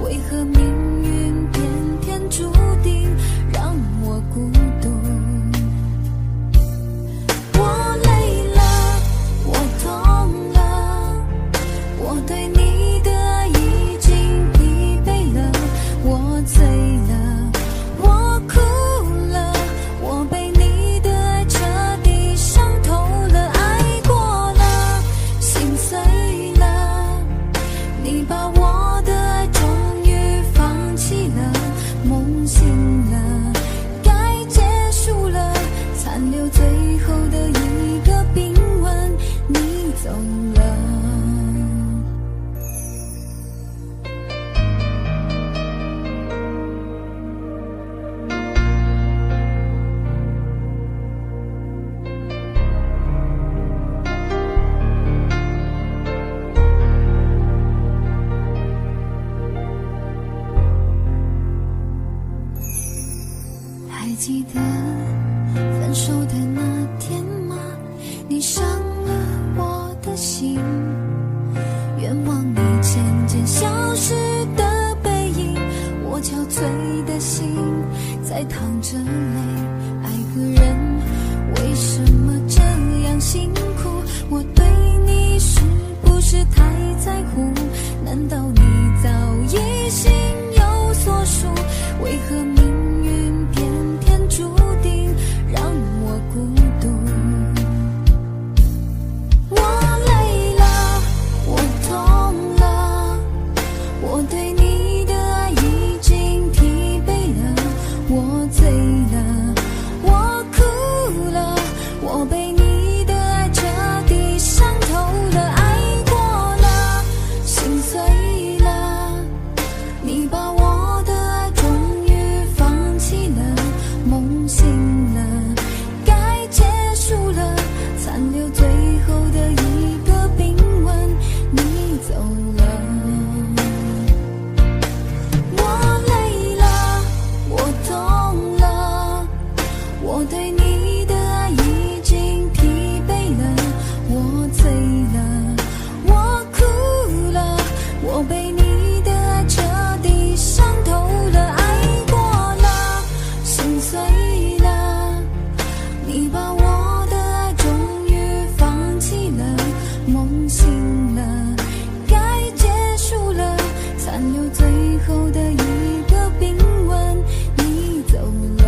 为何命运偏偏注定让我孤独？我累了，我痛了，我对你的爱已经疲惫了，我醉了，我哭了，我被你的爱彻底伤透了，爱过了，心碎了，你把我的爱终于放弃了，梦醒了，该结束了，残留最后的一个冰吻，你走了。还记得分手的那天吗？你伤了我的心，愿望你渐渐消失的背影，我憔悴的心在淌着泪。碎了，你把我的爱终于放弃了，梦醒了，该结束了，残留最后的一个冰吻，你走了。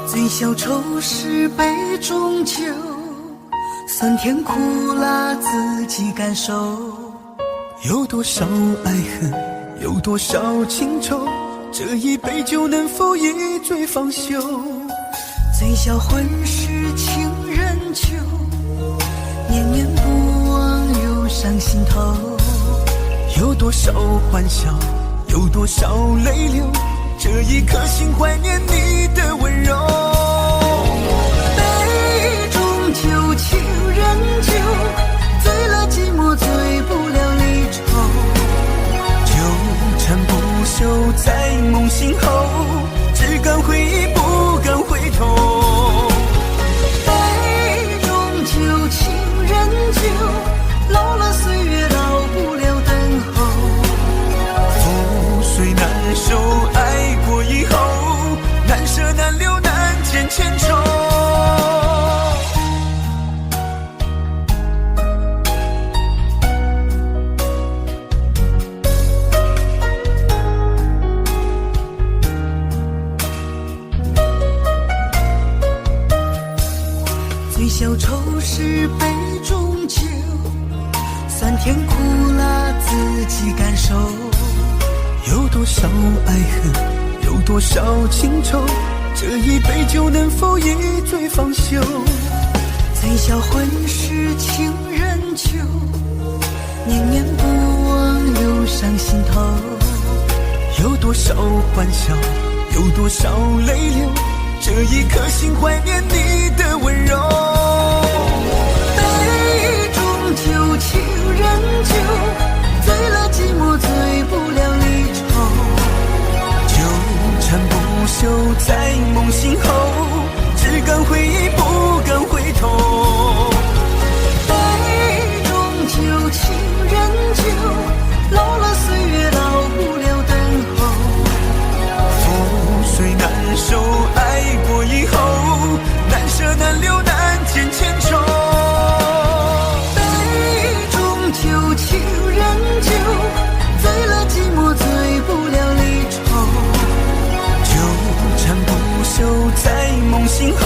醉消愁是杯中酒，酸甜苦辣自己感受。有多少爱恨，有多少情愁，这一杯酒能否一醉方休？醉消魂是情人酒，念念不忘又上心头。有多少欢笑，有多少泪流，这一颗心怀念你的温柔。杯中酒，情人酒，醉了寂寞，醉不了离愁。纠缠不休在梦醒后，只敢回忆不敢回头。杯中酒，情人酒，老了岁月老不了等候。覆水难收，爱过以后，难舍难留难见千愁。醉消愁是杯中酒，酸甜苦辣自己感受。有多少爱恨，有多少情愁，这一杯酒能否一醉方休？醉消魂是情人酒，念念不忘又上心头。有多少欢笑，有多少泪流，这一颗心怀念你的温柔。杯中酒，情人酒，醉了寂寞，醉不了离愁。纠缠不休在梦醒后，只敢回忆不敢回头。杯中酒，情人酒，老了岁月老不了等候。覆水难收，爱过以后，难舍难留难见千愁。杯中酒，情人酒，醉了寂寞，醉不了离愁。纠缠不休在梦醒后，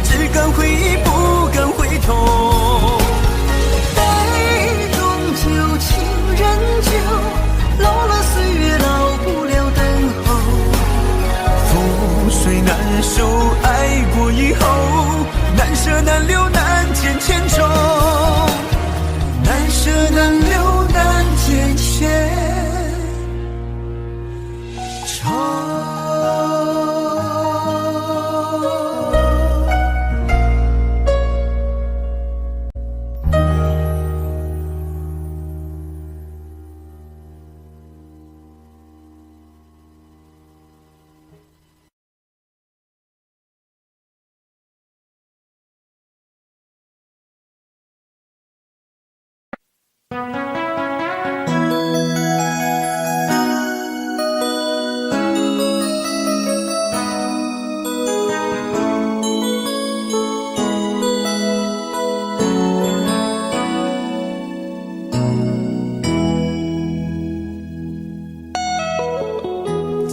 只敢回忆不敢回头。杯中酒，情人酒，老了岁月老不了等候。覆水难收，爱过以后，难舍难留难见千愁。难舍难留难见千愁。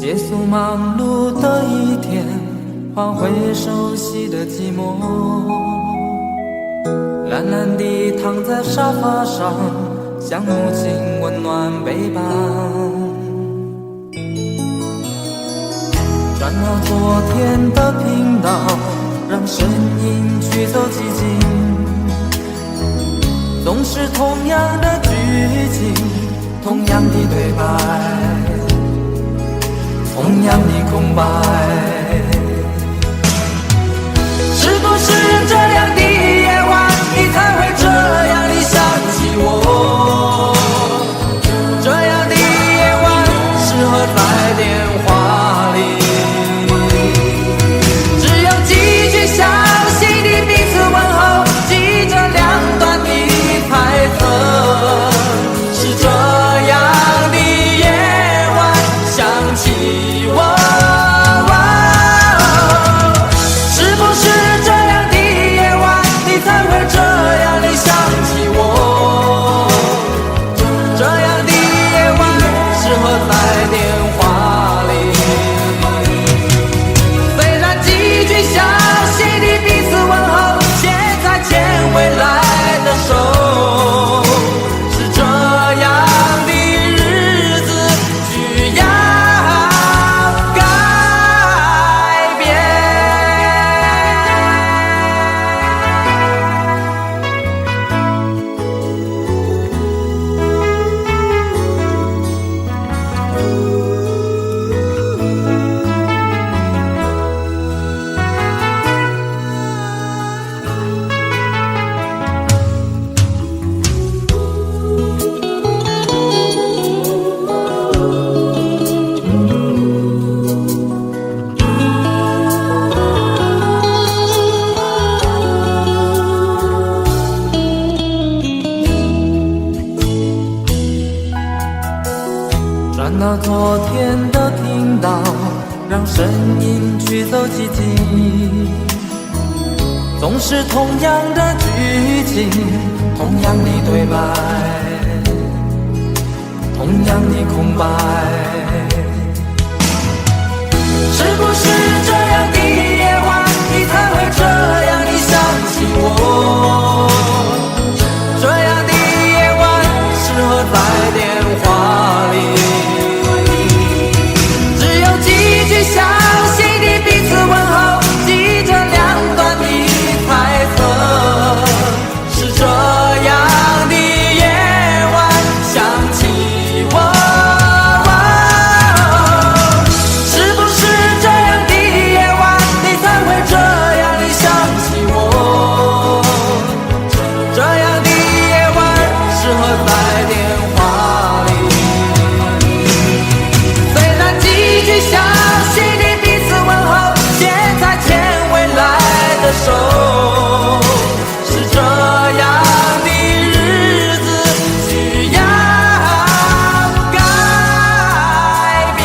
结束忙碌的一天，换回熟悉的寂寞，懒懒地躺在沙发上，像母亲温暖背包。转到昨天的频道，让声音驱走寂静。总是同样的剧情，同样的对白，同样的空白。是不是这样的夜晚，你才会这样地想起我？这样的夜晚适合在电话里，只有几句相信的彼此问候，记着两端的猜测。是这样的夜晚想起我。转到昨天的频道，让声音驱走寂静。总是同样的剧情，同样的对白，同样的空白。是不是这样的夜晚，你才会这样地想起我？这样的夜晚适合在电话里，相信的彼此问候，记着两端的猜测。是这样的夜晚想起我。是不是这样的夜晚，你才会这样地想起我？这样的夜晚适合在电话里，虽然几句相手，是这样的日子需要改变。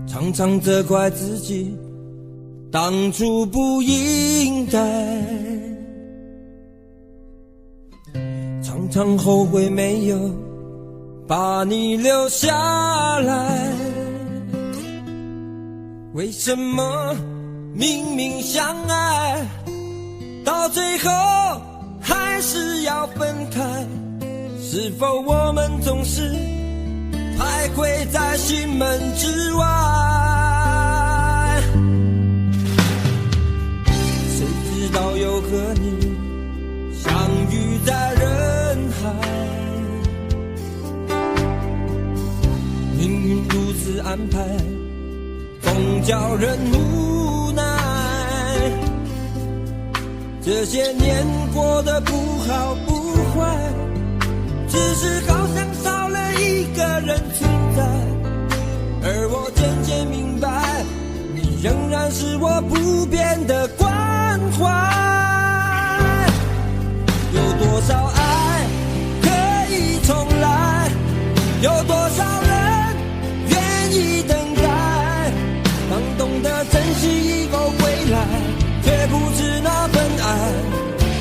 常常责怪自己当初不应该，常常后悔没有把你留下来。为什么明明相爱，到最后还是要分开？是否我们总是徘徊在心门之外？谁知道又和你相遇在人海，命运如此安排，总叫人无奈。这些年过得不好不坏，只是好像少了一个人存在。而我渐渐明白，你仍然是我不变的关怀。有多少爱可以重来？有多少人愿意等待？当懂得珍惜以后回来，却不知那份爱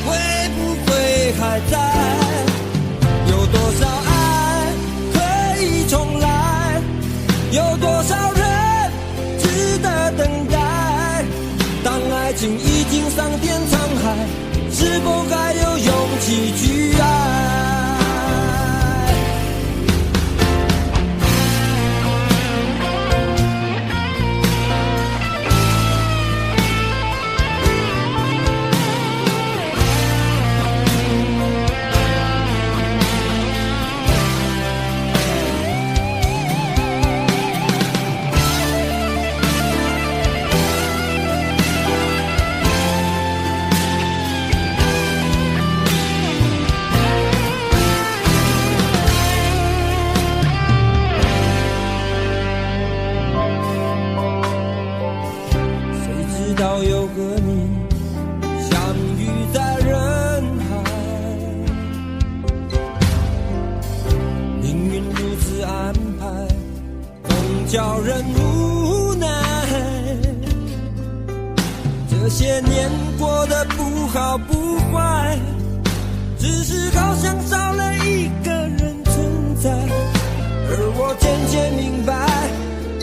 会不会还在？有多少爱可以重来？有多少人值得等待？当爱情已经桑田沧海，是否还有勇气去爱？又和你相遇在人海，命运如此安排，总叫人无奈。这些年过得不好不坏，只是好像少了一个人存在。而我渐渐明白，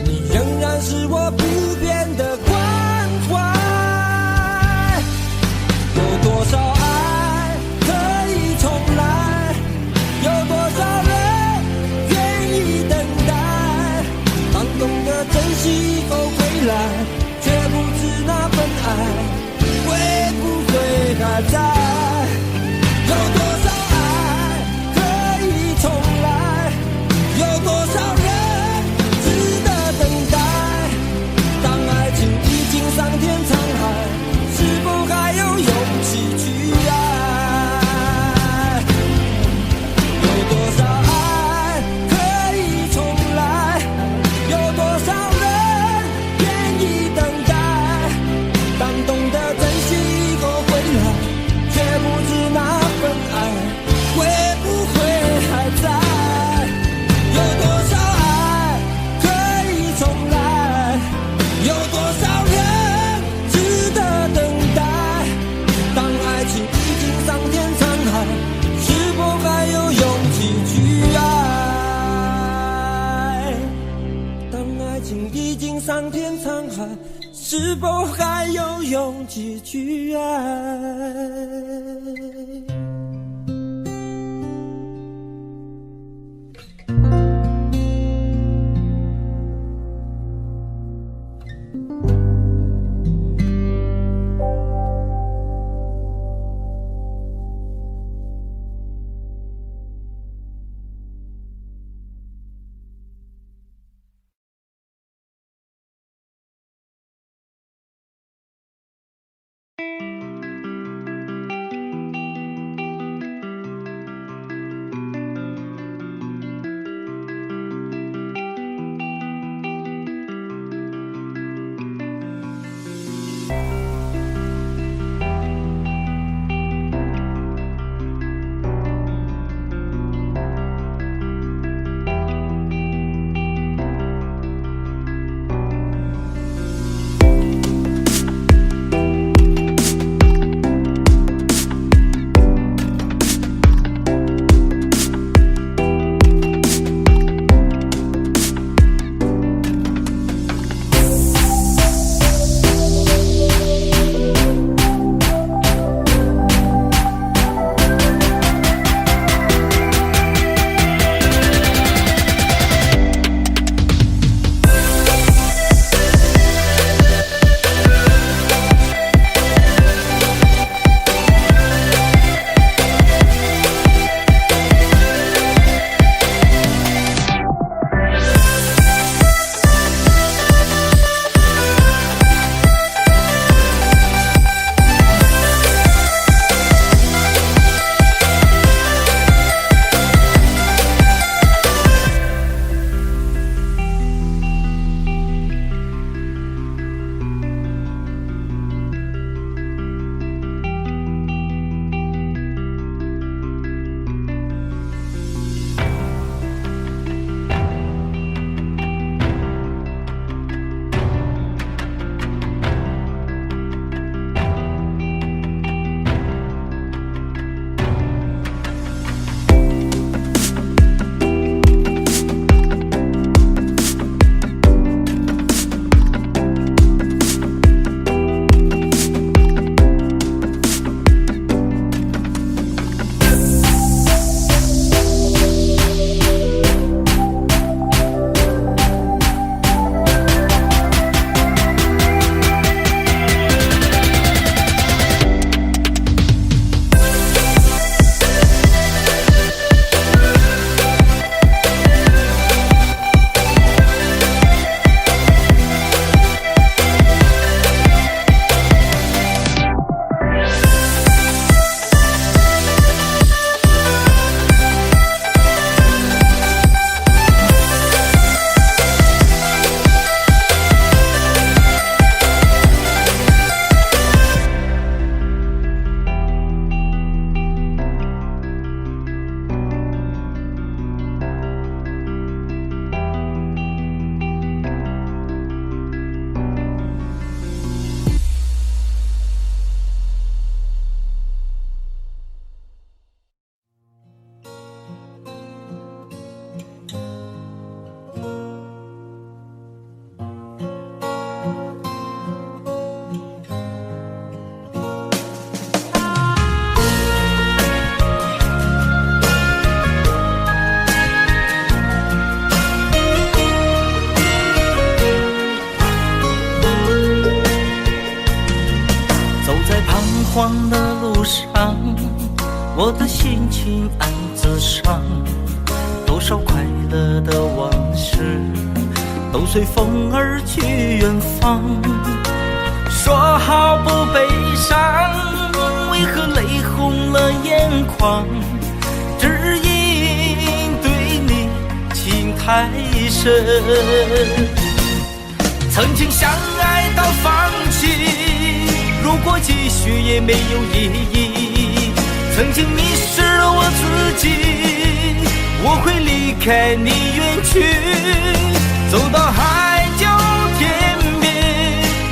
你仍然是我不变的关怀。有多少爱可以重来？有多少人愿意等待？当懂得珍惜以后回来，却不知那份爱会不会还在？有多少爱可以重来？有多少人值得等待？当爱情已经桑田沧海，是否还有勇气去爱？有多少爱可以重来？有多少人愿意等待？当懂得珍惜以后回来，却不知那份爱会不会还在？有多少爱可以重来？有多少人值得等待？当爱情已经桑田沧海，是否还有勇气去爱？当爱情已经桑田沧海，是否还有勇气去爱？路上，我的心情暗自伤，多少快乐的往事都随风而去远方。说好不悲伤，为何泪红了眼眶？只因对你情太深，曾经相爱到放弃，如果继续也没有意义。曾经迷失了我自己，我会离开你远去，走到海角天边，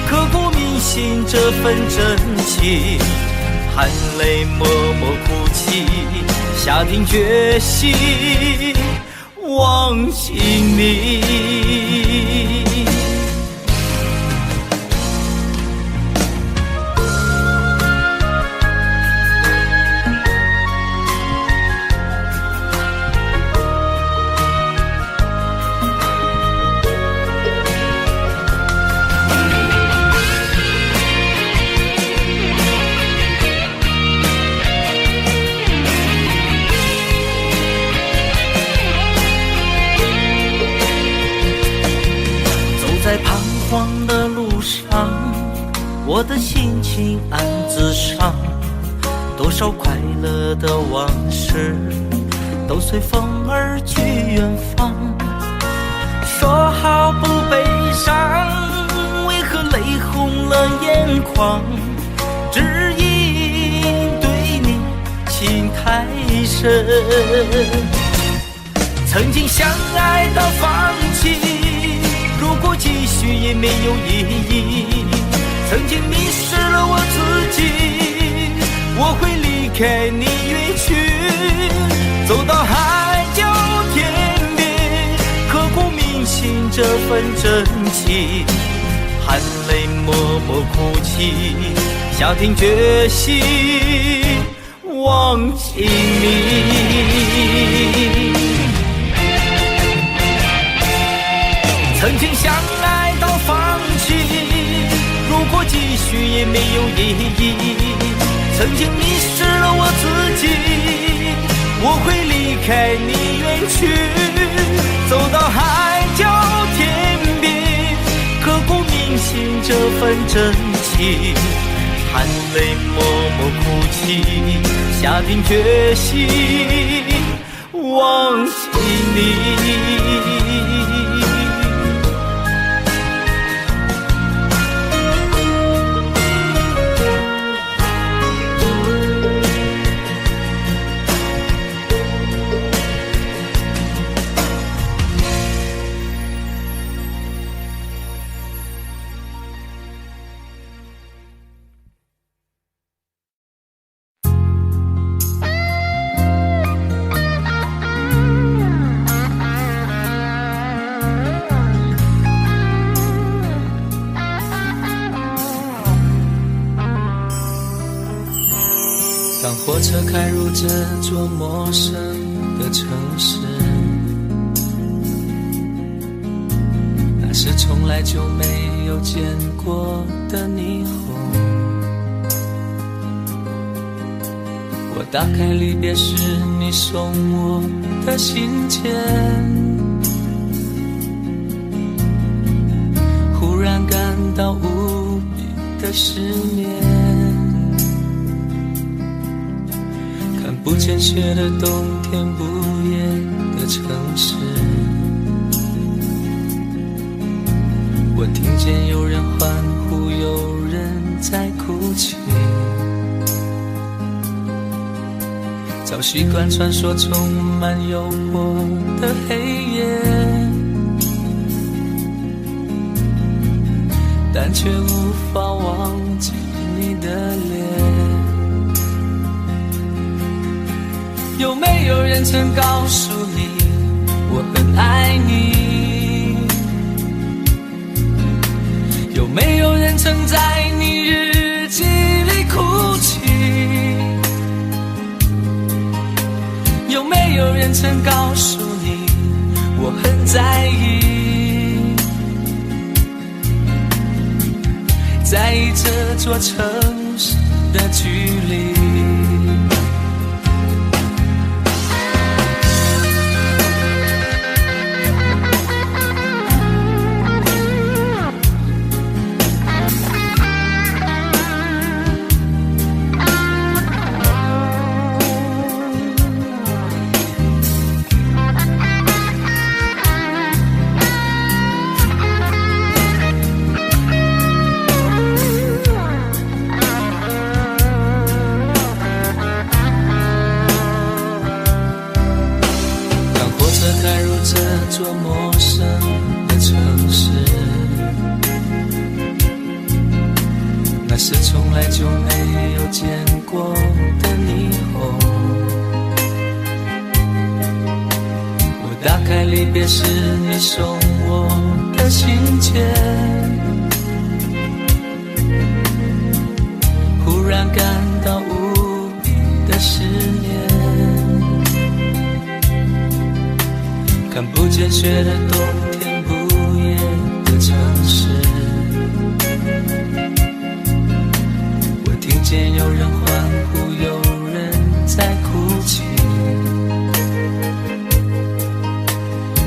刻骨铭心这份真情，含泪默默哭泣，下定决心忘记你。在彷徨的路上，我的心情暗自伤，多少快乐的往事都随风而去远方。说好不悲伤，为何泪红了眼眶？只因对你情太深，曾经相爱到放弃，如果继续也没有意义。曾经迷失了我自己，我会离开你远去，走到海角天边，刻骨铭心这份真情，含泪默默哭泣，下定决心忘记你。曾经相爱到放弃，如果继续也没有意义。曾经迷失了我自己，我会离开你远去，走到海角天边，刻骨铭心这份真情，含泪默默哭泣，下定决心忘记你。当火车开入这座陌生的城市，那是从来就没有见过的霓虹。我打开离别时你送我的信件，忽然感到无比的失眠。不见雪的冬天，不夜的城市，我听见有人欢呼，有人在哭泣。早习惯传说充满诱惑的黑夜，但却无法忘记你的脸。有没有人曾告诉你我很爱你？有没有人曾在你日记里哭泣？有没有人曾告诉你我很在意？在意这座城市的距离。这座陌生的城市，那是从来就没有见过的霓虹。我打开离别时你送我的信件，忽然感到无比的思念。看不见雪的冬天，不夜的城市，我听见有人欢呼，有人在哭泣。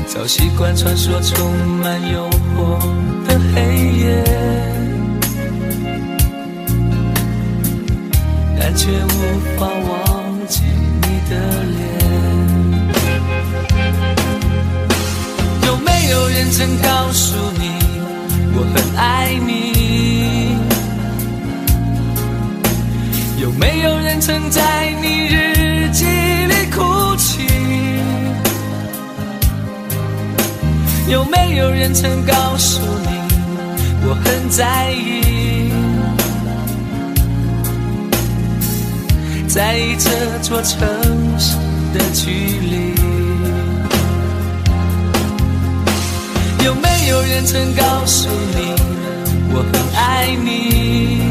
早习惯穿梭充满诱惑的黑夜，但却无法忘记你的脸。有没有人曾告诉你我很爱你？有没有人曾在你日记里哭泣？有没有人曾告诉你我很在意？在意这座城市的距离。有没有人曾告诉你我很爱你？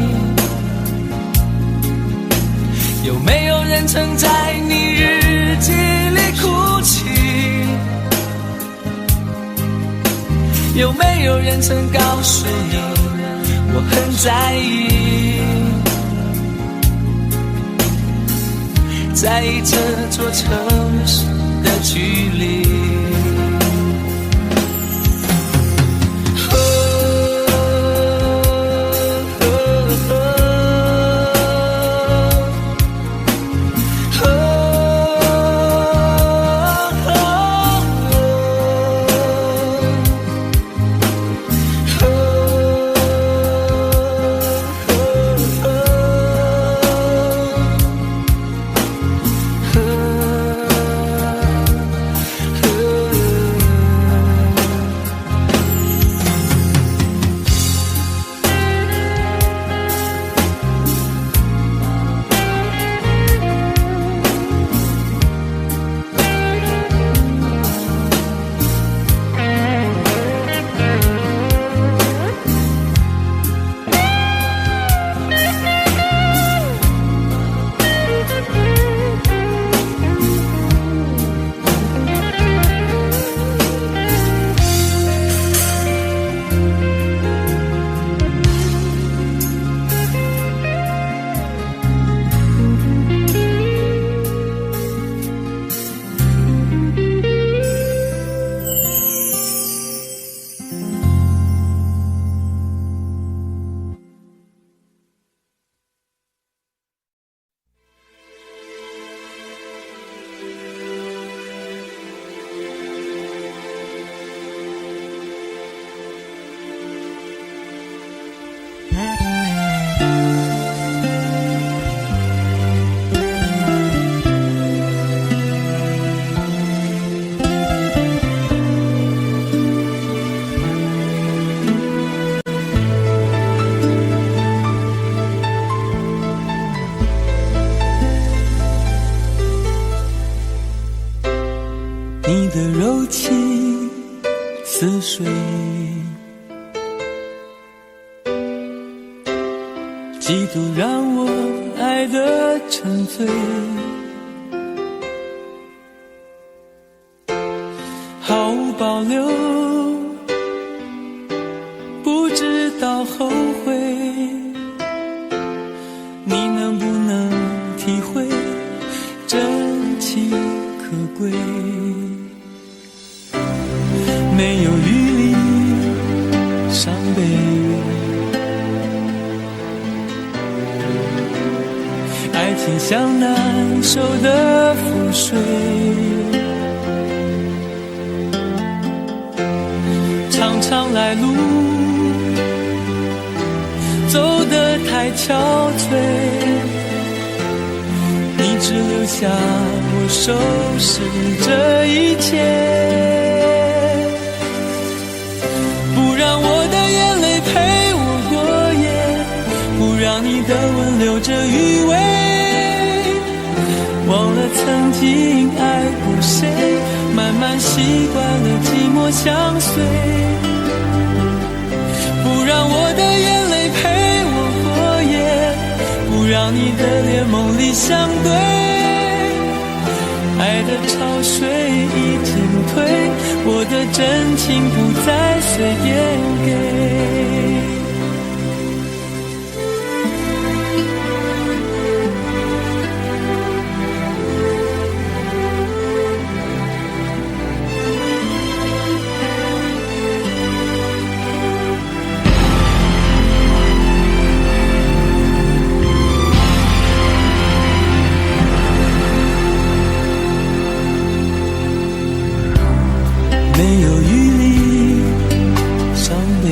有没有人曾在你日记里哭泣？有没有人曾告诉你我很在意？在意这座城市的距离。你的柔情似水，几度让我爱得沉醉，毫无保留，不知道后悔。你能有余力伤悲。爱情像难收的覆水，常常来路走得太憔悴，你只留下我收拾这一切，不让我的眼泪陪我过夜，不让你的吻留着余味，忘了曾经爱过谁，慢慢习惯了寂寞相随，不让我的眼泪陪我过夜，不让你的脸梦里相对，爱的潮水已经退，我的真情不再随便给。没有余力伤悲，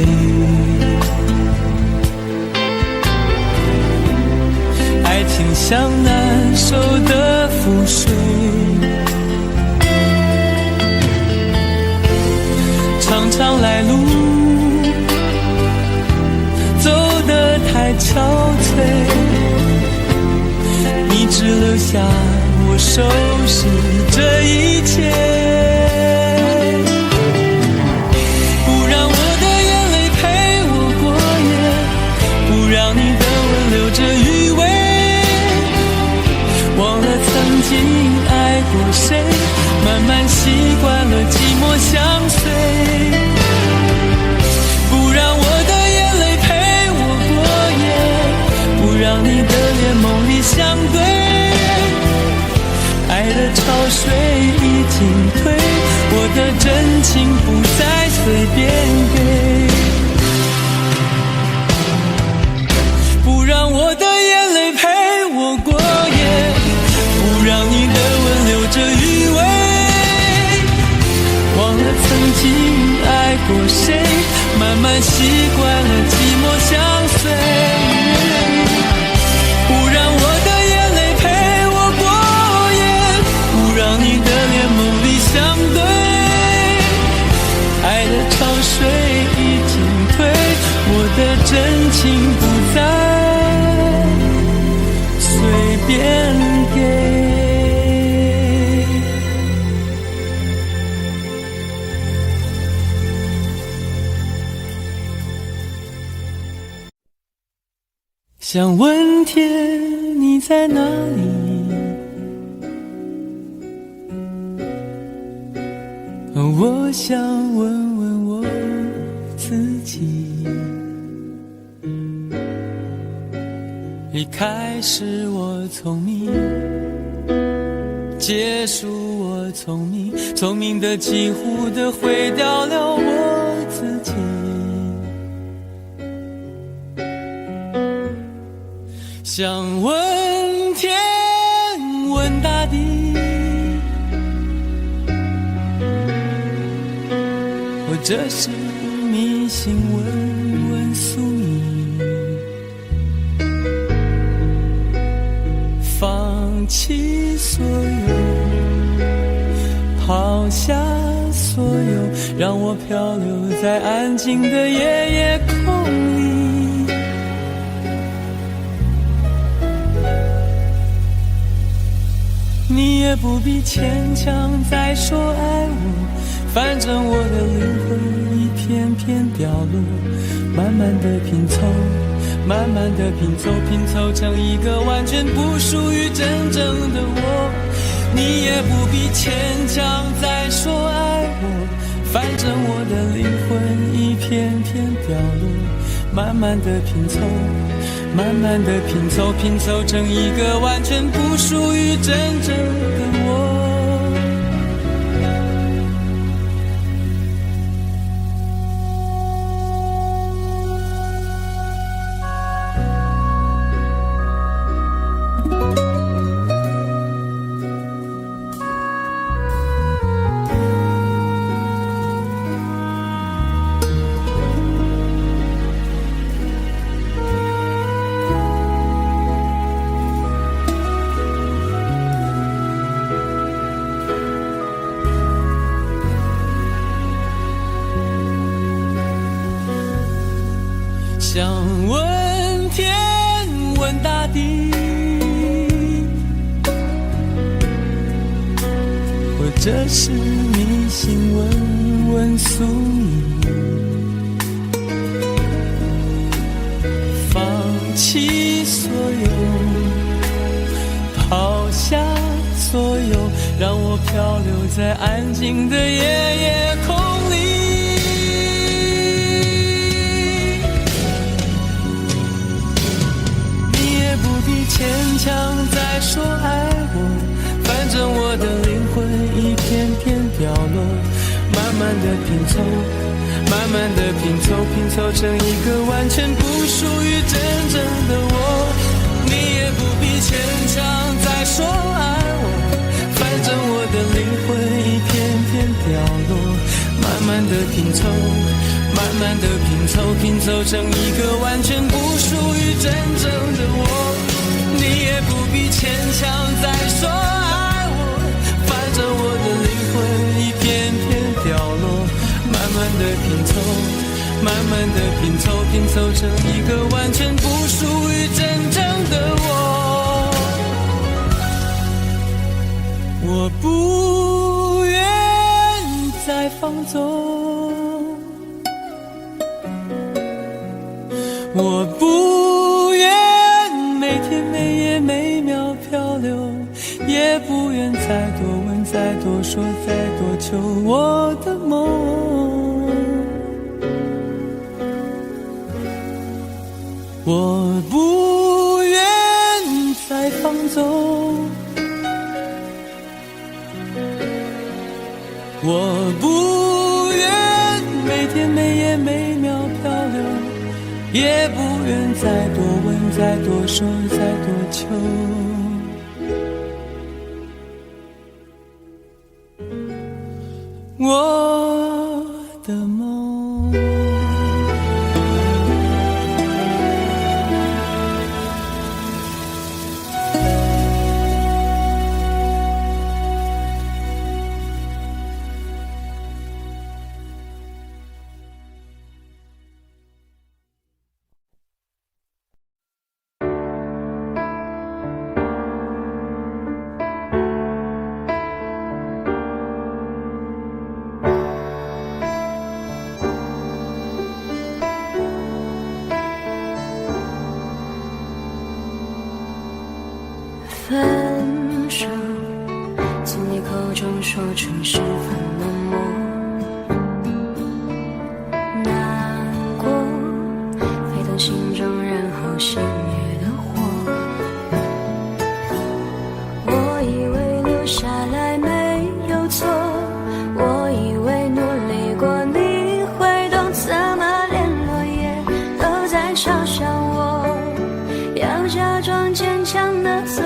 爱情像难收的覆水，常常来路走得太憔悴，你只留下我收拾这一切，让你的吻留着余味，忘了曾经爱过谁，慢慢习惯了寂寞相随，不让我的眼泪陪我过夜，不让你的脸梦里相对，爱的潮水已经退，我的真情不再随便给，不让我的眼泪陪我过夜，不让你的吻留着余味，忘了曾经爱过谁，慢慢习惯了寂寞相随，不让我的眼泪陪我过夜，不让你的脸梦里相对，爱的潮水已经退，我的真情不再随便给。想问天你在哪里，我想问问我自己，离开时我聪明，结束我聪明，聪明的几乎的毁掉了我自己，想问天问大地，或者是迷信问问宿命，放弃所有，抛下所有，让我漂流在安静的夜夜空里，你也不必牵强再说爱我，反正我的灵魂一片片掉落，慢慢的拼凑，慢慢的拼凑，拼凑成一个完全不属于真正的我，你也不必牵强再说爱我，反正我的灵魂一片片掉落，慢慢的拼凑，慢慢的拼凑，拼凑成一个完全不属于真正的我。想问天问大地，或者是迷信问问宿命，放弃所有，抛下所有，让我漂流在安静的夜空里。牵强再说爱我，反正我的灵魂一片片掉落，慢慢的拼凑，慢慢的拼凑，拼凑成一个完全不属于真正的我。你也不必牵强再说爱我，反正我的灵魂一片片掉落，慢慢的拼凑，慢慢的拼凑，拼凑成一个完全不属于真正的我。你也不必牵强再说爱我，反正我的灵魂一片片掉落，慢慢的拼凑，慢慢的拼凑，拼凑成一个完全不属于真正的我。我不愿再放纵，我不愿每天每夜每秒漂流，也不愿再多问再多说再多求我的梦。我不愿再放纵，我不愿每天每夜每秒漂流，也不愿再多问再多说再多求。我的梦。分手，从你口中说出十分冷漠，难过，沸腾心中，然后熄灭的火。我以为留下来没有错，我以为努力过你会懂，怎么连落叶都在嘲笑我，要假装坚强的走。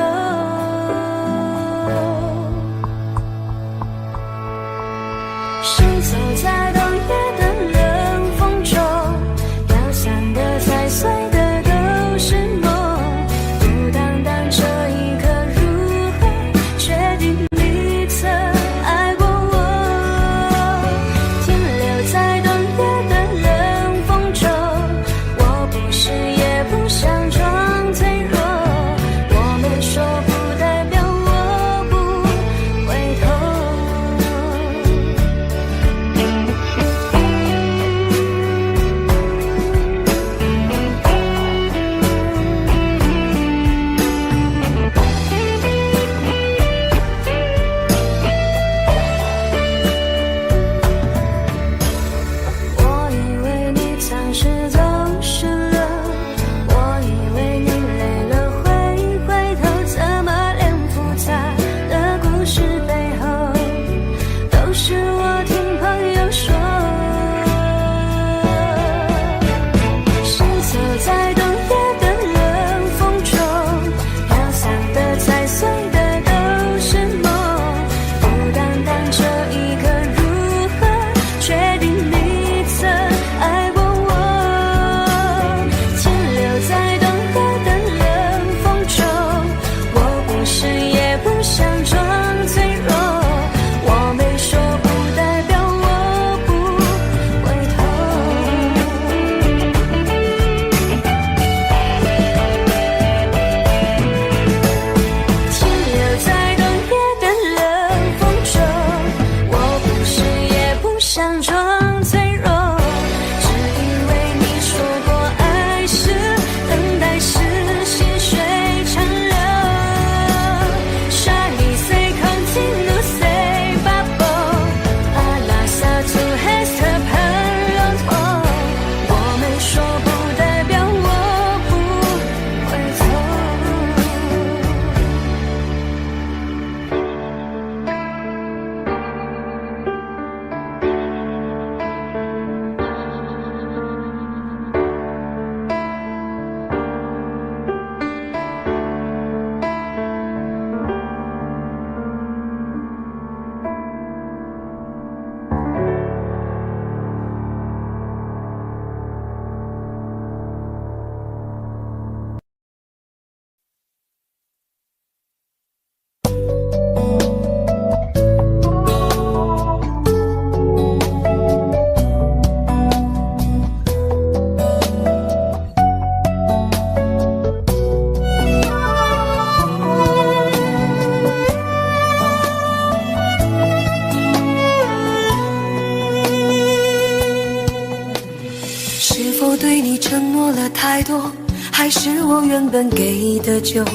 否对你承诺了太多，还是我原本给的就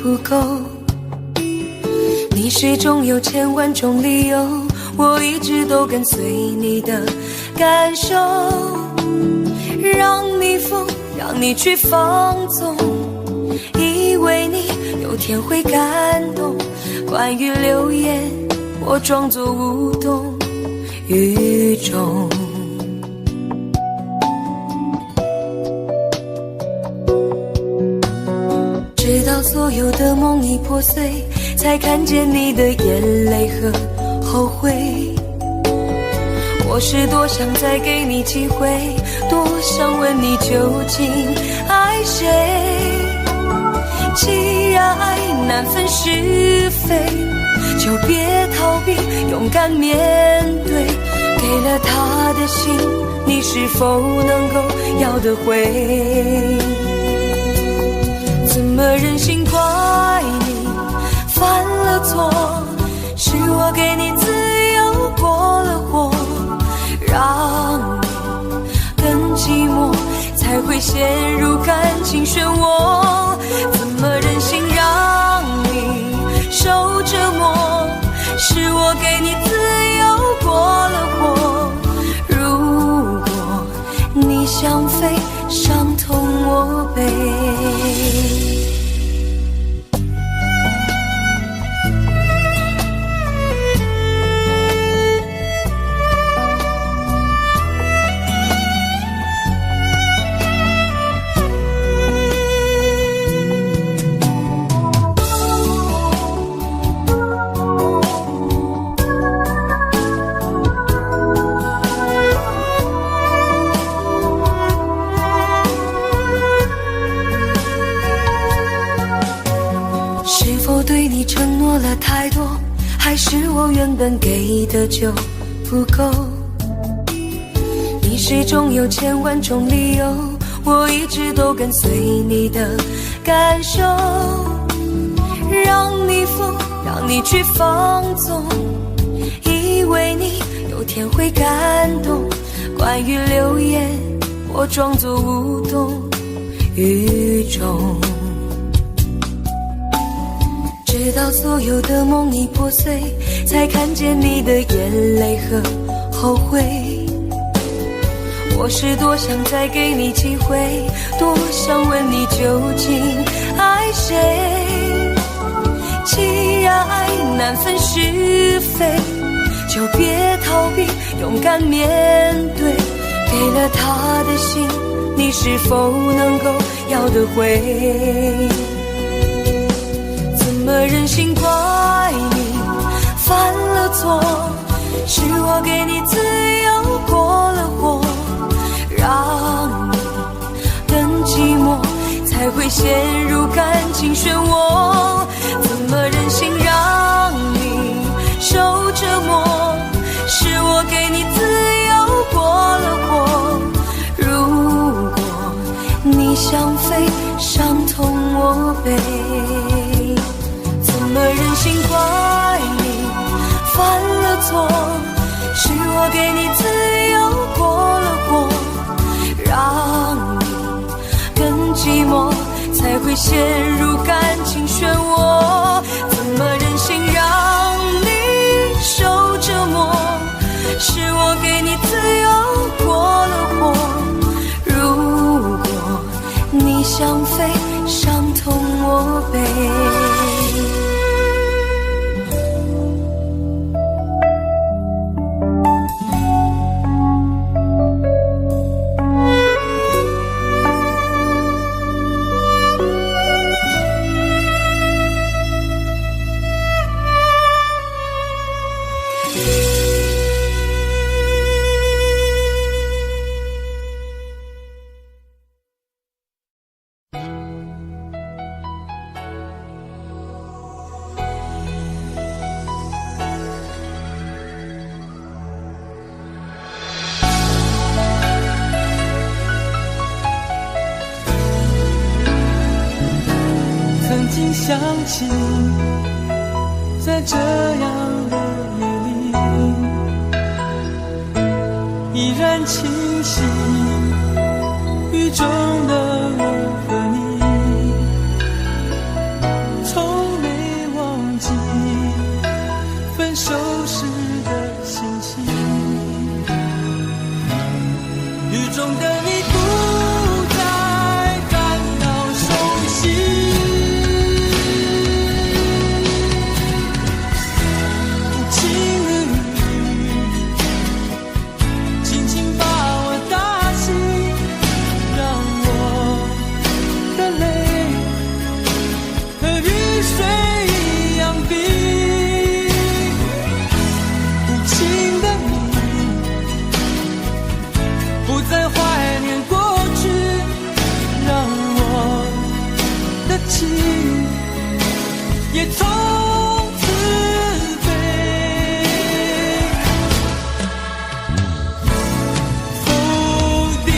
不够？你始终有千万种理由，我一直都跟随你的感受，让你疯，让你去放纵，以为你有天会感动。关于流言，我装作无动于衷。直到所有的梦已破碎，才看见你的眼泪和后悔。我是多想再给你机会，多想问你究竟爱谁。既然爱难分是非，就别逃避，勇敢面对。给了他的心，你是否能够要得回？怎么忍心怪你犯了错？是我给你自由过了火，让你更寂寞，才会陷入感情漩涡。怎么忍心让你受折磨？是我给你自由过了火。如果你想飞，伤痛我背。对你承诺了太多，还是我原本给的就不够？你始终有千万种理由，我一直都跟随你的感受，让你疯，让你去放纵，以为你有天会感动。关于流言，我装作无动于衷。直到所有的梦已破碎，才看见你的眼泪和后悔。我是多想再给你机会，多想问你究竟爱谁。既然爱难分是非，就别逃避，勇敢面对。给了他的心，你是否能够要得回？怎么忍心怪你犯了错？是我给你自由过了火，让你更寂寞，才会陷入感情漩涡。怎么忍心让你受折磨？是我给你自由过了火。如果你想飞，伤痛我背。怎么忍心怪你犯了错？是我给你自由过了火，让你更寂寞，才会陷入感情漩涡。怎么忍心让你受折磨？是我给你自由过了火。如果你想飞，伤痛我背。曾经想起，在这样的夜里，依然清晰中的我和你，从没忘记分手时的心情。雨中的你不再感到熟悉，无情的雨轻轻把我打醒，让我的泪和雨水一样冰。无情的你不再怀念过去，让我的情也从此飞。否定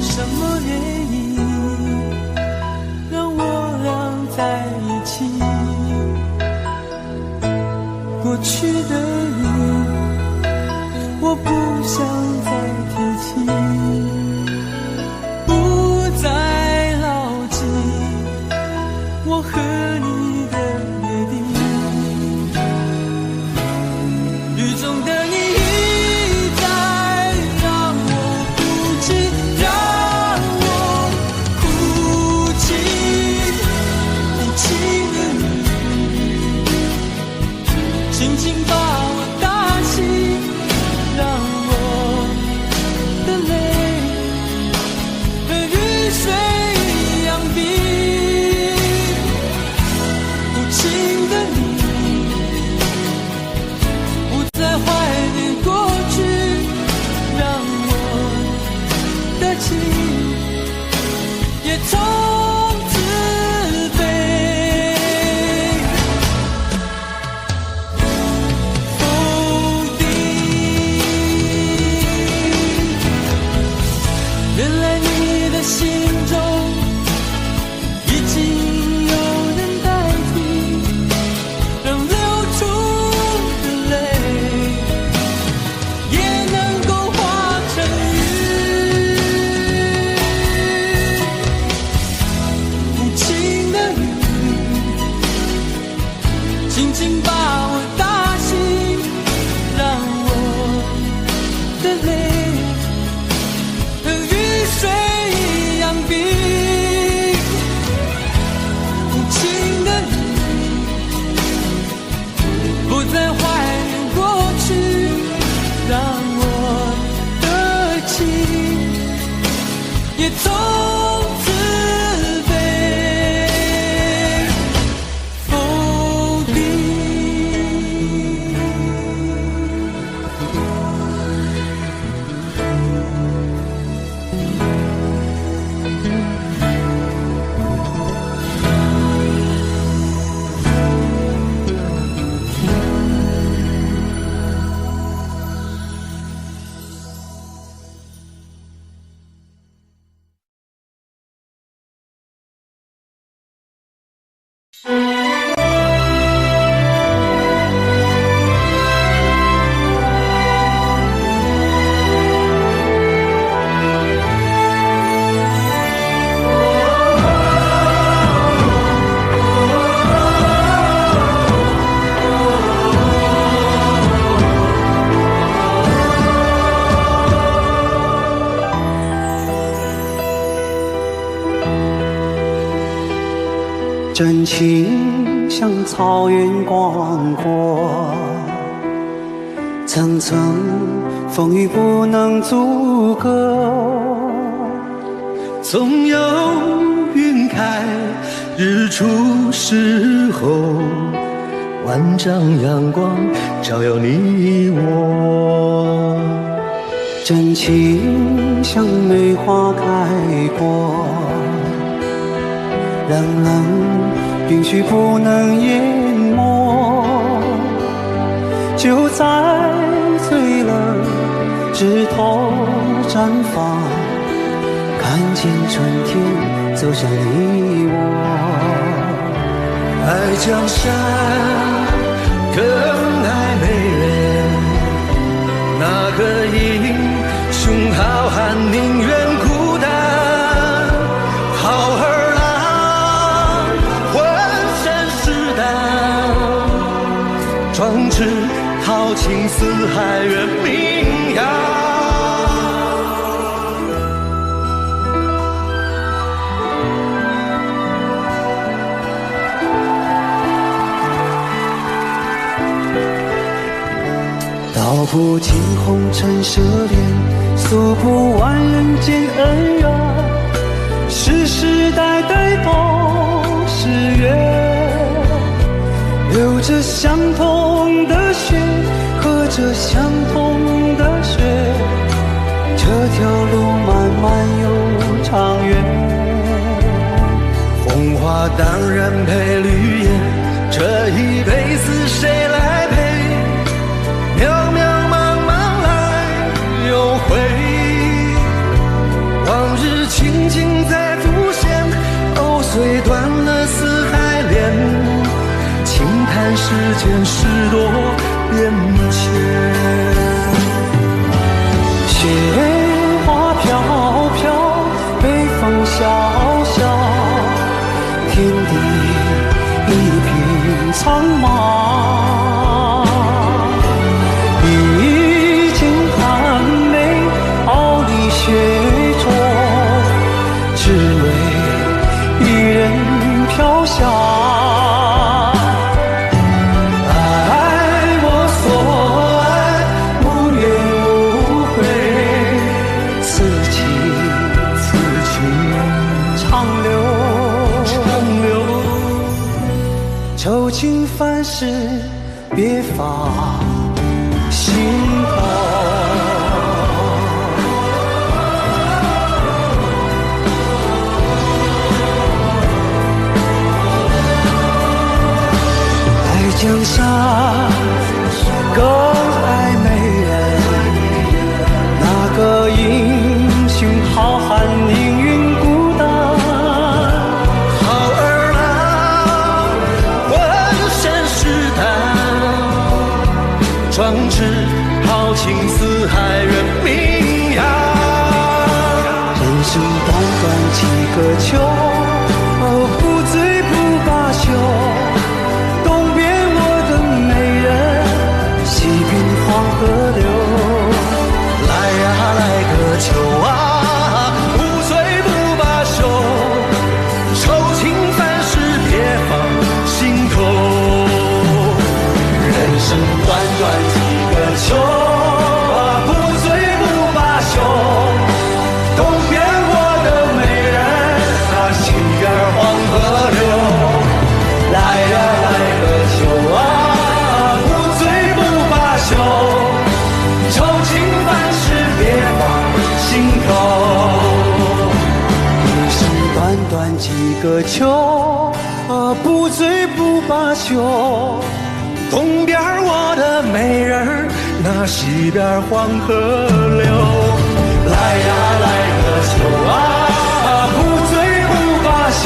什么原因让我俩在一起？过去的你，我不想再提起，不再牢记我和你的约定。雨中的你一再让我哭泣，让我哭泣，无情的你轻轻把我打醒，让我的泪和雨水一样冰。无情的你不再怀念过去，让我的情也从此飞。否定，原来你的心中已经有人代替，让流出的泪也能够化成雨。无情的雨轻轻把我打醒，让我的泪和雨水一样冰。无情的你不再怀念过去，让我的情也从此飞。否定。真情像草原广阔，层层风雨不能阻隔。总有云开日出时候，万丈阳光照耀你我。真情像梅花开过，冷冷允许不能淹没，就在最冷枝头绽放，看见春天走向你我。爱江山更爱美人，个英雄好汉宁愿孤单，好儿郎浑身是胆，壮志豪情四海远名扬。道不尽红尘奢恋，诉不完人间恩怨，世世代代都是缘，流着相同的血，喝着相同的血，这条路漫漫又长远。红花当然配绿叶，这一辈子谁来陪？渺渺茫茫来又回，往日情景再浮现，藕虽断了丝还连，轻叹世间事多变迁。雪花飘飘，北风萧萧，天地一片苍茫。雪中，只为一人飘香。爱我所爱，无怨无悔，此情长留。愁情烦事别放心头。江山更爱美人，那个英雄好汉宁愿孤单，好儿郎浑身是胆，壮志豪情四海远名扬。人生短短几个秋，不醉不罢休，黄河流，来呀来个秋啊，不醉不罢休，愁情烦事别放心头。人生短短几个秋啊，不醉不罢休，东边我的美人啊，西边黄河流，来呀来个秋啊，愁情烦事别放心头。人生短短几个秋，不醉不罢休，东边我的美人，那西边黄河流。来呀来个秋啊，不醉不罢休，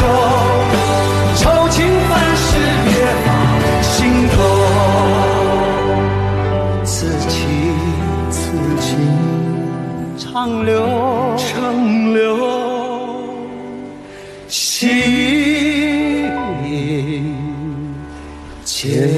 愁情烦事别放心头。长留，长留，心间。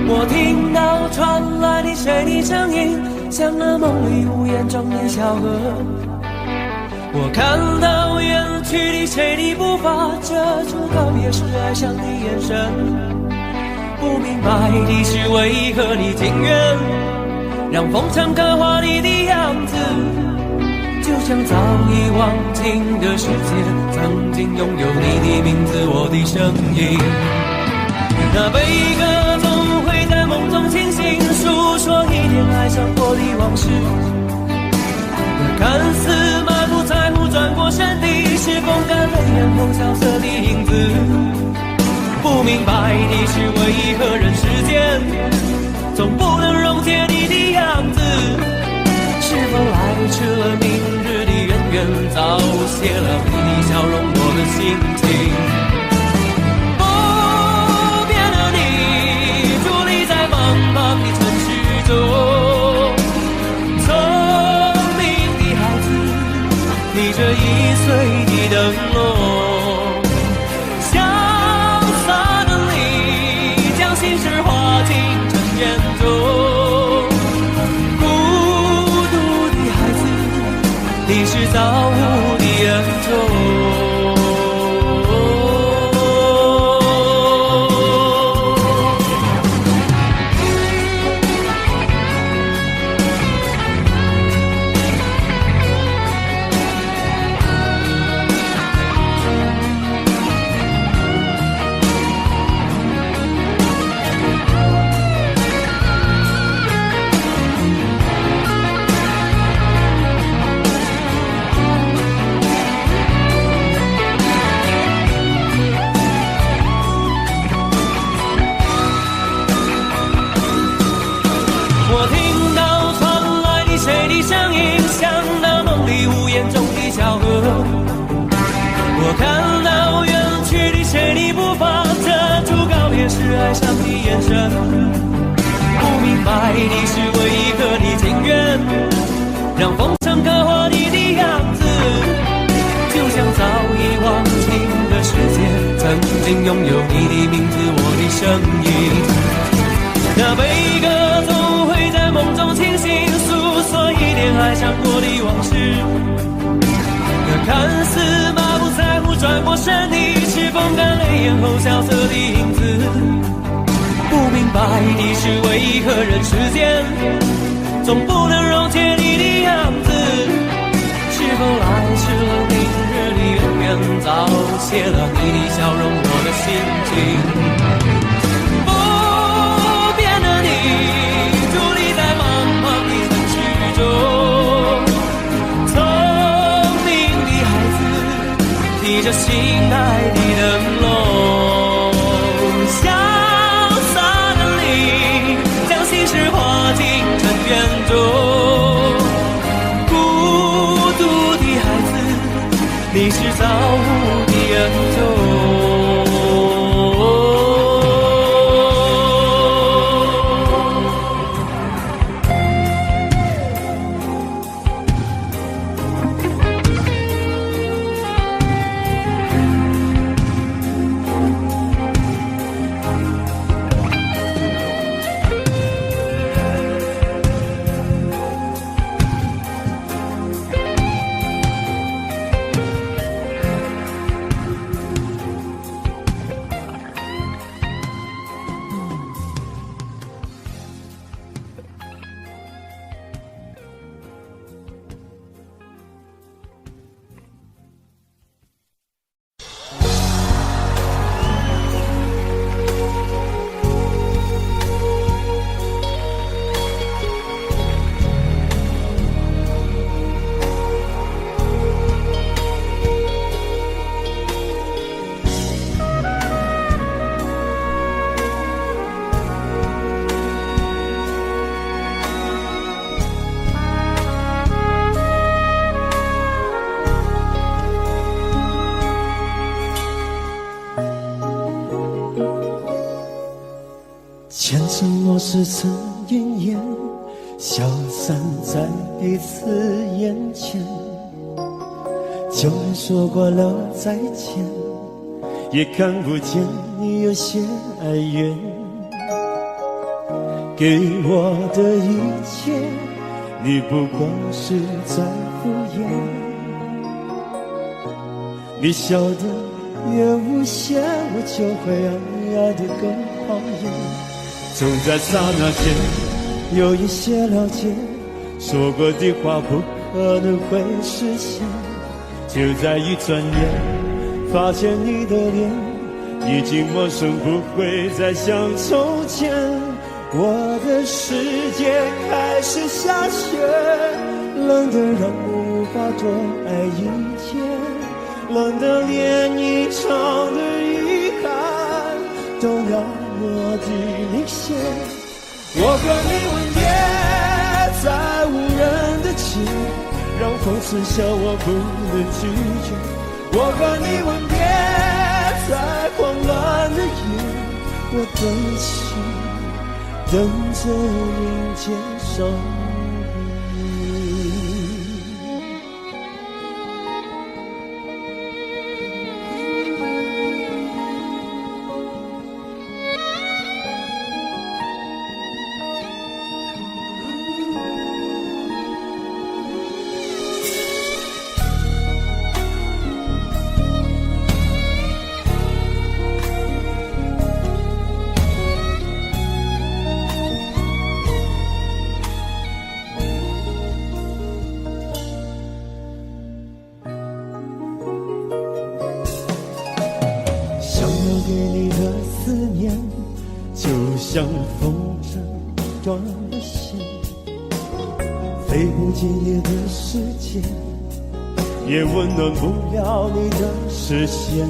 我听到传来的水滴声音，像那梦里无言中的小河。我看到远去的谁的步伐，遮住告别时哀伤的眼神。不明白的是为何你情愿让风尘刻画你的样子，就像早已忘情的世界，曾经拥有你的名字，我的声音。那悲歌中中清醒，诉说一点爱上过的往事。那看似满不在乎转过身的，是风干泪眼后萧瑟的影子。不明白你是为何人世间总不能溶解你的样子。是否来迟了明日的渊源，早谢了你的笑容我的心情。不变的你伫立在茫茫的城市中，聪明的孩子，你这一岁的灯笼，潇洒的你将心事化进尘烟中。你是造物的恩宠。我听到传来的谁的声音，像那梦里屋檐中的小河。我看到远去的谁的步伐，遮住告别时哀伤的眼神。不明白你是为何的情愿，让风尘刻画你的样子，就像早已忘情的世界，曾经拥有你的名字，我的声音。那悲歌总会在梦中清醒，诉说一点爱上过的往事。那看似满不在乎转过身的，是风干泪眼后萧瑟的影子。不明白你是为何人世间总不能溶解你的样子。是否来迟了明日的渊源，早谢了你的笑容我的心情。伫立在茫茫的城市中，聪明的孩子提着心爱的灯笼，潇洒的你将心事化进尘缘中。孤独的孩子，你是造物的恩宠。前尘若是曾应验，消散在彼此眼前。就连说过了再见，也看不见你有些哀怨。给我的一切，你不过是在敷衍。你笑得越无邪，我就会爱得更狂野。总在刹那间有一些了解，说过的话不可能会实现。就在一转眼，发现你的脸已经陌生，不会再像从前。我的世界开始下雪，冷得让我无法多爱一天，冷得连一场的遗憾都那么的明显。我和你吻别在无人的街，让风刺笑我不能拒绝。我和你吻别在慌乱的夜，我的心等着迎接伤给你的思念，就像风筝断了线，飞不进你的世界，也温暖不了你的视线。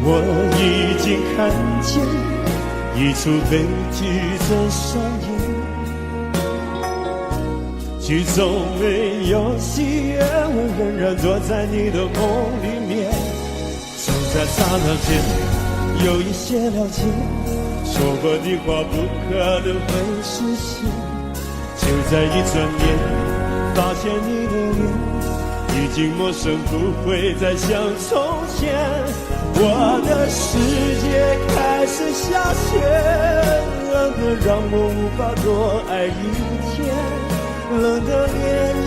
我已经看见一出悲剧正上演，剧中没有喜悦，我仍然躲在你的梦里面。就在刹那间有一些了解，说过的话不可能会实现。就在一转眼发现你的脸已经陌生，不会再像从前。我的世界开始下雪，冷得让我无法多爱一天，冷得连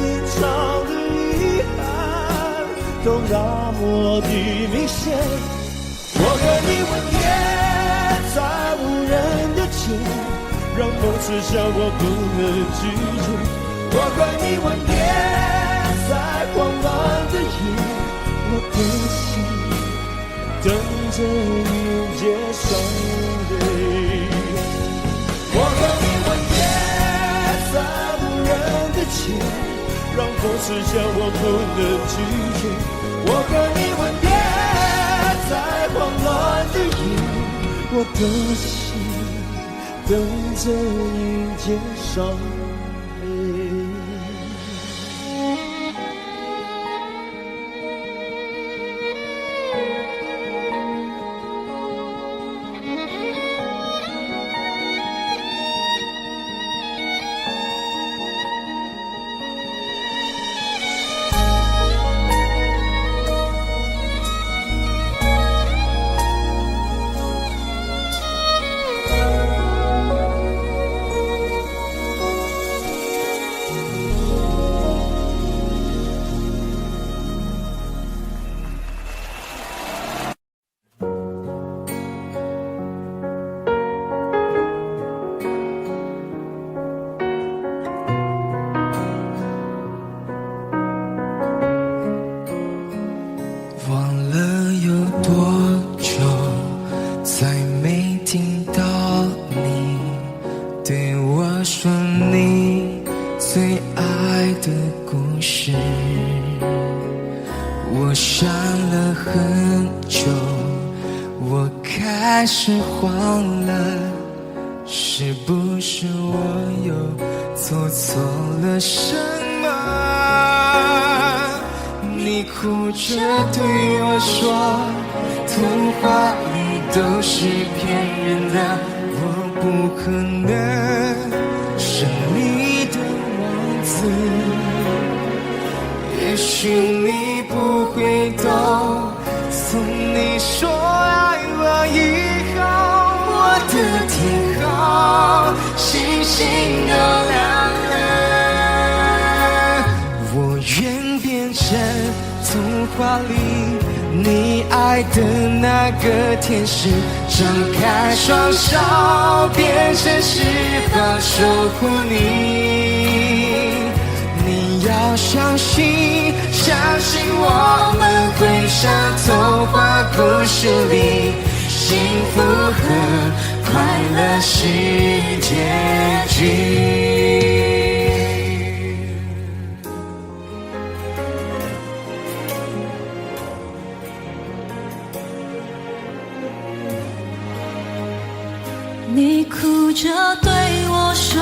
一场的遗憾都那么的明显。我和你吻别在无人的街，让风刺笑我不能拒绝。我和你吻别在慌乱的夜，我的心等着迎接伤悲。我和你吻别在无人的街，让风刺笑我不能拒绝。我和你吻别在慌乱的夜，我的心等着迎接伤悲。开始慌了，是不是我又做错了什么？你哭着对我说，童话里都是骗人的，我不可能是你的王子。也许你不会懂，从你说爱我以后，我的天空星星都亮了。我愿变成童话里你爱的那个天使，张开双手变成翅膀守护你。你要相信，相信我们会像童话故事里幸福和快乐是结局。你哭着对我说，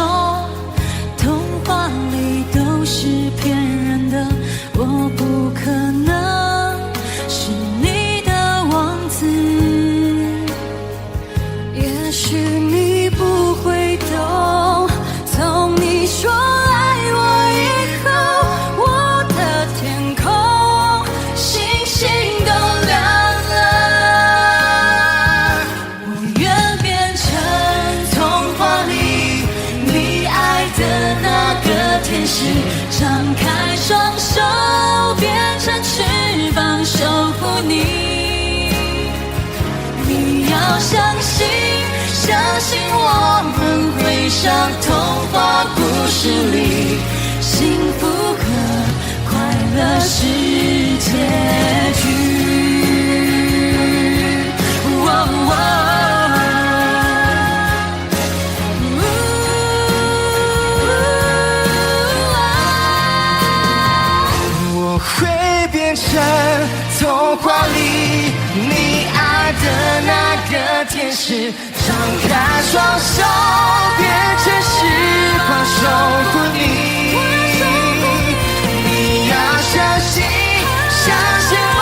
童话里都是骗人的，我不可能是你的王子。也许你不会懂，从你说爱我以后，我的天空星星都亮了。我愿变成童话里你爱的那个天使，张开双手变成翅膀守护你。你要相信，相信我们会像童话故事里，幸福和快乐是结局。我会变成童话里你爱的那个天使，张开双手变成翅膀守护你。你要相信，相信我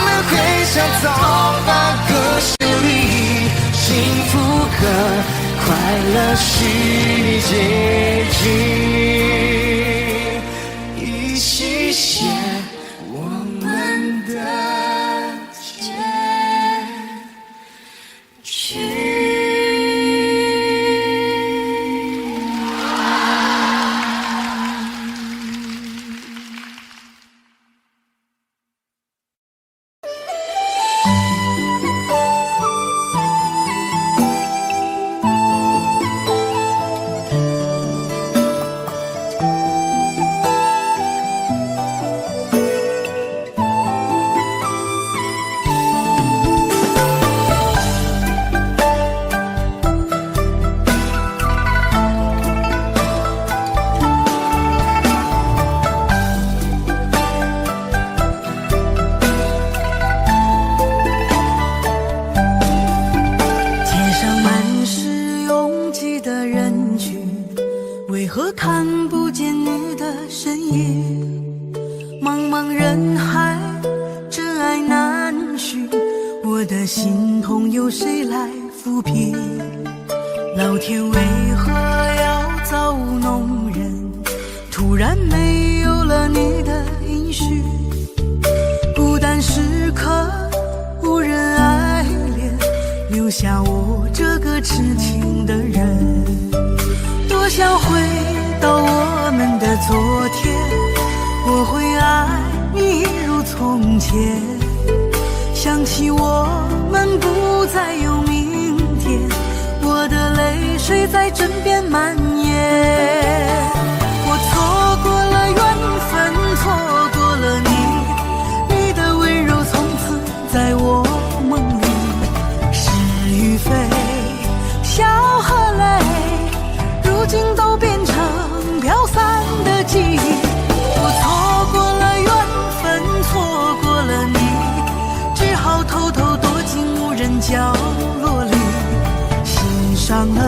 们会像童话故事里，幸福和快乐是结局，一起写我们的结局。为何看不见你的身影？茫茫人海，真爱难寻，我的心痛有谁来抚平？老天为何要造弄人？突然没有了你的音讯，孤单时刻无人爱怜，留下我这个痴情的人。多想回到我们的昨天，我会爱你一如从前。想起我们不再有明天，我的泪水在枕边蔓延。我错过了缘分，错过了你，你的温柔从此在我梦里。是与非，笑和泪，如今都变成飘散的记忆。我错过了缘分，错过了你，只好偷偷躲进无人角落里。心伤了，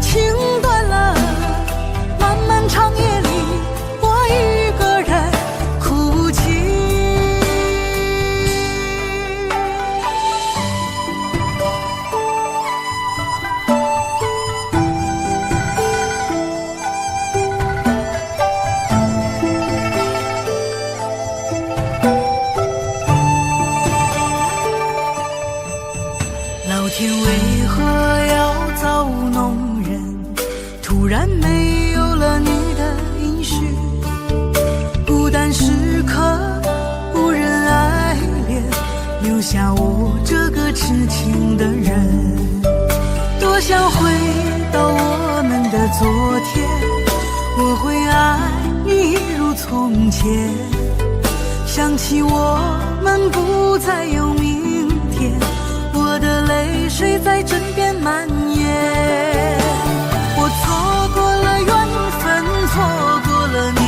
情断了，漫漫长夜里，我一个人哭泣。老天为何要造弄人？突然没有了你的音讯，孤单时刻无人爱怜，留下我这个痴情的人。多想回到我们的昨天，我会爱你一如从前。想起我们不再有明天，我的蔓延。我错过了缘分，错过了你，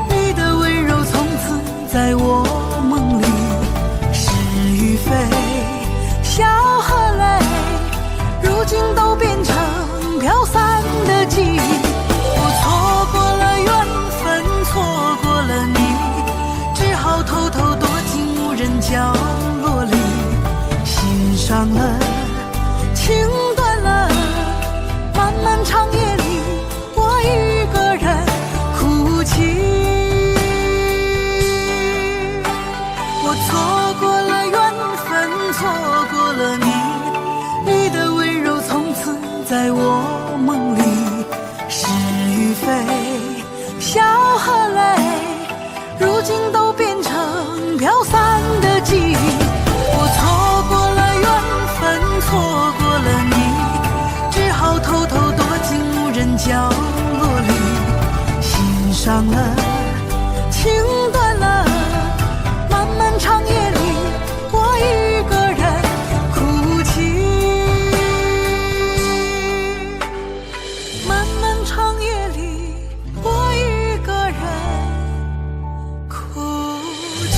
你的温柔从此在我梦里。是与非，笑和泪，如今都变成飘散的记忆。我错过了缘分，错过了你，只好偷偷躲进无人角落里。心伤了，情断了，漫漫长夜里，我一个人哭泣。我错过了缘分，错过了你，你的温柔从此在我梦里。是与非，笑和泪，如今都变成飘散的记忆。我错过了缘分，错过了你，只好偷偷躲进无人角落里。心伤了，情断了，漫漫长夜里，我一个人哭泣。漫漫长夜里，我一个人哭泣。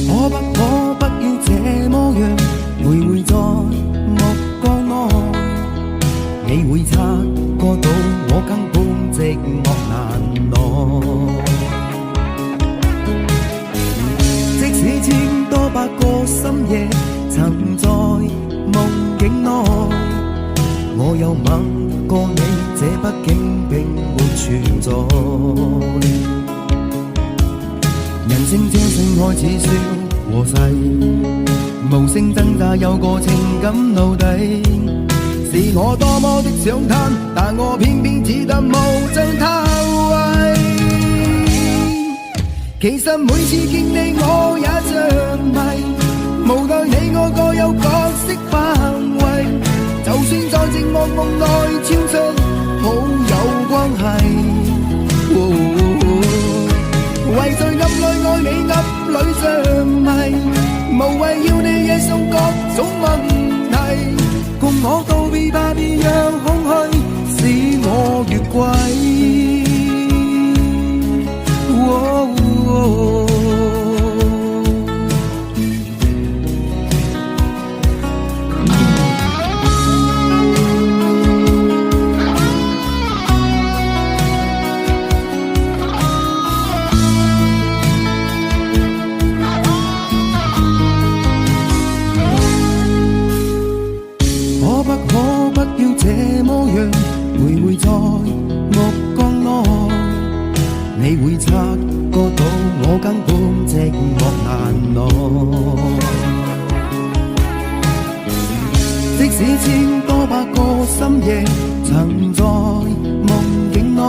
可不可不要這麼樣，徘徊在目光內，你會察覺到我根本寂寞難耐。即使千多百個深夜曾在夢境內，我有吻過你，這畢竟並沒存在。人聲這聲開始笑和逝，無聲掙扎有個情感奴隸，是我多麼的想貪，但我偏偏只得無盡偷慰。其實每次見你我也着迷，無奈你我各有角色範圍，就算在寂寞夢內超出好友關係。為在暗裏愛你暗裏着迷，無謂要你惹上各種問題，共我道別吧，別讓空虛使我越軌。可不要這麼樣，徘徊在目光內，你會察覺到我根本寂寞難耐。即使千多百個深夜曾在夢境內，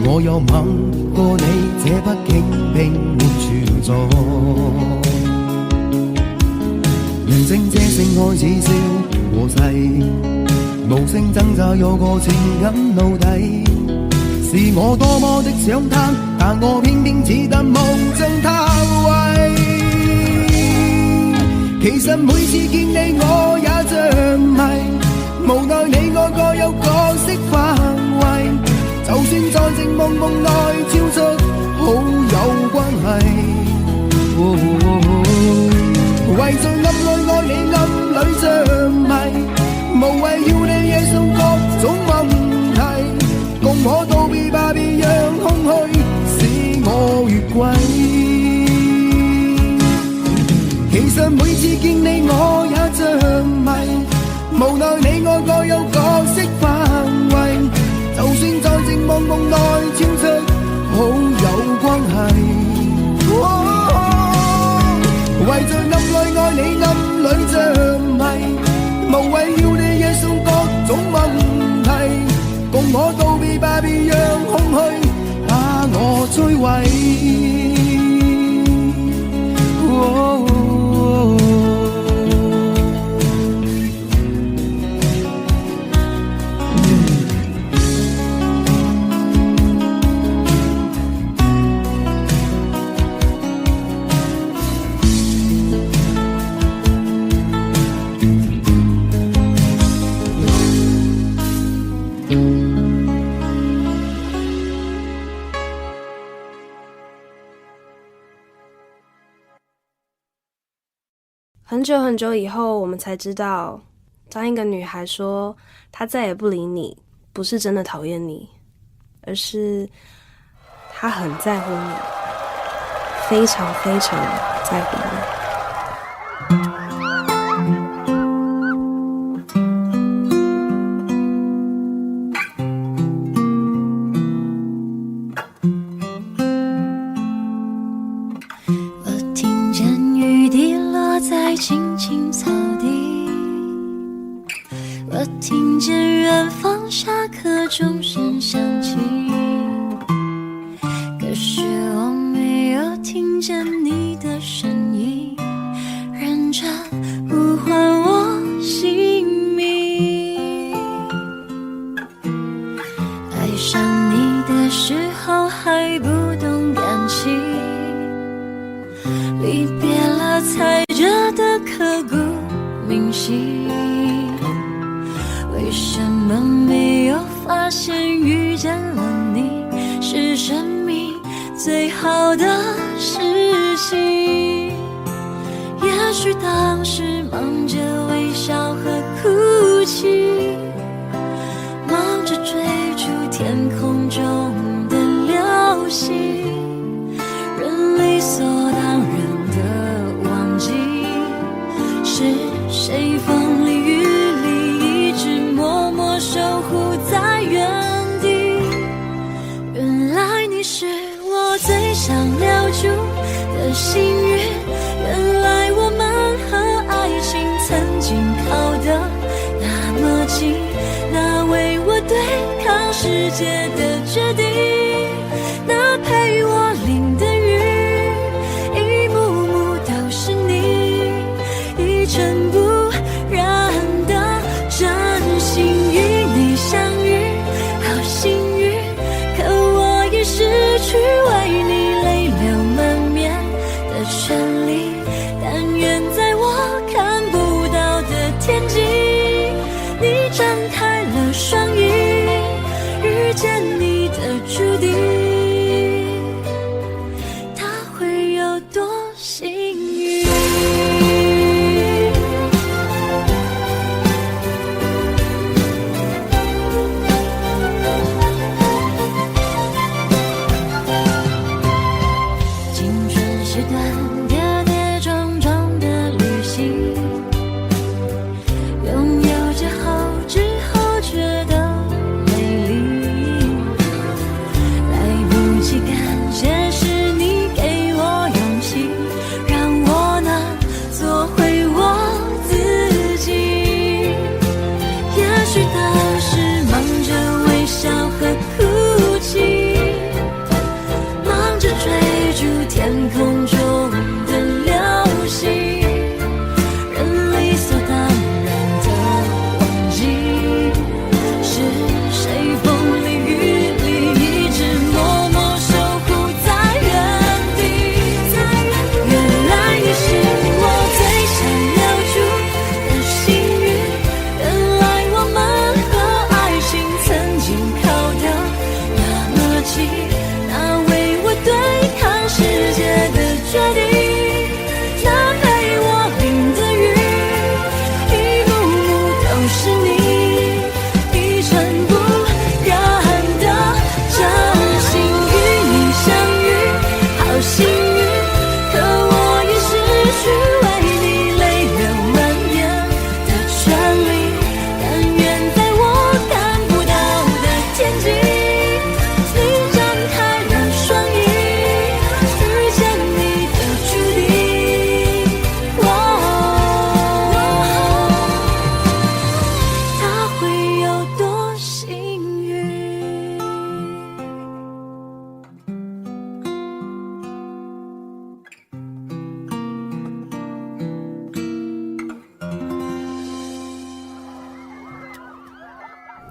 我有吻過你，這畢竟並沒存在。人聲這聲開始笑和逝，無聲掙扎有個情感奴隸，是我多麼的想貪，但我偏偏只得無盡偷慰。其實每次見你我也着迷，無奈你我各有角色範圍，就算在寂寞夢內超出好友關係。為在暗裏愛你暗裏着迷，無謂要你惹上各種問題，共我道別吧，別讓空虛使我越軌。其實每次見你我也着迷，無奈你我各有角色範圍，就算在寂寞夢內超出好友關係。為在暗裏愛你暗裏着迷，無謂要你惹上各種問題，共我道別吧，別讓空虛我最懷疑。很久很久以后，我们才知道，当一个女孩说她再也不理你，不是真的讨厌你，而是她很在乎你，非常非常在乎你。青青草地，我听见远方下课钟声响起，可是我没有听见你的声音，认真呼唤我姓名。爱上你的时候还不懂感情，离别了才觉得刻骨铭心，为什么没有发现遇见了你是生命最好的事情？也许当时忙着微笑和哭泣，忙着追逐天空中的流星，人理所当然的忘记是谁风里雨里一直默默守护在原地。原来你是我最想留住的幸运，原来我们和爱情曾经靠得那么近，那为我对抗世界的决定，那陪我淋的雨，一幕幕都是你，一尘不染的真心与你相遇，好幸运，可我已失去为你泪流满面的权利，但愿在我看不到的天际，你张开了双翼，遇见你的注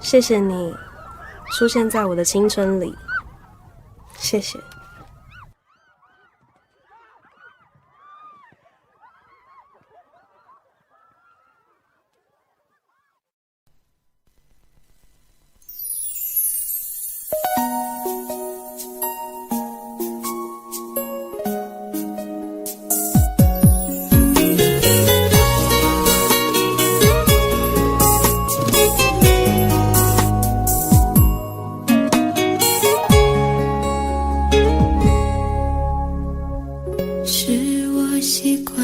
谢谢你出现在我的青春里，谢谢。是我习惯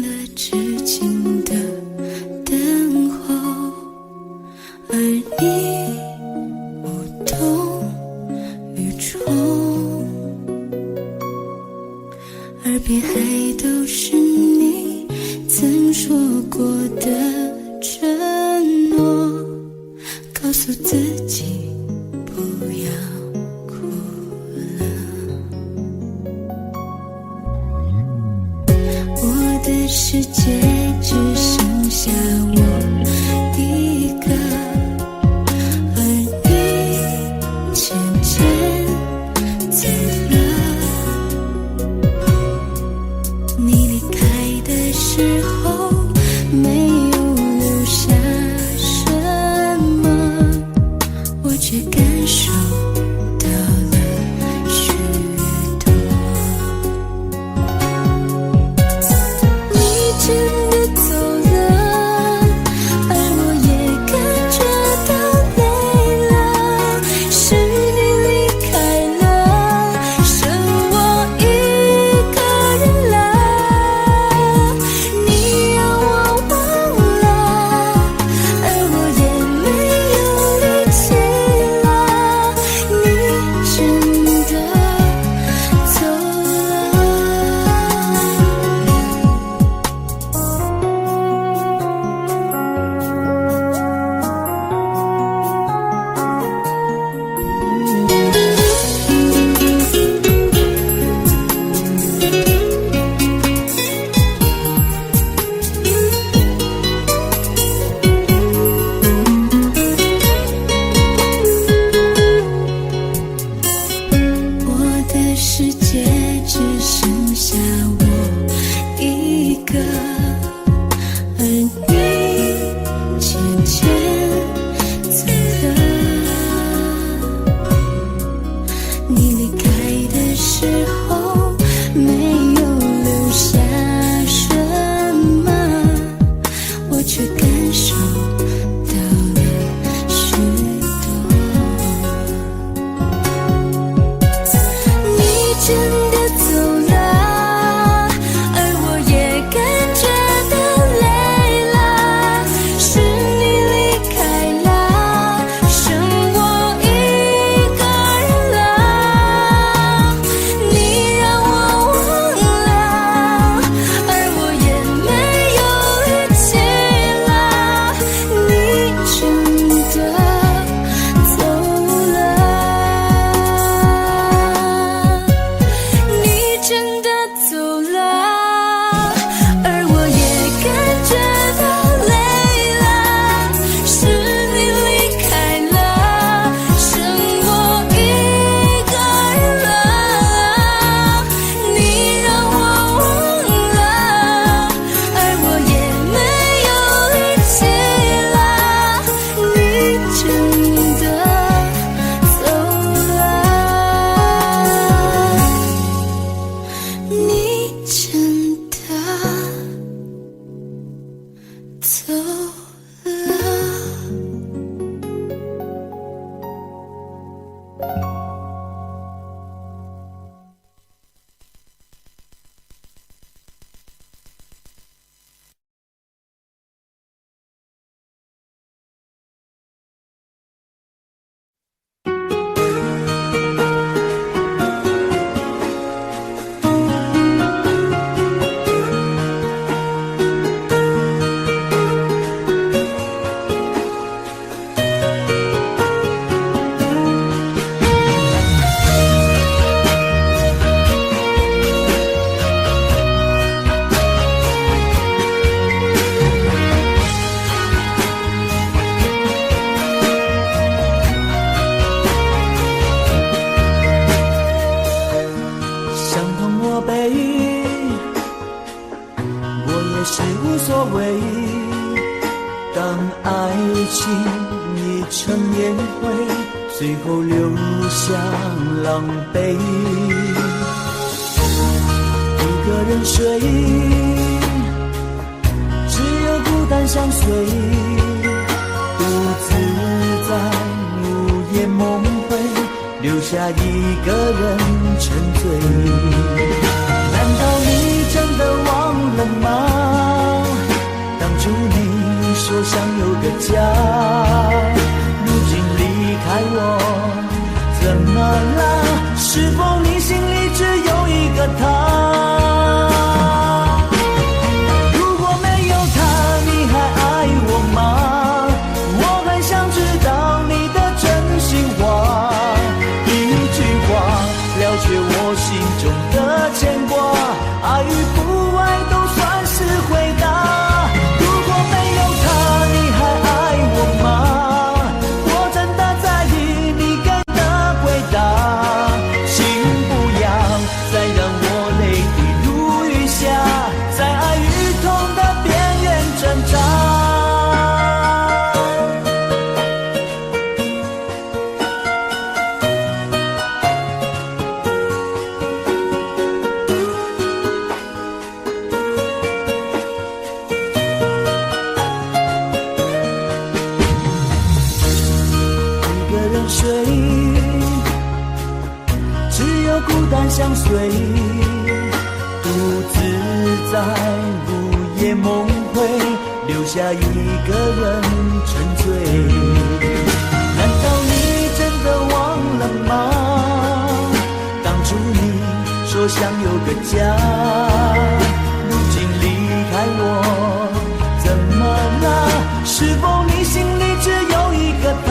了痴情的等候，而你无动于衷，耳边还都是你曾说过的承诺，告诉自己不要哭了。我的世界只剩下我一个，而你渐渐走了。你离开的时候没有留下什么，我却感受到了许多。你真的走了，而我也感觉到累了。是你离开了，剩我一个人了。你让我忘了，而我也没有力气了。谓。当爱情已成烟灰，最后留下狼狈。一个人睡，只有孤单相随，独自在午夜梦回，留下一个人沉醉。难道你真的忘了吗？当初你说想有个家，如今离开我，怎么了？是否你心里只有一个他？如果没有他，你还爱我吗？我很想知道你的真心话，一句话了却我心中的牵挂，爱与不爱都算是回答。如果没有他，你还爱我吗？我真的在意你给的回答，请不要再让我泪滴如雨下，在爱与痛的边缘挣扎。睡，只有孤单相随，独自在午夜梦回，留下一个人沉醉。难道你真的忘了吗？当初你说想有个家，如今离开我，怎么了？是否你心里只有一个他？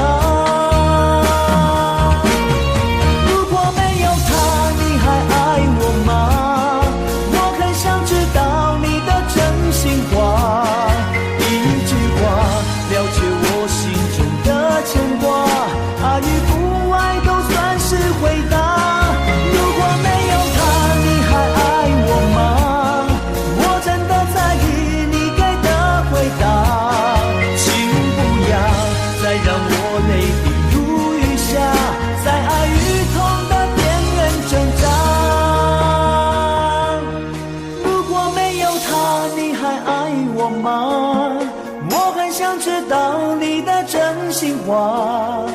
我很想知道你的真心话，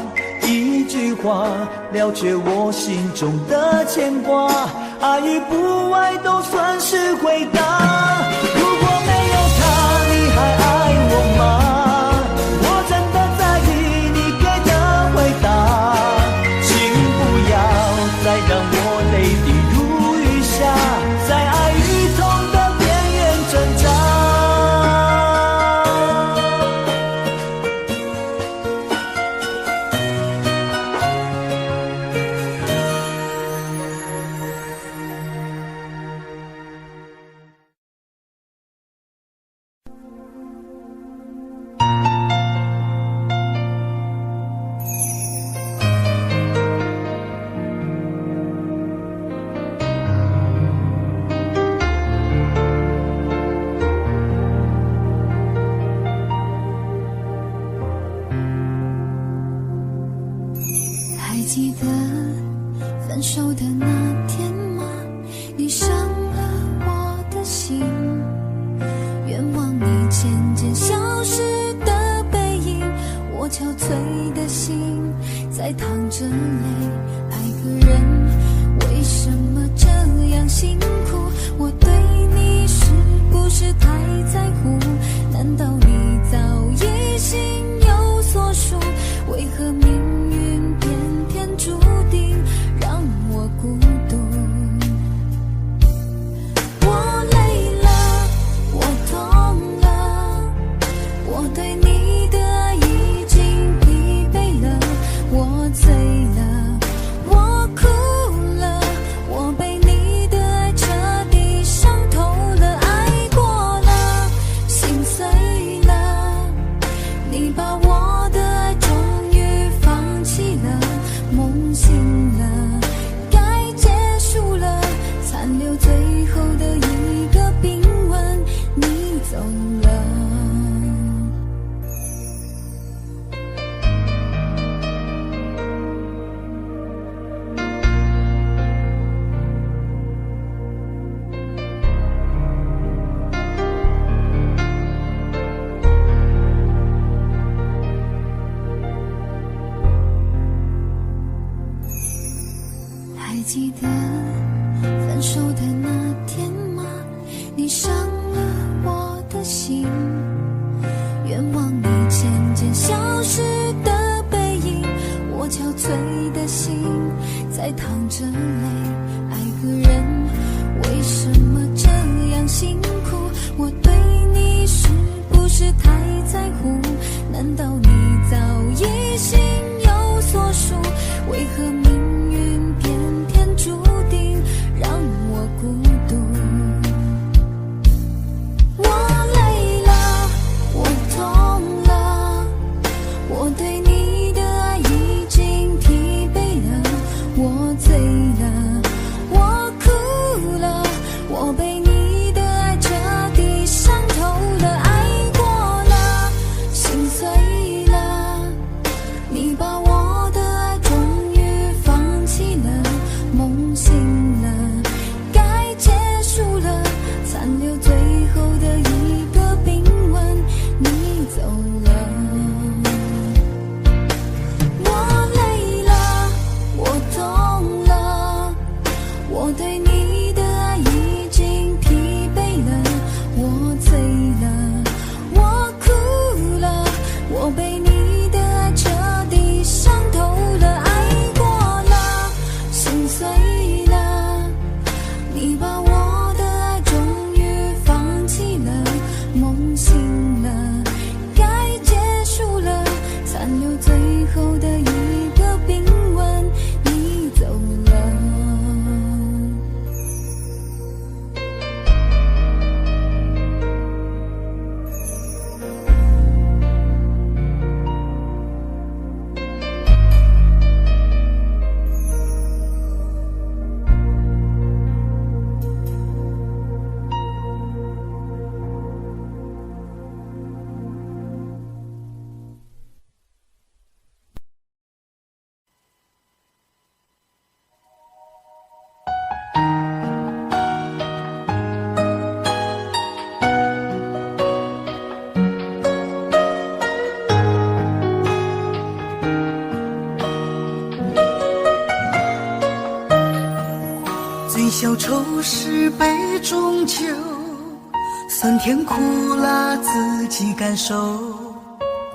一句话了却我心中的牵挂，爱与不爱都算是回答。如果没有他，你还爱我吗？我真的在意你给的回答，请不要再让我泪滴如雨下，在爱与痛的边缘挣扎。记得分手的那天吗？你伤了我的心，愿望你渐渐消失的背影，我憔悴的心在淌着泪。爱个人为什么这样辛苦？我对你是不是太在乎？难道你早已心有所属？为何命运偏偏注定让我孤独？我累了，我痛了，我对你的爱已经疲惫了，我醉了，我哭了，我被你的爱彻底伤透了，爱过了，心碎了，你把我的爱终于放弃了，梦醒了，该结束了，残留最后的一个冰吻，你走了。还记得分手的那天吗？你伤了我的心，愿望你渐渐消失的背影，我憔悴的心在淌着泪。爱个人为什么这样辛苦？我对你是不是太在乎？难道你早已心有所属？为何命运偏偏注定让我孤独？我累了，我痛了，我对你的爱已经疲惫了，我醉了，我哭了，我被你的爱彻底伤透了，爱过了，心碎了，你把我的爱终于放弃了，梦醒了，该结束了，残留最后的一个冰吻，你走了。我累了，我痛了，我对你的爱已经疲惫了，我醉了，我哭了，我被你的爱彻底伤透了，爱过了，心碎了，你把我的爱终于放弃了，梦醒了，该结束了，残留最后的一个冰吻，你走了。醉消愁是杯中酒，酸甜苦辣自己感受。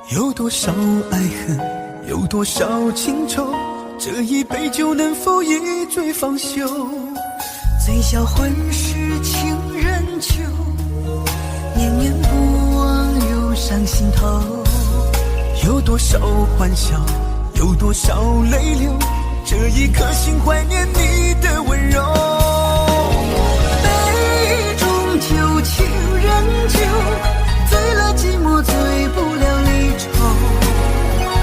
有多少爱恨，有多少情愁，这一杯酒能否一醉方休？醉消魂是情人酒，念念不忘又伤心头。有多少欢笑，有多少泪流，这一颗心怀念你的温柔。杯中酒，情人酒，醉了寂寞，醉不了离愁。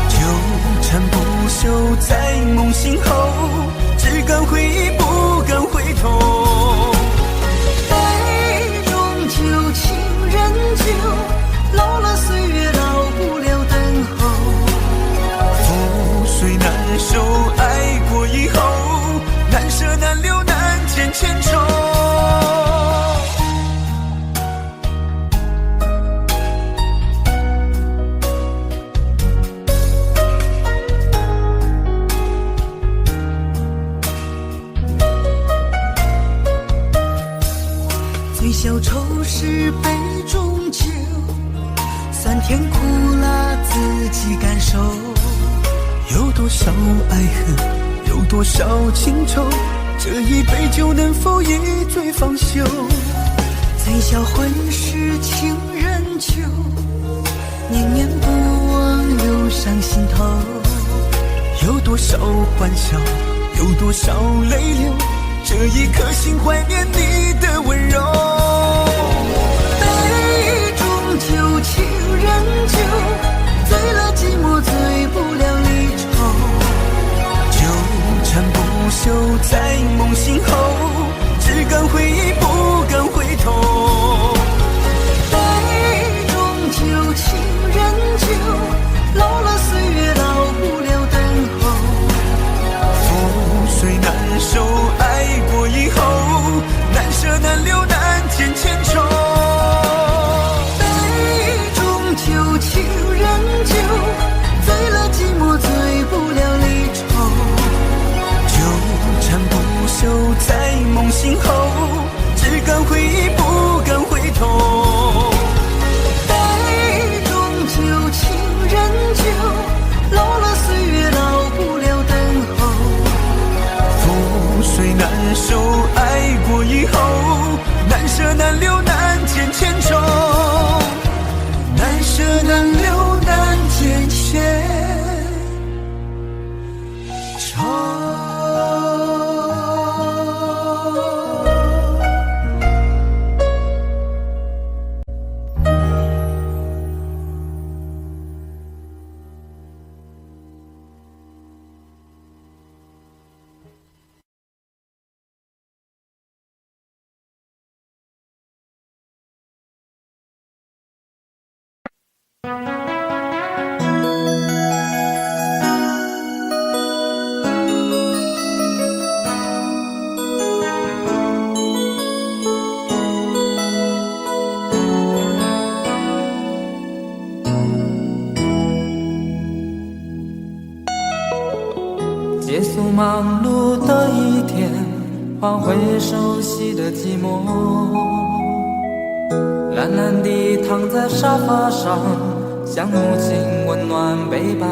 纠缠不休在梦醒后，只敢回忆不敢回头。杯中酒，情人酒，老了岁月老不了等候。覆水难收，爱过以后，难舍难留难见千愁。醉消愁是杯中酒，酸甜苦辣自己感受。有多少爱恨，有多少情愁，这一杯酒能否一醉方休？醉消魂是情人酒，念念不忘又伤心头。有多少欢笑，有多少泪流，这一颗心怀念你的温柔。杯中酒，情人酒，醉了寂寞，醉不了离愁。纠缠不休在梦醒后，只敢回忆不敢回头。杯中酒，情人酒，老了岁月老不了等候。覆水难收，爱过以后，难舍难留难见千愁。杯中酒，情人酒，醉了寂寞，醉不了离愁。纠缠不忙碌的一天，换回熟悉的寂寞，懒懒地躺在沙发上，像母亲温暖背膀。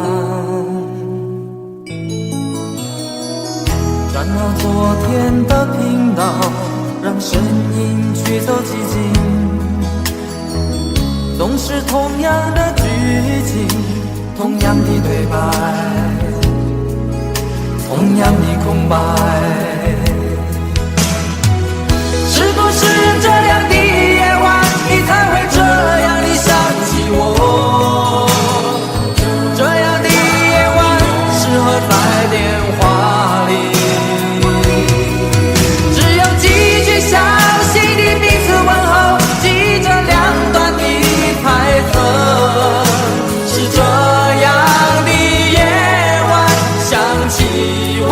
转到昨天的频道，让声音驱走寂静，总是同样的剧情，同样的对白，同样的空白。是不是这样的夜晚，你才会这样地想起我？这样的夜晚适合在电话里，只有几句详细的彼此问候，记着两端的猜测。是这样的夜晚想起我。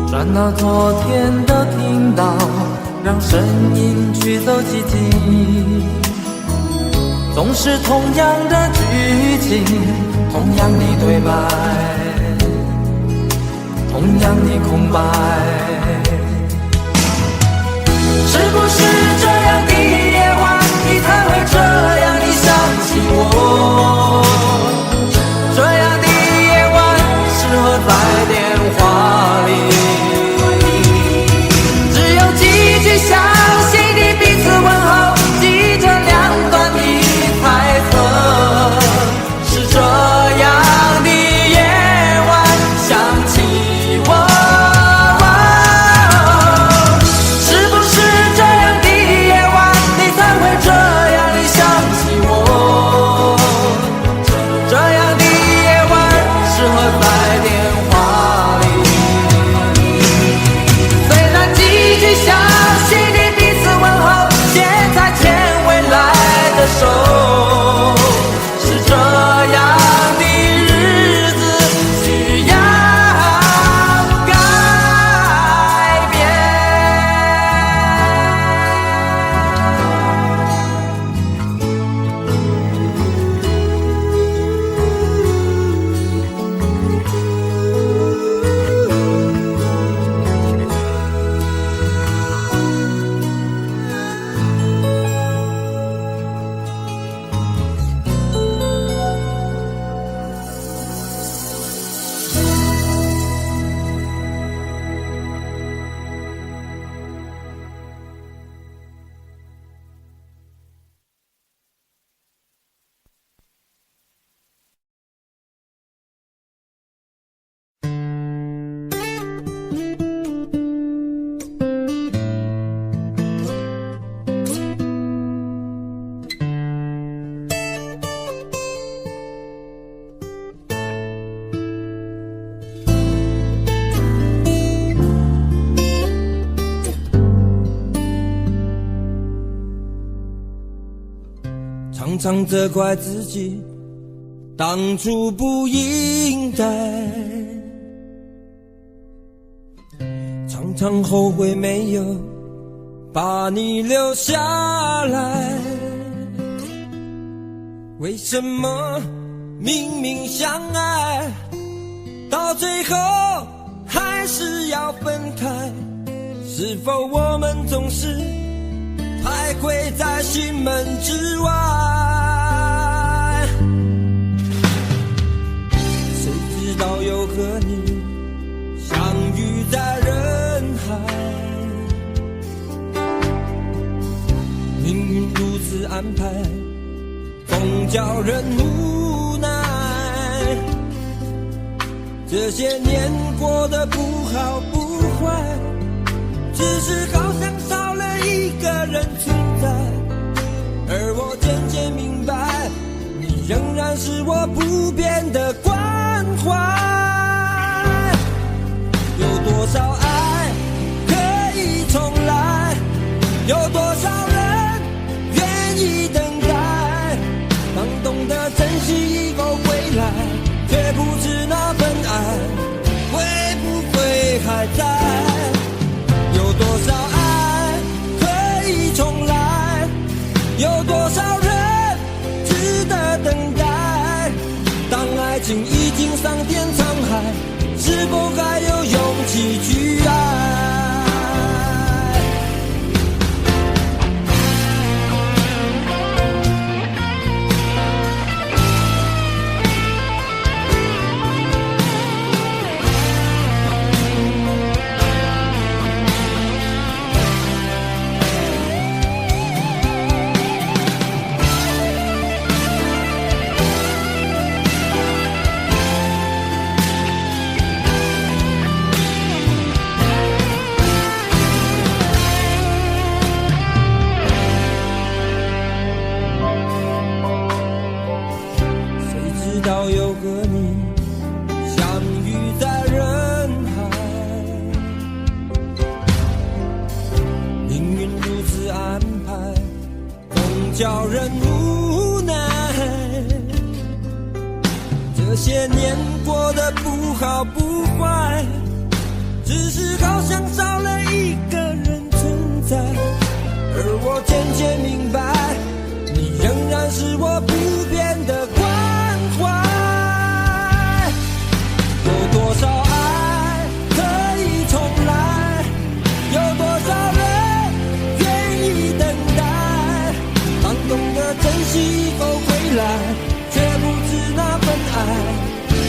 转到昨天的频道，让声音驱走寂静，总是同样的剧情，同样的对白，同样的空白。是不是这样的夜晚，你才会这样地想起我？这样的夜晚适合在电话里，详细的彼此问候，记着两端的猜测。是这样的夜晚想起我。是不是这样的夜晚，你才会这样地想起我？这样的夜晚适合在电话里，虽然几句详手，是这样的日子需要改变。常常责怪自己当初不应该，常常后悔没有把你留下来。为什么明明相爱，到最后还是要分开？是否我们总是徘徊在心门之外？谁知道又和你相遇在人海，命运如此安排，总叫人无奈。这些年过得不好不坏，只是好像少了一个人存在。而我渐渐明白，你仍然是我不变的关怀。有多少爱可以重来，有多少人愿意等待。当懂得珍惜以后回来，却不知那份爱会不会还在。有多少爱可以重来，有多少人值得等待。当爱情已经桑田沧海，是否还有勇气去爱？叫人无奈，这些年过得不好不坏，只是好像少了一个人存在。而我渐渐明白，你仍然是我不变的关怀。有多少爱可以重来，有多少人愿意等待。懂得珍惜以后回来，却不知那份爱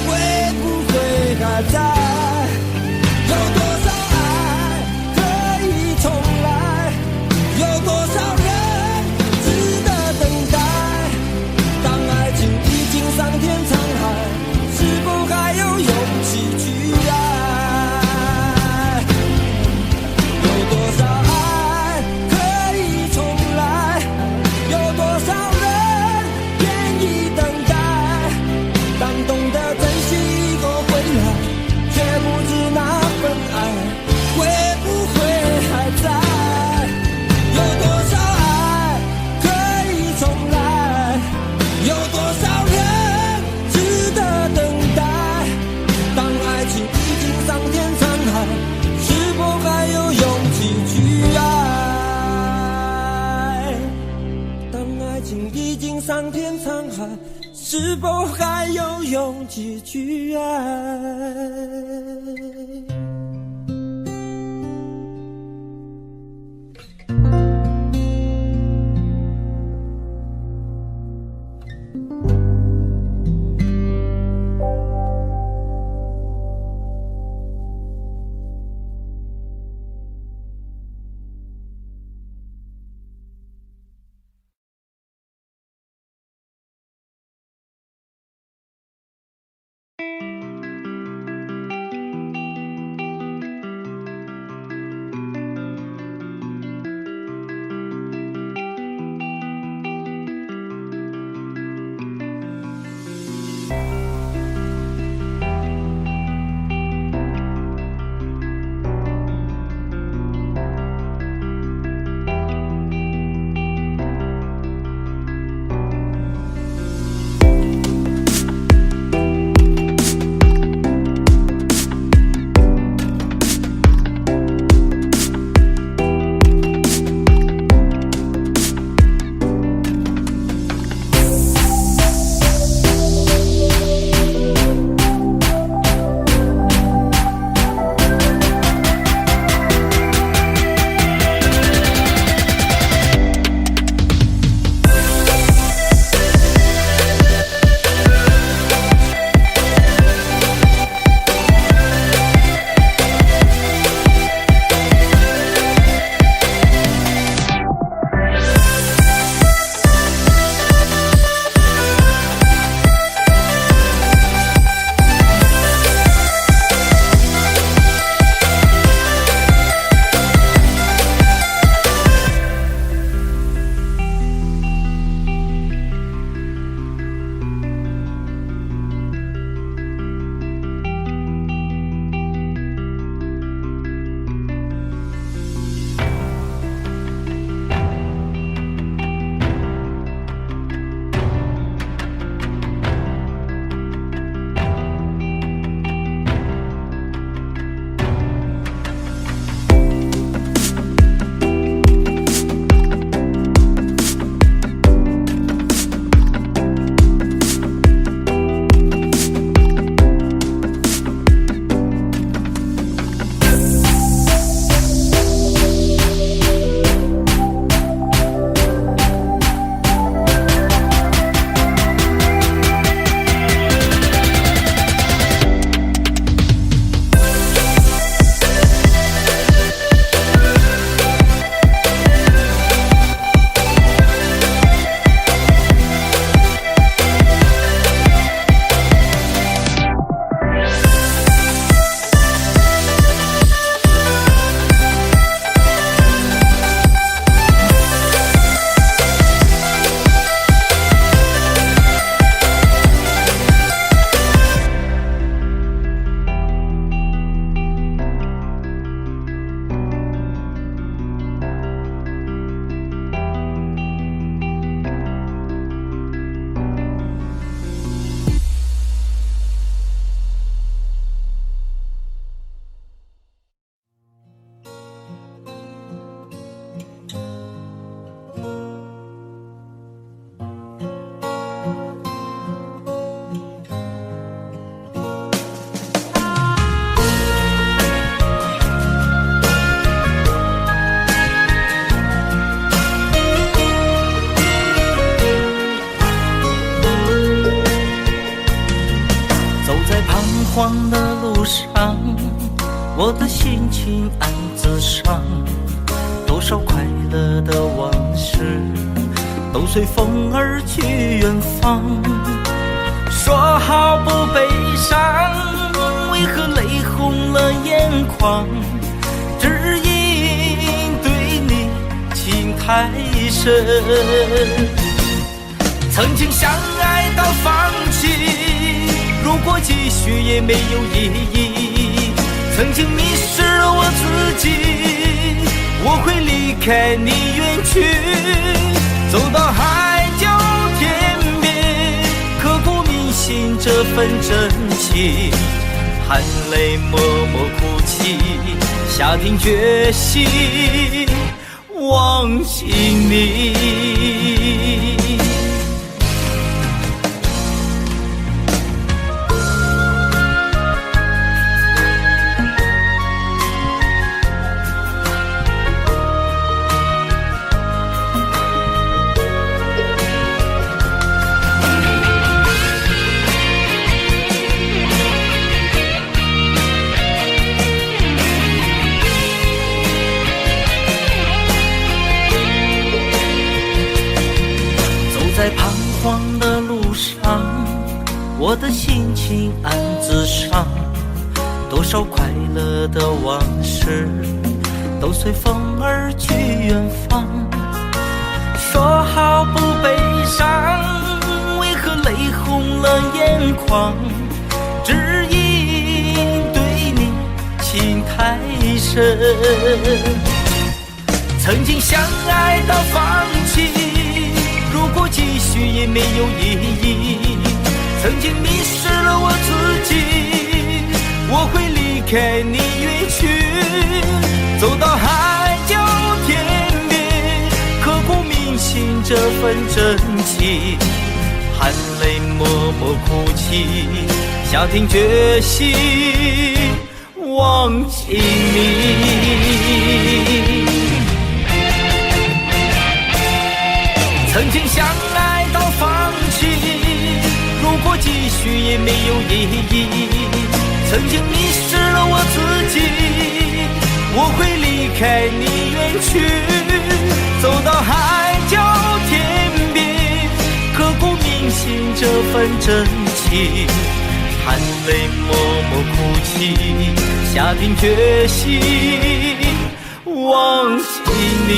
会不会还在。有多少爱可以重来，有多少人值得等待。当爱情已经桑田沧海，是否还有勇气去爱？有多少爱可以重来，有多少人愿意等待。当懂得珍惜以后回来，却不知那份爱会不会还在。有多少爱可以重来，有多少人值得等待。当爱情已经桑田沧海，是否还有勇气去爱？当爱情已经桑田沧海，是否还有勇气去爱？黄的路上，我的心情暗自伤，多少快乐的往事都随风而去远方。说好不悲伤，为何泪红了眼眶？只因对你情太深，曾经相爱到放弃，如果继续也没有意义。曾经迷失了我自己，我会离开你远去，走到海角天边，刻骨铭心这份真情，含泪默默哭泣，下定决心忘记你。在彷徨的路上，我的心情暗自伤，多少快乐的往事都随风而去远方。说好不悲伤，为何泪红了眼眶？只因对你情太深，曾经相爱到放弃，如果继续也没有意义。曾经迷失了我自己，我会离开你远去，走到海角天边，刻骨铭心这份真情，含泪默默哭泣，下定决心忘记你。曾经相爱到放弃，如果继续也没有意义。曾经迷失了我自己，我会离开你远去，走到海角天边，刻骨铭心这份真情，含泪默默哭泣，下定决心忘记你。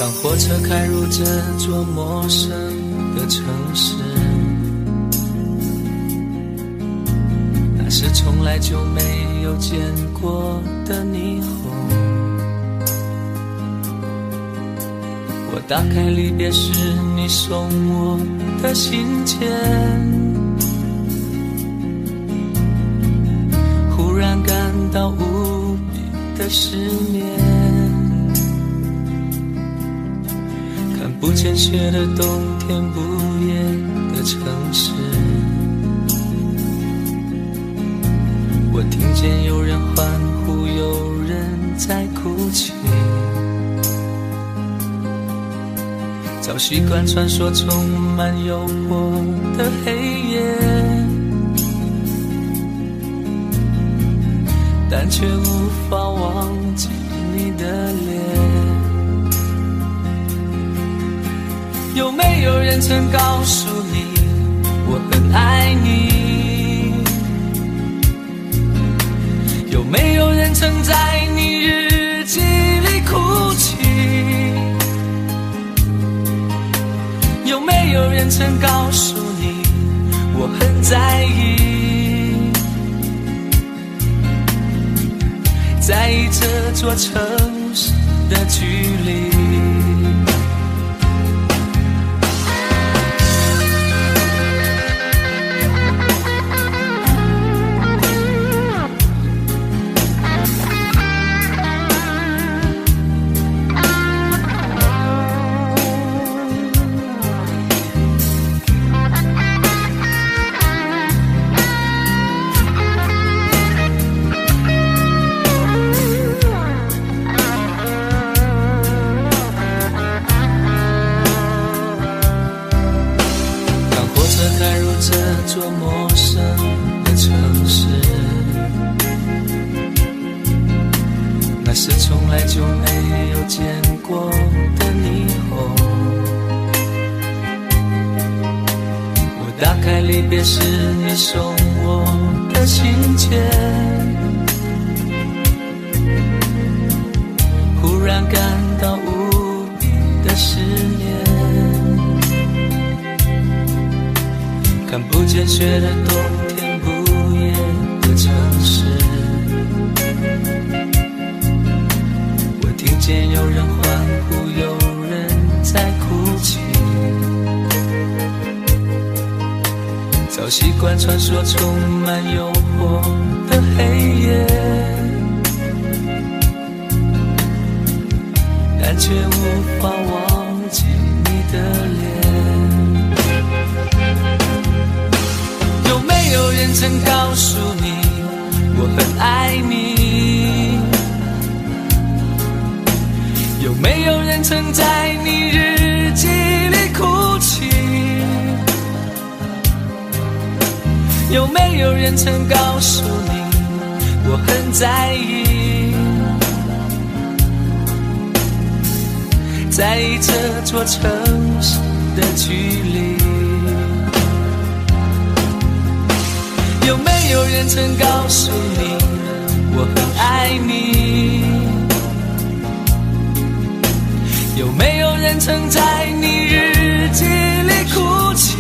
当火车开入这座陌生的城市，那是从来就没有见过的霓虹。我打开离别时你送我的信件，忽然感到无比的失眠。不见雪的冬天，不夜的城市，我听见有人欢呼，有人在哭泣。早习惯传说充满诱惑的黑夜，但却无法忘记你的脸。有没有人曾告诉你我很爱你？有没有人曾在你日记里哭泣？有没有人曾告诉你我很在意？在意这座城市的距离。这座陌生的城市，那是从来就没有见过的霓虹。我打开离别时你送我的信件，忽然感到无比的思念。看不见雪的冬天，不夜的城市，我听见有人欢呼，有人在哭泣。早习惯穿梭充满诱惑的黑夜，但却无法忘记你的脸。有没有人曾告诉你我很爱你？有没有人曾在你日记里哭泣？有没有人曾告诉你我很在意？在意这座城市的距离。有没有人曾告诉你我很爱你？有没有人曾在你日记里哭泣？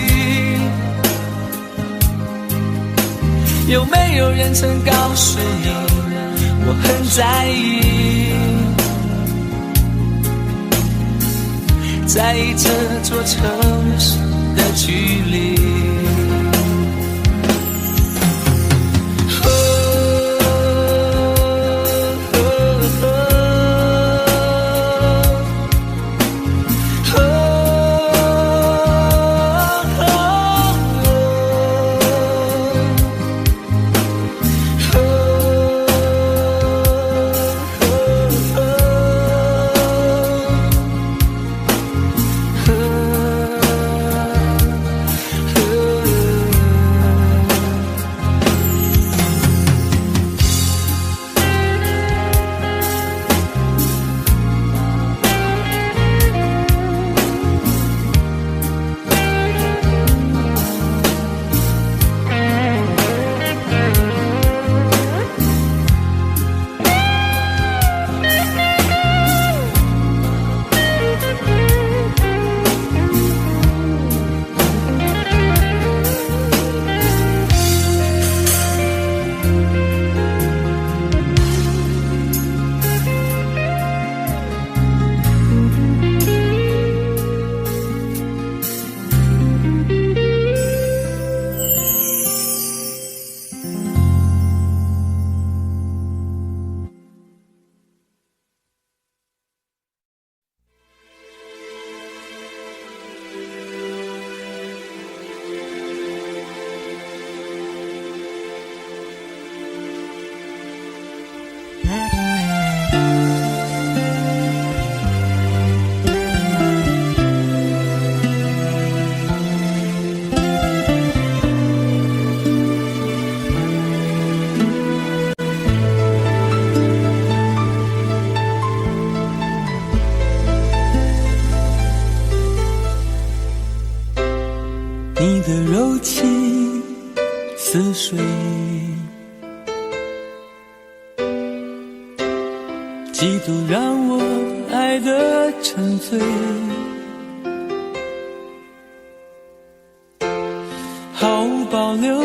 有没有人曾告诉你我很在意？在意这座城市的距离。你的柔情似水，几度让我爱得沉醉，毫无保留，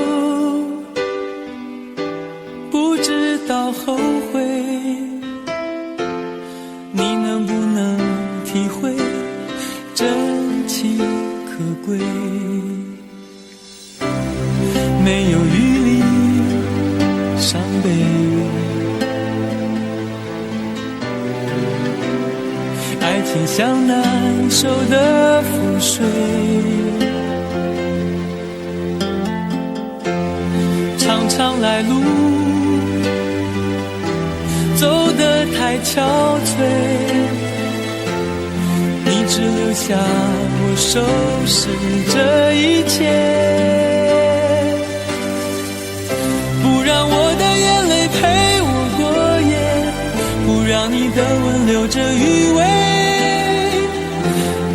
不知道后悔。你能没有余力伤悲。爱情像难收的覆水，常常来路走得太憔悴，你只留下我收拾这一切，不让我的眼泪陪我过夜，不让你的吻留着余味，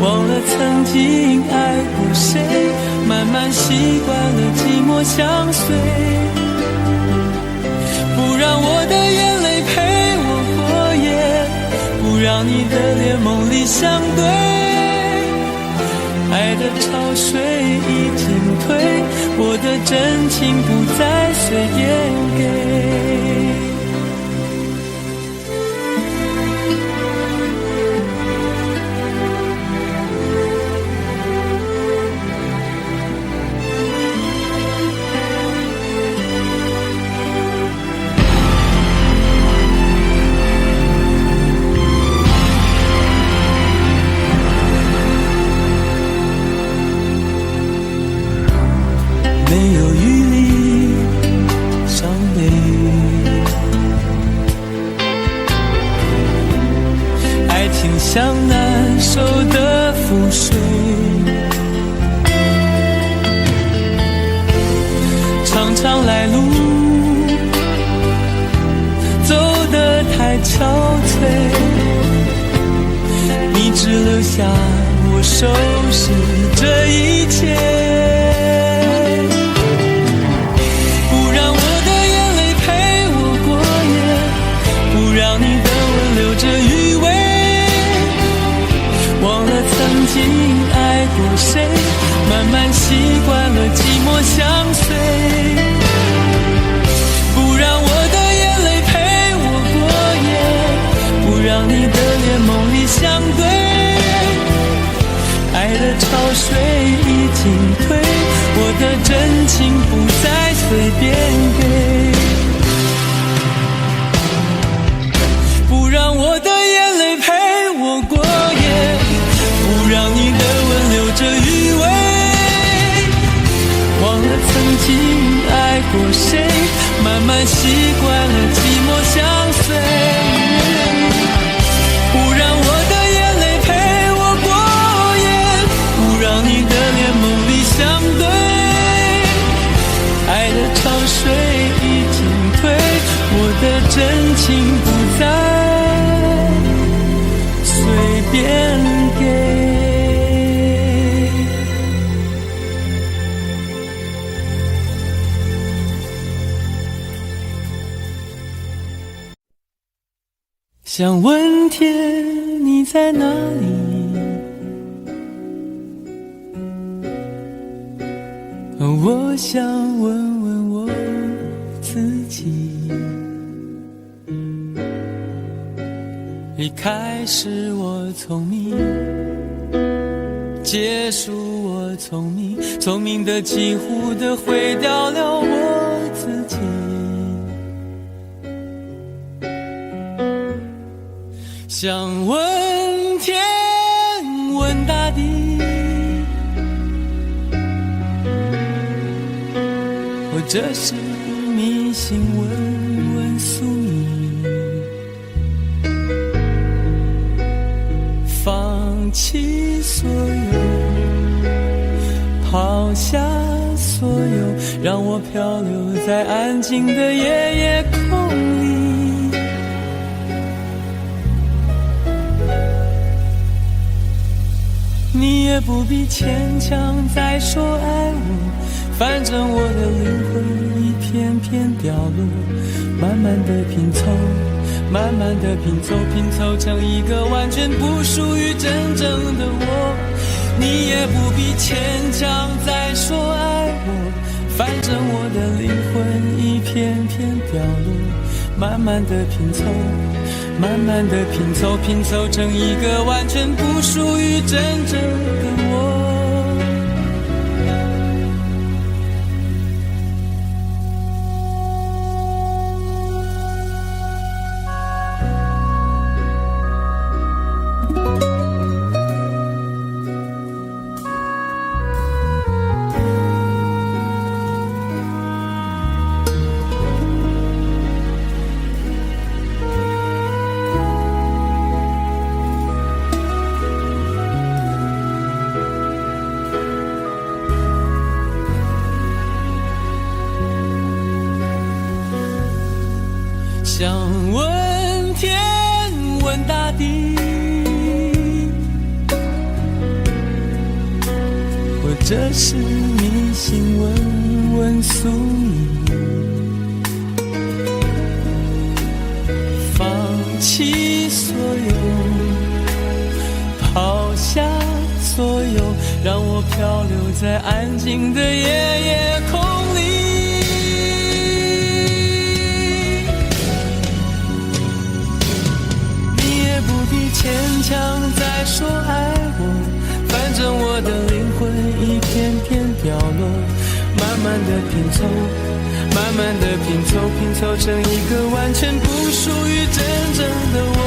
忘了曾经爱过谁，慢慢习惯了寂寞相随，不让我的眼泪陪我过夜，不让你的脸梦里相对，爱的潮水已经退，我的真情不再随便给。没有余力伤悲，爱情像难收的覆水，常常来路走得太憔悴，你只留下我收拾这一切，让你的吻留着余味，忘了曾经爱过谁，慢慢习惯了寂寞相随，不让我的眼泪陪我过夜，不让你的脸梦里相对，爱的潮水已经退，我的真情不再随便给，不让我的眼泪陪我过夜，不让你的吻留着余味，忘了曾经爱过谁，慢慢习惯了寂寞相随，不让我的眼泪陪我过夜，不让你的脸梦里相对，爱的潮水已经退，我的真情不再随便给。想问天你在哪里，我想问问我自己，离开时我聪明，结束我聪明，聪明的几乎的毁掉了我自己。想问天问大地，或者是迷信问问宿命，放弃所有，抛下所有，让我漂流在安静的夜夜空里。你也不必牵强再说爱我，反正我的灵魂一片片掉落，慢慢的拼凑，慢慢的拼凑，拼凑成一个完全不属于真正的我。你也不必牵强再说爱我，反正我的灵魂一片片掉落，慢慢的拼凑，慢慢的拼凑，拼凑成一个完全不属于真正的我。想问天问大地，或者是迷信问问宿命，放弃所有，抛下所有，让我漂流在安静的夜空里。牵强再说爱我，反正我的灵魂一片片掉落，慢慢的拼凑，慢慢的拼凑，拼凑成一个完全不属于真正的我。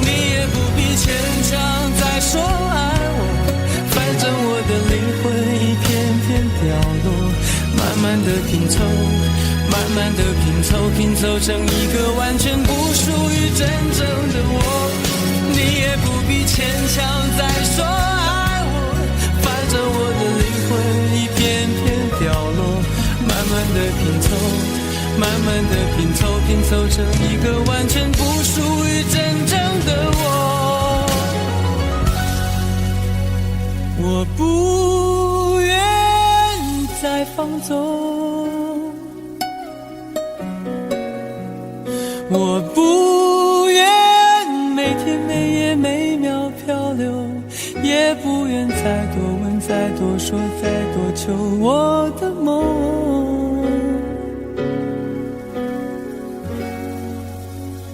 你也不必牵强再说爱我，反正我的灵魂一片片掉落，慢慢的拼凑，慢慢的拼凑，拼凑成一个完全不属于真正的我。你也不必牵强再说爱我，反正我的灵魂一片片掉落，慢慢的拼凑，慢慢的拼凑，拼凑成一个完全不属于真正的我。我不愿再放纵，我不愿每天每夜每秒漂流，也不愿再多问再多说再多求我的梦。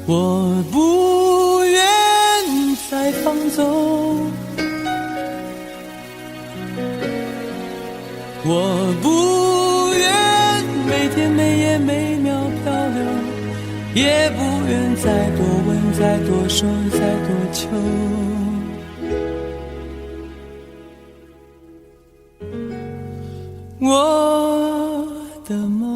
我不愿再放纵，我不愿每天每夜每秒漂流，也不愿再多问再多说再多求。我的梦。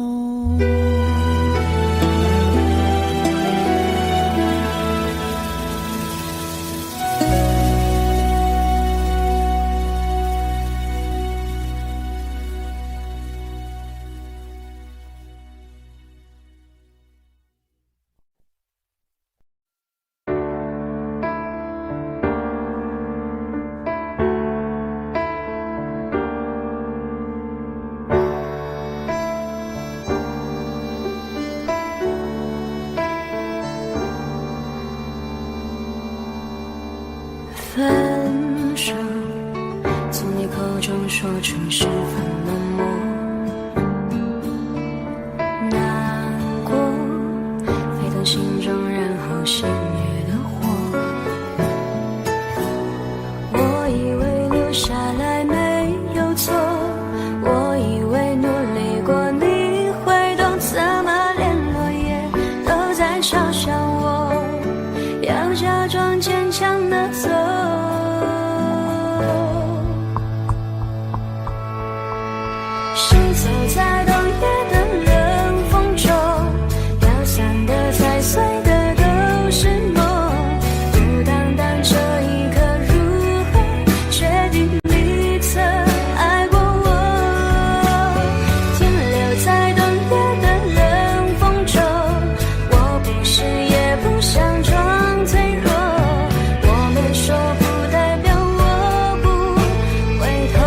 分手，从你口中说出十分冷漠，难过沸腾心中，然后熄灭的火。我以为留下来没有错，我以为努力过你会懂，怎么连落叶都在嘲笑我，要假装坚强的走。行走在冬夜的冷风中，飘散的踩碎的都是梦，孤单单这一刻如何确定你曾爱过我，停留在冬夜的冷风中，我不是也不想装脆弱，我没说不代表我不回头。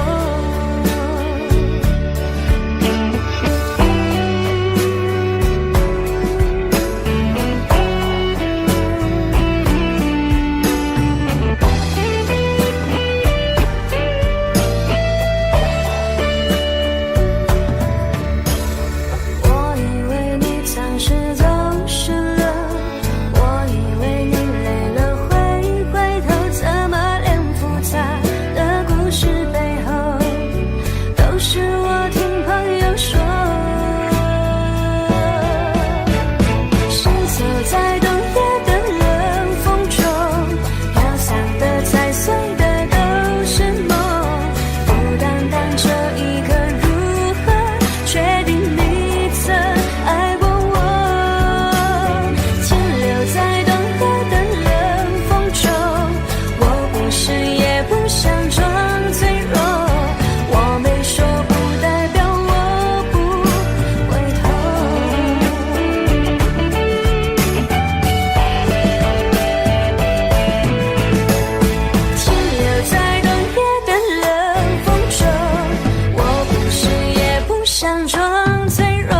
脆弱，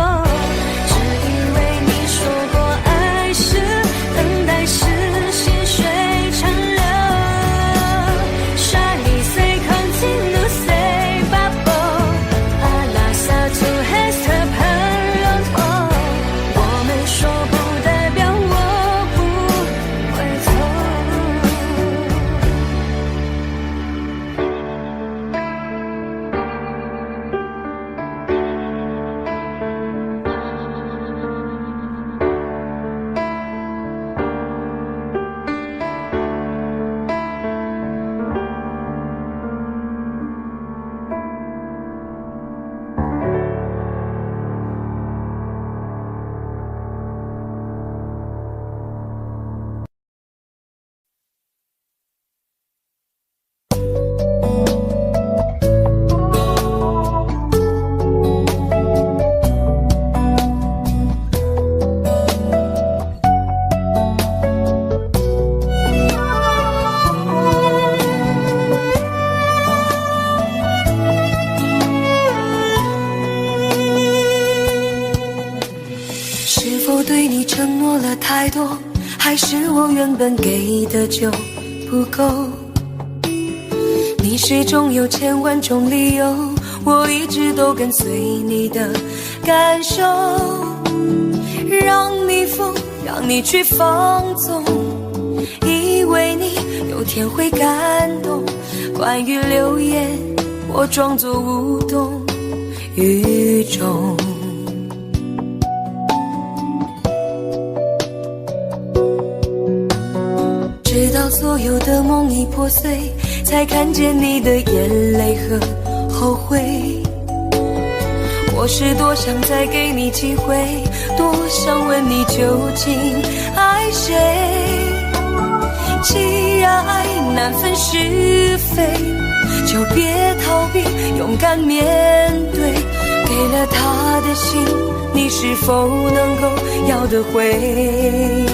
只因为你说过爱是等待是细水长流。Shiny say continue say bubble， 阿拉萨图 has the 很笼统，我们说不代表我不回头。是否对你承诺了太多，还是我原本给的就不够？你始终有千万种理由，我一直都跟随你的感受，让你疯，让你去放纵，以为你有天会感动。关于流言，我装作无动于衷。直到所有的梦已破碎，才看见你的眼泪和后悔。我是多想再给你机会，多想问你究竟爱谁。既然爱难分是非，就别逃避，勇敢面对。给了他的心，你是否能够要得回？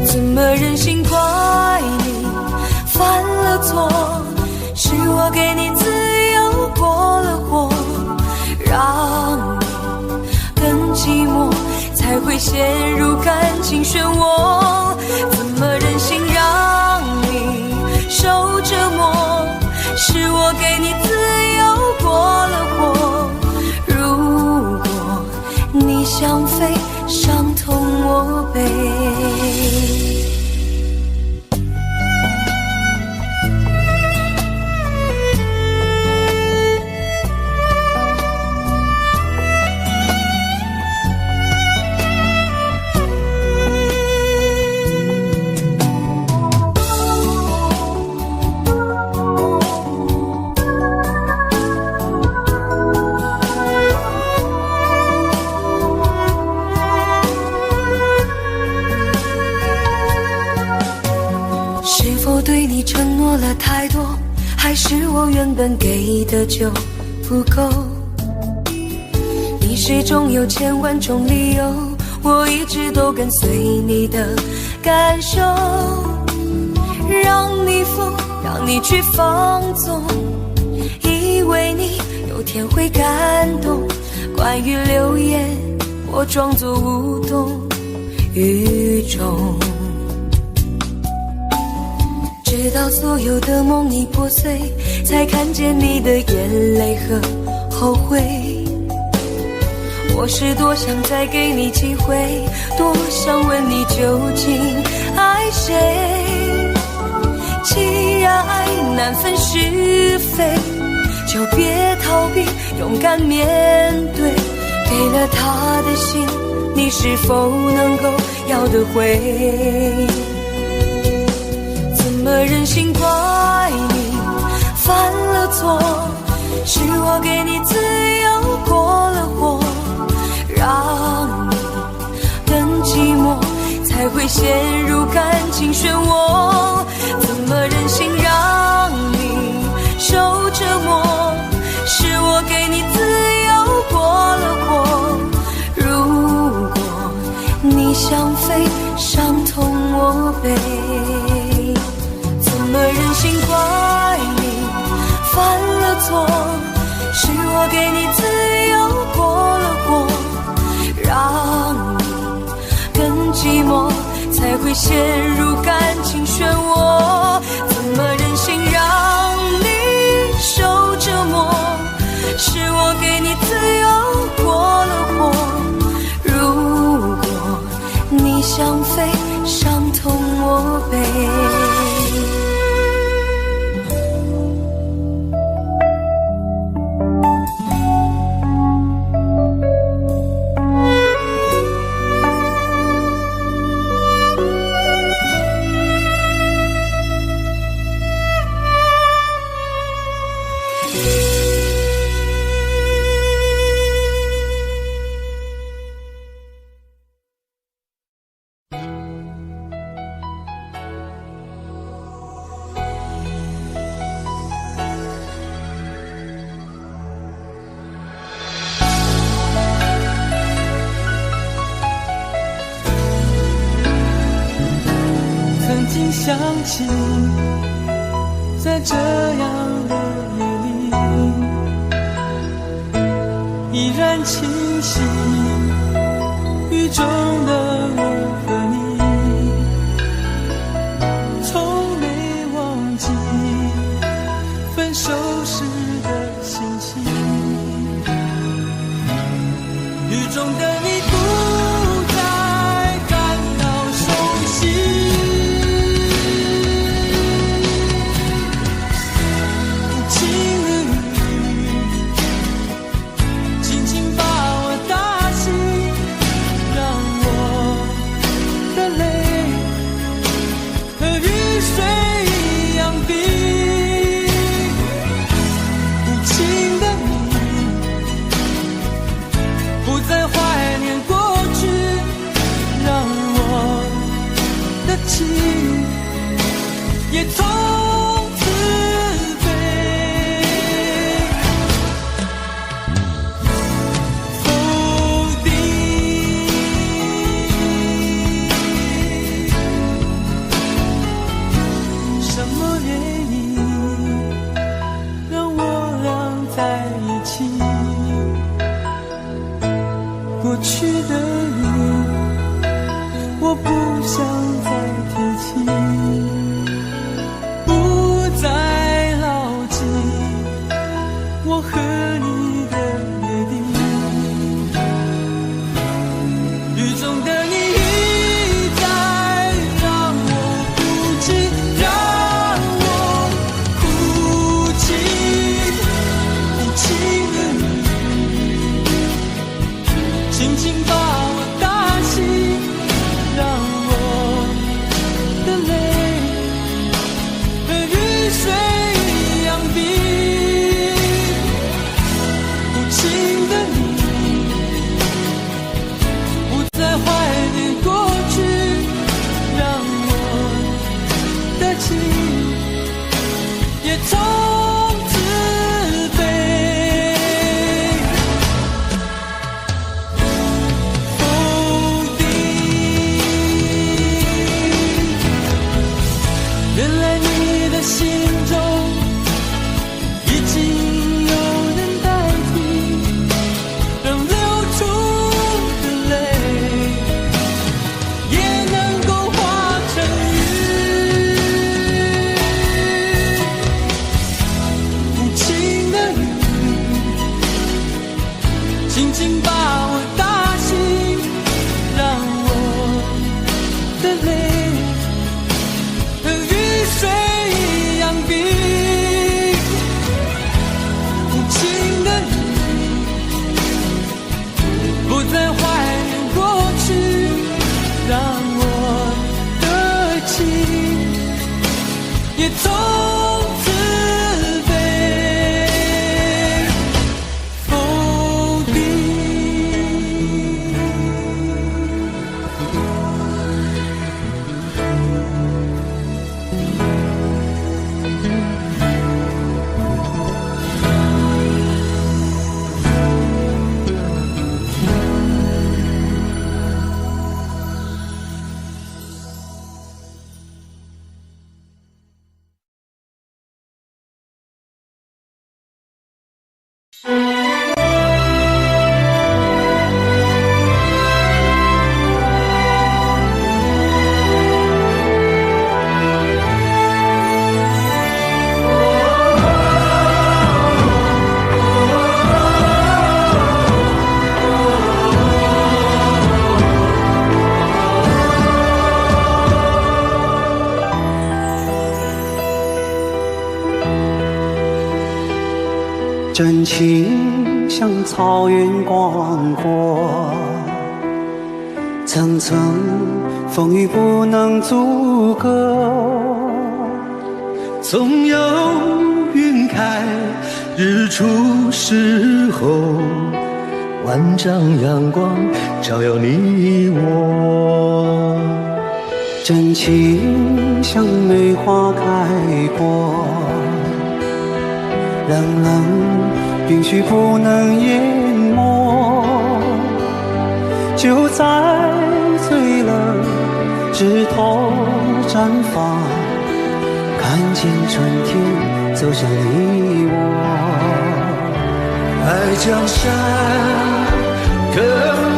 怎么忍心怪你犯了错？是我给你自由过了火，让你更寂寞，才会陷入感情漩涡。怎么忍心让你受折磨？是我给你自由过了火。如果你想飞，伤痛我背。对你承诺了太多，还是我原本给的就不够？你始终有千万种理由，我一直都跟随你的感受，让你疯，让你去放纵，以为你有天会感动。关于流言，我装作无动于衷。直到所有的梦已破碎，才看见你的眼泪和后悔。我是多想再给你机会，多想问你究竟爱谁。既然爱难分是非，就别逃避，勇敢面对。给了他的心，你是否能够要得回？怎么忍心怪你犯了错？是我给你自由过了火，让你更寂寞，才会陷入感情漩涡。怎么忍心让你受折磨？是我给你自由过了火。如果你想飞，伤痛我背。怎么忍心怪你犯了错？是我给你自由还会陷入感情漩涡？怎么忍心让你受折磨？是我给你自由过了火。如果你想飞，伤痛我背。曾经想起，在这样的夜里，依然清晰雨中的我和你，从没忘记分手时的心情。雨中的你不再感到熟悉，也从此飞。否定什么原因让我俩在一起？过去的你，我不想再提起，不再牢记我和你的约定。雨中的你一再让我哭泣，让我哭泣，无情的你轻轻把我打醒，让我的泪和雨水一样冰。无情的你不再怀念过去，让我的情也从此飞。否定原来你的心中已经有人代替，让流出的泪也能够化成雨。无情的你轻轻把我打醒，让我的泪和雨水一样冰。无情的你不再怀念过去，让我的情也从此飞。否定真情像草原广阔，层层风雨不能阻隔。总有云开日出时候，万丈阳光照耀你我。真情像梅花开过，冷冷冰雪不能淹没。就在最冷枝头绽放，看见春天走向你我。爱江山更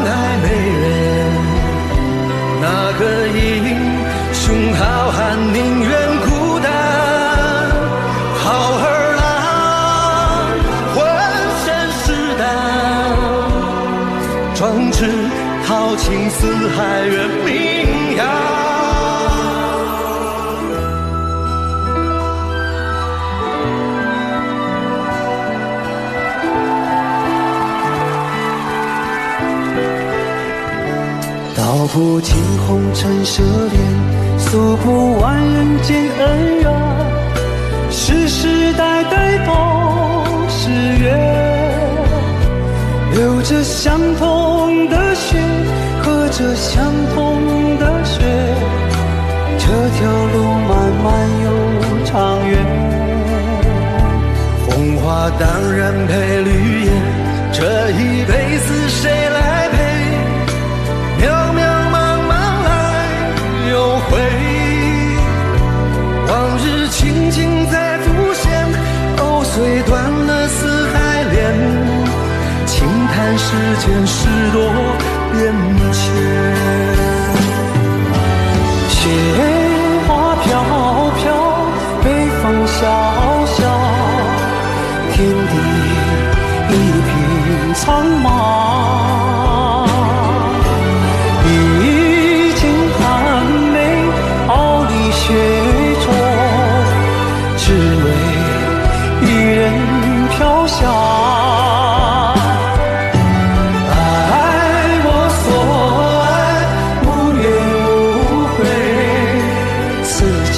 爱美人，那个英雄好汉宁愿孤单。好儿郎浑身是胆，壮志豪情四海远名扬。道不尽红尘奢恋，诉不完人间恩怨，世世代代都是缘。流着相同的血，喝着相同的血，这条路漫漫又长远。红花当然配绿叶，这一辈子谁来陪？渺渺茫茫来又回，往日情景再浮现，藕虽断了丝还连，轻叹世间事多变迁。雪花飘飘，北风萧萧，天地一片苍茫。雪中，只为一人飘香。爱我所爱，无怨无悔，此情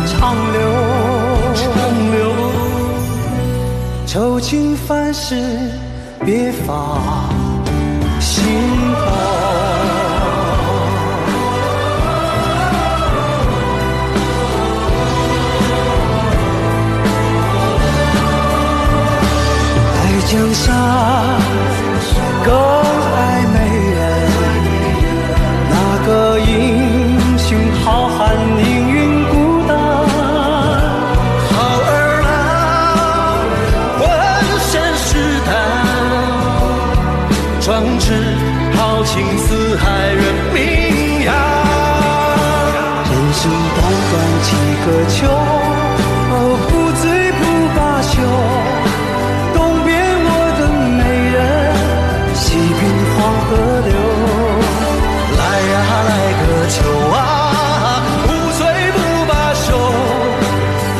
长留。愁情烦事别放心头。江山更爱美人，那个英雄好汉宁愿孤单。好儿郎浑身是胆，壮志豪情四海远名扬。人生短短几个秋，不醉不罢休。黄河流，来呀来个秋啊，不醉不罢休，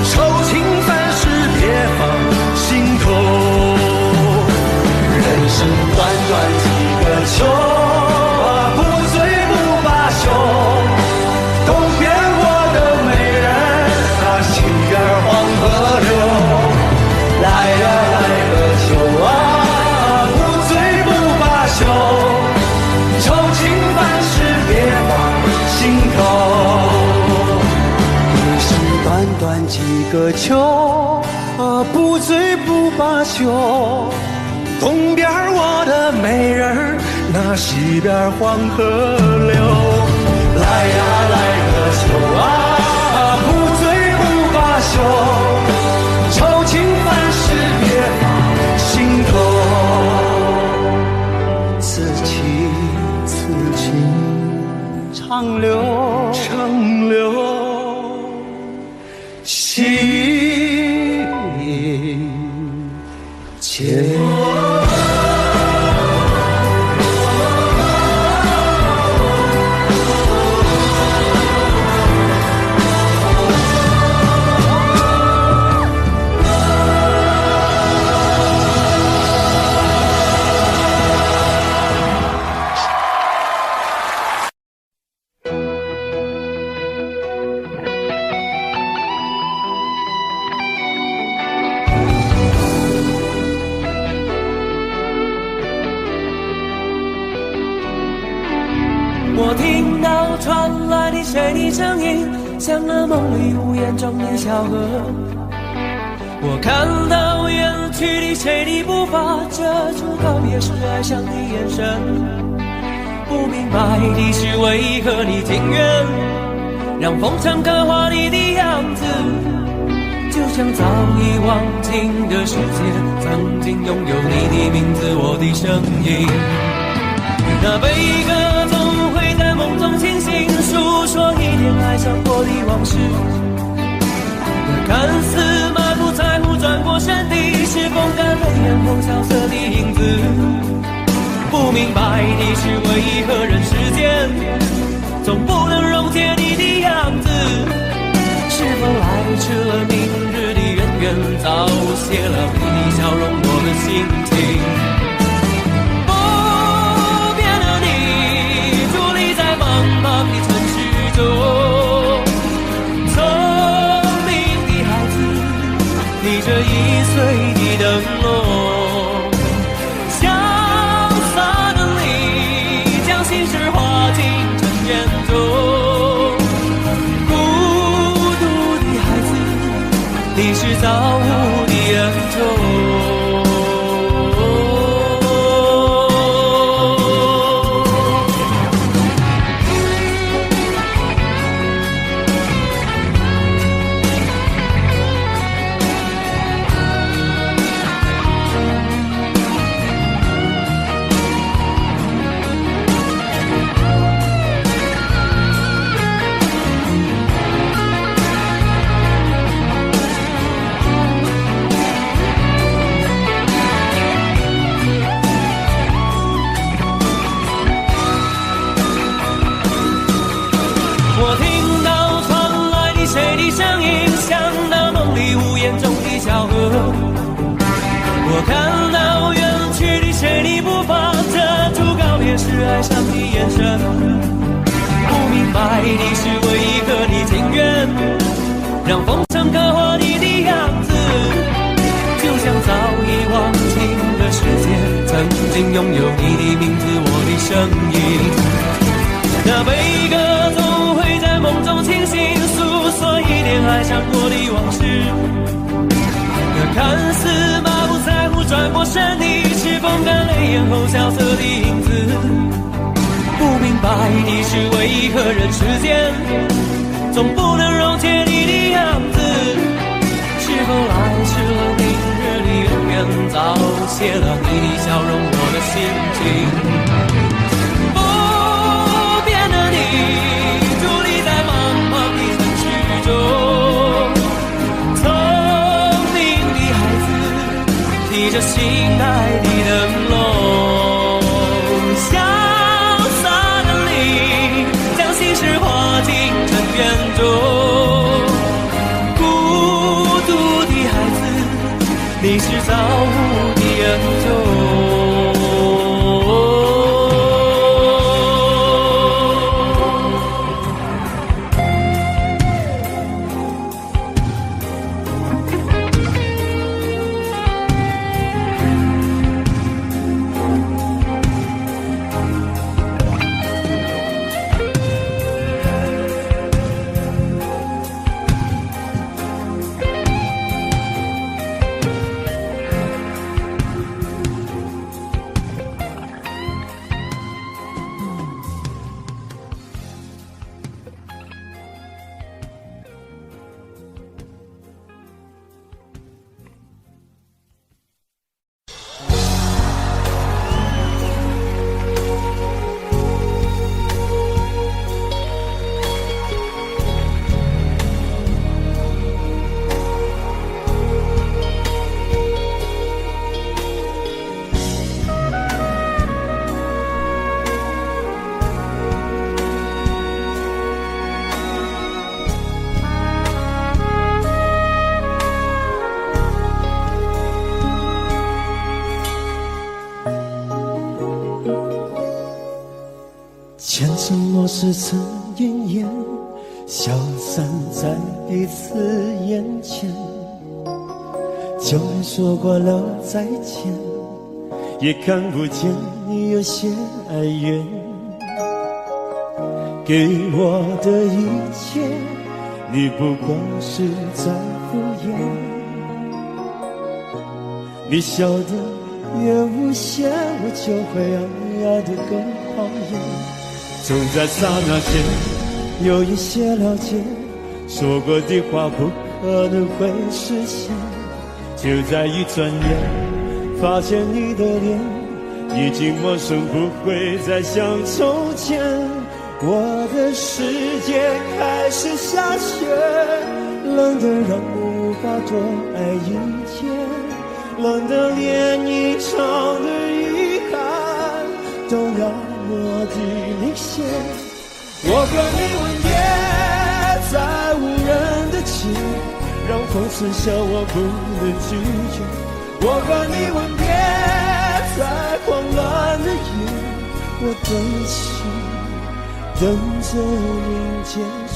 愁情烦事别放心头。人生短短几个秋，不醉不罢休。东边我的美人，西边黄河流。来呀来个秋啊，愁情烦事别放心头。人生短短几个秋，不醉不罢休。东边我的美人，那西边黄河流。来呀来个秋啊，不醉不罢休。愁情烦事别放心头。长留心间。我听到传来的水的声音，像那梦里无言中的小河。我看到远去的谁的步伐，遮住告别时哀伤的眼神。不明白的是为何你情愿让风尘刻画你的样子，就像早已忘情的世界曾经拥有你的名字，我的声音。那悲歌总会在梦中清醒，诉说一点爱上过的往事。那看似满不在乎转过身的，是风干泪眼后萧瑟的影子。不明白的是为何人世间总不能溶解你的样子，是否来迟了明日的渊源，早谢了你的笑容我的心情。不变的你伫立在茫茫的城市中，聪明的孩子提着易碎的灯笼，潇洒的你将心事化进尘烟中，你是造物的恩宠。我听到传来的谁的声音，像那梦里无言中的小河。我看到远去的谁的步伐，遮住告别时哀伤的眼神。不明白的是为何你情愿让风尘刻画你的样子，就像早已忘情的世界曾经拥有你的名字，我的声音。那悲歌总会在梦中清醒，诉说一点爱上过的往事。那看似满不在乎转过身的，是风干泪眼后萧瑟的影子。不明白的是为何人世间总不能溶解你的样子，是否来迟了明日的渊源，早谢了你的笑容我的心情。你伫立在茫茫的城市中，聪明的孩子提着心爱的灯笼，潇洒的你将心事化进尘缘中，孤独的孩子你是造物的恩宠。前尘莫是曾云烟，消散在彼此眼前。就连说过了再见，也看不见你有些哀怨。给我的一切，你不过是在敷衍。你笑得越无邪，我就会爱得更讨厌。总在刹那间有一些了解，说过的话不可能会实现。就在一转眼，发现你的脸已经陌生，不会再像从前。我的世界开始下雪，冷得让我无法多爱一天，冷得连一场的遗憾都那么的明显。我和你吻别在无人的街，让风吹笑我不能拒绝。我和你吻别在慌乱的夜，我等起等着迎接伤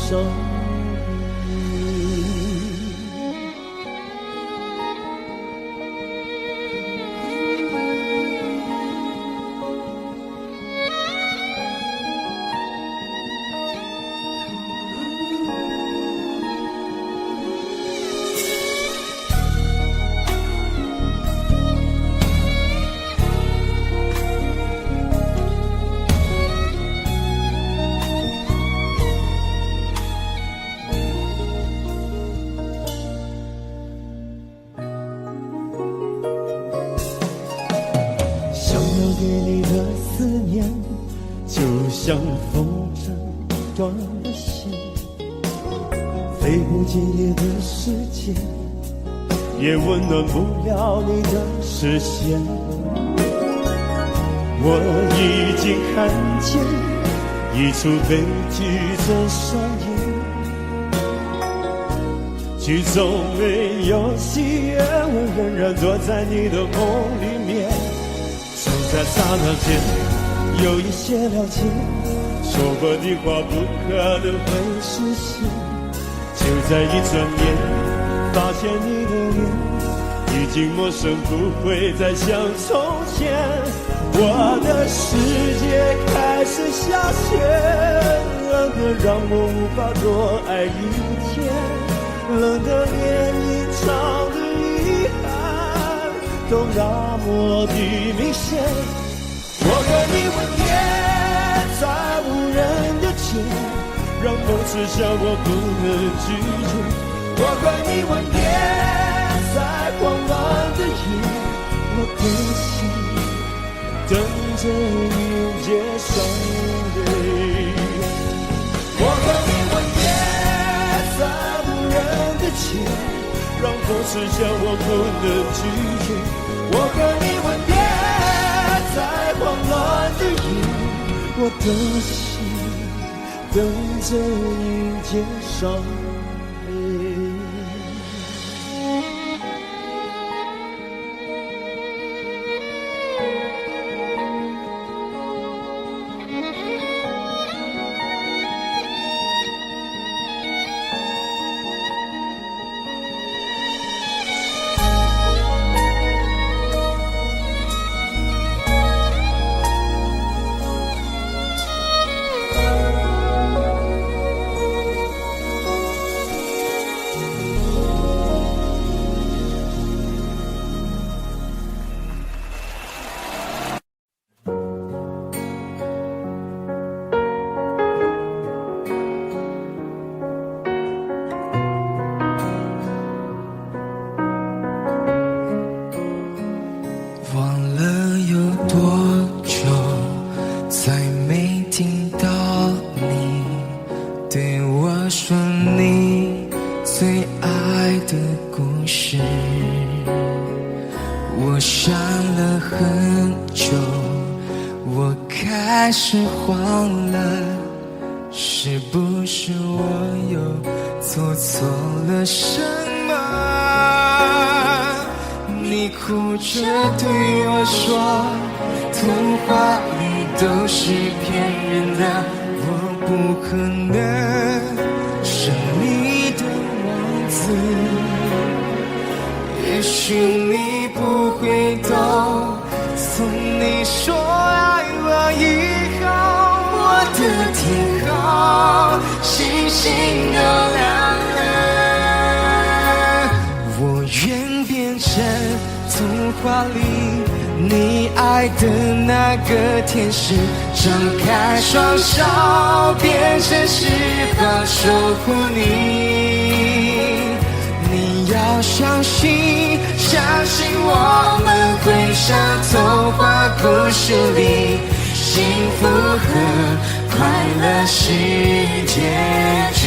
给你的思念，就像风筝断了线，飞不进你的世界，也温暖不了你的视线。我已经看见一出悲剧正上演，剧中没有喜悦，我仍然躲在你的梦里面。在刹那间有一些了解，说过的话不可能会实现。就在一转眼，发现你的脸已经陌生，不会再像从前。我的世界开始下雪，冷得让我无法多爱一天，冷得连一场的遗憾都那么的明显。我和你吻别在无人的街，让风吹笑我不能拒绝。我和你吻别在慌乱的夜，我的心等着迎接伤悲。我和你吻别在无人的街，让风吹笑我不能拒绝。我和你吻别在慌乱的夜，我的心等着迎接伤悲。开始慌了，是不是我又做错了什么？你哭着对我说，童话里都是骗人的，我不可能是你的王子。也许你不会懂，从你说爱我以后，我的天好星都亮了。我愿变成童话里你爱的那个天使，张开双手，变成翅膀守护你。你要相信，相信我们会像童话故事里，幸福和快乐是结局。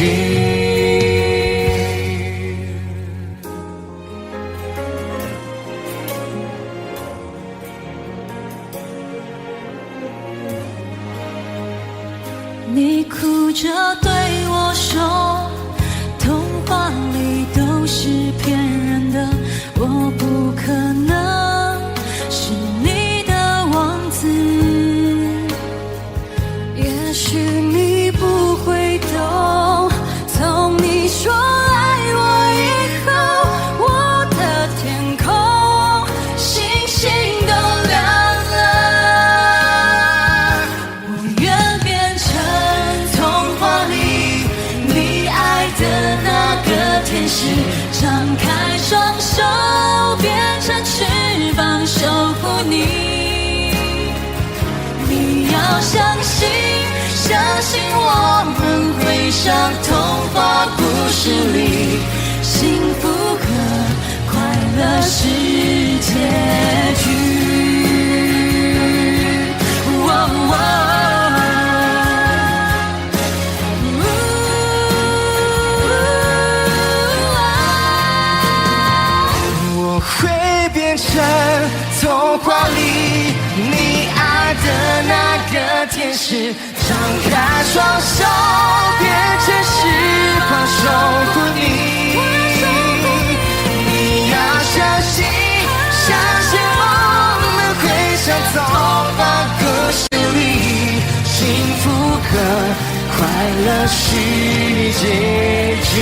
你哭着对我说，童话里都是骗人的，我不可能是你的王子。也许你不会懂，从你说爱我以后，我的天空星星都亮了。我愿变成童话里你爱的那个天使，张开双手，变成翅膀守护你。你要相信，相信我们会像童话故事里，幸福和快乐是结局。我会变成童话里你爱的那个天使，张开双手，变成翅膀守护你。你要相信，相信我们会像童话故事里，幸福和快乐是结局。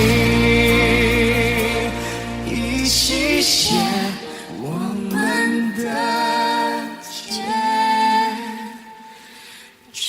一起写我们的结局。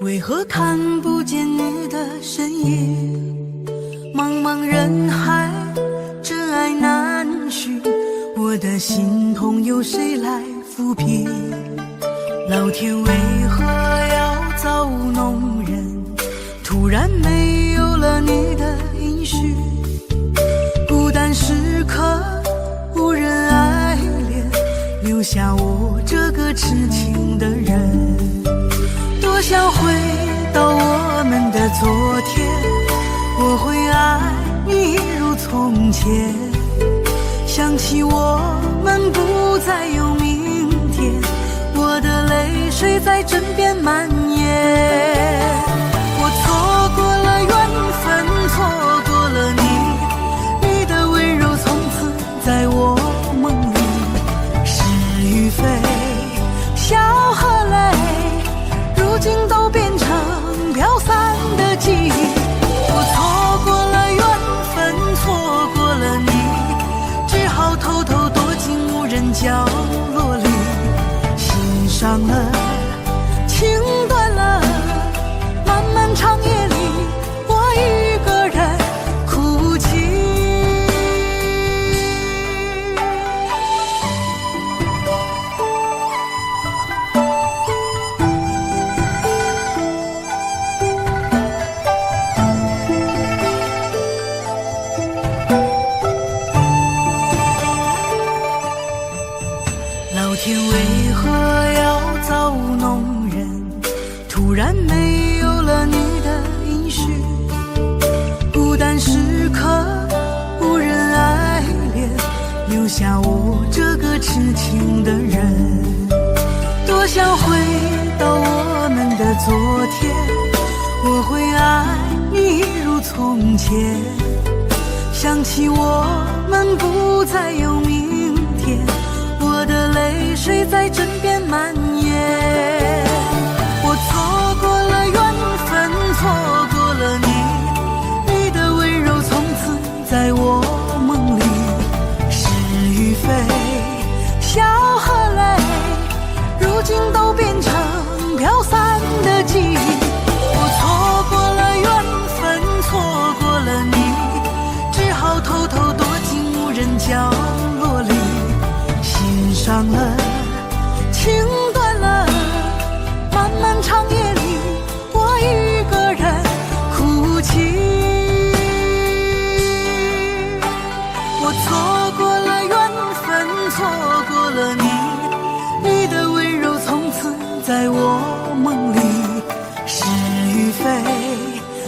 为何看不见你的身影？茫茫人海，真爱难寻，我的心痛有谁来抚平？老天为何要造弄人？突然没有了你的音讯，孤单时刻无人爱怜，留下我这个痴情的人。多想回到我们的昨天，我会爱你一如从前。想起我们不再有明天，我的泪水在枕边蔓延。我错过了缘分，错过了你，你的温柔从此在我梦里。是与非，笑和泪，如今都变成飘散的记忆。我错过了缘分，错过了你，只好偷偷躲进无人角落里。心伤了，情断了，漫漫长夜里，我一个人哭泣。老天为何要造弄人？然没有了你的音讯，孤单时刻无人爱恋，留下我这个痴情的人。多想回到我们的昨天，我会爱你一如从前。想起我们不再有明天，我的泪水在枕边蔓延。我错过了缘分，错过了你，你的温柔从此在我梦里。是与非，笑和泪，如今都变成飘散的记忆。我错过了缘分，错过了你，只好偷偷躲进无人角落里。心伤了，情断了，漫漫长夜里，我一个人哭泣。我错过了缘分，错过了你，你的温柔从此在我梦里。是与非，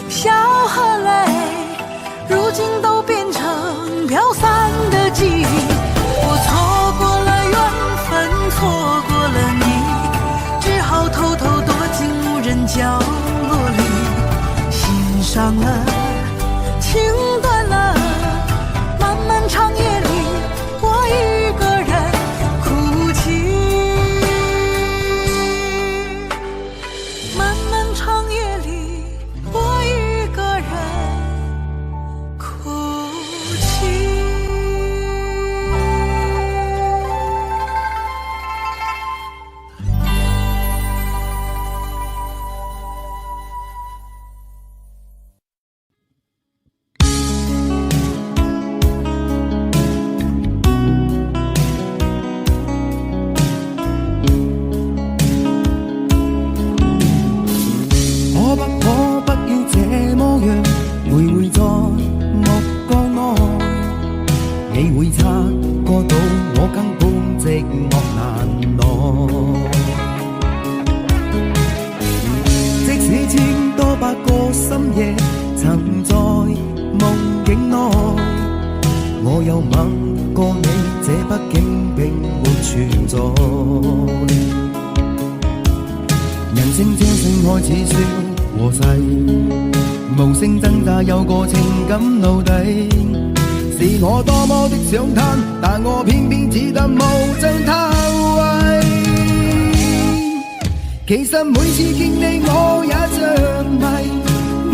笑和泪，如今都变成飘散的记忆。我错过了缘分，错过了你，只好偷偷躲进无人角落里。心伤了，情断了，漫漫长夜里，我一个人哭泣。漫漫长夜里，我一个人哭泣。可不可不要這麼樣，徘徊在目光內，你會察覺到我根本寂寞難耐。即使千多百個深夜曾在夢境內，我有吻過你，這畢竟並沒存在。人聲這聲開始說和諧，無聲掙扎有個情感奴隸，是我多麼的想攤，但我偏偏只得無盡偷慰。其實每次見你我也像迷，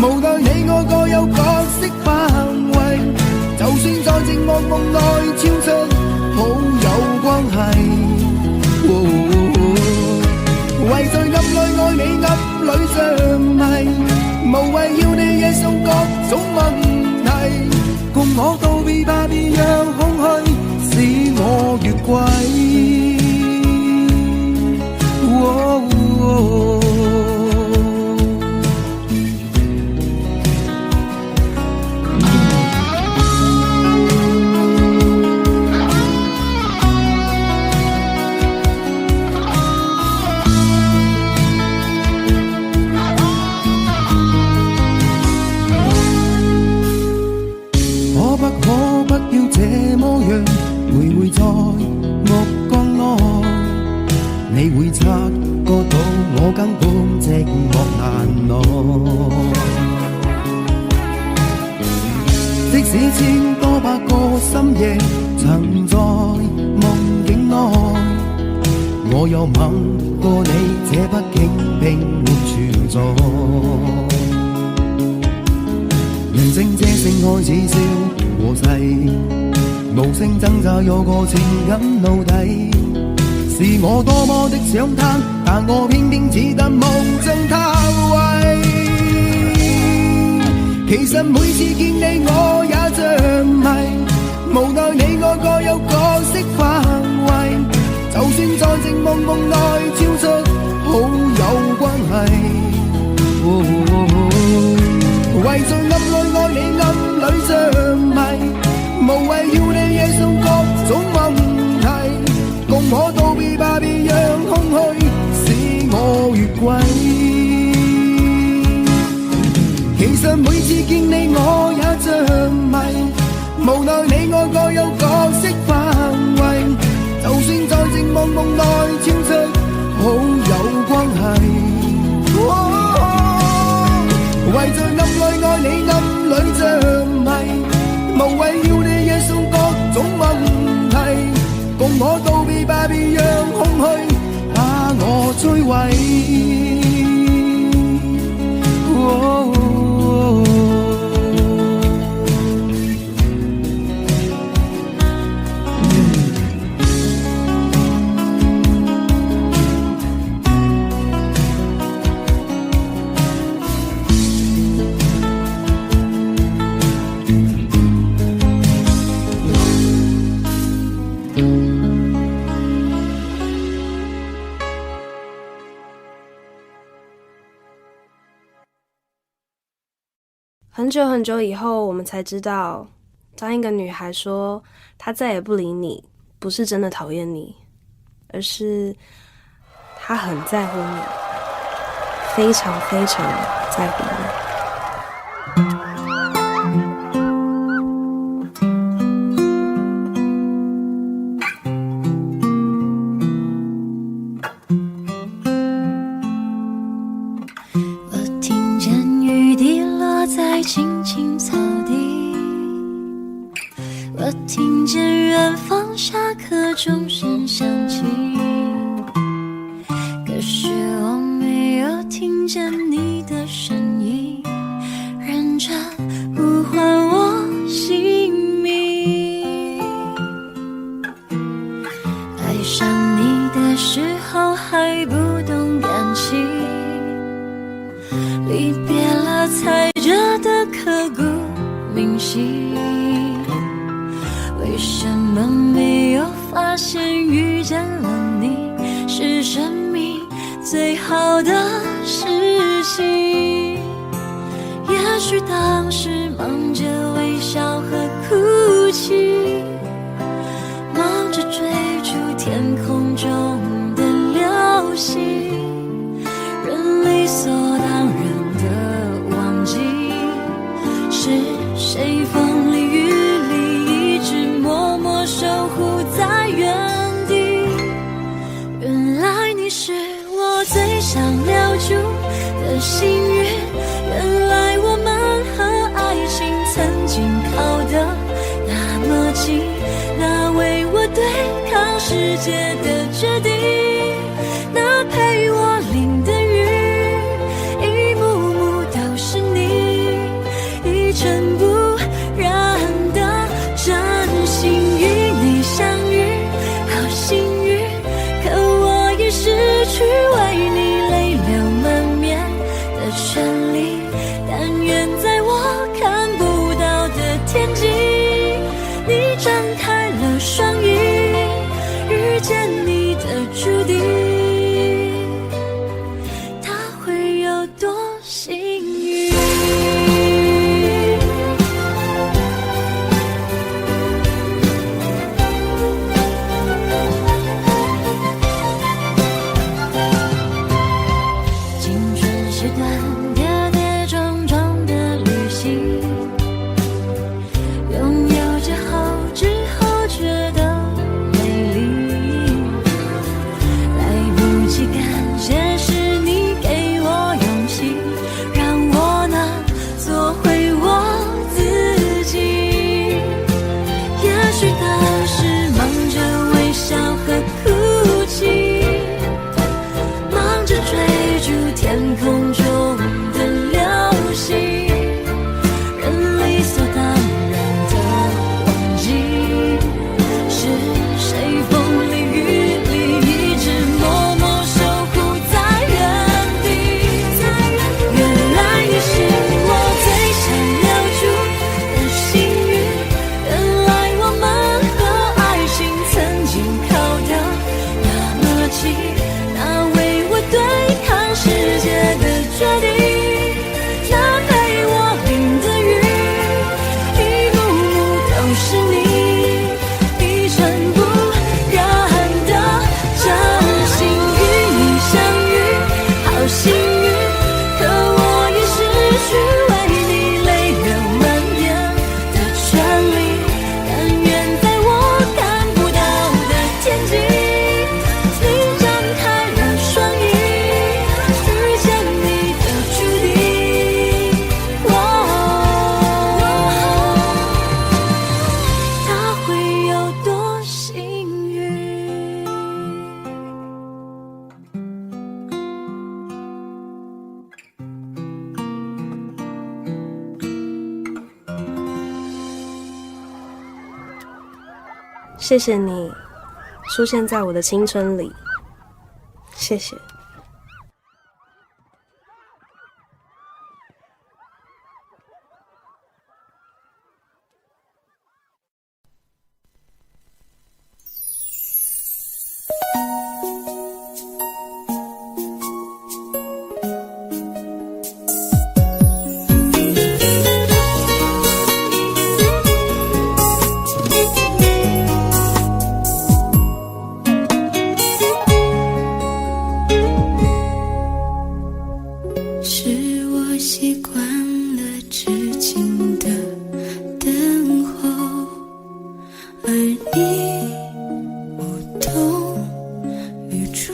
無奈你我各有角色範圍，就算在寂寞夢內超出好友關係。為在暗裏愛你暗裏着迷，無謂要你惹上各種問題，共我道別吧，別讓空虛使我越軌。可不要這麼樣，徘徊在目光內，你會察覺到我根本寂寞難耐。即使千多百個深夜曾在夢境內，我有吻過你，這畢竟並沒存在。人聲這聲開始笑和諧，無聲掙扎有個情感奴隸，是我多麼的想攤，但我偏偏只得無盡偷慰。其實每次見你我也像迷，無奈你我各有角色範圍，就算在寂寞夢內超出好友關係。為在暗裏愛你暗裏着迷，無謂要你惹上各種問題，共我道別吧，別讓空虛使我越軌。次見你我也着迷，無奈你我各有角色範圍，就算在寂寞夢內超出好友關係。為在暗內愛你暗裏着迷，無謂要你惹上各種問題，共我道別吧，別讓空虛把我摧毀。很久很久以后，我们才知道，当一个女孩说她再也不理你，不是真的讨厌你，而是她很在乎你，非常非常在乎你。青青草地，我听见远方下课钟声响起，可是我没有听见你的声音，认真呼唤我姓名。爱上你的时候还不懂感情，离别了才觉得刻骨铭心，为什么没有发现遇见了你是生命最好的事情？也许当时忙着微笑和哭泣，忙着追逐天空中的流星，人理所当然的忘记是谁风里雨里一直默默守护在原地。原来你是我最想留住的幸运，原来我们和爱情曾经靠得那么近，那为我对抗世界的决定，那陪我淋的雨，一幕幕都是你，一尘不染的真心与你相遇，好幸运，可我已失去为你泪流满面的权利，但愿在我看不到的天际，你张开了双翼，遇见你谢谢你出现在我的青春里，谢谢。是我习惯了痴情的等候，而你无动于衷，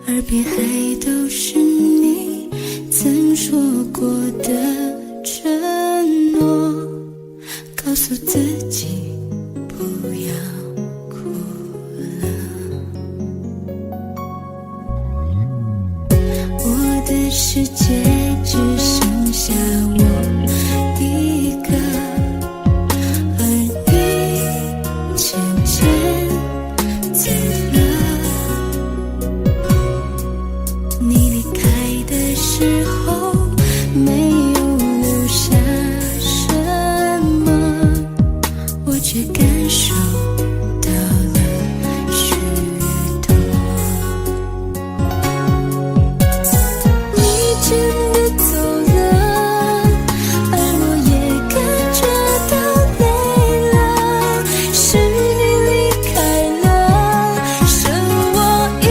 耳边还都是你曾说过的承诺，告诉自己不要哭了。我的世界只剩下我一个，而你渐渐走了。你离开的时候没有留下什么，我却感受到了许多。你真的走了，而我也感觉到累了。是你离开了，剩我一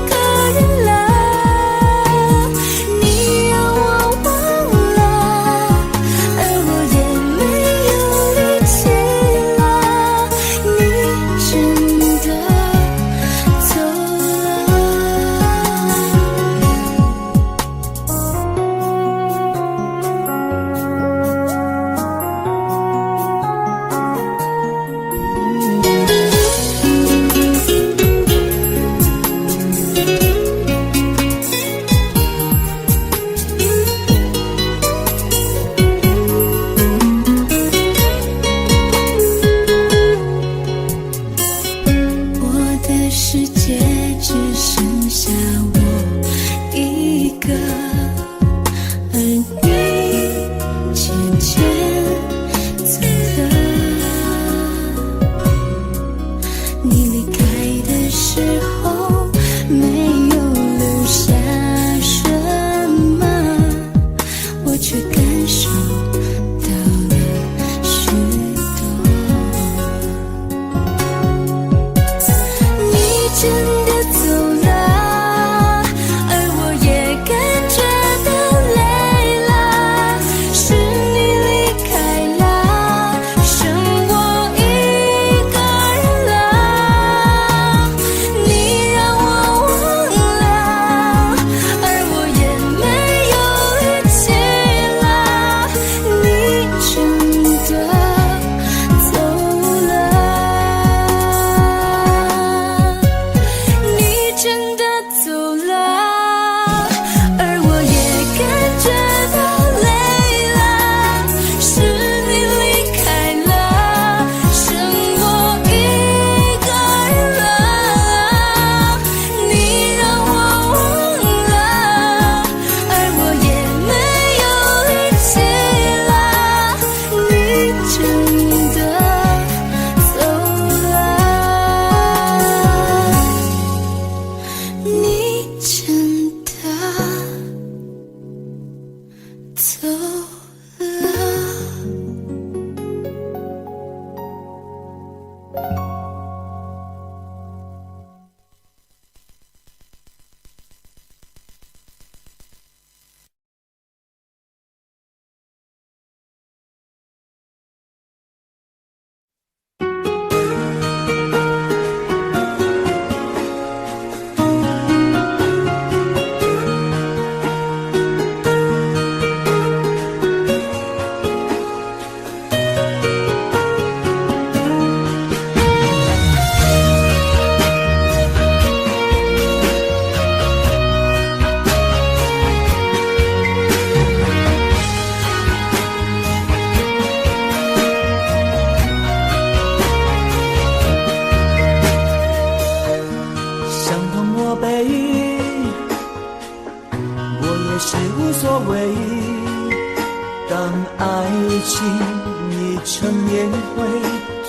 个人了。你让我忘了，而我也没有力气了。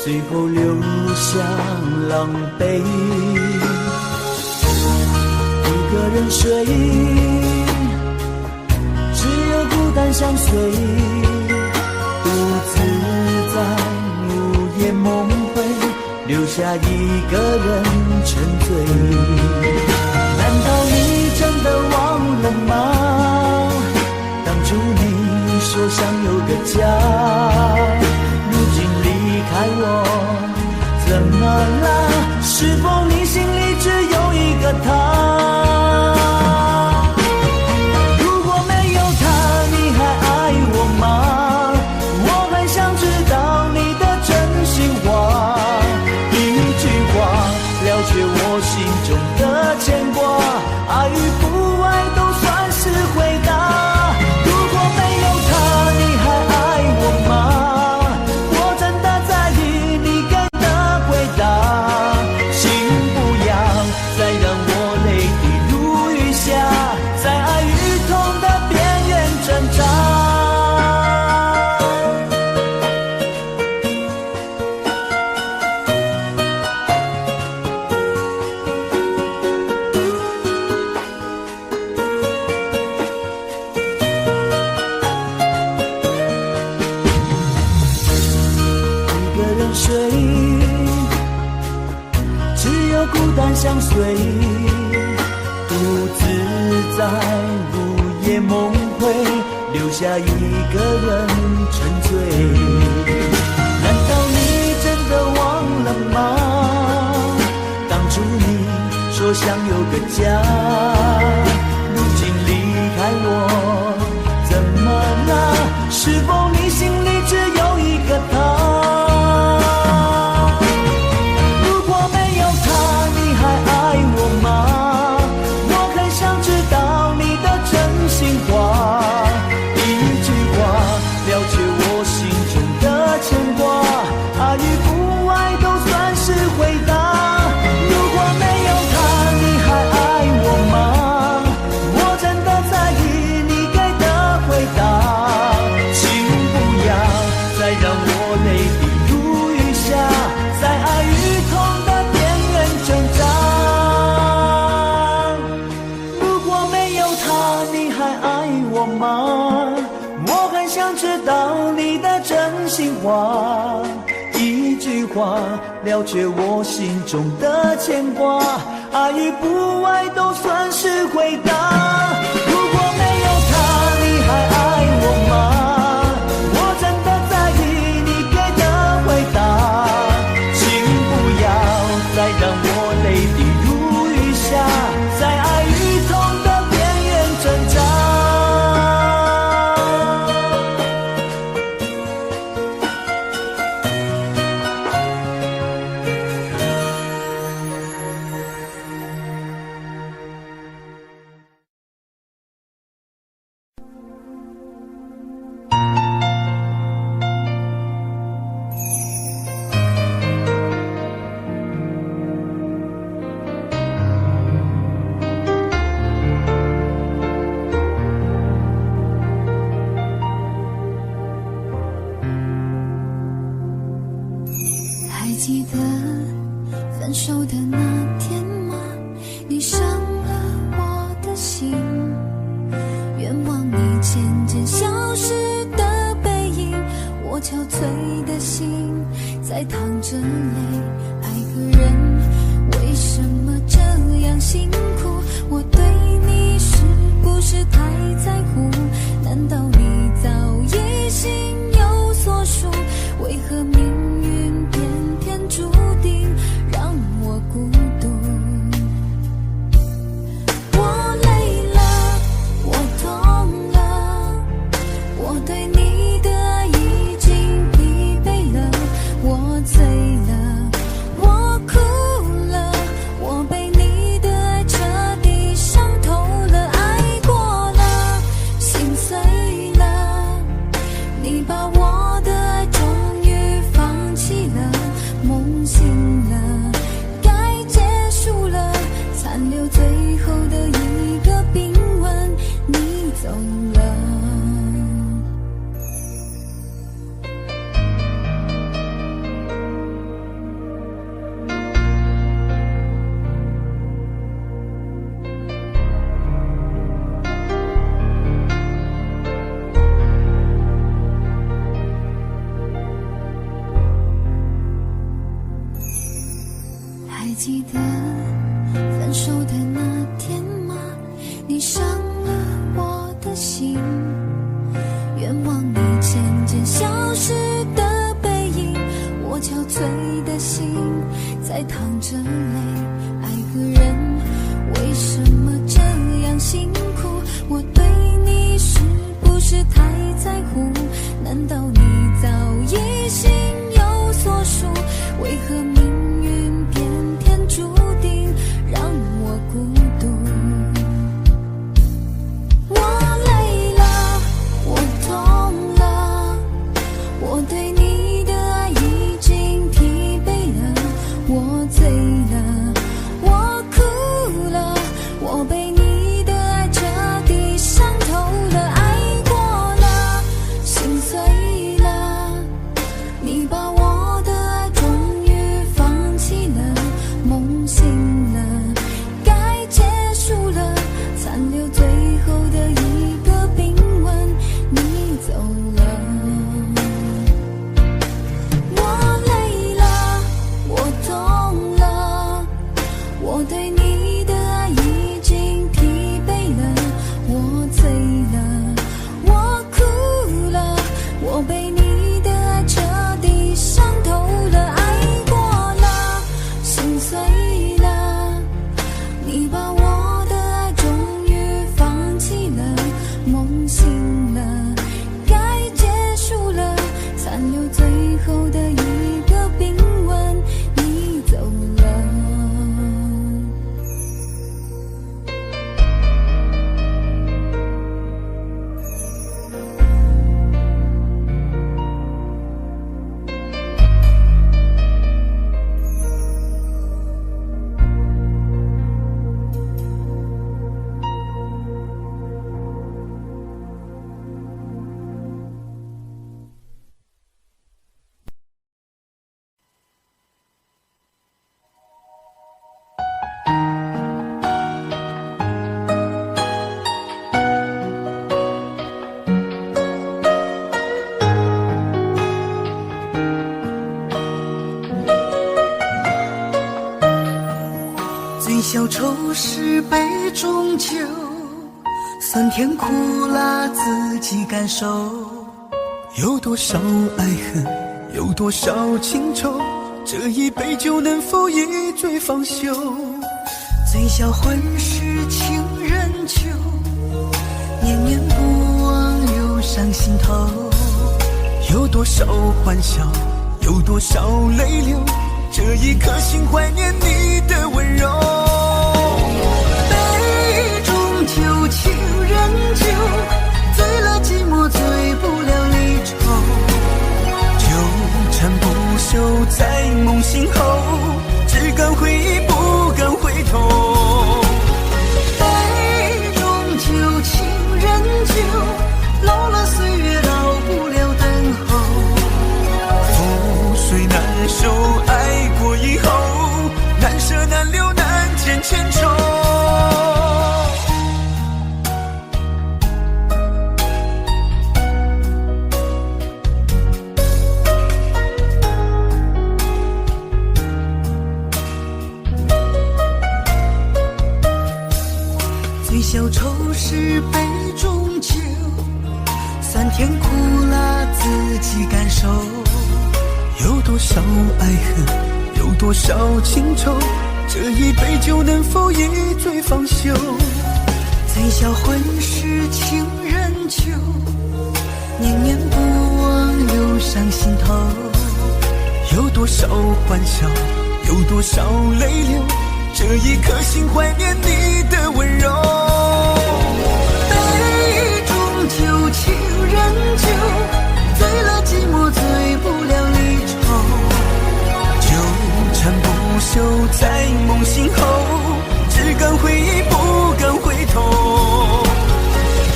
最后留下狼狈。一个人睡，只有孤单相随，独自在午夜梦回，留下一个人沉醉。难道你真的忘了吗？当初你说想有个家，如今离开我，怎么了？是否你心里只有一个他？如果没有他，你还爱我吗？我很想知道你的真心话，一句话了却我心中的牵挂，爱与不爱都算是回答。如果没有他，你还爱我吗？我真的在意你给的回答，请不要再让我泪滴如雨下，在爱与痛的边缘挣扎。睡，只有孤单相随，独自在午夜梦回，留下一个人沉醉。难道你真的忘了吗？当初你说想有个家，如今离开我，怎么了？是否你心里只有一个他？我很想知道你的真心话，一句话了却我心中的牵挂，爱与不爱都算是回答。如果没有他，你还爱我吗？我真的在意你给的回答，请不要再让我泪滴如雨下，在爱与痛的边缘挣扎。记得分手的那天吗？你伤了我的心，愿望你渐渐消失的背影，我憔悴的心在淌着泪。爱个人为什么这样辛苦？我对你是不是太在乎？难道你早已心有所属？为何命运偏偏注定让我孤独？我累了，我痛了，我对你的爱已经疲惫了，我醉了，我哭了，我被你的爱彻底伤透了，爱过了，心碎了，记得分手的那天吗？你伤了我的心，愿望你渐渐消失的背影，我憔悴的心在淌着泪。爱个人为什么这样辛苦？我对你是不是太在乎？难道你早已心有所属？为何命运偏偏注定让我孤独？我累了，我痛了，我对你的爱已经疲惫了，我醉了，我哭了，我被你的爱彻底伤透了，爱过了，心碎了，你把我的爱终于放弃了，梦醒了，该结束了，残留最后的一个冰吻，你走了。我累了，我痛了，我对你的爱已经疲惫了，我醉了，我哭了，我被你的爱彻底伤透了，爱过了，心碎了，你把我的爱终于放弃了，梦醒了，该结束了，残留最后的一个冰吻，你走了。醉消愁是杯中酒，酸甜苦辣自己感受。有多少爱恨，有多少情愁，这一杯酒能否一醉方休？醉消魂是情人酒，念念不忘又伤心头。有多少欢笑，有多少泪流，这一颗心怀念你的温柔。杯中酒，情人酒，醉了寂寞，醉不了离愁。纠缠不休在梦醒后，只敢回忆不敢回头。杯中酒，情人酒，老了岁月老不了等候。覆水难收，爱过以后，难舍难留难见千愁。醉消愁是杯中酒，酸甜苦辣自己感受。有多少爱恨，有多少情愁，这一杯酒能否一醉方休？醉消魂是情人酒，念念不忘又伤心头。有多少欢笑，有多少泪流，这一颗心怀念你的温柔。杯中酒，情人酒，醉了寂寞，醉不了离愁。纠缠不休在梦醒后，只敢回忆不敢回头。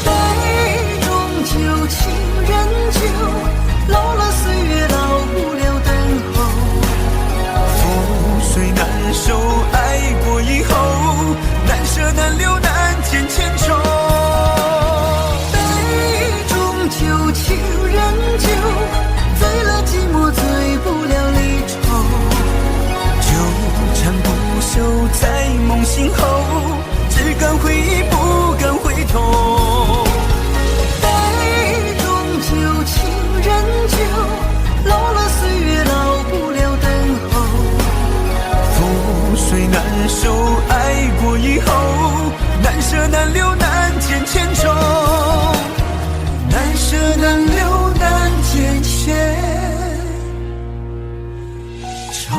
杯中酒，情人酒，老了岁月老不了等候。覆水难收，爱过以后，难舍难留难见千愁。杯中酒，情人酒，醉了寂寞，醉不了离愁。纠缠不手，爱过以后，难舍难留难见千愁，难舍难留难见千愁。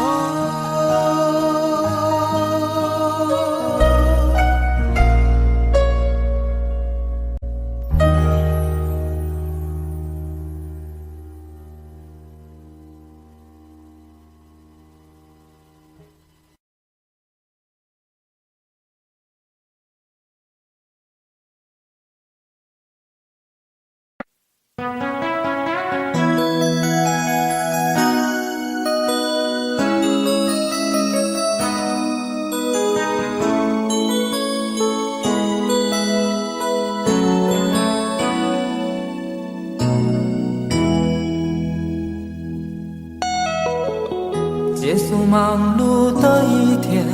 结束忙碌的一天，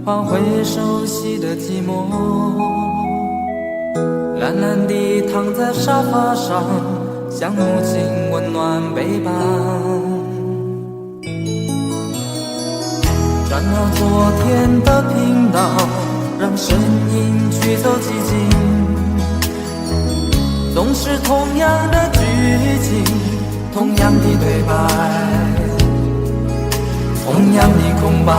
换回熟悉的寂寞，懒懒地躺在沙发上，像母亲温暖背膀。转到昨天的频道，让声音驱走寂静，总是同样的剧情，同样的对白，同样的空白。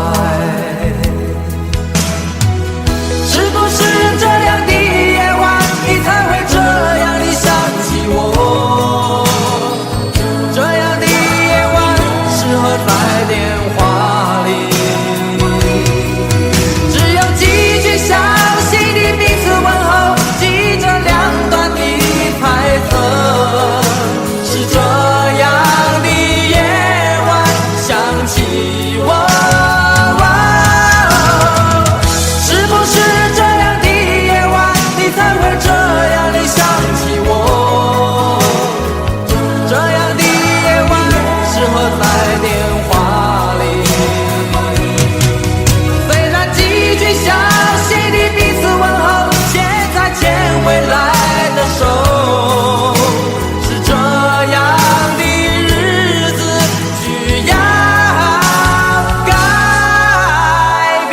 是不是这样的夜晚，你才会这样的想起我？这样的夜晚适合在电话里，只有几句相信的彼此问候，记着两端的猜测。是这样的夜晚想起我，是不是这样的夜晚，你才会这样的想起我？这样的夜晚适合在电话里，虽然几句相信的彼此问候，现在牵未来的手，是这样的日子需要改变。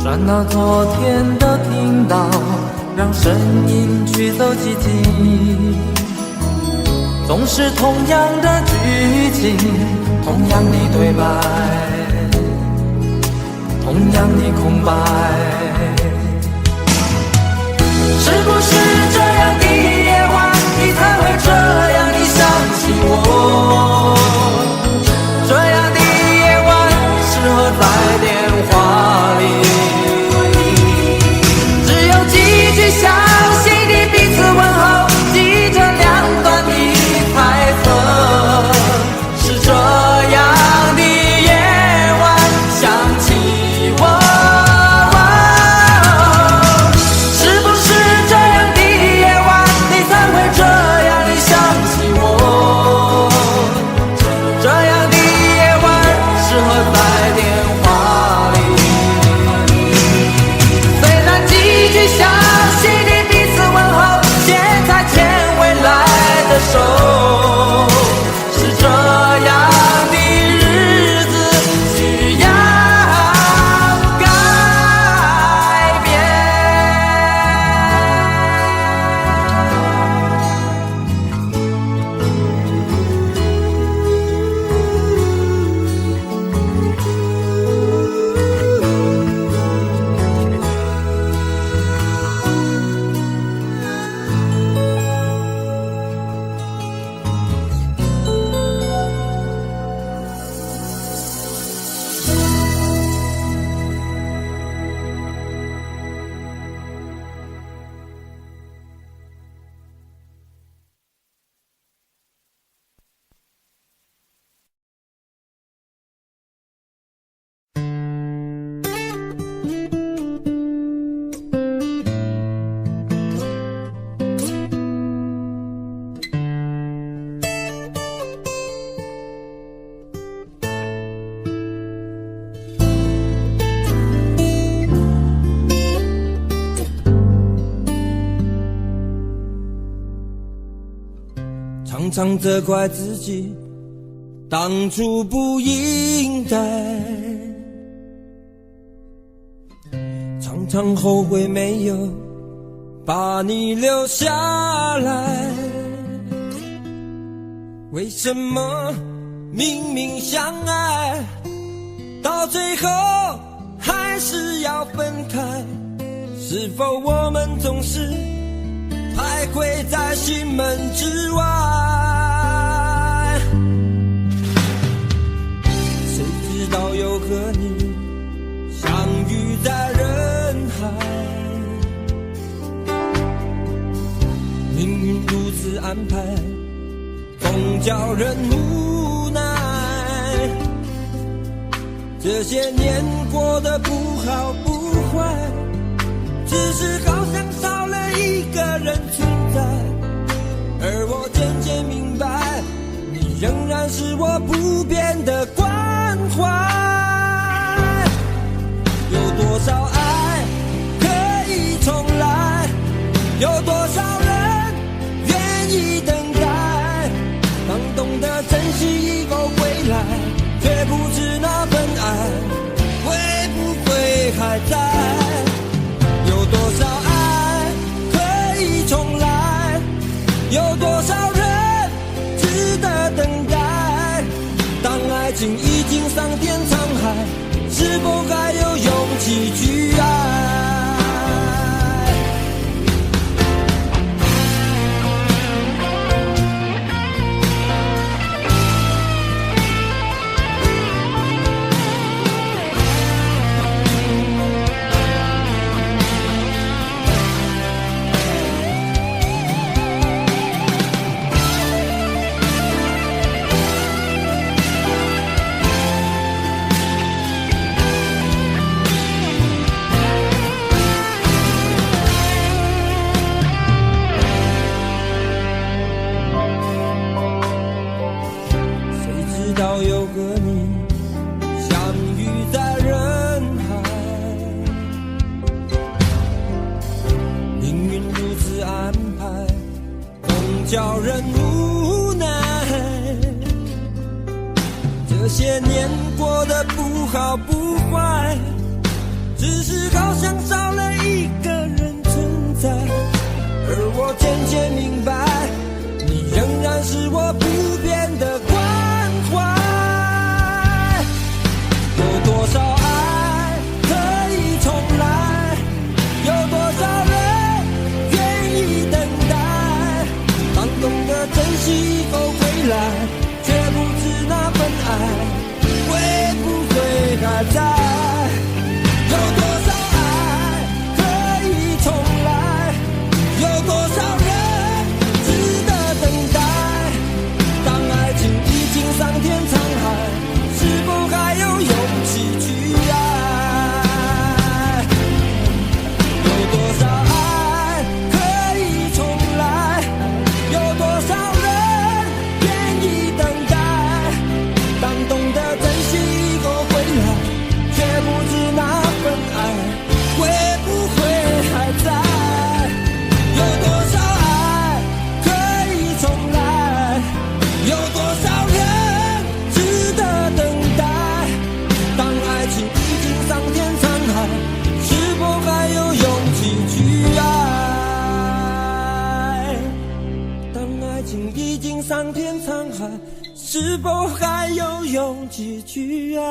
转到昨天的频道，让声音驱走寂静，总是同样的剧情，同样的对白，同样的空白。是不是这样的夜晚，你才会这样的想起我？这样的夜晚适合在电话里，只有几句相信的彼此问候，记着两端的猜测。是这样的夜晚想起我，常常责怪自己当初不应该，常常后悔没有把你留下来。为什么明明相爱，到最后还是要分开？是否我们总是徘徊在心门之外？谁知道又和你相遇在人海，命运如此安排，总叫人无奈。这些年过得不好不坏，只是好像少了一个人存在。而我渐渐明白，你仍然是我不变的关怀。有多少爱可以重来，有多少人愿意等待。当懂得珍惜以后回来，却不知那份爱会不会还在。有多少爱可以重来，有多少人值得等待。当爱情已经桑田沧海，是否还有勇气去爱？叫人无奈，这些年过得不好不坏，只是好像少了一个人存在。而我渐渐明白，你仍然是我不变的关怀。有多少爱可以重来，有多少人愿意等待。当懂得珍惜以后回来，却不知那份爱会不会还在。有多少爱可以重来，有多少人值得等待。当爱情已经桑田沧海，是否还有勇气去爱？有多少爱可以重来，有多少人愿意等待。当懂得珍惜以后回来，却不知那份爱会不会还在。有多少爱可以重来，有多少人值得等待。当爱情已经桑田沧海，是否还有勇气去爱？当爱情已经桑田沧海，是否还有勇气去爱？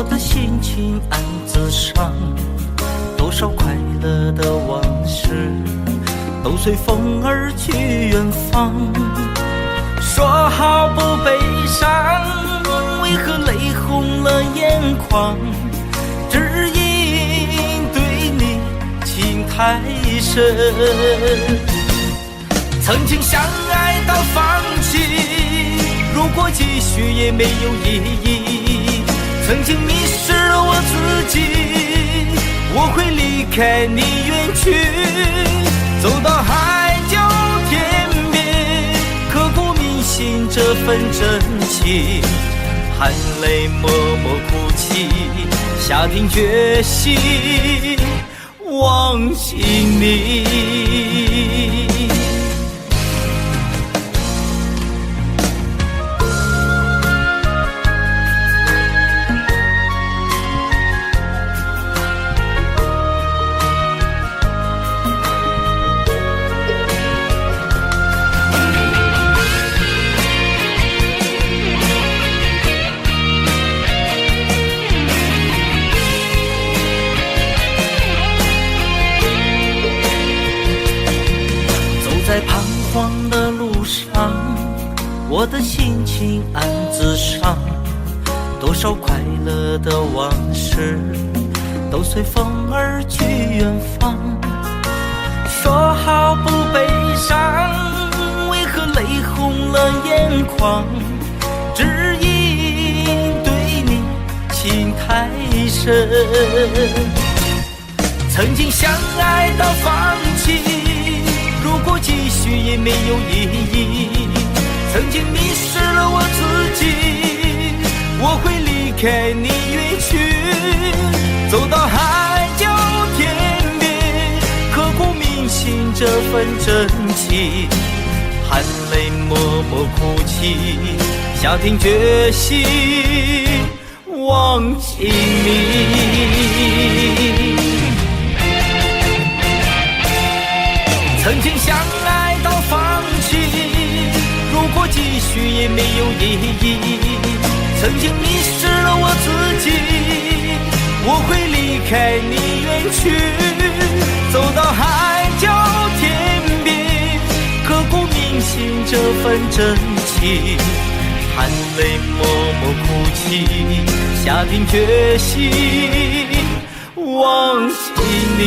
的心情暗自伤，多少快乐的往事都随风而去远方。说好不悲伤，为何泪红了眼眶？只因对你情太深，曾经相爱到放弃，如果继续也没有意义。曾经迷失了我自己，我会离开你远去，走到海角天边，刻骨铭心这份真情，含泪默默哭泣，下定决心忘记你。在彷徨的路上，我的心情暗自伤，多少快乐的往事都随风而去远方。说好不悲伤，为何泪红了眼眶？只因对你情太深，曾经相爱到放弃，如果继续也没有意义。曾经迷失了我自己，我会离开你远去，走到海角天边，刻骨铭心这份真情，含泪默默哭泣，下定决心忘记你。曾经相爱到放弃，如果继续也没有意义。曾经迷失了我自己，我会离开你远去，走到海角天边，刻骨铭心这份真情，含泪默默哭泣，下定决心忘记你。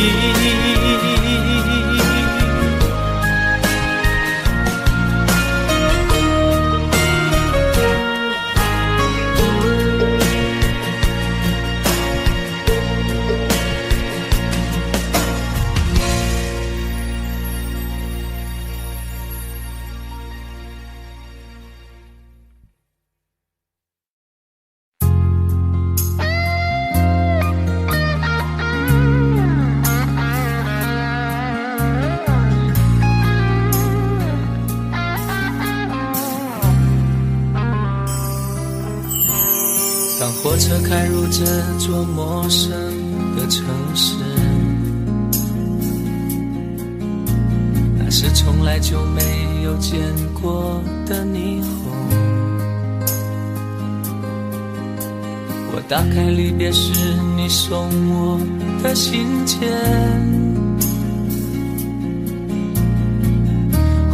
当火车开入这座陌生的城市，那是从来就没有见过的霓虹。我打开离别时你送我的信件，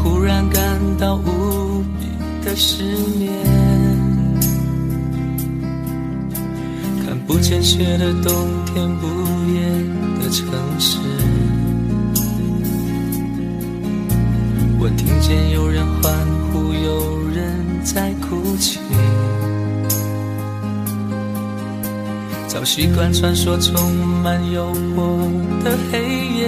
忽然感到无比的失眠。不见雪的冬天，不夜的城市，我听见有人欢呼，有人在哭泣。早习惯传说充满诱惑的黑夜，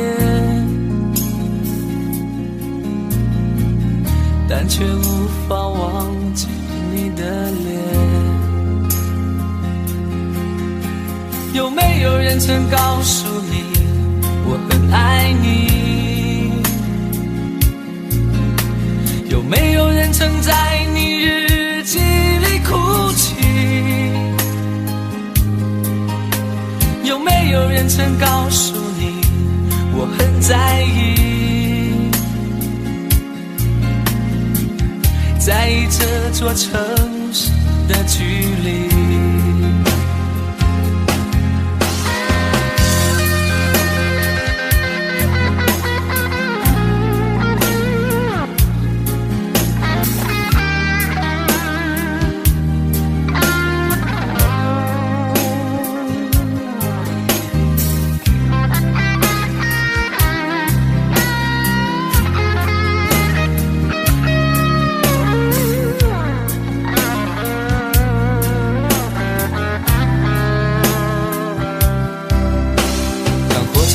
但却无法忘记你的脸。有没有人曾告诉你我很爱你？有没有人曾在你日记里哭泣？有没有人曾告诉你我很在意？在意这座城市的距离。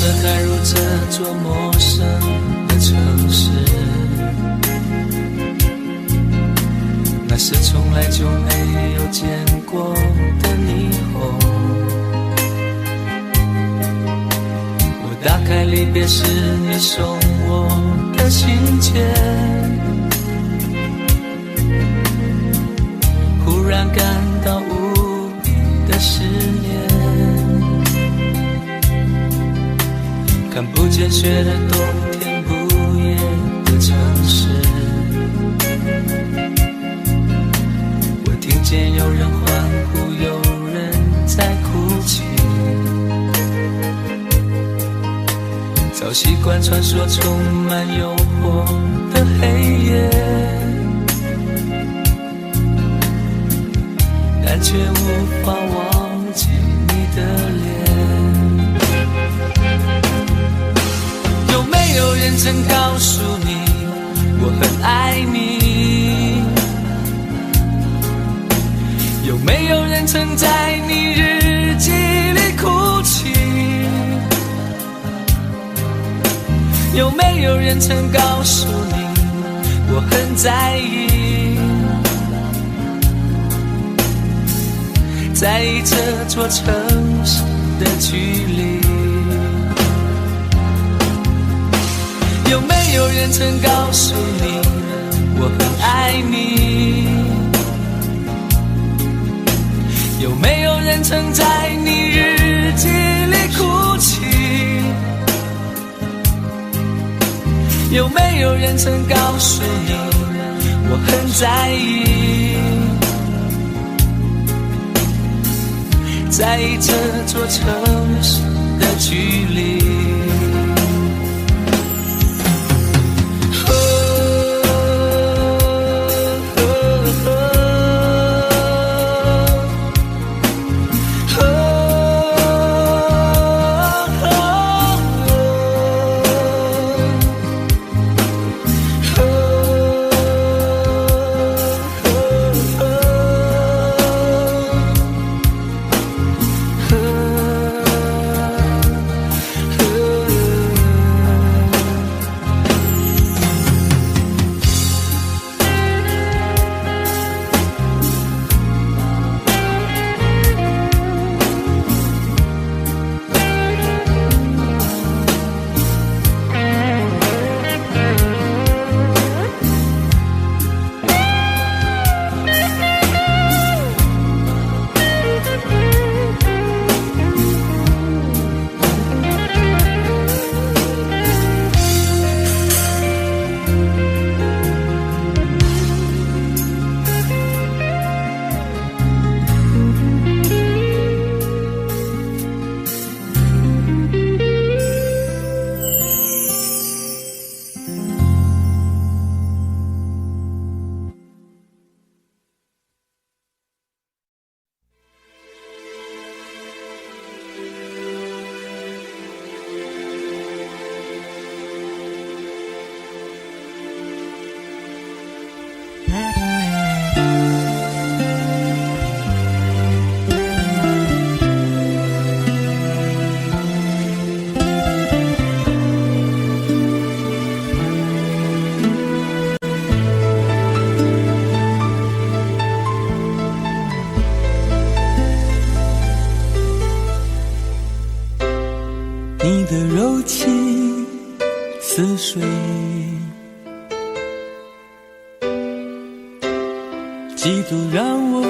车开入这座陌生的城市，那是从来就没有见过的霓虹。我打开离别时你送我的信件，忽然感到无比的思念。看不见雪的冬天，不夜的城市，我听见有人欢呼，有人在哭泣。早习惯穿梭充满诱惑的黑夜，但却无法忘记你的脸。有没有人曾告诉你我很爱你？有没有人曾在你日记里哭泣？有没有人曾告诉你我很在意？在意这座城市的距离。有没有人曾告诉你我很爱你？有没有人曾在你日记里哭泣？有没有人曾告诉你我很在意？在意这座城市的距离。你的柔情似水，几度让我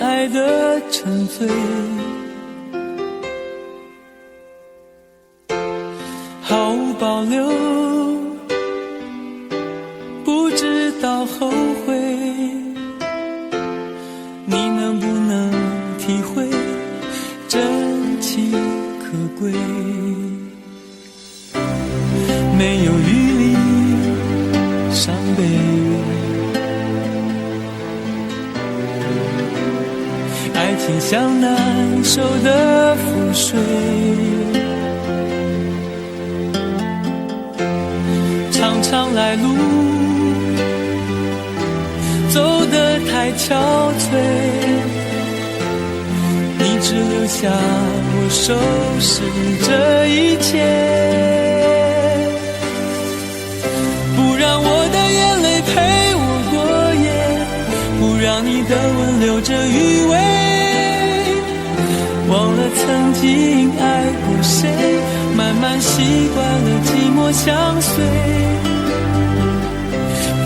爱得沉醉，毫无保留，不知道后悔。你能不能体会真情可贵？没有余力伤悲，爱情像难收的覆水，长长来路走得太憔悴，你只留下我收拾这一切。经爱过谁，慢慢习惯了寂寞相随，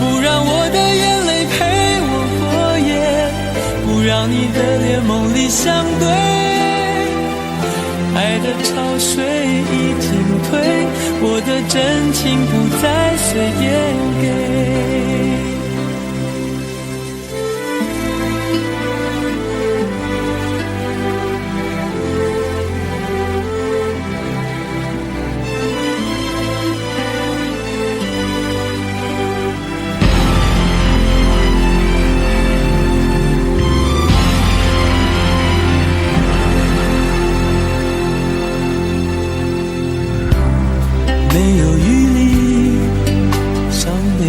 不让我的眼泪陪我过夜，不让你的脸梦里相对，爱的潮水已经退，我的真情不再随便给。没有余力伤悲，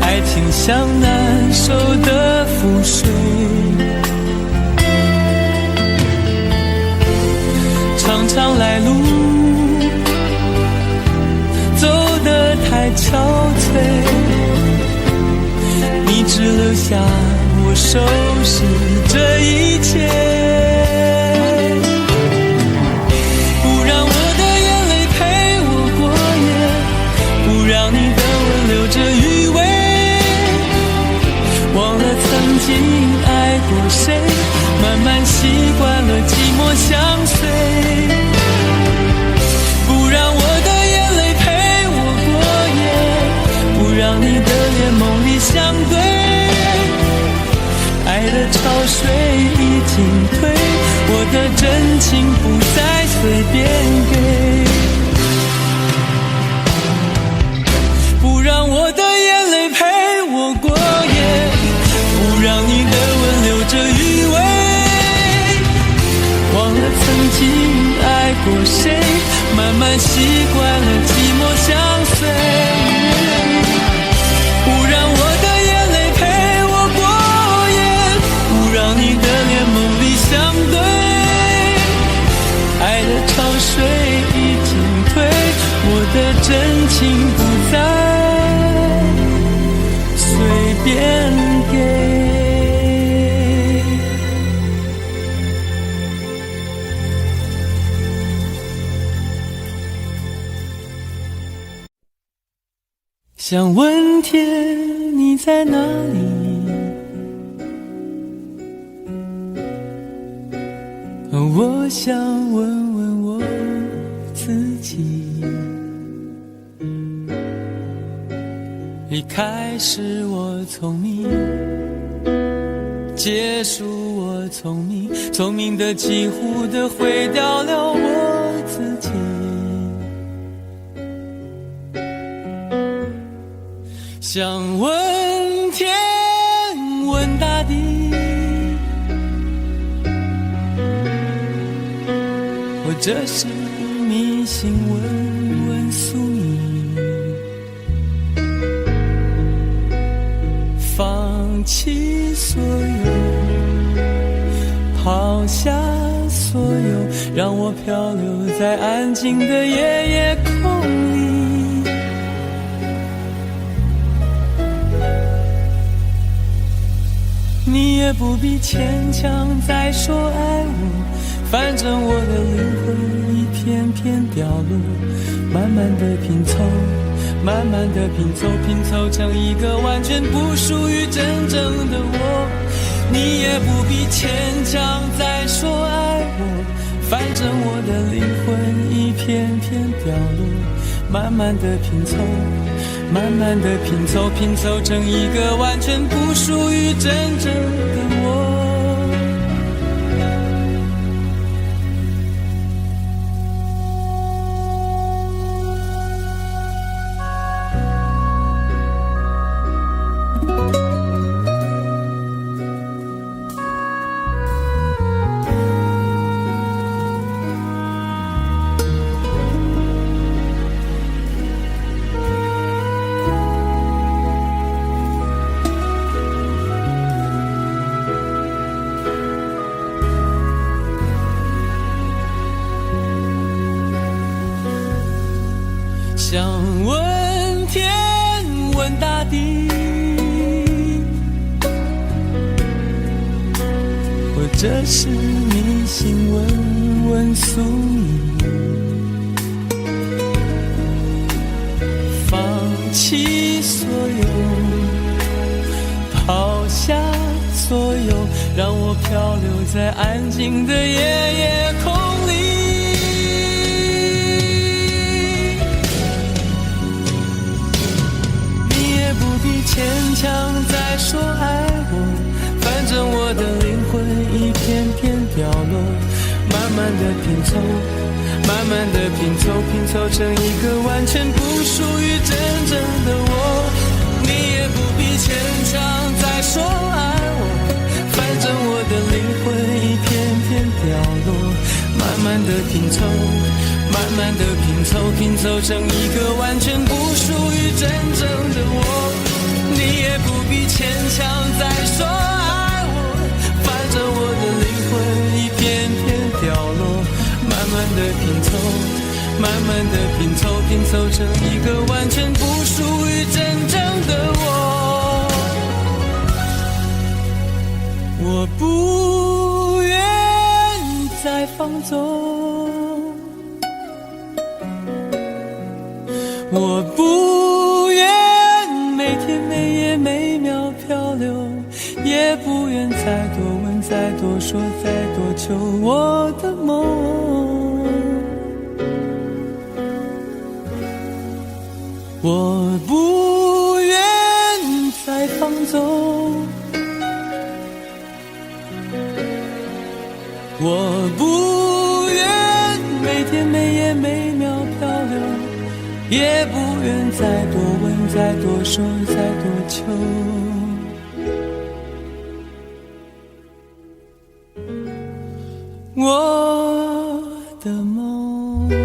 爱情像难收的覆水，长长来路走得太憔悴，你只留下我收拾这一切，让你的吻留着余味，忘了曾经爱过谁，慢慢习惯了寂寞相随，不让我的眼泪陪我过夜，不让你的脸梦里相对，爱的潮水已经退，我的真情不再随便给，让我的眼泪陪我过夜，不让你的吻留着余味，忘了曾经爱过谁，慢慢习惯了寂寞相随，不让我的眼泪陪我过夜，不让你的脸梦里相对，爱的潮水已经退，我的真情不再随便给。想问天你在哪里，我想问问我自己，离开时我聪明，结束我聪明，聪明的几乎的毁掉了我自己。想问天问大地，或者是迷信问问宿命，放弃所有，抛下所有，让我漂流在安静的夜夜空里。你也不必牵强再说爱我，反正我的灵魂一片片掉落，慢慢的拼凑，慢慢的拼凑，拼凑成一个完全不属于真正的我。你也不必牵强再说爱我，反正我的灵魂一片片掉落，慢慢的拼凑，慢慢的拼凑，拼凑成一个完全不属于真正的我。想问天问大地，这是迷信问问宿命，放弃所有，抛下所有，让我漂流在安静的夜空里。你也不必牵强再说爱我，反正我的灵魂一片片掉落，慢慢的拼凑，慢慢的拼凑，拼凑成一个完全不属于真正的我。你也不必牵强再说爱我，反正我的灵魂一片片掉落，慢慢的拼凑，慢慢的拼凑，拼凑成一个完全不属于真正的我。你也不必牵强再说爱我，反正我的灵魂一片片掉落，慢慢的拼凑，慢慢的拼凑，拼凑成一个完全不属于真正的我。我不愿再放纵，我不愿每天每夜每秒漂流，也不愿再多问再多说再多求我的梦。我不愿再放纵，我不愿每天每夜每秒漂流，也不愿再多问再多说再多求。